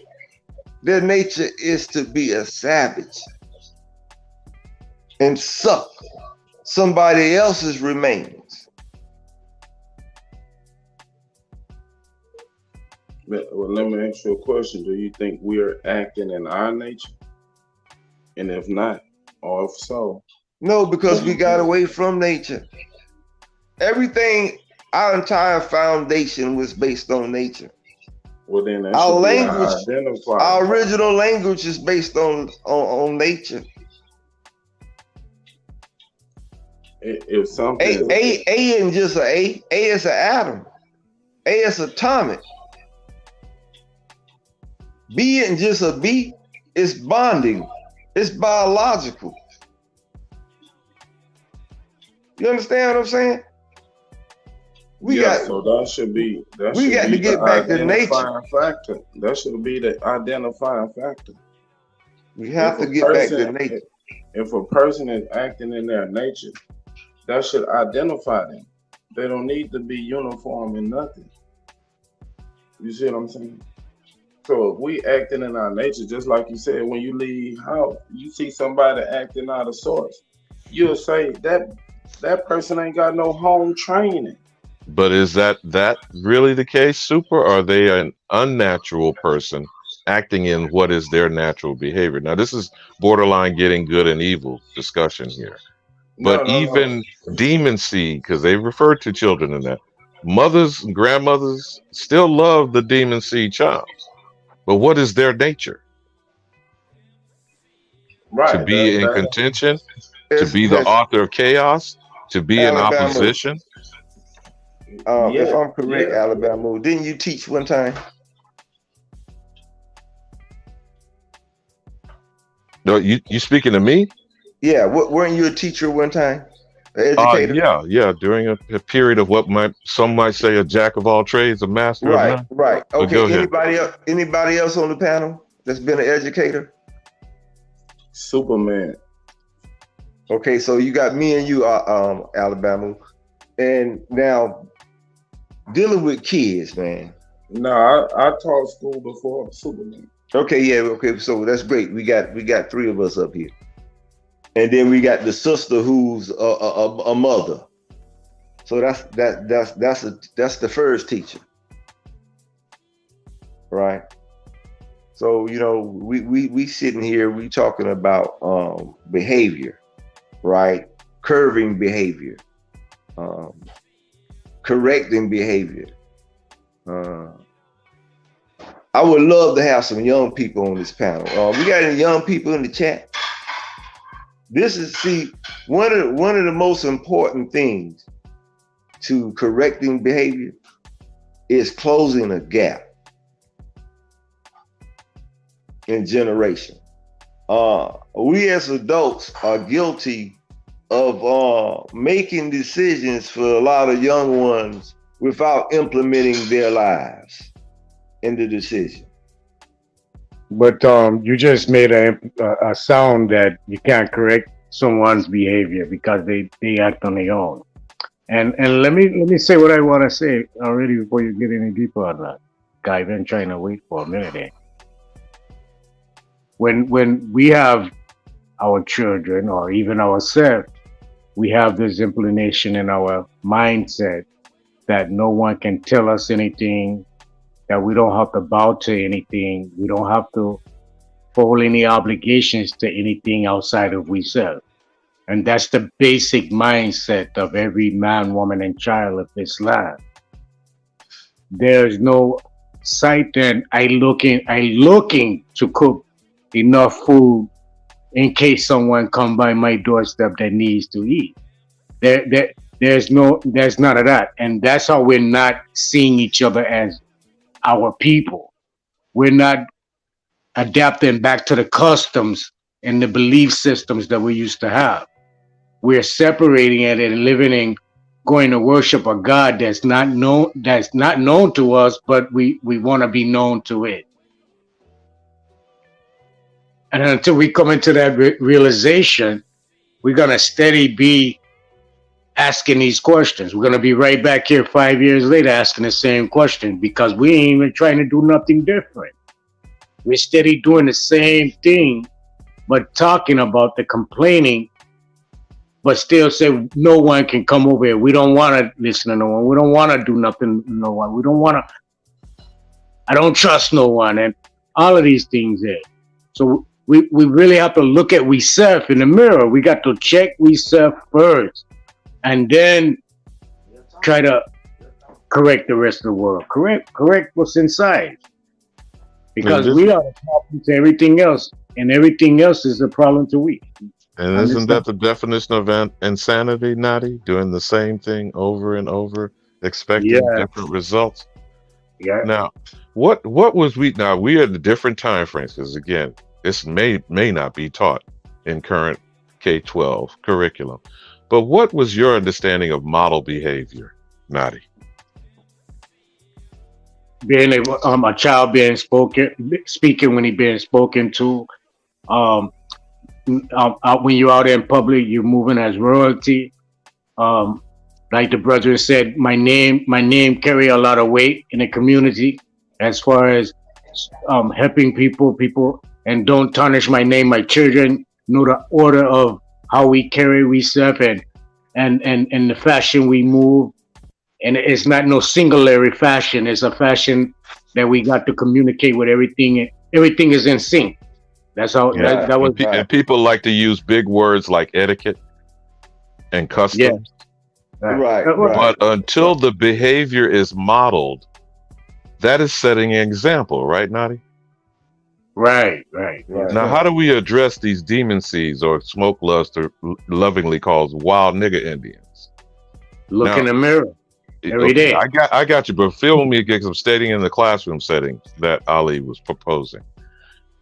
Their nature is to be a savage and suck somebody else's remains. Well, let me ask you a question. Do you think we're acting in our nature? And if not, or if so? No, because we got away from nature. Everything, our entire foundation was based on nature. Well, then that our should language, be identified. our original language is based on nature. If something A isn't just an A. A is an atom. A is atomic. B isn't just a B. It's bonding. It's biological. You understand what I'm saying? So that should be got to get back to nature. Factor. That should be the identifying factor. We have to get back to nature. If a person is acting in their nature, that should identify them. They don't need to be uniform in nothing. You see what I'm saying? So if we acting in our nature, just like you said, when you leave house, you see somebody acting out of sorts, you'll say that person ain't got no home training. But is that really the case, Super? Or are they an unnatural person acting in what is their natural behavior? Now, this is borderline getting good and evil discussion here. But even demon seed, because they refer to children in that, mothers and grandmothers still love the demon seed child. But what is their nature? Right. To be in contention, to be the author of chaos, to be in opposition. If I'm correct, Alabama, didn't you teach one time? No, you speaking to me? Yeah, weren't you a teacher one time? An educator? Yeah. During a period of what some might say a jack of all trades, a master of none. Right. But go Okay. ahead. Anybody else on the panel that's been an educator? Superman. Okay, so you got me and you, Alabama, and now dealing with kids, man. No, I taught school before Superman. Okay, so that's great. We got three of us up here. And then we got the sister who's a mother. So that's the first teacher. Right? So, we sitting here, we talking about behavior, right? Curving behavior, correcting behavior. I would love to have some young people on this panel. We got any young people in the chat? This is one of the most important things to correcting behavior is closing a gap in generation. We as adults are guilty of making decisions for a lot of young ones without implementing their lives in the decision. But you just made a sound that you can't correct someone's behavior because they act on their own. And let me say what I want to say already before you get any deeper on that. I've been trying to wait for a minute here. When we have our children or even ourselves, we have this inclination in our mindset that no one can tell us anything, that we don't have to bow to anything, we don't have to fulfill any obligations to anything outside of ourselves. And that's the basic mindset of every man, woman, and child of this land. There's no sight and I looking to cook enough food in case someone come by my doorstep that needs to eat. There's none of that. And that's how we're not seeing each other as our people. We're not adapting back to the customs and the belief systems that we used to have. We're separating it and living in going to worship a God that's not known to us, but we want to be known to it. And until we come into that realization, we're going to steady be asking these questions. We're going to be right back here 5 years later asking the same question because we ain't even trying to do nothing different. We're steady doing the same thing, but talking about the complaining, but still say no one can come over here. We don't want to listen to no one. We don't want to do nothing to no one. We don't want to, I don't trust no one. And all of these things there. So we really have to look at ourselves in the mirror. We got to check ourselves first and then try to correct the rest of the world. Correct what's inside. Because we are the problem to everything else, and everything else is a problem to we. And isn't that the definition of insanity, Nadi? Doing the same thing over and over, expecting different results. Yeah. Now, what was we? Now we are at the different time frames because again, this may not be taught in current K-12 curriculum. But what was your understanding of model behavior, Nadi? Being a child being speaking when he's being spoken to, when you're out in public, you're moving as royalty. Like the brother said, my name carry a lot of weight in the community as far as helping people, and don't tarnish my name. My children know the order of how we carry ourselves and the fashion we move. And it's not no singular fashion. It's a fashion that we got to communicate with everything. Everything is in sync. That's how that was. And people like to use big words like etiquette and customs. Yeah. Right. But until the behavior is modeled, that is setting an example, right, Nadi? Right. Now, how do we address these demon seeds, or Smoke lovingly calls wild nigger Indians? Look in the mirror. Every day. I got you, but feel me because I'm stating in the classroom setting that Ali was proposing.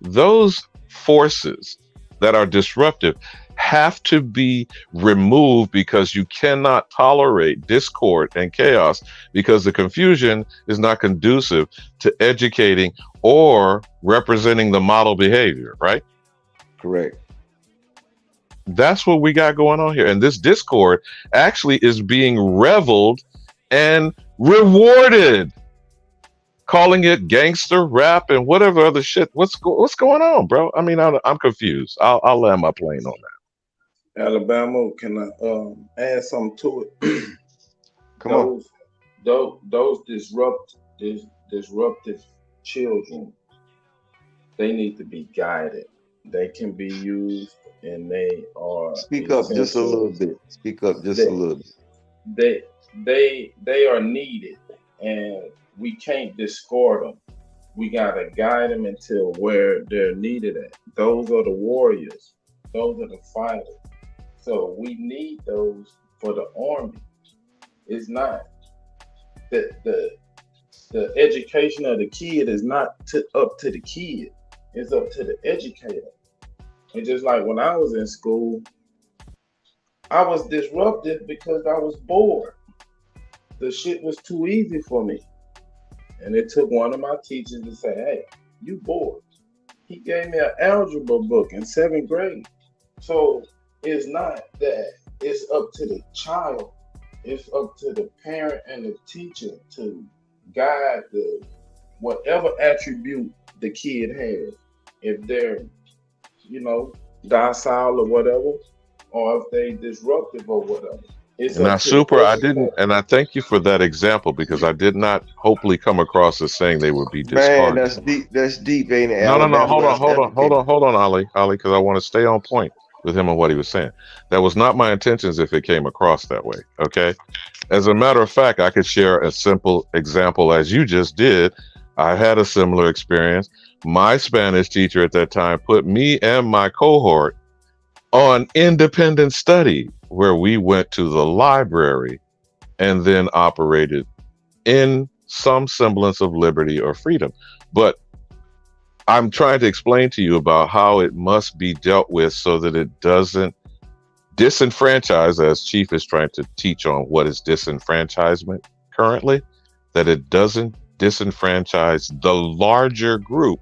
Those forces that are disruptive have to be removed because you cannot tolerate discord and chaos because the confusion is not conducive to educating or representing the model behavior, right? Correct. That's what we got going on here. And this discord actually is being reveled and rewarded, calling it gangster rap and whatever other shit. What's going on, bro? I mean, I'm confused. I'll land my plane on that. Alabama, can I add something to it? Come on. Those disruptive children, they need to be guided. They can be used, and they are. Speak up just a little bit. Speak up just a little bit. They are needed, and we can't discard them. We gotta guide them until where they're needed at. Those are the warriors. Those are the fighters. So we need those for the army. It's not the education of the kid is not up to the kid. It's up to the educator. And just like when I was in school, I was disrupted because I was bored. the shit was too easy for me. And it took one of my teachers to say, hey, you bored. He gave me an algebra book in 7th grade. So it's not that it's up to the child. It's up to the parent and the teacher to guide the whatever attribute the kid has. If they're, docile or whatever, or if they disruptive or whatever. It's Now, up to the Super, I person. didn't, and I thank you for that example because I did not hopefully come across as saying they would be Man, discarded. that's deep. That's deep, ain't it? No, Alabama hold West on, Ali, because I want to stay on point with him and what he was saying. That was not my intentions if it came across that way. Okay. As a matter of fact, I could share a simple example as you just did. I had a similar experience. My Spanish teacher at that time put me and my cohort on independent study where we went to the library and then operated in some semblance of liberty or freedom. But I'm trying to explain to you about how it must be dealt with so that it doesn't disenfranchise, as Chief is trying to teach on what is disenfranchisement currently, that it doesn't disenfranchise the larger group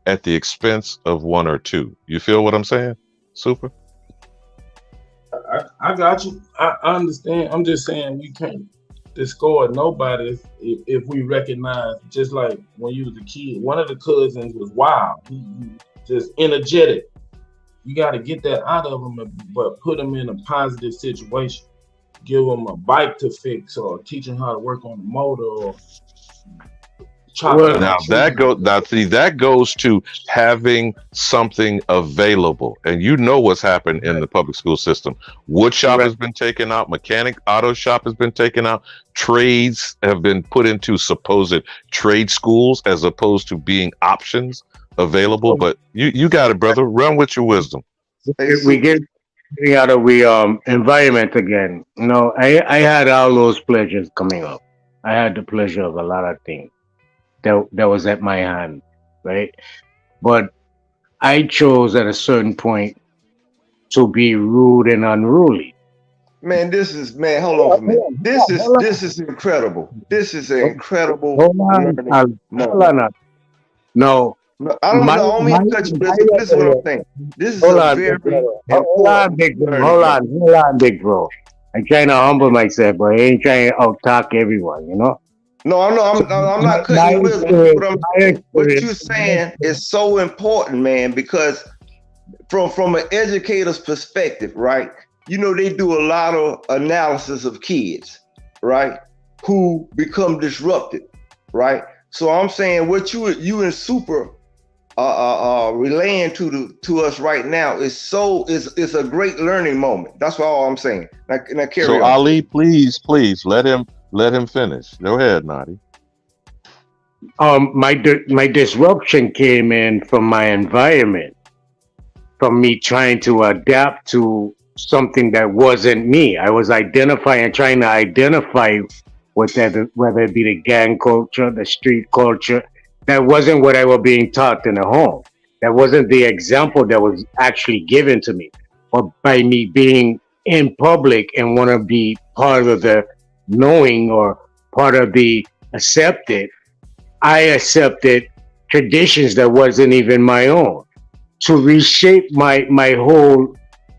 at the expense of one or two. You feel what I'm saying? Super? I got you. I understand. I'm just saying we can't discard nobody if we recognize, just like when you was a kid, one of the cousins was wild. He just energetic. You got to get that out of him, but put him in a positive situation. Give him a bike to fix, or teach him how to work on the motor, or Now that goes to having something available, and you know what's happened in the public school system. Wood shop has been taken out, mechanic auto shop has been taken out, trades have been put into supposed trade schools as opposed to being options available. But you got it, brother. Run with your wisdom. We get out of environment again. I had all those pleasures coming up. I had the pleasure of a lot of things that was at my hand, right? But I chose at a certain point to be rude and unruly. Man, hold on for a minute. This is incredible. This is an incredible learning moment. No, I don't know. I don't mean to cut you, but this is what I'm saying. This is a very important. Hold on, big bro. I'm trying to humble myself, but I ain't trying to out-talk everyone, No, I'm not cutting you. What you're saying is so important, man, because from an educator's perspective, right? They do a lot of analysis of kids, right, who become disrupted, right? So I'm saying what you and Super relaying to us right now is a great learning moment. That's all I'm saying. Now carry on. Ali, please let him finish. Go ahead, Nadi. My disruption came in from my environment, from me trying to adapt to something that wasn't me. I was trying to identify with that, whether it be the gang culture, the street culture. That wasn't what I was being taught in the home. That wasn't the example that was actually given to me. But by me being in public and want to be part of the knowing or part of the accepted, I accepted traditions that wasn't even my own to reshape my whole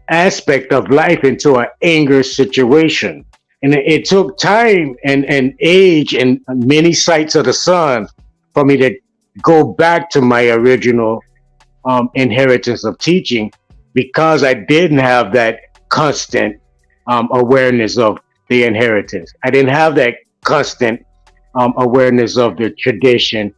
aspect of life into an anger situation. And it took time and age and many sights of the sun for me to go back to my original inheritance of teaching, because I didn't have that constant awareness of the inheritance. I didn't have that constant awareness of the tradition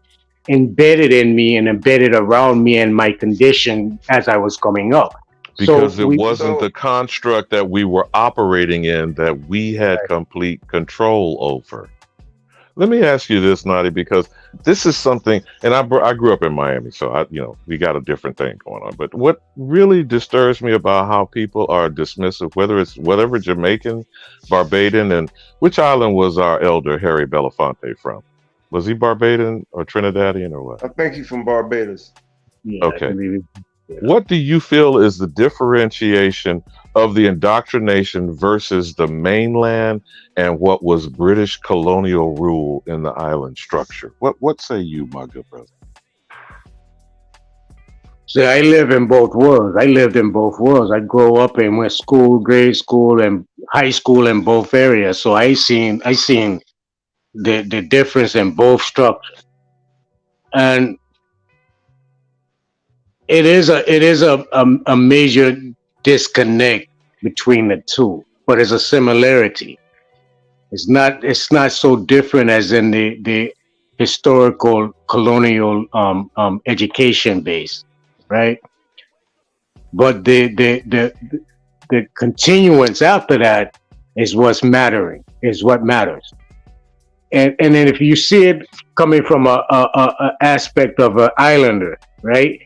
embedded in me and embedded around me and my condition as I was coming up. Because it wasn't the construct that we were operating in that we had complete control over. Let me ask you this, Nadi, because this is something, and I grew up in Miami, so we got a different thing going on. But what really disturbs me about how people are dismissive, whether it's whatever Jamaican, Barbadian, and which island was our elder Harry Belafonte from? Was he Barbadian or Trinidadian or what? I think he's from Barbados. Yeah, okay. What do you feel is the differentiation of the indoctrination versus the mainland and what was British colonial rule in the island structure? What say you, my good brother? See, I live in both worlds. I lived in both worlds. I grew up and went school, grade school, and high school in both areas. So I seen the difference in both structures, and it is a major disconnect between the two, but it's a similarity. It's not so different as in the historical colonial education base, right? But the continuance after that is what matters. And then if you see it coming from a aspect of an islander, right?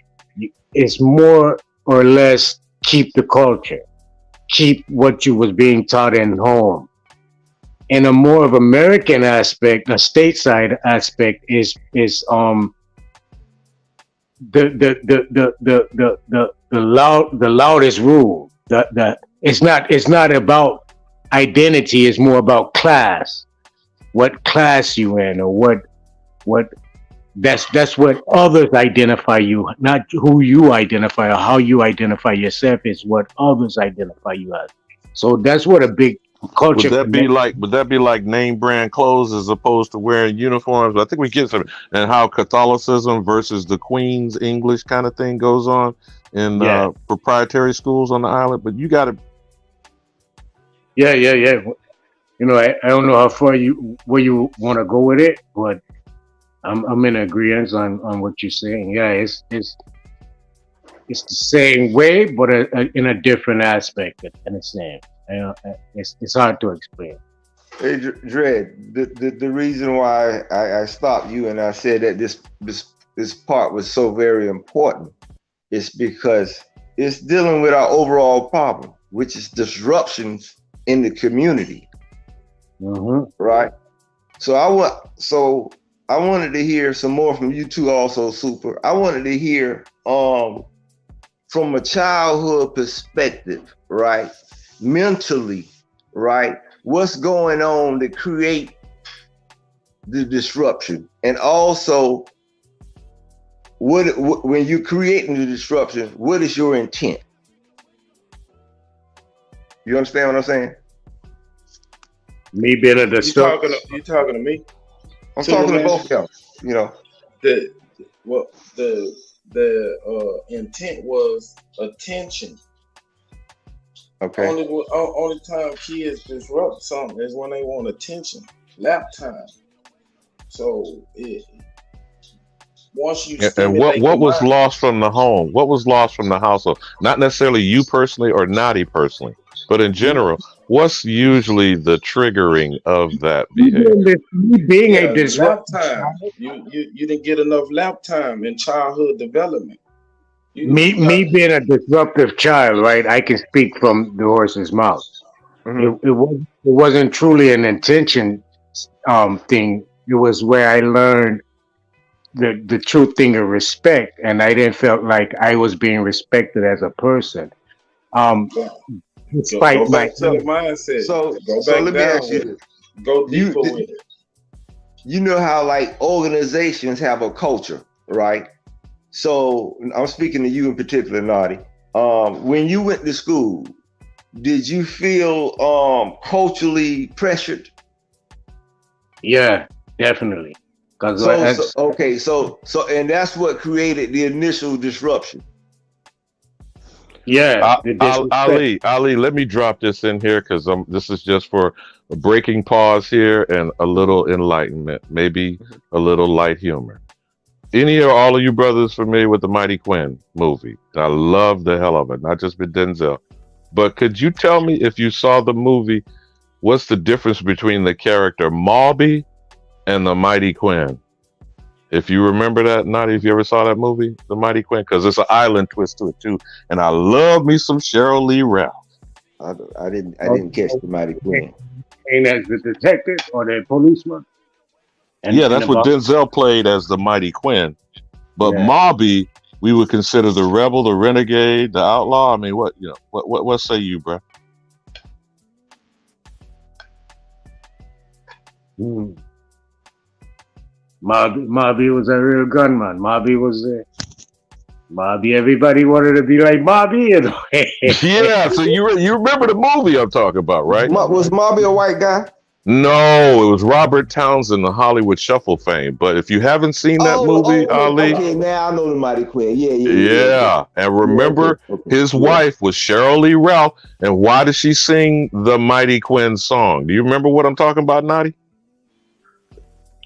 It's more or less keep the culture, keep what you was being taught in home. In a more of American aspect, a stateside aspect is the loudest rule. It's not about identity. It's more about class. What class you in, or what. That's what others identify you, not who you identify or how you identify yourself. Is what others identify you as. So that's what a big culture. Would that be like name brand clothes as opposed to wearing uniforms? I think we get some, and how Catholicism versus the Queen's English kind of thing goes on in proprietary schools on the island. But you got to, yeah. You know, I don't know how far where you want to go with it, but I'm in agreement on what you're saying. Yeah, it's the same way, but in a different aspect. And the same. It's hard to explain. Hey, Dred, the reason why I stopped you and I said that this part was so very important is because it's dealing with our overall problem, which is disruptions in the community. Mm-hmm. Right. So I wanted to hear some more from you too, also, Super. I wanted to hear from a childhood perspective, right? Mentally, right? What's going on to create the disruption? And also, when you're creating the disruption, what is your intent? You understand what I'm saying? Me being a disruptor. You talking to me? I'm talking to both of them. You know, the intent was attention. Okay. Only time kids disrupt something is when they want attention, lap time. So once you and what was lost from the home? What was lost from the household? Not necessarily you personally or Nadi personally, but in general, what's usually the triggering of that behavior? Being a disruptor. Lap time. You didn't get enough lap time in childhood development. Me being a disruptive child, right? I can speak from the horse's mouth. Mm-hmm. It wasn't truly an intention thing. It was where I learned the true thing of respect, and I didn't feel like I was being respected as a person. Despite my mindset. So let me ask you this. Go deeper with it. You know how like organizations have a culture, right? So I'm speaking to you in particular, Nadi. When you went to school, did you feel culturally pressured? Yeah, definitely. So and that's what created the initial disruption. Yeah, Ali, let me drop this in here because this is just for a breaking pause here and a little enlightenment, maybe a little light humor. Any or all of you brothers familiar with the Mighty Quinn movie? I love the hell of it, not just with Denzel. But could you tell me, if you saw the movie, what's the difference between the character Malby and the Mighty Quinn? If you remember that, Nadi, if you ever saw that movie, The Mighty Quinn, because it's an island twist to it too. And I love me some Cheryl Lee Ralph. I didn't catch The Mighty Quinn. And as the detective or the policeman? Yeah, that's what Denzel played as the Mighty Quinn. But Malby we would consider the rebel, the renegade, the outlaw? I mean, what say you, bro? Mobby was a real gunman. Mobby was Mobby. Everybody wanted to be like Mobby. You know? Yeah, so you remember the movie I'm talking about, right? Was Mobby a white guy? No, it was Robert Townsend, the Hollywood Shuffle fame. But if you haven't seen that movie, Ali, okay, now I know the Mighty Quinn. yeah. And remember, his wife was Cheryl Lee Ralph. And why did she sing the Mighty Quinn song? Do you remember what I'm talking about, Nadi?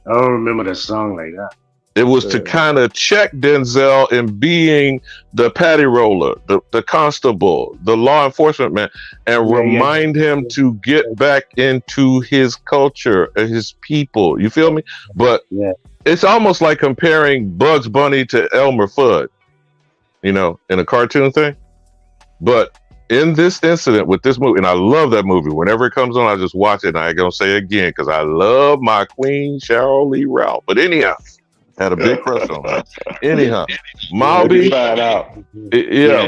I don't remember the song like that. It was to kind of check Denzel in being the patty roller, the constable, the law enforcement man, and remind him to get back into his culture and his people. You feel me? But it's almost like comparing Bugs Bunny to Elmer Fudd, you know, in a cartoon thing. But in this incident with this movie, and I love that movie. Whenever it comes on, I just watch it, and I ain't gonna say it again because I love my queen, Cheryl Lee Ralph. But anyhow, had a big crush on her. Anyhow, Malby,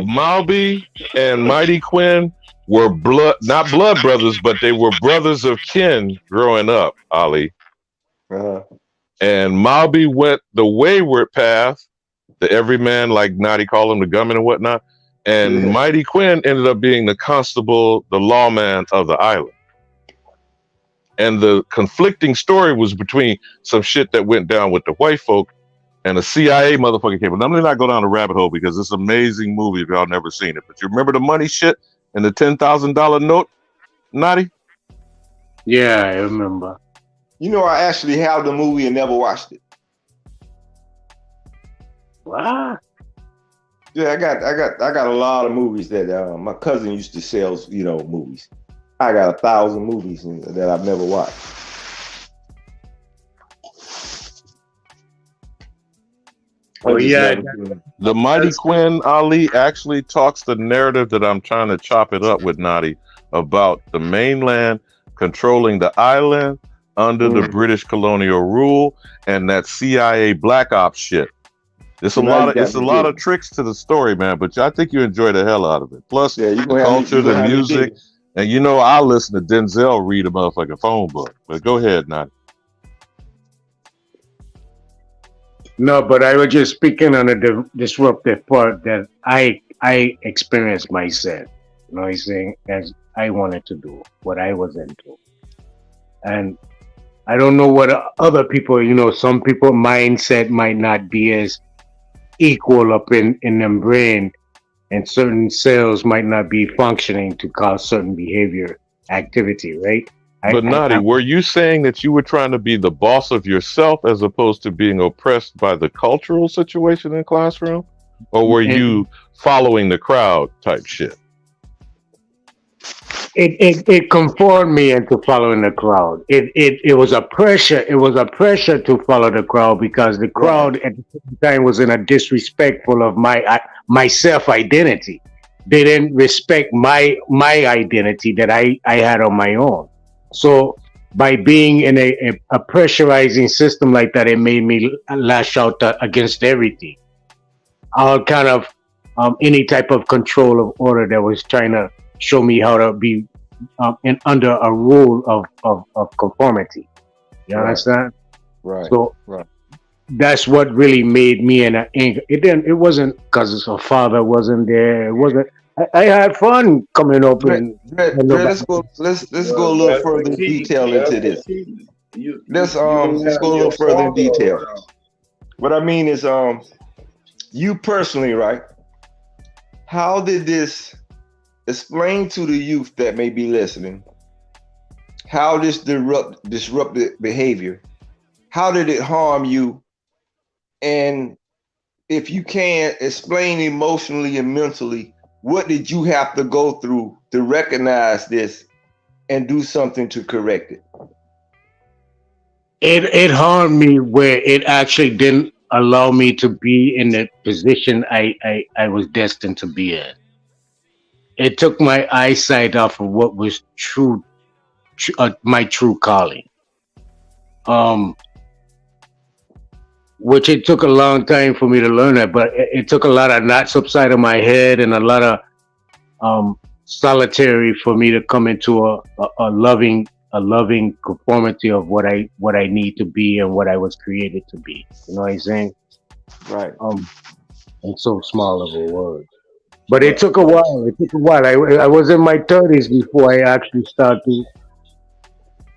Malby and Mighty Quinn were not blood brothers, but they were brothers of kin growing up, Ali. And Malby went the wayward path, the everyman, like Nadi called him, the gunman and whatnot. And Mighty Quinn ended up being the constable, the lawman of the island. And the conflicting story was between some shit that went down with the white folk and a CIA motherfucker came. I'm not go down the rabbit hole because it's an amazing movie if y'all never seen it. But you remember the money shit and the $10,000 note, Nadi? Yeah, I remember. You know, I actually have the movie and never watched it. What? Yeah, I got a lot of movies that my cousin used to sell, you know, movies. I got 1,000 movies that I've never watched. The Mighty Quinn, Ali, actually talks the narrative that I'm trying to chop it up with Nadi about the mainland controlling the island under the British colonial rule and that CIA black ops shit. It's a lot of tricks to the story, man, but I think you enjoy the hell out of it. Plus the culture, the music, and you know I listen to Denzel read a motherfucking phone book. But go ahead, Nadi. No, but I was just speaking on the disruptive part that I experienced myself. You know what I'm saying? As I wanted to do, what I was into. And I don't know what other people, you know, some people mindset might not be as equal up in them brain, and certain cells might not be functioning to cause certain behavior activity, right? But Nadi, were you saying that you were trying to be the boss of yourself as opposed to being oppressed by the cultural situation in the classroom? Or were you following the crowd type shit? It conformed me into following the crowd. It was a pressure. It was a pressure to follow the crowd because the crowd at the same time was in a disrespectful of my self identity. They didn't respect my identity that I had on my own. So by being in a pressurizing system like that, it made me lash out against everything. All kind of any type of control of order that was trying to show me how to be under a rule of conformity. You understand? Right. So that's what really made me in an anger. It wasn't because a father wasn't there. It wasn't. I had fun coming up and let's go a little further in detail into this. Let's go a little further in detail. What I mean is you personally, right? How did this explain to the youth that may be listening how this disrupted behavior, how did it harm you? And if you can, explain emotionally and mentally, what did you have to go through to recognize this and do something to correct it? It harmed me where it actually didn't allow me to be in the position I was destined to be in. It took my eyesight off of what was true, my true calling. which it took a long time for me to learn that, but it took a lot of knots upside of my head and a lot of solitary for me to come into a loving conformity of what I need to be and what I was created to be. You know what I'm saying? Right. In so small of a word. But it took a while. I was in my 30s before I actually started to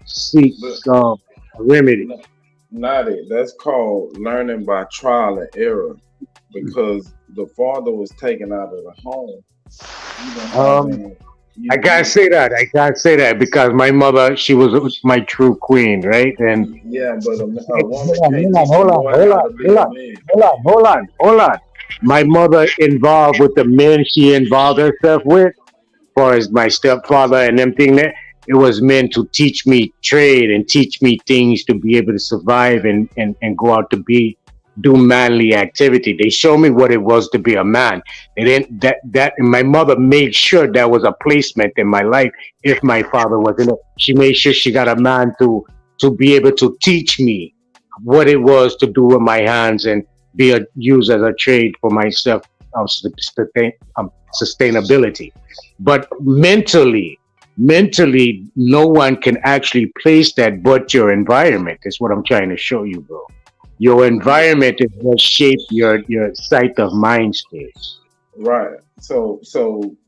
seek a remedy. Not it. That's called learning by trial and error. Because the father was taken out of the home. I can't say that because my mother, she was my true queen, right? And Yeah, but a woman can't teach a boy how to be a man. hold on. My mother involved with the men she involved herself with, as far as my stepfather and them thing there, it was meant to teach me trade and teach me things to be able to survive and go out to do manly activity. They showed me what it was to be a man. They didn't and my mother made sure that was a placement in my life if my father wasn't. She made sure she got a man to be able to teach me what it was to do with my hands and used as a trade for myself sustainability. But mentally, no one can actually place that but your environment is what I'm trying to show you, bro. Your environment is what shapes your sight of mind state. Right. So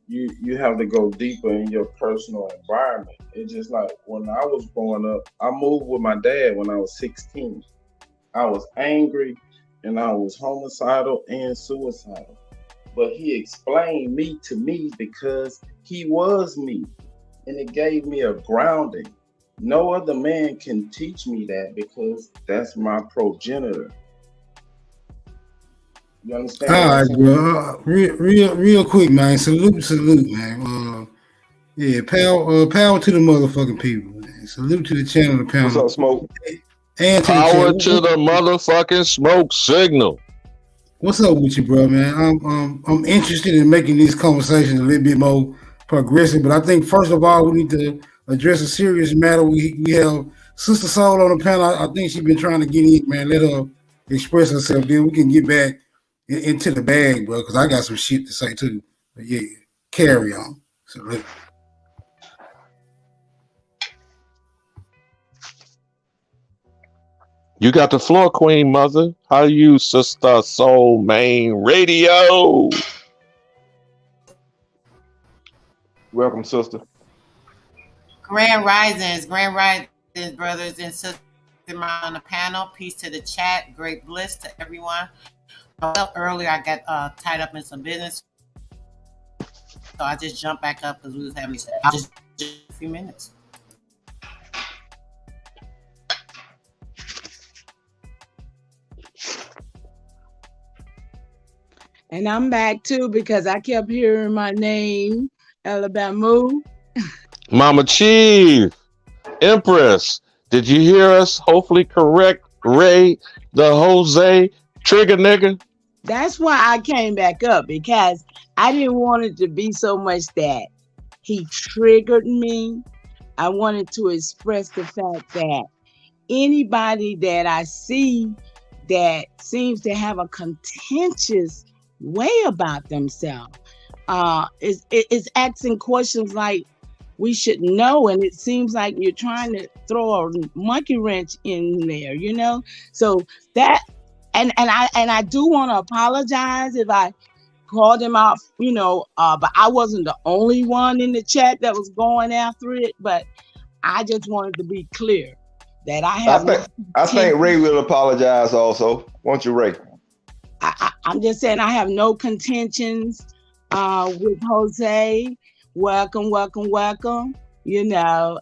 you have to go deeper in your personal environment. It's just like when I was growing up, I moved with my dad when I was 16. I was angry and I was homicidal and suicidal. But he explained me to me because he was me. And it gave me a grounding. No other man can teach me that because that's my progenitor. You understand? All right, bro. Real quick, man. Salute, man. Yeah, power to the motherfucking people, man. Salute to the channel, the panel. What's up, Smoke? And Power to the motherfucking smoke signal. What's up with you, bro, man? I'm interested in making these conversations a little bit more progressive, but I think first of all we need to address a serious matter. We have Sister Soul on the panel. I think she's been trying to get in, man. Let her express herself. Then we can get back into the bag, bro, because I got some shit to say too. But yeah, carry on. So You got the floor, Queen Mother. How you, Sister Soul Main Radio? Welcome, sister. Grand Risings, brothers and sisters on the panel. Peace to the chat. Great bliss to everyone. Earlier, I got tied up in some business, so I just jumped back up because we was having just a few minutes. And I'm back too because I kept hearing my name, Alabama. Mama Chief, Empress, did you hear us? Hopefully correct Ray, the Jose trigger nigga. That's why I came back up, because I didn't want it to be so much that he triggered me. I wanted to express the fact that anybody that I see that seems to have a contentious way about themselves is asking questions like we should know, and it seems like you're trying to throw a monkey wrench in there, you know. So that and I do want to apologize if I called him out, you know, but I wasn't the only one in the chat that was going after it. But I just wanted to be clear that I have. I think Ray will apologize also. Won't you, Ray? I'm just saying I have no contentions with Jose. Welcome. You know,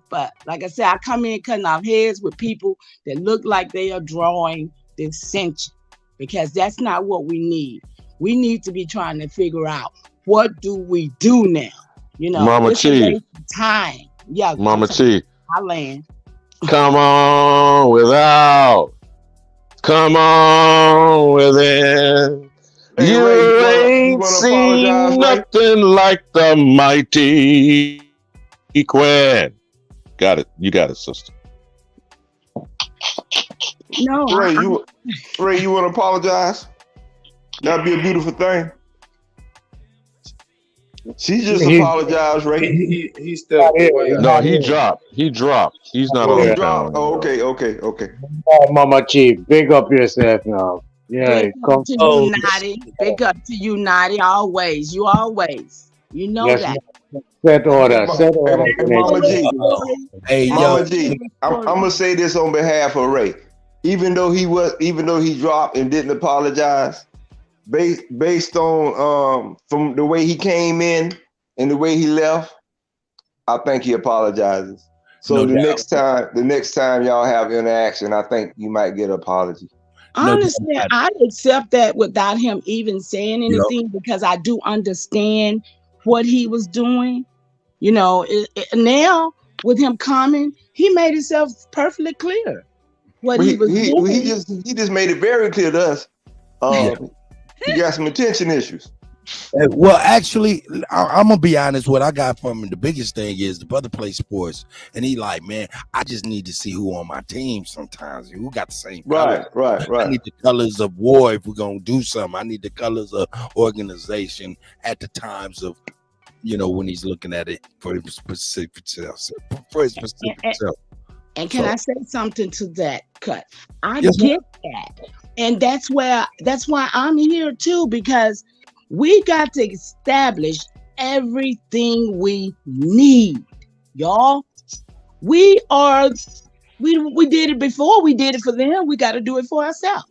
but like I said, I come in cutting off heads with people that look like they are drawing dissension, because that's not what we need. We need to be trying to figure out what do we do now. You know, Mama Chief. Time. Yeah, Mama Chief. I land. Come on without. Come on within. Hey, you Ray, ain't seen nothing like the mighty Quinn. Got it. You got it, sister. No, Ray, you want to apologize? That'd be a beautiful thing. She just apologized, Ray. He stepped away. No, he dropped. He dropped. He's not Oh, on he the dropped. panel. Oh, okay. Mama Chief, big up yourself now. Yeah, Big come up to you, oh, Naughty. Big up to you, Naughty. Always. You always. You know yes, that. set order, set order. Hey, Mama G. Hey, Mama G, I'm gonna say this on behalf of Ray. Even though he dropped and didn't apologize, based on from the way he came in and the way he left, I think he apologizes. So No the doubt. next time y'all have interaction, I think you might get an apology. Honestly, I'd accept that without him even saying Yep. anything because I do understand what he was doing. You know, now with him coming, he made himself perfectly clear what But he was doing. he just made it very clear to us. He got some attention issues. Well, actually, I'm gonna be honest. What I got from him, the biggest thing is the brother plays sports, and he like, man, I just need to see who on my team. Sometimes who got the same colors. Right. I need the colors of war if we're gonna do something. I need the colors of organization at the times of, when he's looking at it for his specific self. And can I say something to that, Cut? I Yes, get that. And that's why I'm here too, because we got to establish everything we need, y'all. We did it before, we did it for them, we got to do it for ourselves.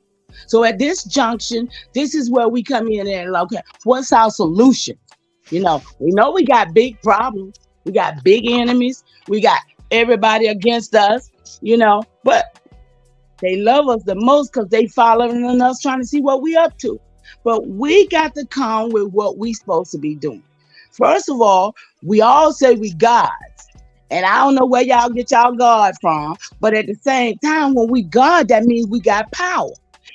So at this junction, this is where we come in and okay, what's our solution? We know we got big problems, we got big enemies, we got everybody against us, but they love us the most because they following us, trying to see what we up to. But we got to come with what we supposed to be doing. First of all, we all say we gods. And I don't know where y'all get y'all God from. But at the same time, when we God, that means we got power.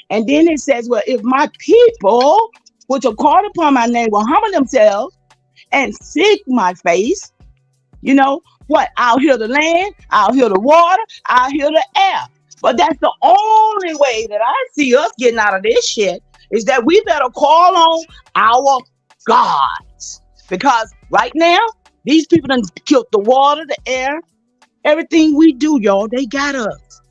And then it says, well, if my people, which are called upon my name, will humble themselves and seek my face, what? I'll heal the land, I'll heal the water, I'll heal the air. But that's the only way that I see us getting out of this shit is that we better call on our gods. Because right now, these people done killed the water, the air, everything we do, y'all, they got us.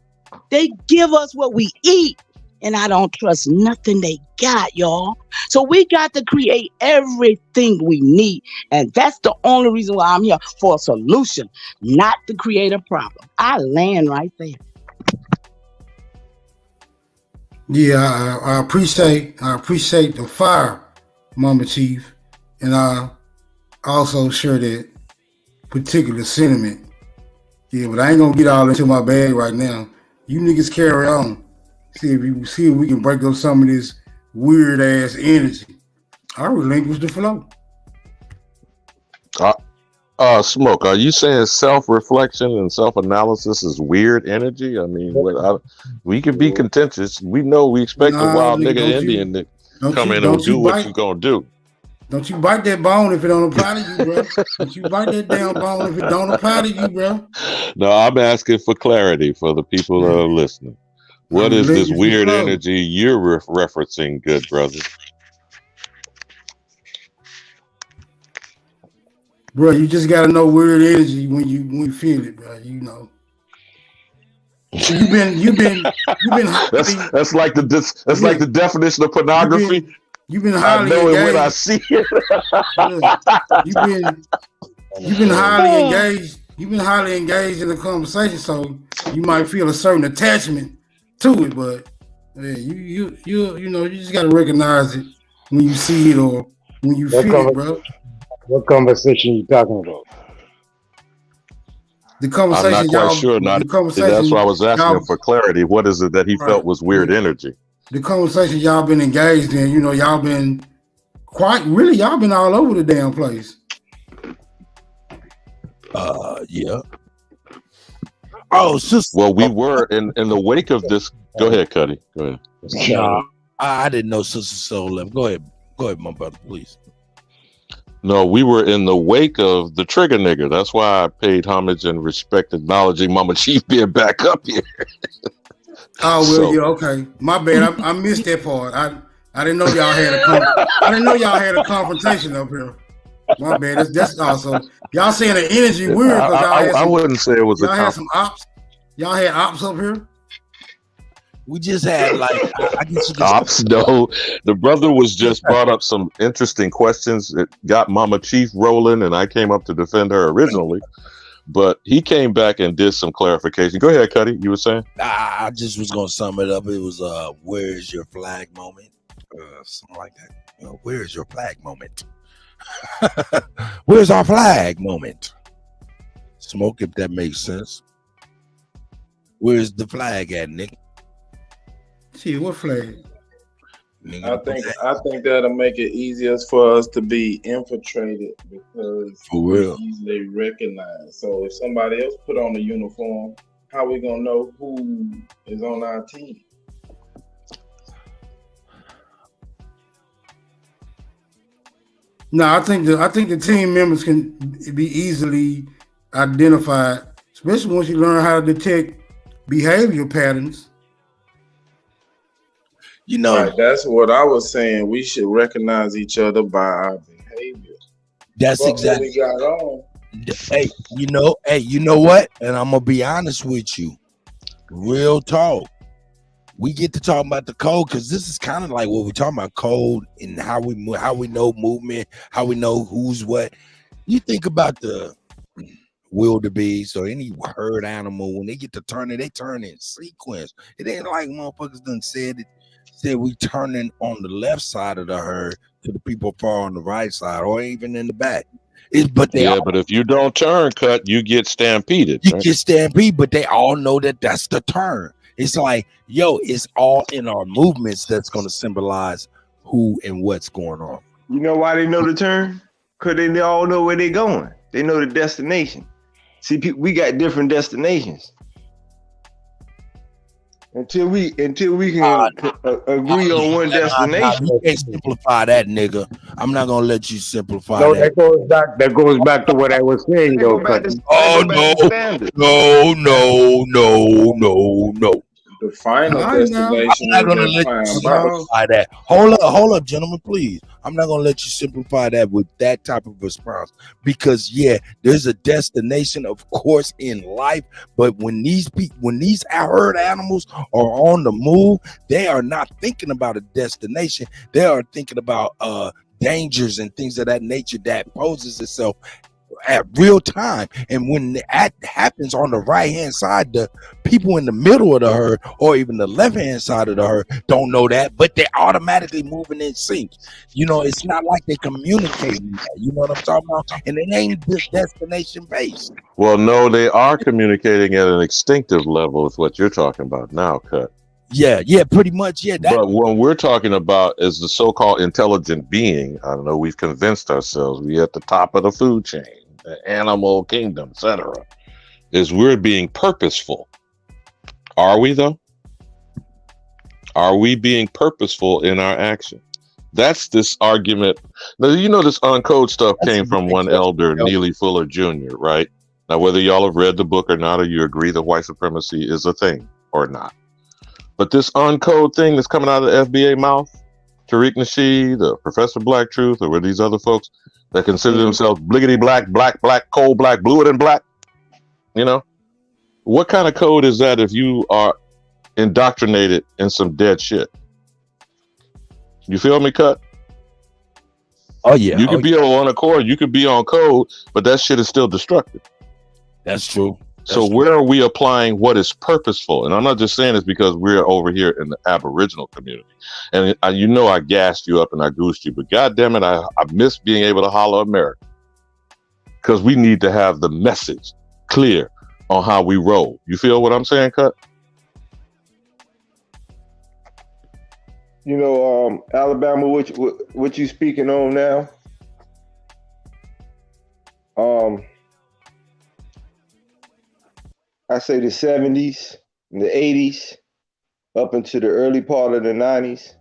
They give us what we eat. And I don't trust nothing they got, y'all. So we got to create everything we need. And that's the only reason why I'm here, for a solution, not to create a problem. I land right there. Yeah, I appreciate the fire, Mama Chief, and I also share that particular sentiment. Yeah, but I ain't gonna get all into my bag right now. You niggas carry on. See if we can break up some of this weird ass energy. I relinquish the flow. Smoke, are you saying self-reflection and self-analysis is weird energy? I mean, we can be contentious. We know we expect a wild nigga Indian to come in and do what you gonna do. Don't you bite that bone if it don't apply to you, bro. Don't you bite that damn bone if it don't apply to you, bro. No, I'm asking for clarity for the people that are listening. What is this weird energy you're referencing, good brother? Bro, you just gotta know weird energy when you feel it, bro. You've been that's like the definition of pornography. You've been I highly know engaged. it when I see it. You've been highly engaged. You've been highly engaged in the conversation, so you might feel a certain attachment to it. But yeah, you just gotta recognize it when you see it or when you feel it, bro. What conversation you talking about? The conversation, I'm not quite sure. That's why I was asking for clarity. What is it that he felt was weird energy? The conversation y'all been engaged in, y'all been y'all been all over the damn place. Yeah. Oh, sister. Well, we were in the wake of this. Go ahead, Kutty. Go ahead. No, I didn't know Sister Soul left. Go ahead, my brother, please. No, we were in the wake of the trigger nigger. That's why I paid homage and respect, acknowledging Mama Chief being back up here. Oh well, So yeah, okay. My bad. I missed that part. I didn't know y'all had I didn't know y'all had a confrontation up here. My bad. That's also y'all saying the energy weird because I wouldn't say it was a y'all had some ops. Y'all had ops up here. We just had like I guess you could ops. No, the brother was just brought up some interesting questions. It got Mama Chief rolling, and I came up to defend her originally. But he came back and did some clarification. Go ahead, Kutty. You were saying? I just was gonna sum it up. It was where's your flag moment? Something like that. You know, where's your flag moment? Where's our flag moment? Smoke, if that makes sense. Where's the flag at, Nick? Gee, what flag? I think that'll make it easier for us to be infiltrated because For we real. easily recognize. So if somebody else put on a uniform, how we gonna know who is on our team? No, I think the team members can be easily identified, especially once you learn how to detect behavior patterns. You know, right, that's what I was saying. We should recognize each other by our behavior. That's But exactly. what we got on. Hey, you know what? And I'm gonna be honest with you. Real talk. We get to talk about the code because this is kind of like what we're talking about, code and how we know movement, how we know who's what. You think about the wildebeest or any herd animal when they get to turn it, they turn in sequence. It ain't like motherfuckers done said we turning on the left side of the herd to the people far on the right side or even in the back. But if you don't turn, Cut, you get stampeded. You right? get stampede, but they all know that that's the turn. It's like, yo, it's all in our movements that's going to symbolize who and what's going on. You know why they know the turn? Because they all know where they're going. They know the destination. See, we got different destinations. Until we can agree on one destination. You can't simplify that, nigga. I'm not gonna let you simplify No, that. that goes back to what I was saying, though. Oh no. The final destination I'm not is gonna in let you time. simplify that. Hold up, gentlemen, please. I'm not gonna let you simplify that with that type of response because there's a destination, of course, in life. But when these herd animals are on the move, they are not thinking about a destination. They are thinking about dangers and things of that nature that poses itself at real time. And when that happens on the right hand side, the people in the middle of the herd or even the left hand side of the herd don't know that, but they're automatically moving in sync. You know, it's not like they're communicating that. You know what I'm talking about? And it ain't destination based. Well, no, they are communicating at an instinctive level is what you're talking about now, Cut. Yeah, pretty much. Yeah. But what we're talking about is the so-called intelligent being. I don't know, we've convinced ourselves we're at the top of the food chain, the animal kingdom, etc. Is we're being purposeful. Are we though? Are we being purposeful in our action? That's this argument. Now, you know, this uncode stuff came from one elder, Neely Fuller Jr., right? Now, whether y'all have read the book or not, or you agree that white supremacy is a thing or not. But this uncode thing that's coming out of the FBA mouth, Tariq Nasheed, Professor Black Truth, or these other folks that consider themselves bliggity black, coal black, bluer than black, you know? What kind of code is that if you are indoctrinated in some dead shit? You feel me, Cut? Oh, yeah. You could be on one accord, you could be on code, but that shit is still destructive. That's true. So where are we applying what is purposeful? And I'm not just saying this because we're over here in the Aboriginal community. And you know I gassed you up and I goosed you, but God damn it, I miss being able to holler America. Because we need to have the message clear on how we roll. You feel what I'm saying, Cut? You know, Alabama, what you speaking on now? I say the 70s, and the 80s, up into the early part of the 90s.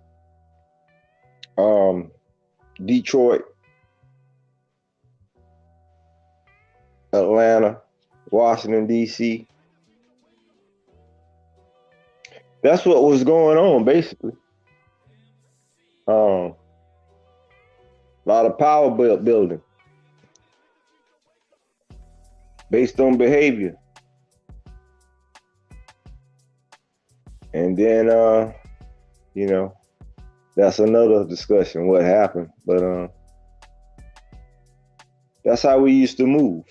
Detroit, Atlanta, Washington, D.C. That's what was going on, basically. A lot of power building based on behavior. And then, you know, that's another discussion, what happened. But that's how we used to move.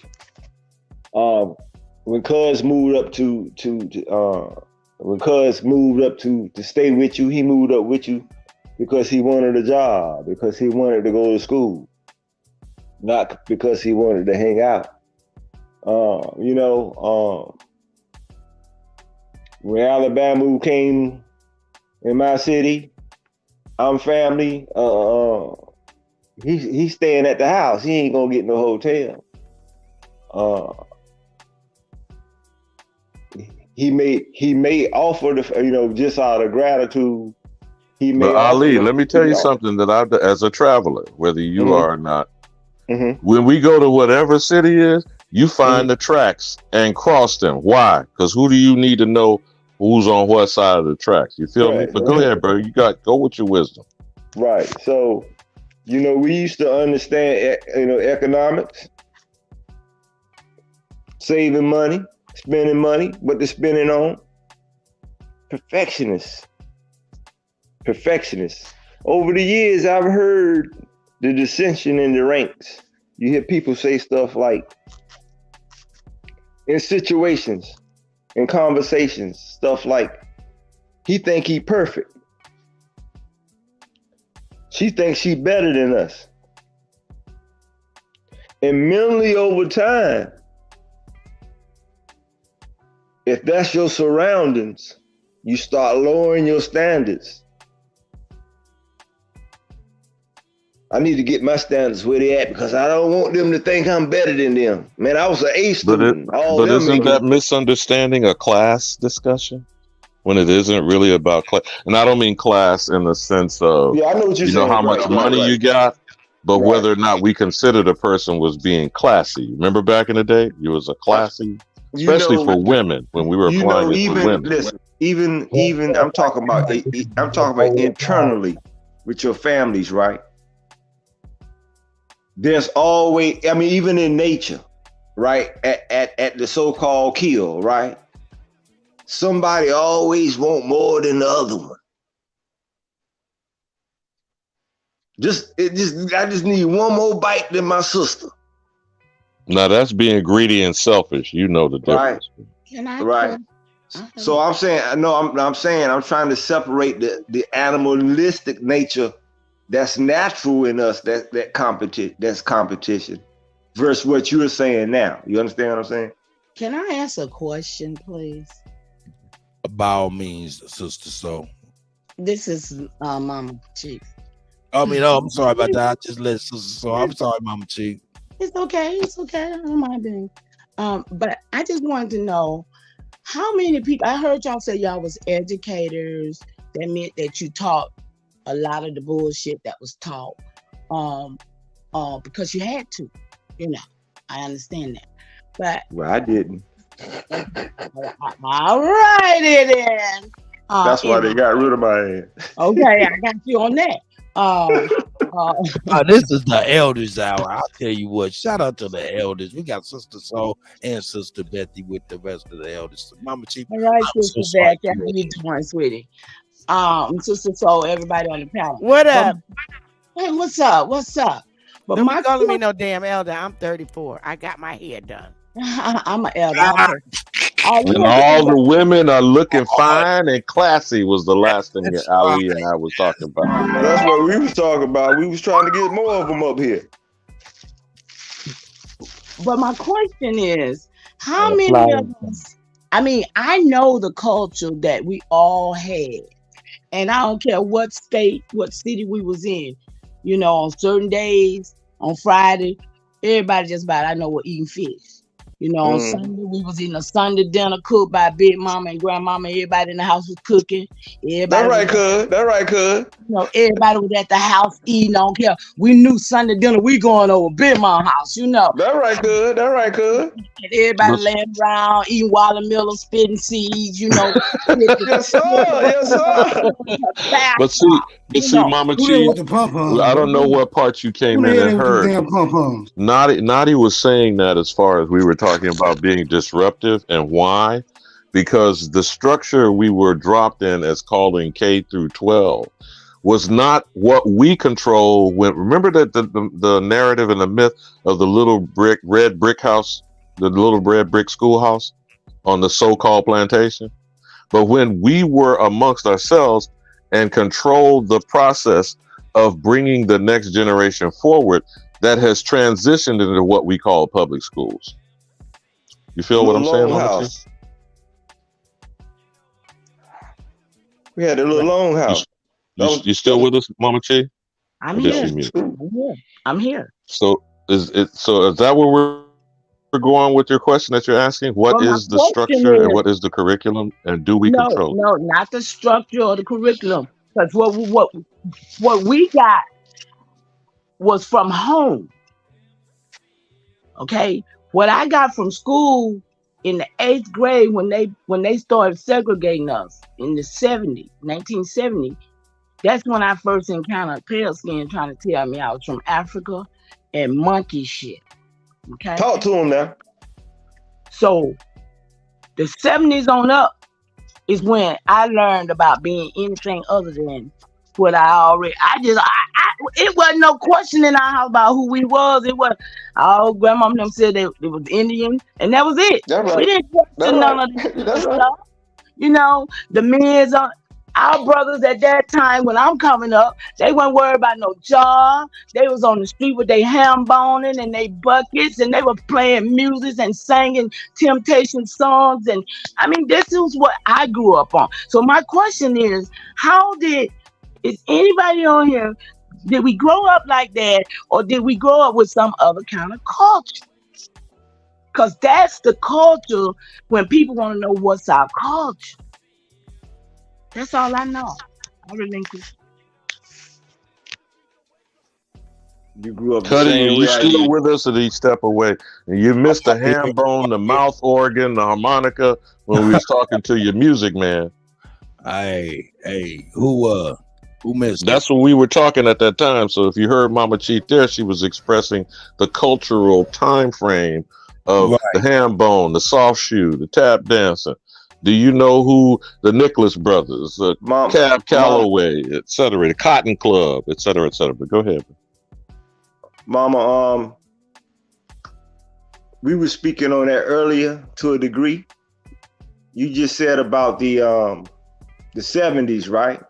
When Cuz moved up to stay with you, he moved up with you because he wanted a job, because he wanted to go to school, not because he wanted to hang out. You know, when Alabama came in my city, I'm family. He's staying at the house. He ain't gonna get no hotel. He may offer the, you know, just out of gratitude. He may. But Ali, let me tell you something that I've, as a traveler, whether you are or not, when we go to whatever city is, you find the tracks and cross them. Why? Because who do you need to know who's on what side of the tracks? You feel me? But go ahead, bro. Go with your wisdom. Right. So, you know, we used to understand, you know, economics, saving money, spending money, what they're spending on. Perfectionists. Over the years, I've heard the dissension in the ranks. You hear people say stuff like, in situations, in conversations, stuff like, he think he perfect. She thinks she better than us. And mentally over time, if that's your surroundings, you start lowering your standards. I need to get my standards where they at because I don't want them to think I'm better than them. Man, I was an A student. But isn't that misunderstanding a class discussion when it isn't really about class? And I don't mean class in the sense of, I know what you're you know, saying. how much money you got, but whether or not we consider the person was being classy. Remember back in the day, you was a classy, especially for women when we were applying it for women. Listen, even I'm talking about internally with your families, right? There's always, I mean, even in nature, right? At the so-called kill, right? Somebody always want more than the other one. I just need one more bite than my sister. Now that's being greedy and selfish. You know the difference. Right. So I'm saying, I'm trying to separate the animalistic nature that's natural in us, that's competition, versus what you're saying now. You understand what I'm saying? Can I ask a question, please? By all means, Sister Soul. This is Mama Chief. I mean, I'm sorry about that. I just let Sister Soul. I'm sorry, Mama Chief. It's okay. I don't mind being. But I just wanted to know how many people. I heard y'all say y'all was educators. That meant that you taught a lot of the bullshit that was taught, because you had to. You know, I understand that. But well, I didn't. All righty then. That's why they got rid of my ass. Okay, I got you on that. This is the elders hour. I'll tell you what. Shout out to the elders. We got Sister Soul and Sister Betty with the rest of the elders. Mama Chief. All right, Sister Betty. How you doing, sweetie? Sister Soul, everybody on the panel. What up? Hey, what's up? But Don't be calling me no damn elder. I'm 34. I got my hair done. I'm an elder. And all the women are looking fine and classy was the last thing that Ali and I was talking about. That's what we was talking about. We was trying to get more of them up here. But my question is, how many of us, I mean, I know the culture that we all had. And I don't care what state, what city we was in. You know, on certain days, on Friday, everybody just about, I know, we're eating fish. You know, on Sunday we was eating a Sunday dinner cooked by Big Mama and Grandmama. Everybody in the house was cooking. That right, cuz. That right, cuz. You know, everybody was at the house eating. I don't care. We knew Sunday dinner we going over Big Mama house. You know. That right, cuz. That right, cuz. And everybody laying around eating watermelon, spitting seeds. You know. Yes, sir. Yes, sir. But see, Mama Chief, I don't know what part you came in and heard. Nadi was saying that as far as we were talking about being disruptive and why, because the structure we were dropped in as calling K through 12 was not what we control. When remember that the narrative and the myth of the little red brick house, the little red brick schoolhouse on the so-called plantation. But when we were amongst ourselves and controlled the process of bringing the next generation forward, that has transitioned into what we call public schools. You feel what I'm saying, Mama Chief? We had a little long house. You still with us, Mama Chief? I'm here. I'm here. So is that where we're going with your question that you're asking? What is the structure and what is the curriculum, and do we control it? No, not the structure or the curriculum. Because what we got was from home. Okay, what I got from school in the 8th grade when they started segregating us in the 1970, that's when I first encountered pale skin trying to tell me I was from Africa and monkey shit. Okay, talk to him now. So the 70s on up is when I learned about being anything other than what I already. It wasn't no question in our house about who we was. It was grandma and them said it was Indian, and that was it. Right. We didn't question none of this stuff. You know, the men's our brothers at that time when I'm coming up, they weren't worried about no job. They was on the street with their ham boning and their buckets, and they were playing music and singing Temptation songs. And I mean, this is what I grew up on. So my question is anybody on here, did we grow up like that, or did we grow up with some other kind of culture? Because that's the culture when people want to know what's our culture. That's all I know. I relinquish. You grew up. Kutty, you still with us, or did you step away? And you missed the ham bone, the mouth organ, the harmonica when we was talking to your music man. Hey, who missed? That's what we were talking at that time. So if you heard Mama Chief there, she was expressing the cultural time frame of the ham bone, the soft shoe, the tap dancing. Do you know who the Nicholas brothers, Cab Calloway, et cetera, the Cotton Club, et cetera, et cetera? But go ahead. Mama, we were speaking on that earlier to a degree. You just said about the 70s, right?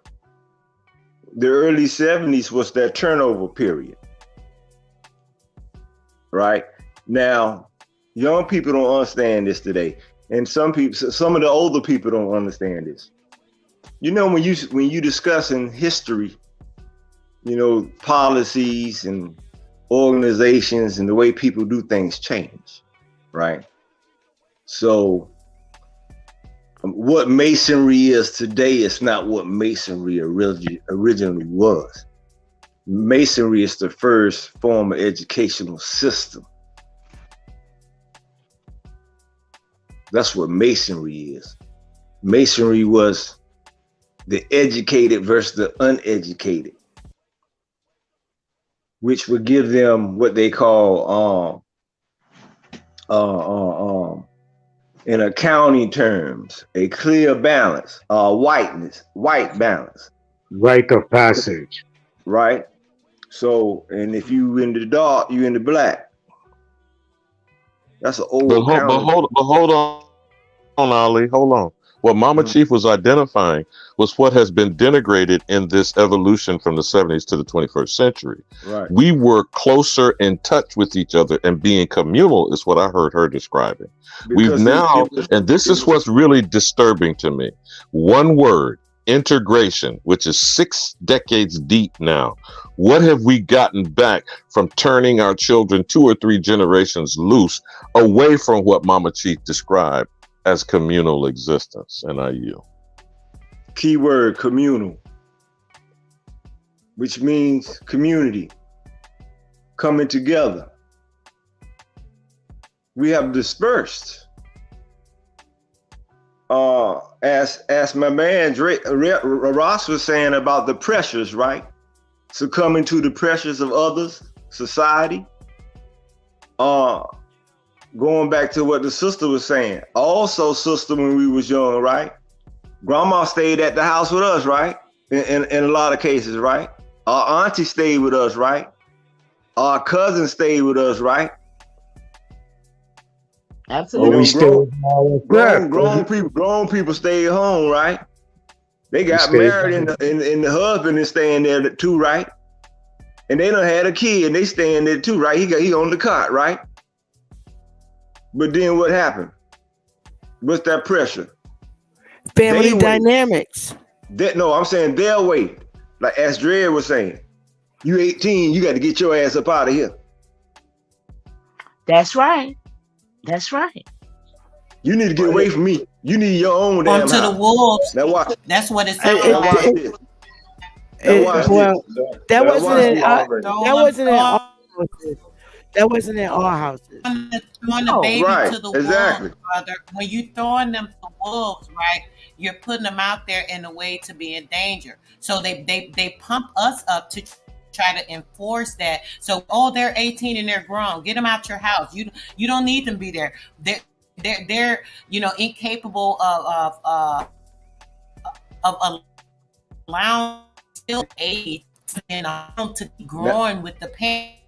The early 70s was that turnover period. Right? Now, young people don't understand this today. And some of the older people don't understand this. You know, when you discussing history, you know, policies and organizations and the way people do things change, right? So what masonry is today is not what masonry originally was. Masonry is the first form of educational system. That's what masonry is. Masonry was the educated versus the uneducated, which would give them what they call in accounting terms, a clear balance, white balance. Rite of passage. Right? So, and if you in the dark, you in the black. That's an old But hold on, Ali. Hold on. What Mama Chief was identifying was what has been denigrated in this evolution from the 70s to the 21st century. Right. We were closer in touch with each other and being communal is what I heard her describing. We've now, and this is what's really disturbing to me. One word, integration, which is 6 decades deep now. What have we gotten back from turning our children 2 or 3 generations loose away from what Mama Chief described as communal existence? And I yield. Keyword communal, which means community, coming together. We have dispersed. As my man Ross was saying about the pressures, right? Succumbing to the pressures of others, society. Going back to what the sister was saying. Also, sister, when we was young, right? Grandma stayed at the house with us, right? In a lot of cases, right? Our auntie stayed with us, right? Our cousin stayed with us, right? Absolutely. Grown people stay at home, right? They got married and the husband is staying there too, right? And they done had a kid and they staying there too, right? He on the cot, right? But then what happened? What's that pressure? Family dynamics. I'm saying they'll wait. Like as Dred was saying, you 18, you got to get your ass up out of here. That's right. That's right. You need to get away from me. You need your own damn house. To the wolves. Now watch. That's what it's Now watch this. That wasn't in our houses. Throwing the baby to the exactly. wolves, brother. When you throwing them to wolves, right? You're putting them out there in a way to be in danger. So they pump us up to try to enforce that. So they're 18 and they're grown. Get them out your house. You don't need them to be there. They're incapable of allowing still age in a home to be growing with the parents.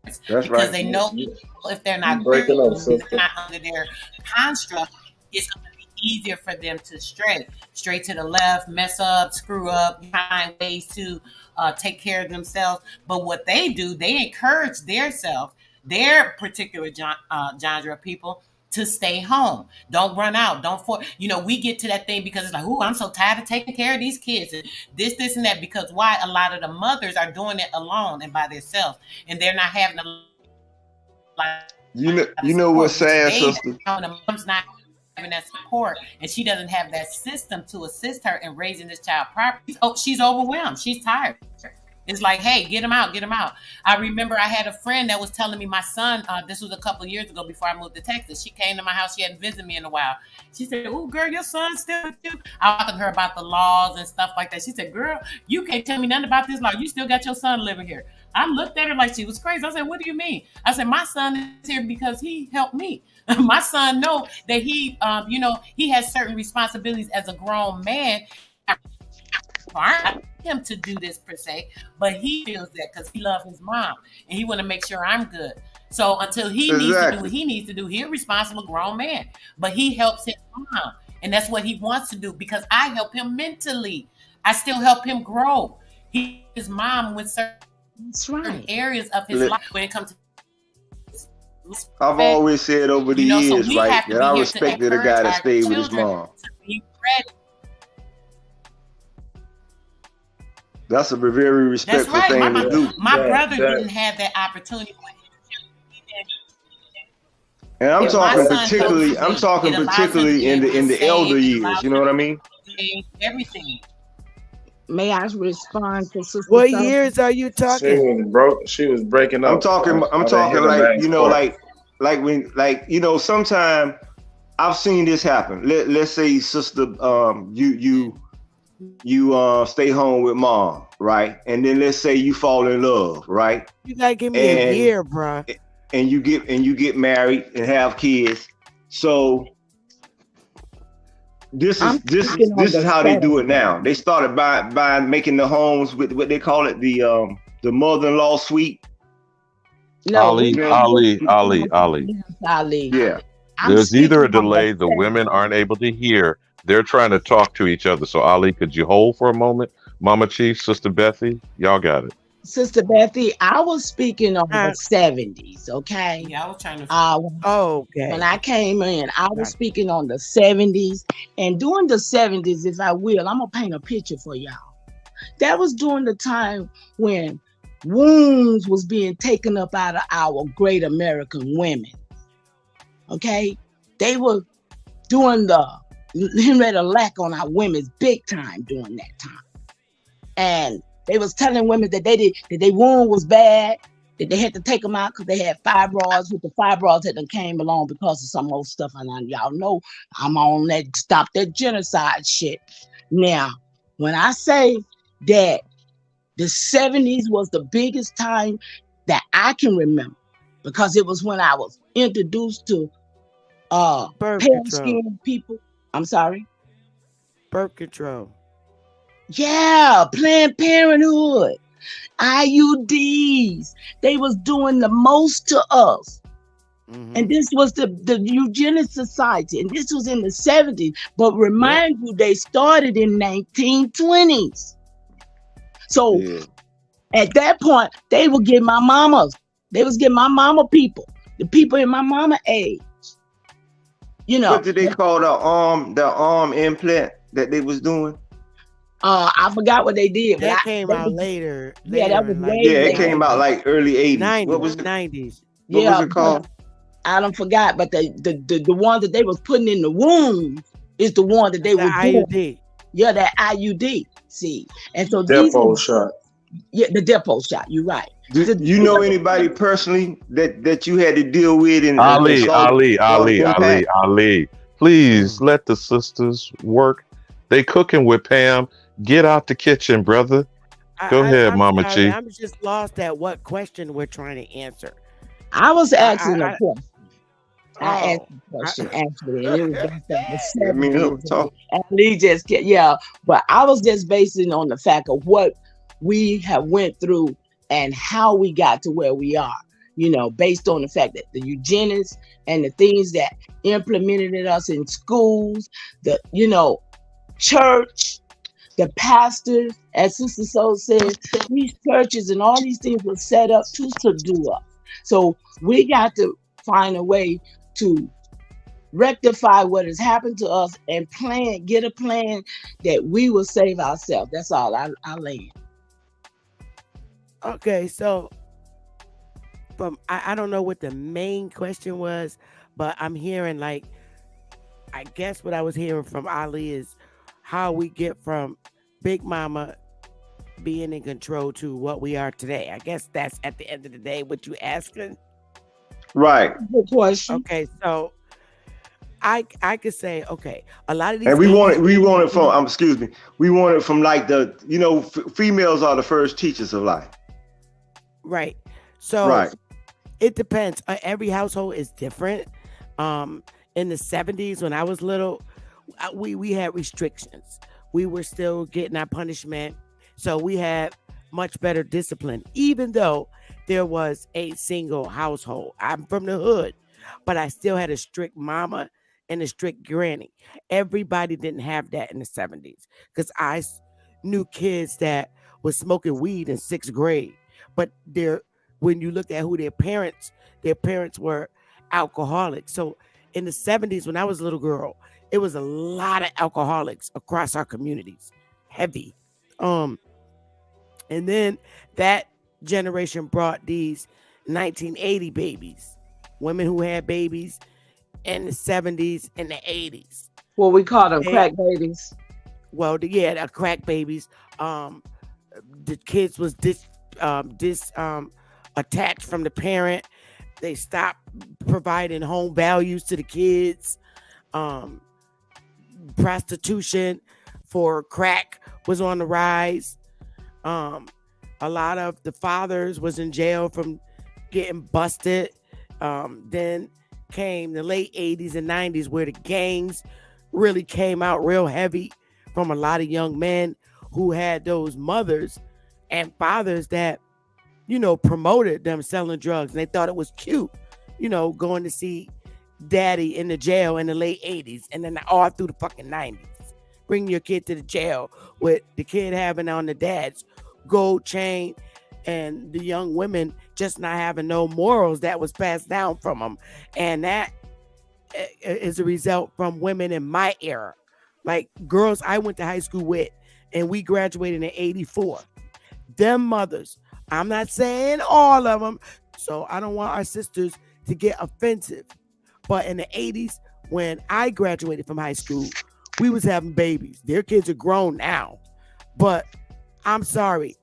That's because right. they know if they're not under their construct, it's going to be easier for them to stray straight to the left, mess up, screw up, find ways to take care of themselves. But what they do, they encourage their particular genre of people to stay home. Don't run out. We get to that thing because it's like, I'm so tired of taking care of these kids and this and that. Because why? A lot of the mothers are doing it alone and by themselves, and they're not having You know what's sad, sister? The mom's not having that support, and she doesn't have that system to assist her in raising this child properly. She's overwhelmed. She's tired. It's like, hey, get him out. I remember I had a friend that was telling me my son, this was a couple of years ago before I moved to Texas. She came to my house. She hadn't visited me in a while. She said, oh, girl, your son's still with you. I was talking to her about the laws and stuff like that. She said, girl, you can't tell me nothing about this law. You still got your son living here. I looked at her like she was crazy. I said, what do you mean? I said, my son is here because he helped me. My son know that he has certain responsibilities as a grown man. Him to do this per se, but he feels that because he loves his mom and he want to make sure I'm good. So until he needs to do what he needs to do, he's a responsible grown man. But he helps his mom, and that's what he wants to do because I help him mentally. I still help him grow. His mom with certain areas of his life when it comes to. I've always said over the years, right, that I respected a guy that stayed with his mom. That's a very respectful thing to do. My brother didn't have that opportunity. And I'm talking particularly in the elder years. You know what I mean? Everything. May I respond to Sister? What years are you talking? She was breaking up. I'm talking like sometime I've seen this happen. Let's say, sister, you stay home with mom, right? And then let's say you fall in love, right? You gotta give me a year, bro. And you get married and have kids. So this is how they do it now. They started by making the homes with what they call it, the mother-in-law suite. No, Ali. Yeah. There's either a delay, the women aren't able to hear. They're trying to talk to each other. So Ali, could you hold for a moment? Mama Chief, Sister Bethy, y'all got it. Sister Bethy, I was speaking on the 70s, okay? Yeah, I was trying to. Okay. When I came in, I was speaking on the 70s. And during the 70s, if I will, I'm going to paint a picture for y'all. That was during the time when wounds was being taken up out of our great American women. Okay? They were doing the Henrietta Lack on our women's big time during that time. And they was telling women that that their wound was bad, that they had to take them out because they had fibroids, with the fibroids that done came along because of some old stuff. And y'all know I'm on that stop that genocide shit. Now, when I say that the 70s was the biggest time that I can remember, because it was when I was introduced to Birth pale control. skinned people. I'm sorry. Birth control. Yeah, Planned Parenthood, IUDs. They was doing the most to us. And this was the Eugenics Society, and this was in the 70s. But remind you, they started in 1920s. So at that point, they would get my mamas. They was getting my mama people, the people in my mama age. You know. What did they call the arm implant that they was doing? I forgot what they did, That but came out later. Yeah, that was way Yeah, it later. came out like early 80s. 90s. What was it? 90s. What was it called? I don't forgot, but the one that they was putting in the womb is the one that they were doing. IUD. Yeah, that IUD. See, and so Depot shot. Yeah, the depot shot. You're right. Do you know anybody personally that you had to deal with and Ali, impact? please let the sisters work. They cooking with Pam. Get out the kitchen, brother. Go ahead, I'm Mama sorry, Chi. I'm just lost at what question we're trying to answer. I was asking a question. I Oh, asked a question actually, and it was based on the I mean, 70s. And Lee just but I was just basing on the fact of what we have went through and how we got to where we are. You know, based on the fact that the eugenics and the things that implemented in us in schools, the church, the pastors, as Sister Soul said, these churches and all these things were set up to subdue us. So we got to find a way to rectify what has happened to us and get a plan that we will save ourselves. That's all. I'll land. Okay, so I don't know what the main question was, but I'm hearing I guess what I was hearing from Ali is how we get from Big Mama being in control to what we are today. I guess that's at the end of the day what you asking. Right. Good question. Okay, so I could say, okay, a lot of these And we things- want it from we want it from like females are the first teachers of life. Right. So it depends. Every household is different. In the 70s, when I was little, we had restrictions. We were still getting our punishment. So we had much better discipline, even though there was a single household. I'm from the hood, but I still had a strict mama and a strict granny. Everybody didn't have that in the 70s because I knew kids that was smoking weed in 6th grade. But when you look at who their parents were alcoholics. So in the 70s, when I was a little girl, it was a lot of alcoholics across our communities, heavy. And then that generation brought these 1980 babies, women who had babies in the 70s and the 80s. Well, we call them crack babies. Well, the crack babies. The kids was attached from the parent. They stopped providing home values to the kids. Prostitution for crack was on the rise. A lot of the fathers was in jail from getting busted. Then came the late 80s and 90s where the gangs really came out real heavy from a lot of young men who had those mothers and fathers that, promoted them selling drugs. And they thought it was cute, going to see daddy in the jail in the late 80s and then all through the fucking 90s. Bring your kid to the jail with the kid having on the dad's gold chain and the young women just not having no morals that was passed down from them. And that is a result from women in my era. Like girls I went to high school with, and we graduated in 84. Them mothers, I'm not saying all of them, so I don't want our sisters to get offensive. But in the 80s, when I graduated from high school, we was having babies. Their kids are grown now. But I'm sorry,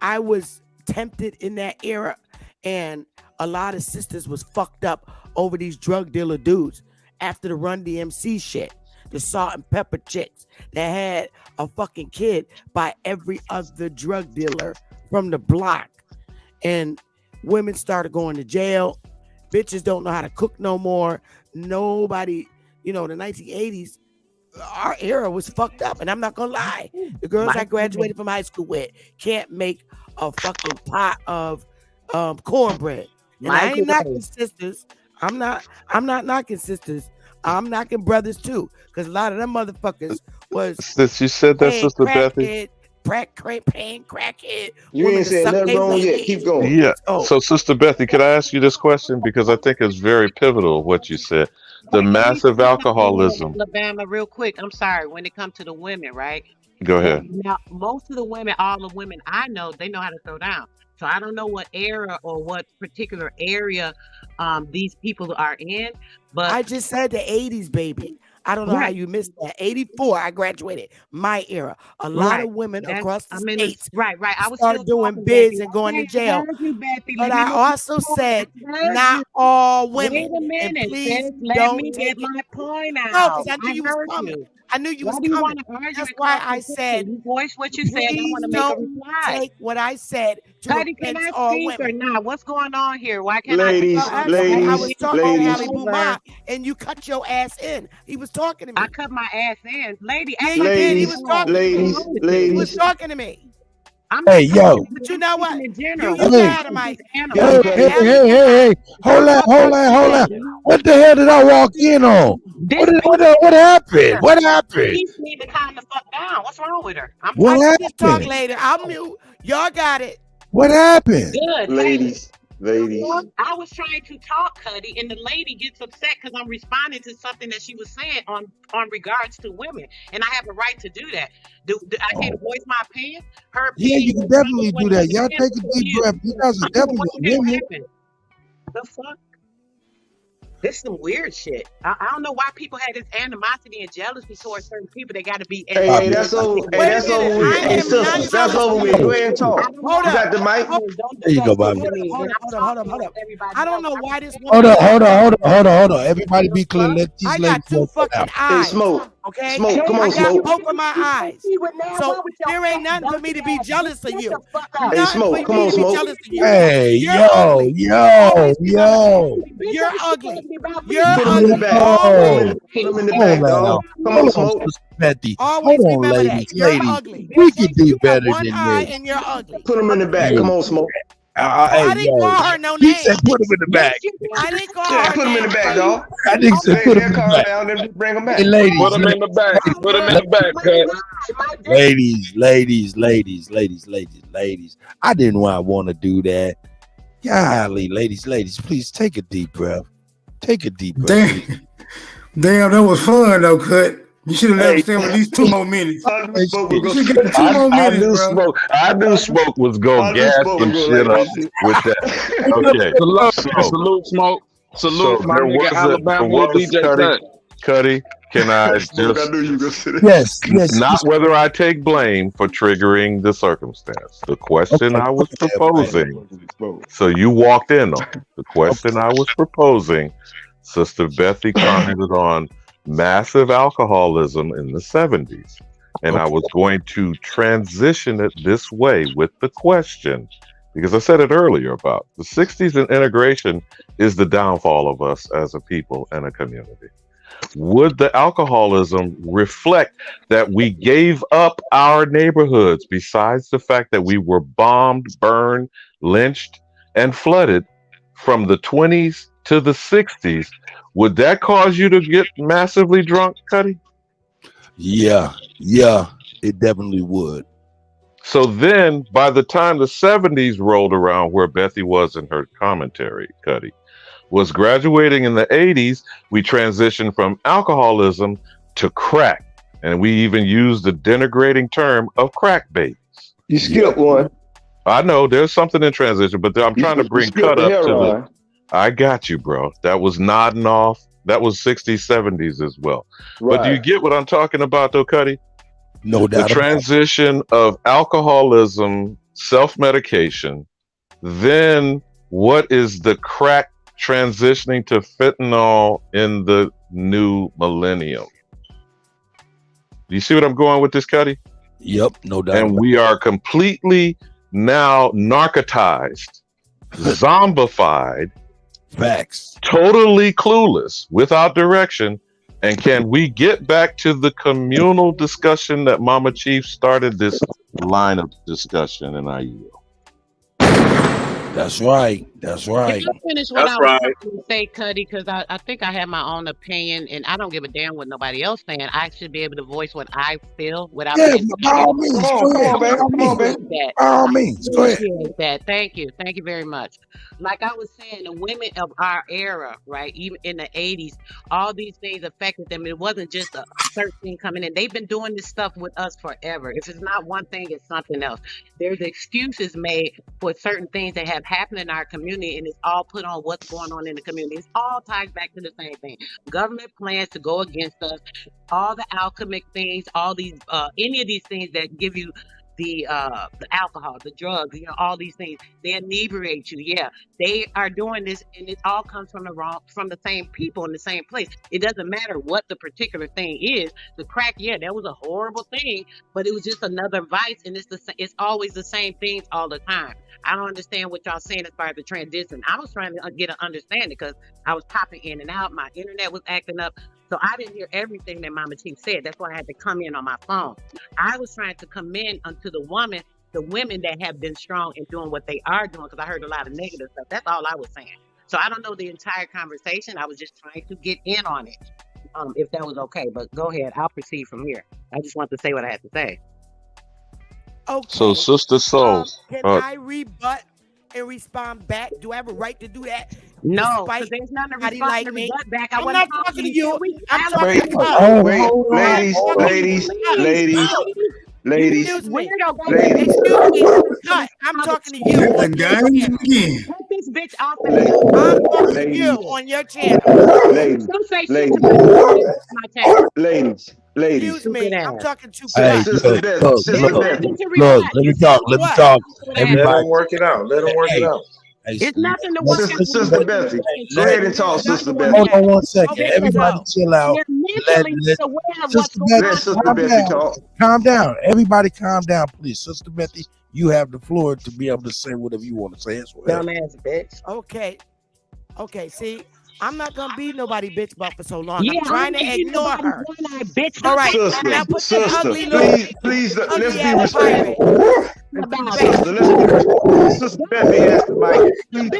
I was tempted in that era, and a lot of sisters was fucked up over these drug dealer dudes after the Run DMC shit, the salt and pepper chicks that had a fucking kid by every other drug dealer from the block. And women started going to jail. Bitches don't know how to cook no more. Nobody, the 1980s, our era was fucked up. And I'm not gonna lie, the girls I graduated from high school with can't make a fucking pot of cornbread. And I ain't knocking sisters. I'm not knocking sisters. I'm knocking brothers too, because a lot of them motherfuckers was. Since you said that, Sister Bethy. Crackhead. You ain't saying nothing wrong yet. Keep going. Yeah. So, Sister Bethy, could I ask you this question, because I think it's very pivotal what you said. The massive alcoholism. Alabama, real quick. I'm sorry. When it comes to the women, right? Go ahead. Now, most of the women, all the women I know, they know how to throw down. So I don't know what era or what particular area these people are in, but I just said the 80s, baby. I don't know how you missed that. 84, I graduated. My era. A lot of women across the states right. I was started doing bids and going to jail. But I also said not all women. Wait a minute, please let me get my point out. No, because I knew you was coming. I knew you was coming. That's why I said, you voice what you said. I want to make a reply. Take what I said to Kutty, can I speak or not? What's going on here? Why can't ladies, I? Ladies, I was talking to ladies. Ali Bouma, and you cut your ass in. He was talking to me. I cut my ass in, lady. Yeah, you did. He was talking to me. He was talking to me. Hey, yo. But you know what? You dynamite. Hey. Hold on. What the hell did I walk in on? What happened? What happened? She need to calm the fuck down. What's wrong with her? What I can talk happened? later. I'll mute. Y'all got it. What happened? Good. Ladies. I was trying to talk, Kutty, and the lady gets upset because I'm responding to something that she was saying on regards to women, and I have a right to do that. I can't voice my opinion. Her opinion. Yeah, you can definitely do that. Y'all take a deep breath. You guys are definitely women. The fuck? This is some weird shit. I don't know why people have this animosity and jealousy towards certain people. They got to be. Hey, that's over. That's over with. Hey, sister, that's over with. Go ahead and talk. Hold you up. got the mic. There you go, Bobby. Hold up. I don't know why this Hold on. Everybody be clear. Let these I ladies got two fucking eyes. Hey, Smoke. Okay? Smoke. Come on, I got Smoke. both of my eyes. So there ain't nothing for me to be jealous of you. Hey, Smoke. Come on, Smoke. Hey, yo. You're ugly. Put him in the back. Put him in the back, dog. Come on, Smoke. Bethy. Always Hold on, remember ladies. that. You're ugly. We can do You got better one than eye this. and you're ugly. Put him in the back. Come on, Smoke. I didn't call her no He name. said put him in the back. I didn't call Yeah, her put him in the back, dog. I think said put him in the Calm back. down, then just bring him back. Hey, ladies. Put him in the back. Put him in the back, Cut. Ladies. I didn't want to do that. Golly, ladies, please take a deep breath. Take a deep breath. Damn, that was fun though, Cut. You should have let him stay with at least 2 more minutes. You should get 2 more minutes, bro. I knew Smoke was gonna gas some shit up with that. Okay, Salute, Smoke. Salute, so my nigga Alabama DJ Cutty, can I just? I knew you were gonna say that. Yes. Not whether I take blame for triggering the circumstance. The question I was proposing. So you walked in on the question I was proposing. Sister Bethy commented on massive alcoholism in the 70s. And I was going to transition it this way with the question, because I said it earlier about the 60s and integration is the downfall of us as a people and a community. Would the alcoholism reflect that we gave up our neighborhoods, besides the fact that we were bombed, burned, lynched, and flooded from the 20s to the 60s? Would that cause you to get massively drunk, Cutty? Yeah, it definitely would. So then, by the time the 70s rolled around, where Bethy was in her commentary, Kutty, was graduating in the 80s, we transitioned from alcoholism to crack. And we even used the denigrating term of crack babies. You skipped one. I know there's something in transition, but I'm trying to bring Cut up to the. I got you, bro. That was nodding off. That was 60s, 70s as well. Right. But do you get what I'm talking about, though, Kutty? No doubt. The transition of alcoholism, self-medication, then what is the crack transitioning to fentanyl in the new millennium? Do you see what I'm going with this, Kutty? Yep, no doubt. And we are completely now narcotized, zombified, facts, totally clueless, without direction. And can we get back to the communal discussion that Mama Chief started this line of discussion? And I yield. That's right. That's right. Can I finish what I was going to say, Kutty? Because I think I have my own opinion, and I don't give a damn what nobody else saying. I should be able to voice what I feel without. Yeah, by all means, go ahead. By all means, go ahead. That. Thank you very much. Like I was saying, the women of our era, right, even in the 80s, all these things affected them. It wasn't just a certain thing coming in. They've been doing this stuff with us forever. If it's not one thing, it's something else. There's excuses made for certain things that have happened in our community, and it's all put on what's going on in the community. It all ties back to the same thing. Government plans to go against us. All the alchemic things, all these, any of these things that give you the alcohol, the drugs, all these things, they inebriate you. Yeah, they are doing this, and it all comes from the same people in the same place. It doesn't matter what the particular thing is. The crack, yeah, that was a horrible thing, but it was just another vice, and it's always the same things all the time. I don't understand what y'all saying as far as the transition. I was trying to get an understanding because I was popping in and out. My internet was acting up. So I didn't hear everything that Mama Chief said. That's why I had to come in on my phone. I was trying to commend unto the women that have been strong in doing what they are doing, because I heard a lot of negative stuff. That's all I was saying. So I don't know the entire conversation. I was just trying to get in on it, if that was okay. But go ahead. I'll proceed from here. I just want to say what I had to say. Okay. So, Sister Soul. Can I rebut and respond back? Do I have a right to do that? No, because there's nothing to respond and rebut back. I'm not talking to you. I'm talking to Ladies. Excuse me. I'm talking to you. The game again. Put this bitch off. I'm talking to you on your channel. Ladies. Excuse me. I'm talking to Hey, look, let me talk. Everybody. Let them work it out. Hey, it's nothing to work out. Sister Bethy. Go ahead and talk, Sister Bethy. Hold on 1 second. Everybody chill out. Sister Bethy talk. Calm down. Everybody calm down, please. Sister Bethy, you have the floor to be able to say whatever you want to say as well. Dumbass bitch. Okay, see, I'm not gonna be nobody bitch about for so long. Yeah, I'm trying to ignore her. Bitch. All right, now put that ugly little, please, let's ugly be ass respectful. Sister Bethy has the mic. Please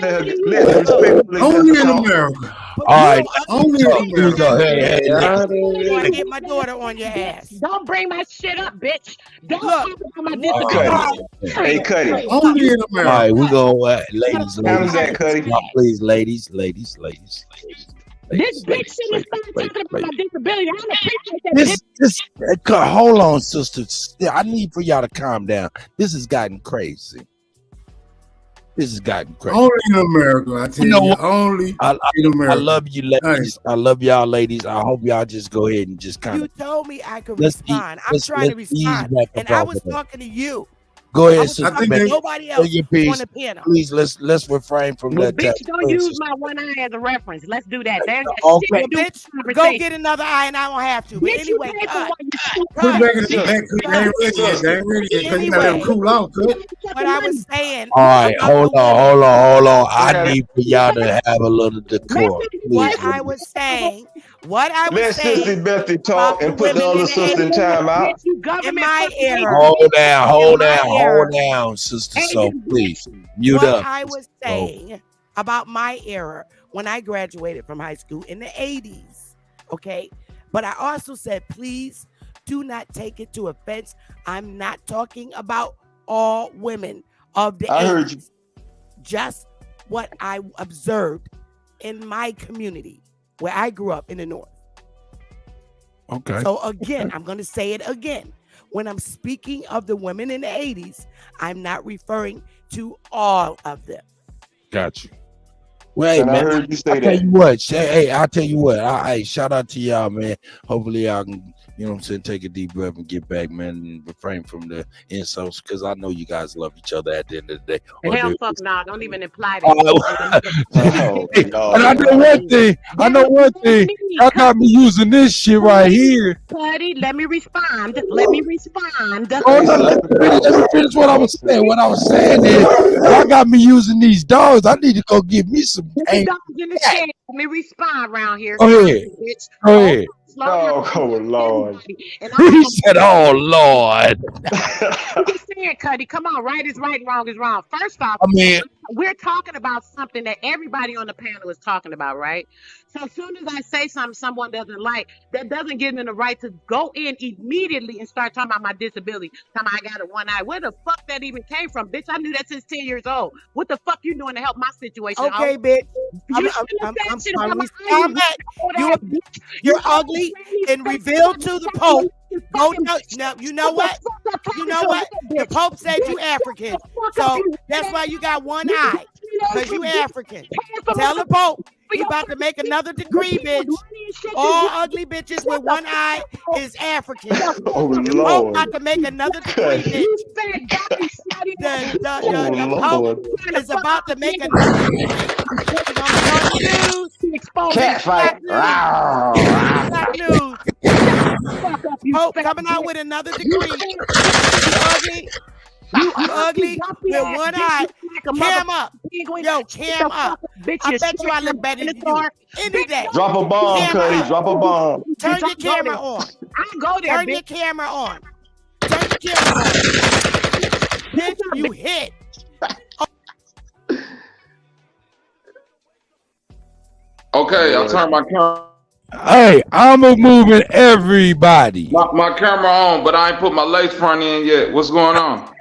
let her respectfully. Only in America. All right. Only in America. Hey. You want to get my daughter on your ass? Don't bring my shit up, bitch. Don't Look. talk about my disability. Hey, Kutty. Only in All America. right, we go, ladies. How's that, Kutty? Please, ladies. This bitch shouldn't start talking about my disability. I don't appreciate that. Hold on, sister. I need for y'all to calm down. This has gotten crazy. Only in America, I tell you. Only in America. I love you, ladies. I love y'all, ladies. I hope y'all just go ahead and just kind You of. told me I could respond. I'm trying to respond, and I was talking to you. Go ahead, Sister Betty. Nobody else on the panel. Please, let's refrain from that. Bitch, don't use my one eye as a reference. Let's do that. Okay. Bitch, go get another eye, and I don't have to. But anyway, Put back in the back. They ain't ready yet. Because you gotta let them cool out, good. What I was saying. All right, hold on. I need for y'all to have a little decorum. What I was saying. Let Sister Bethy talk and put the other sister in time out. In my era. Hold down, sister. So please mute up. What I was saying about my era when I graduated from high school in the 80s. Okay. But I also said, please do not take it to offense. I'm not talking about all women of the I heard 80s. Just what I observed in my community where I grew up in the North. Okay. So again, I'm going to say it again. When I'm speaking of the women in the 80s, I'm not referring to all of them. Got you. Well, hey, And I man, heard you say I tell that. you what, hey, I tell you what, hey, shout out to y'all, man. Hopefully y'all can, you know what I'm saying, take a deep breath and get back, man, and refrain from the insults, because I know you guys love each other at the end of the day. Hell fuck no, don't even imply Oh, that. and I know one thing, y'all got me using this shit right here. Kutty, let me respond. Let me respond. Oh, no, let me finish what I was saying. What I was saying is, y'all got me using these dogs. I need to go get me some. Dogs in the shed. Let me respond around here. Go ahead. Bitch. Go ahead. Oh, Lord. He said, "Oh Lord." I'm just saying, Kutty, come on. Right is right, wrong is wrong. First off, I mean, we're talking about something that everybody on the panel is talking about, right? So as soon as I say something someone doesn't like, that doesn't give them the right to go in immediately and start talking about my disability. Talking about I got a one eye. Where the fuck that even came from, bitch? I knew that since 10 years old. What the fuck you doing to help my situation? Okay, bitch. You I'm sorry. You're ugly and revealed to the Pope. No, you know what? You know what? The Pope said you African. So that's why you got one eye. Because you African. Tell the Pope he about to make another decree, bitch. All ugly bitches with one eye is African. Oh, The Pope Lord. about to make another decree, bitch. The Pope is about to make another decree. It's on the news. Cat fight. Black news. Pope coming out with another decree. You ugly with one eye. Cam up. Yo, cam up. I bet you I look better than you any day. Drop a bomb, Kutty. Drop a bomb. Turn your camera on. I go there, Turn your camera on. Turn your camera on. Bitch, you hit. Okay, I'll turn my camera. Hey, I'm moving everybody. My camera on, but I ain't put my lace front in yet. What's going on?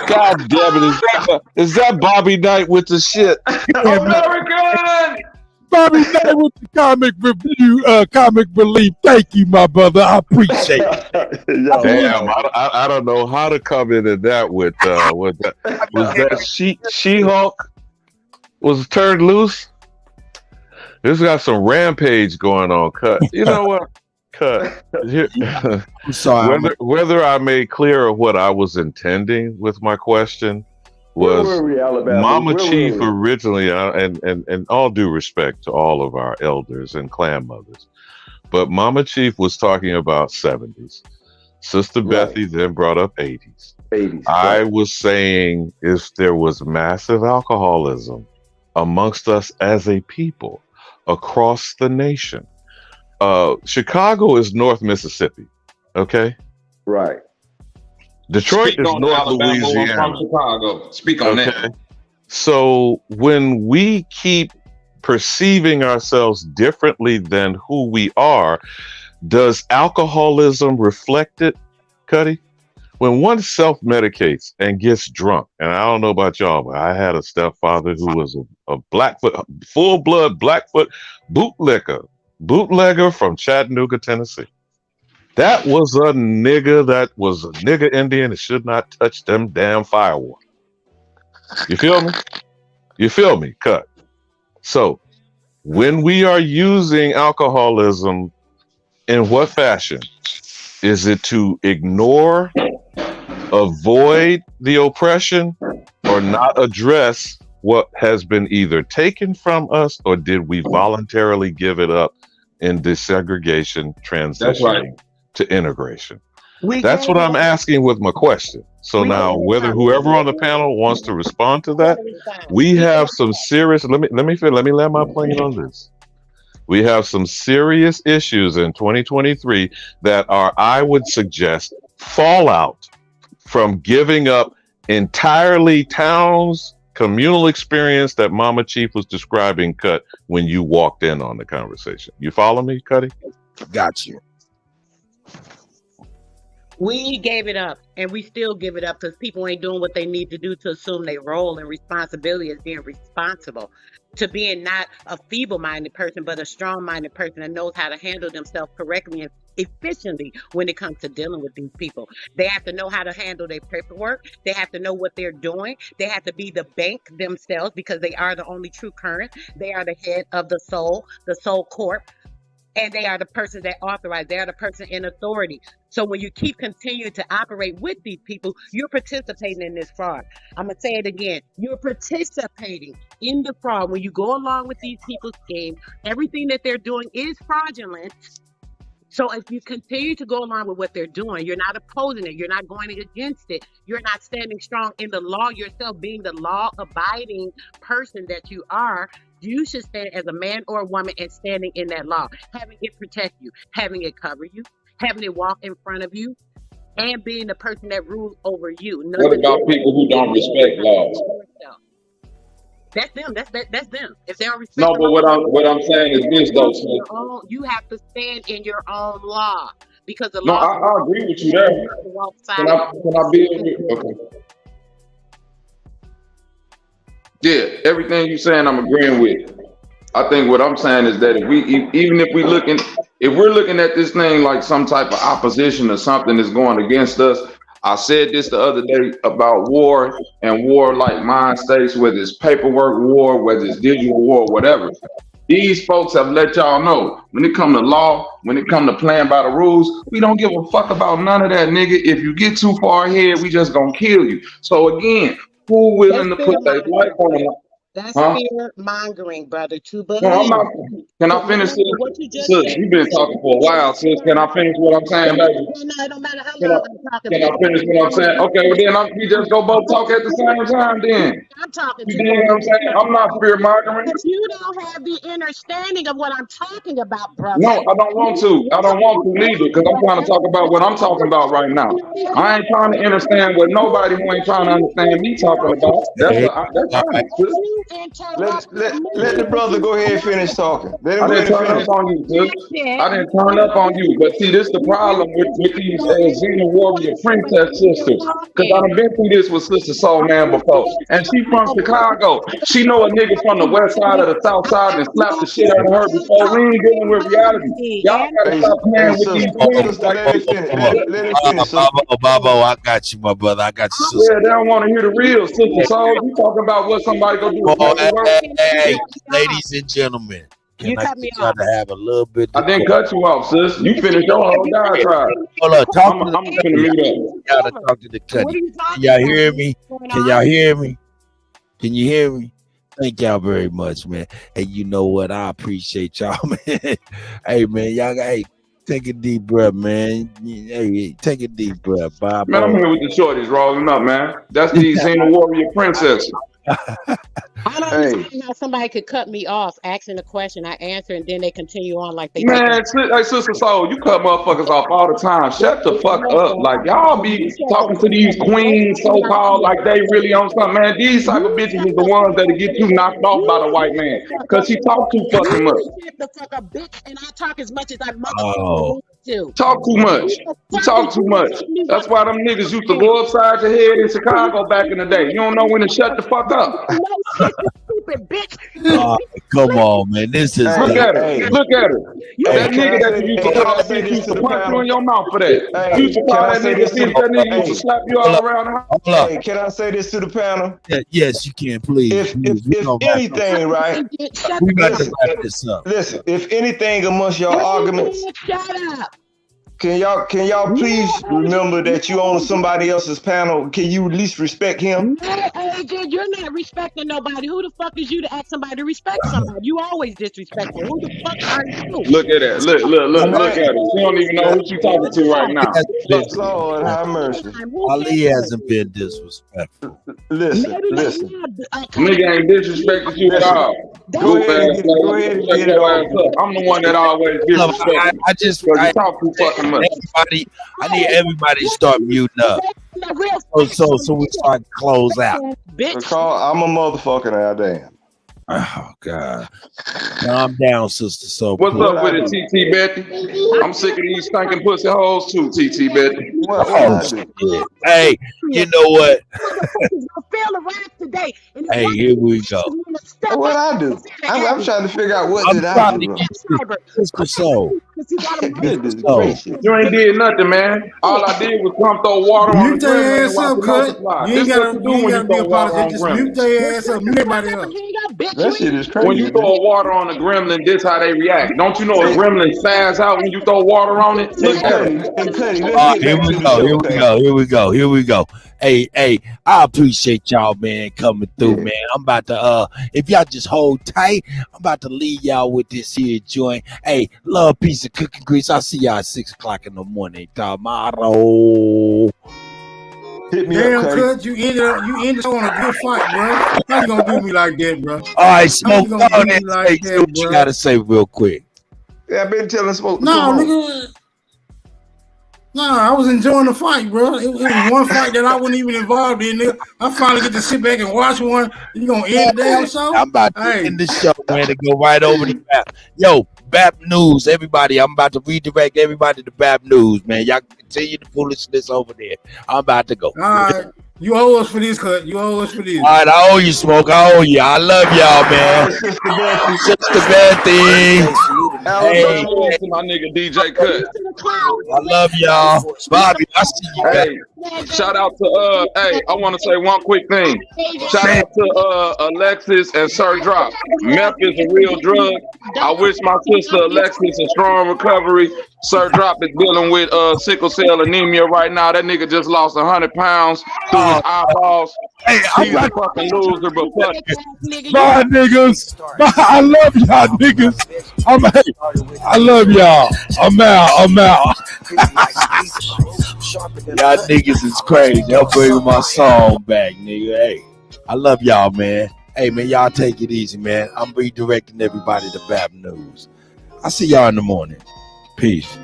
God damn it! Is that Bobby Knight with the shit? American! Bobby Knight with the comic review, comic relief. Thank you, my brother. I appreciate it. Damn, I don't know how to come in that with that. Was that She-Hulk was turned loose? This got some rampage going on. Cut. You know what? Cut. I'm sorry. Whether I made clear what I was intending with my question was Mama Chief originally, and all due respect to all of our elders and clan mothers, but Mama Chief was talking about 70s. Sister Bethy then brought up 80s. I was saying if there was massive alcoholism amongst us as a people across the nation. Chicago is North Mississippi, okay? Right. Detroit Speak is on North Alabama, I'm Louisiana. from Chicago. Speak on that. So when we keep perceiving ourselves differently than who we are, does alcoholism reflect it, Kutty? When one self-medicates and gets drunk, and I don't know about y'all, but I had a stepfather who was a Blackfoot, full-blood Blackfoot bootlegger from Chattanooga, Tennessee. That was a nigga Indian that should not touch them damn firewood. You feel me? You feel me? Cut. So when we are using alcoholism, in what fashion? Is it to ignore, avoid the oppression, or not address what has been either taken from us, or did we voluntarily give it up in desegregation, transitioning to integration? That's what I'm asking with my question. So now, whether whoever on the panel wants to respond to that, we have some serious. Let me land my plane on this. We have some serious issues in 2023 that are, I would suggest, fallout from giving up entirely towns, communal experience that Mama Chief was describing, Cut, when you walked in on the conversation. You follow me, Cutty? Got you. We gave it up, and we still give it up because people ain't doing what they need to do to assume their role and responsibility as being responsible, to being not a feeble-minded person, but a strong-minded person that knows how to handle themselves correctly and efficiently when it comes to dealing with these people. They have to know how to handle their paperwork. They have to know what they're doing. They have to be the bank themselves because they are the only true current. They are the head of the soul corp. And they are the person that authorize. They are the person in authority. So when you keep continuing to operate with these people, you're participating in this fraud. I'm gonna say it again. You're participating in the fraud when you go along with these people's scheme. Everything that they're doing is fraudulent. So if you continue to go along with what they're doing, you're not opposing it, you're not going against it, you're not standing strong in the law yourself, being the law-abiding person that you are, you should stand as a man or a woman and standing in that law, having it protect you, having it cover you, having it walk in front of you, and being the person that rules over you. What about people who don't respect laws? That's them. That's them. If they don't respect No, but what I'm saying is this though. you have to stand in your own law because the No, law. I agree with you there. Can I be okay? Yeah, everything you're saying, I'm agreeing with. I think what I'm saying is that if we're looking at this thing like some type of opposition or something that's going against us. I said this the other day about war and war like mind states, whether it's paperwork war, whether it's digital war, whatever. These folks have let y'all know when it come to law, when it come to playing by the rules, we don't give a fuck about none of that, nigga. If you get too far ahead, we just gonna kill you. So again, who willing to put their life on it? That's fear mongering, brother. To believe. No, I'm not. Can I finish this? Sis, you've been talking for a while, sis. Can I finish what I'm saying, baby? No, it don't matter how long I'm talking. Can I finish what I'm saying? Okay, well then we just go both talk at the same time then. I'm talking You to know what I'm saying? I'm not fear mongering. But you don't have the understanding of what I'm talking about, brother. No, I don't want to. I don't want to neither, because I'm trying to talk about what I'm talking about right now. I ain't trying to understand what nobody who ain't trying to understand me talking about. That's fine. Let the brother go ahead and finish talking. Let him I didn't turn up on you, sis. I didn't turn up on you. But see, this is the problem with these Xena Warrior Princess sisters. Because I've been through this with Sister Soul Man before. And she from Chicago. She know a nigga from the west side of the south side and slapped the shit out of her before. We ain't dealing with reality. Y'all gotta stop playing with these things. Babo, I got you, my brother. I got you, sister. Yeah, they don't want to hear the real, Sister Soul. You talking about what somebody gonna do? Hey, ladies and gentlemen, can I get y'all to have a little bit? I didn't cut you off, sis. You finished your whole diatribe. Hold on, I'm gonna mute up. Y'all to talk to the Kutty. Can y'all hear me? Can y'all hear me? Can you hear me? Thank y'all very much, man. Hey, you know what? I appreciate y'all, man. Hey, man, y'all got take a deep breath, man. Hey, take a deep breath, Bob. Man, I'm here with the shorties rolling up, man. That's these Xena Warrior Princesses. I don't understand how somebody could cut me off asking a question, I answer, and then they continue on like they Man, hey, Sister Soul, you cut motherfuckers off all the time. Shut the fuck up. Like, y'all be talking to these queens, so-called, like they really on something, man. These type of bitches is the ones that get you knocked off by the white man. Because she talk too fucking much. the fuck up, bitch, and I talk as much as I Talk too much. You talk too much. That's why them niggas used to go upside your head in Chicago back in the day. You don't know when to shut the fuck up. Stupid bitch. Come on, man. This is look at it. Look at it. That nigga that you used to call that bitch used to punch you in your mouth for that. You used to call that nigga, that nigga used to slap you all around the house. Hey, can I say this to the panel? Yes, you can, please. If anything, right? We got to wrap this up. Listen, if anything amongst your arguments, shut up. Can y'all please remember that you on somebody else's panel? Can you at least respect him? No, agent, you're not respecting nobody. Who the fuck is you to ask somebody to respect somebody? You always disrespectful. Who the fuck are you? Look at that. Look at it. She don't even know who she talking to right now. Lord have mercy. Ali hasn't been disrespectful. Listen. Nigga ain't disrespecting you at all. Go ahead and get it on. I'm the one that always disrespects. I just talk too fucking much. I need everybody to start muting up. So we start to close out. I'm a motherfucker now, damn. Oh God. Calm down, sister. So what's up with it, TT Betty? I'm sick of these stinking pussy hoes too, TT Betty. Oh, shit. Hey, you know what? Feel the rap today. And Hey, here we go. What I do? I'm trying to figure out what I'm did I trying do to wrong. get you, Sister Soul. Goodness So, gracious. You ain't did nothing, man. All I did was come throw water on the Mute their gremlin and ass watch up, the Cut. multiply. You This ain't is what gotta you do when you be throw water apologetic. on Just mute gremlins. their ass up. Mute everybody up. That shit is When crazy, you man. throw water on a gremlin, this how they react. Don't you know a gremlin spaz out when you throw water on it? Look at it. Cutty, let's all right, get here back we to the go. show, Here we Cutty. go. Here we go. Here we go. Hey, I appreciate y'all, man, coming through, man. I'm about to if y'all just hold tight, I'm about to leave y'all with this here joint. Hey, love, piece of cooking grease. I'll see y'all at 6 o'clock in the morning tomorrow. Hit me Damn, up, Cutty. Cut, you ended on a good fight, bro. How you gonna do me like that, bro? All right, How you Smoke, gonna go do ahead me and like say that, what you bro? gotta say real quick. Yeah, I've been telling Smoke to No, come on. nigga. Nah, I was enjoying the fight, bro. It was one fight that I wasn't even involved in, nigga. I finally get to sit back and watch one. You gonna end the damn show? I'm about to Hey. end the show, man, and go right over to BAP. Yo, BAP News, everybody. I'm about to redirect everybody to BAP News, man. Y'all continue the foolishness over there. I'm about to go. All right. You owe us for this, Cut. You owe us for this. All right, I owe you, Smoke. I owe you. I love y'all, man. Sister Betty. Sister Betty. Hey, To my nigga DJ Cut. I love y'all. Bobby, I see you, Hey, man. shout out to hey, I want to say one quick thing. Shout out to Alexis and Sir Drop. Meth is a real drug. I wish my sister Alexis a strong recovery. Sir Drop is dealing with sickle cell anemia right now. That nigga just lost 100 pounds through his eyeballs. Hey, He's a fucking loser, but fuck it. Bye, niggas. Bye. I love y'all, niggas. I love y'all. I'm out. Y'all niggas is crazy. I'm bringing my song back, nigga. Hey, I love y'all, man. Hey, man, y'all take it easy, man. I'm redirecting everybody to BAP News. I'll see y'all in the morning. Peace.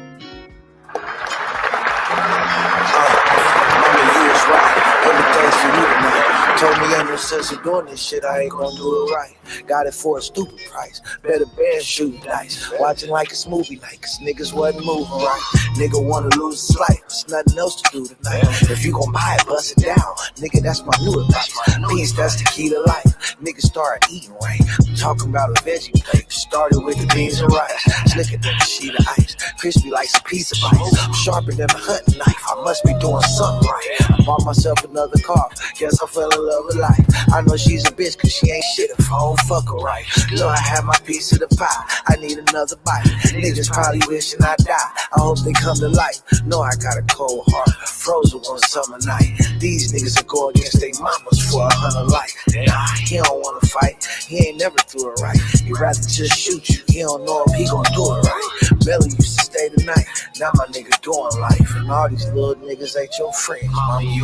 Told me ain't no sense of doing this shit, I ain't gonna do it right. Got it for a stupid price. Better band shooting dice. Watching like it's movie night, cause niggas wasn't moving right. Nigga wanna lose his life, there's nothing else to do tonight. If you gon' buy it, bust it down. Nigga, that's my new advice. Peace, that's the key to life. Niggas start eating right. I'm talking about a veggie plate. Started with the beans and rice. Slicker than a sheet of ice. Crispy like some pizza bites. Sharper than a hunting knife. I must be doing something right. I bought myself another car. Guess I fell in love with life. I know she's a bitch cause she ain't shit if I don't fuck her right. So I have my piece of the pie. I need another bite. Niggas probably wishing I die. I hope they come to life. No, I got a cold heart. Frozen one summer night. These niggas will go against their mamas for 100 life. Nah, he don't wanna fight. He ain't never threw it right. He'd rather just shoot you. He don't know if he gon' do it right. Belly used to stay the night. Now my nigga doing life. And all these little niggas ain't your friends. Mama, you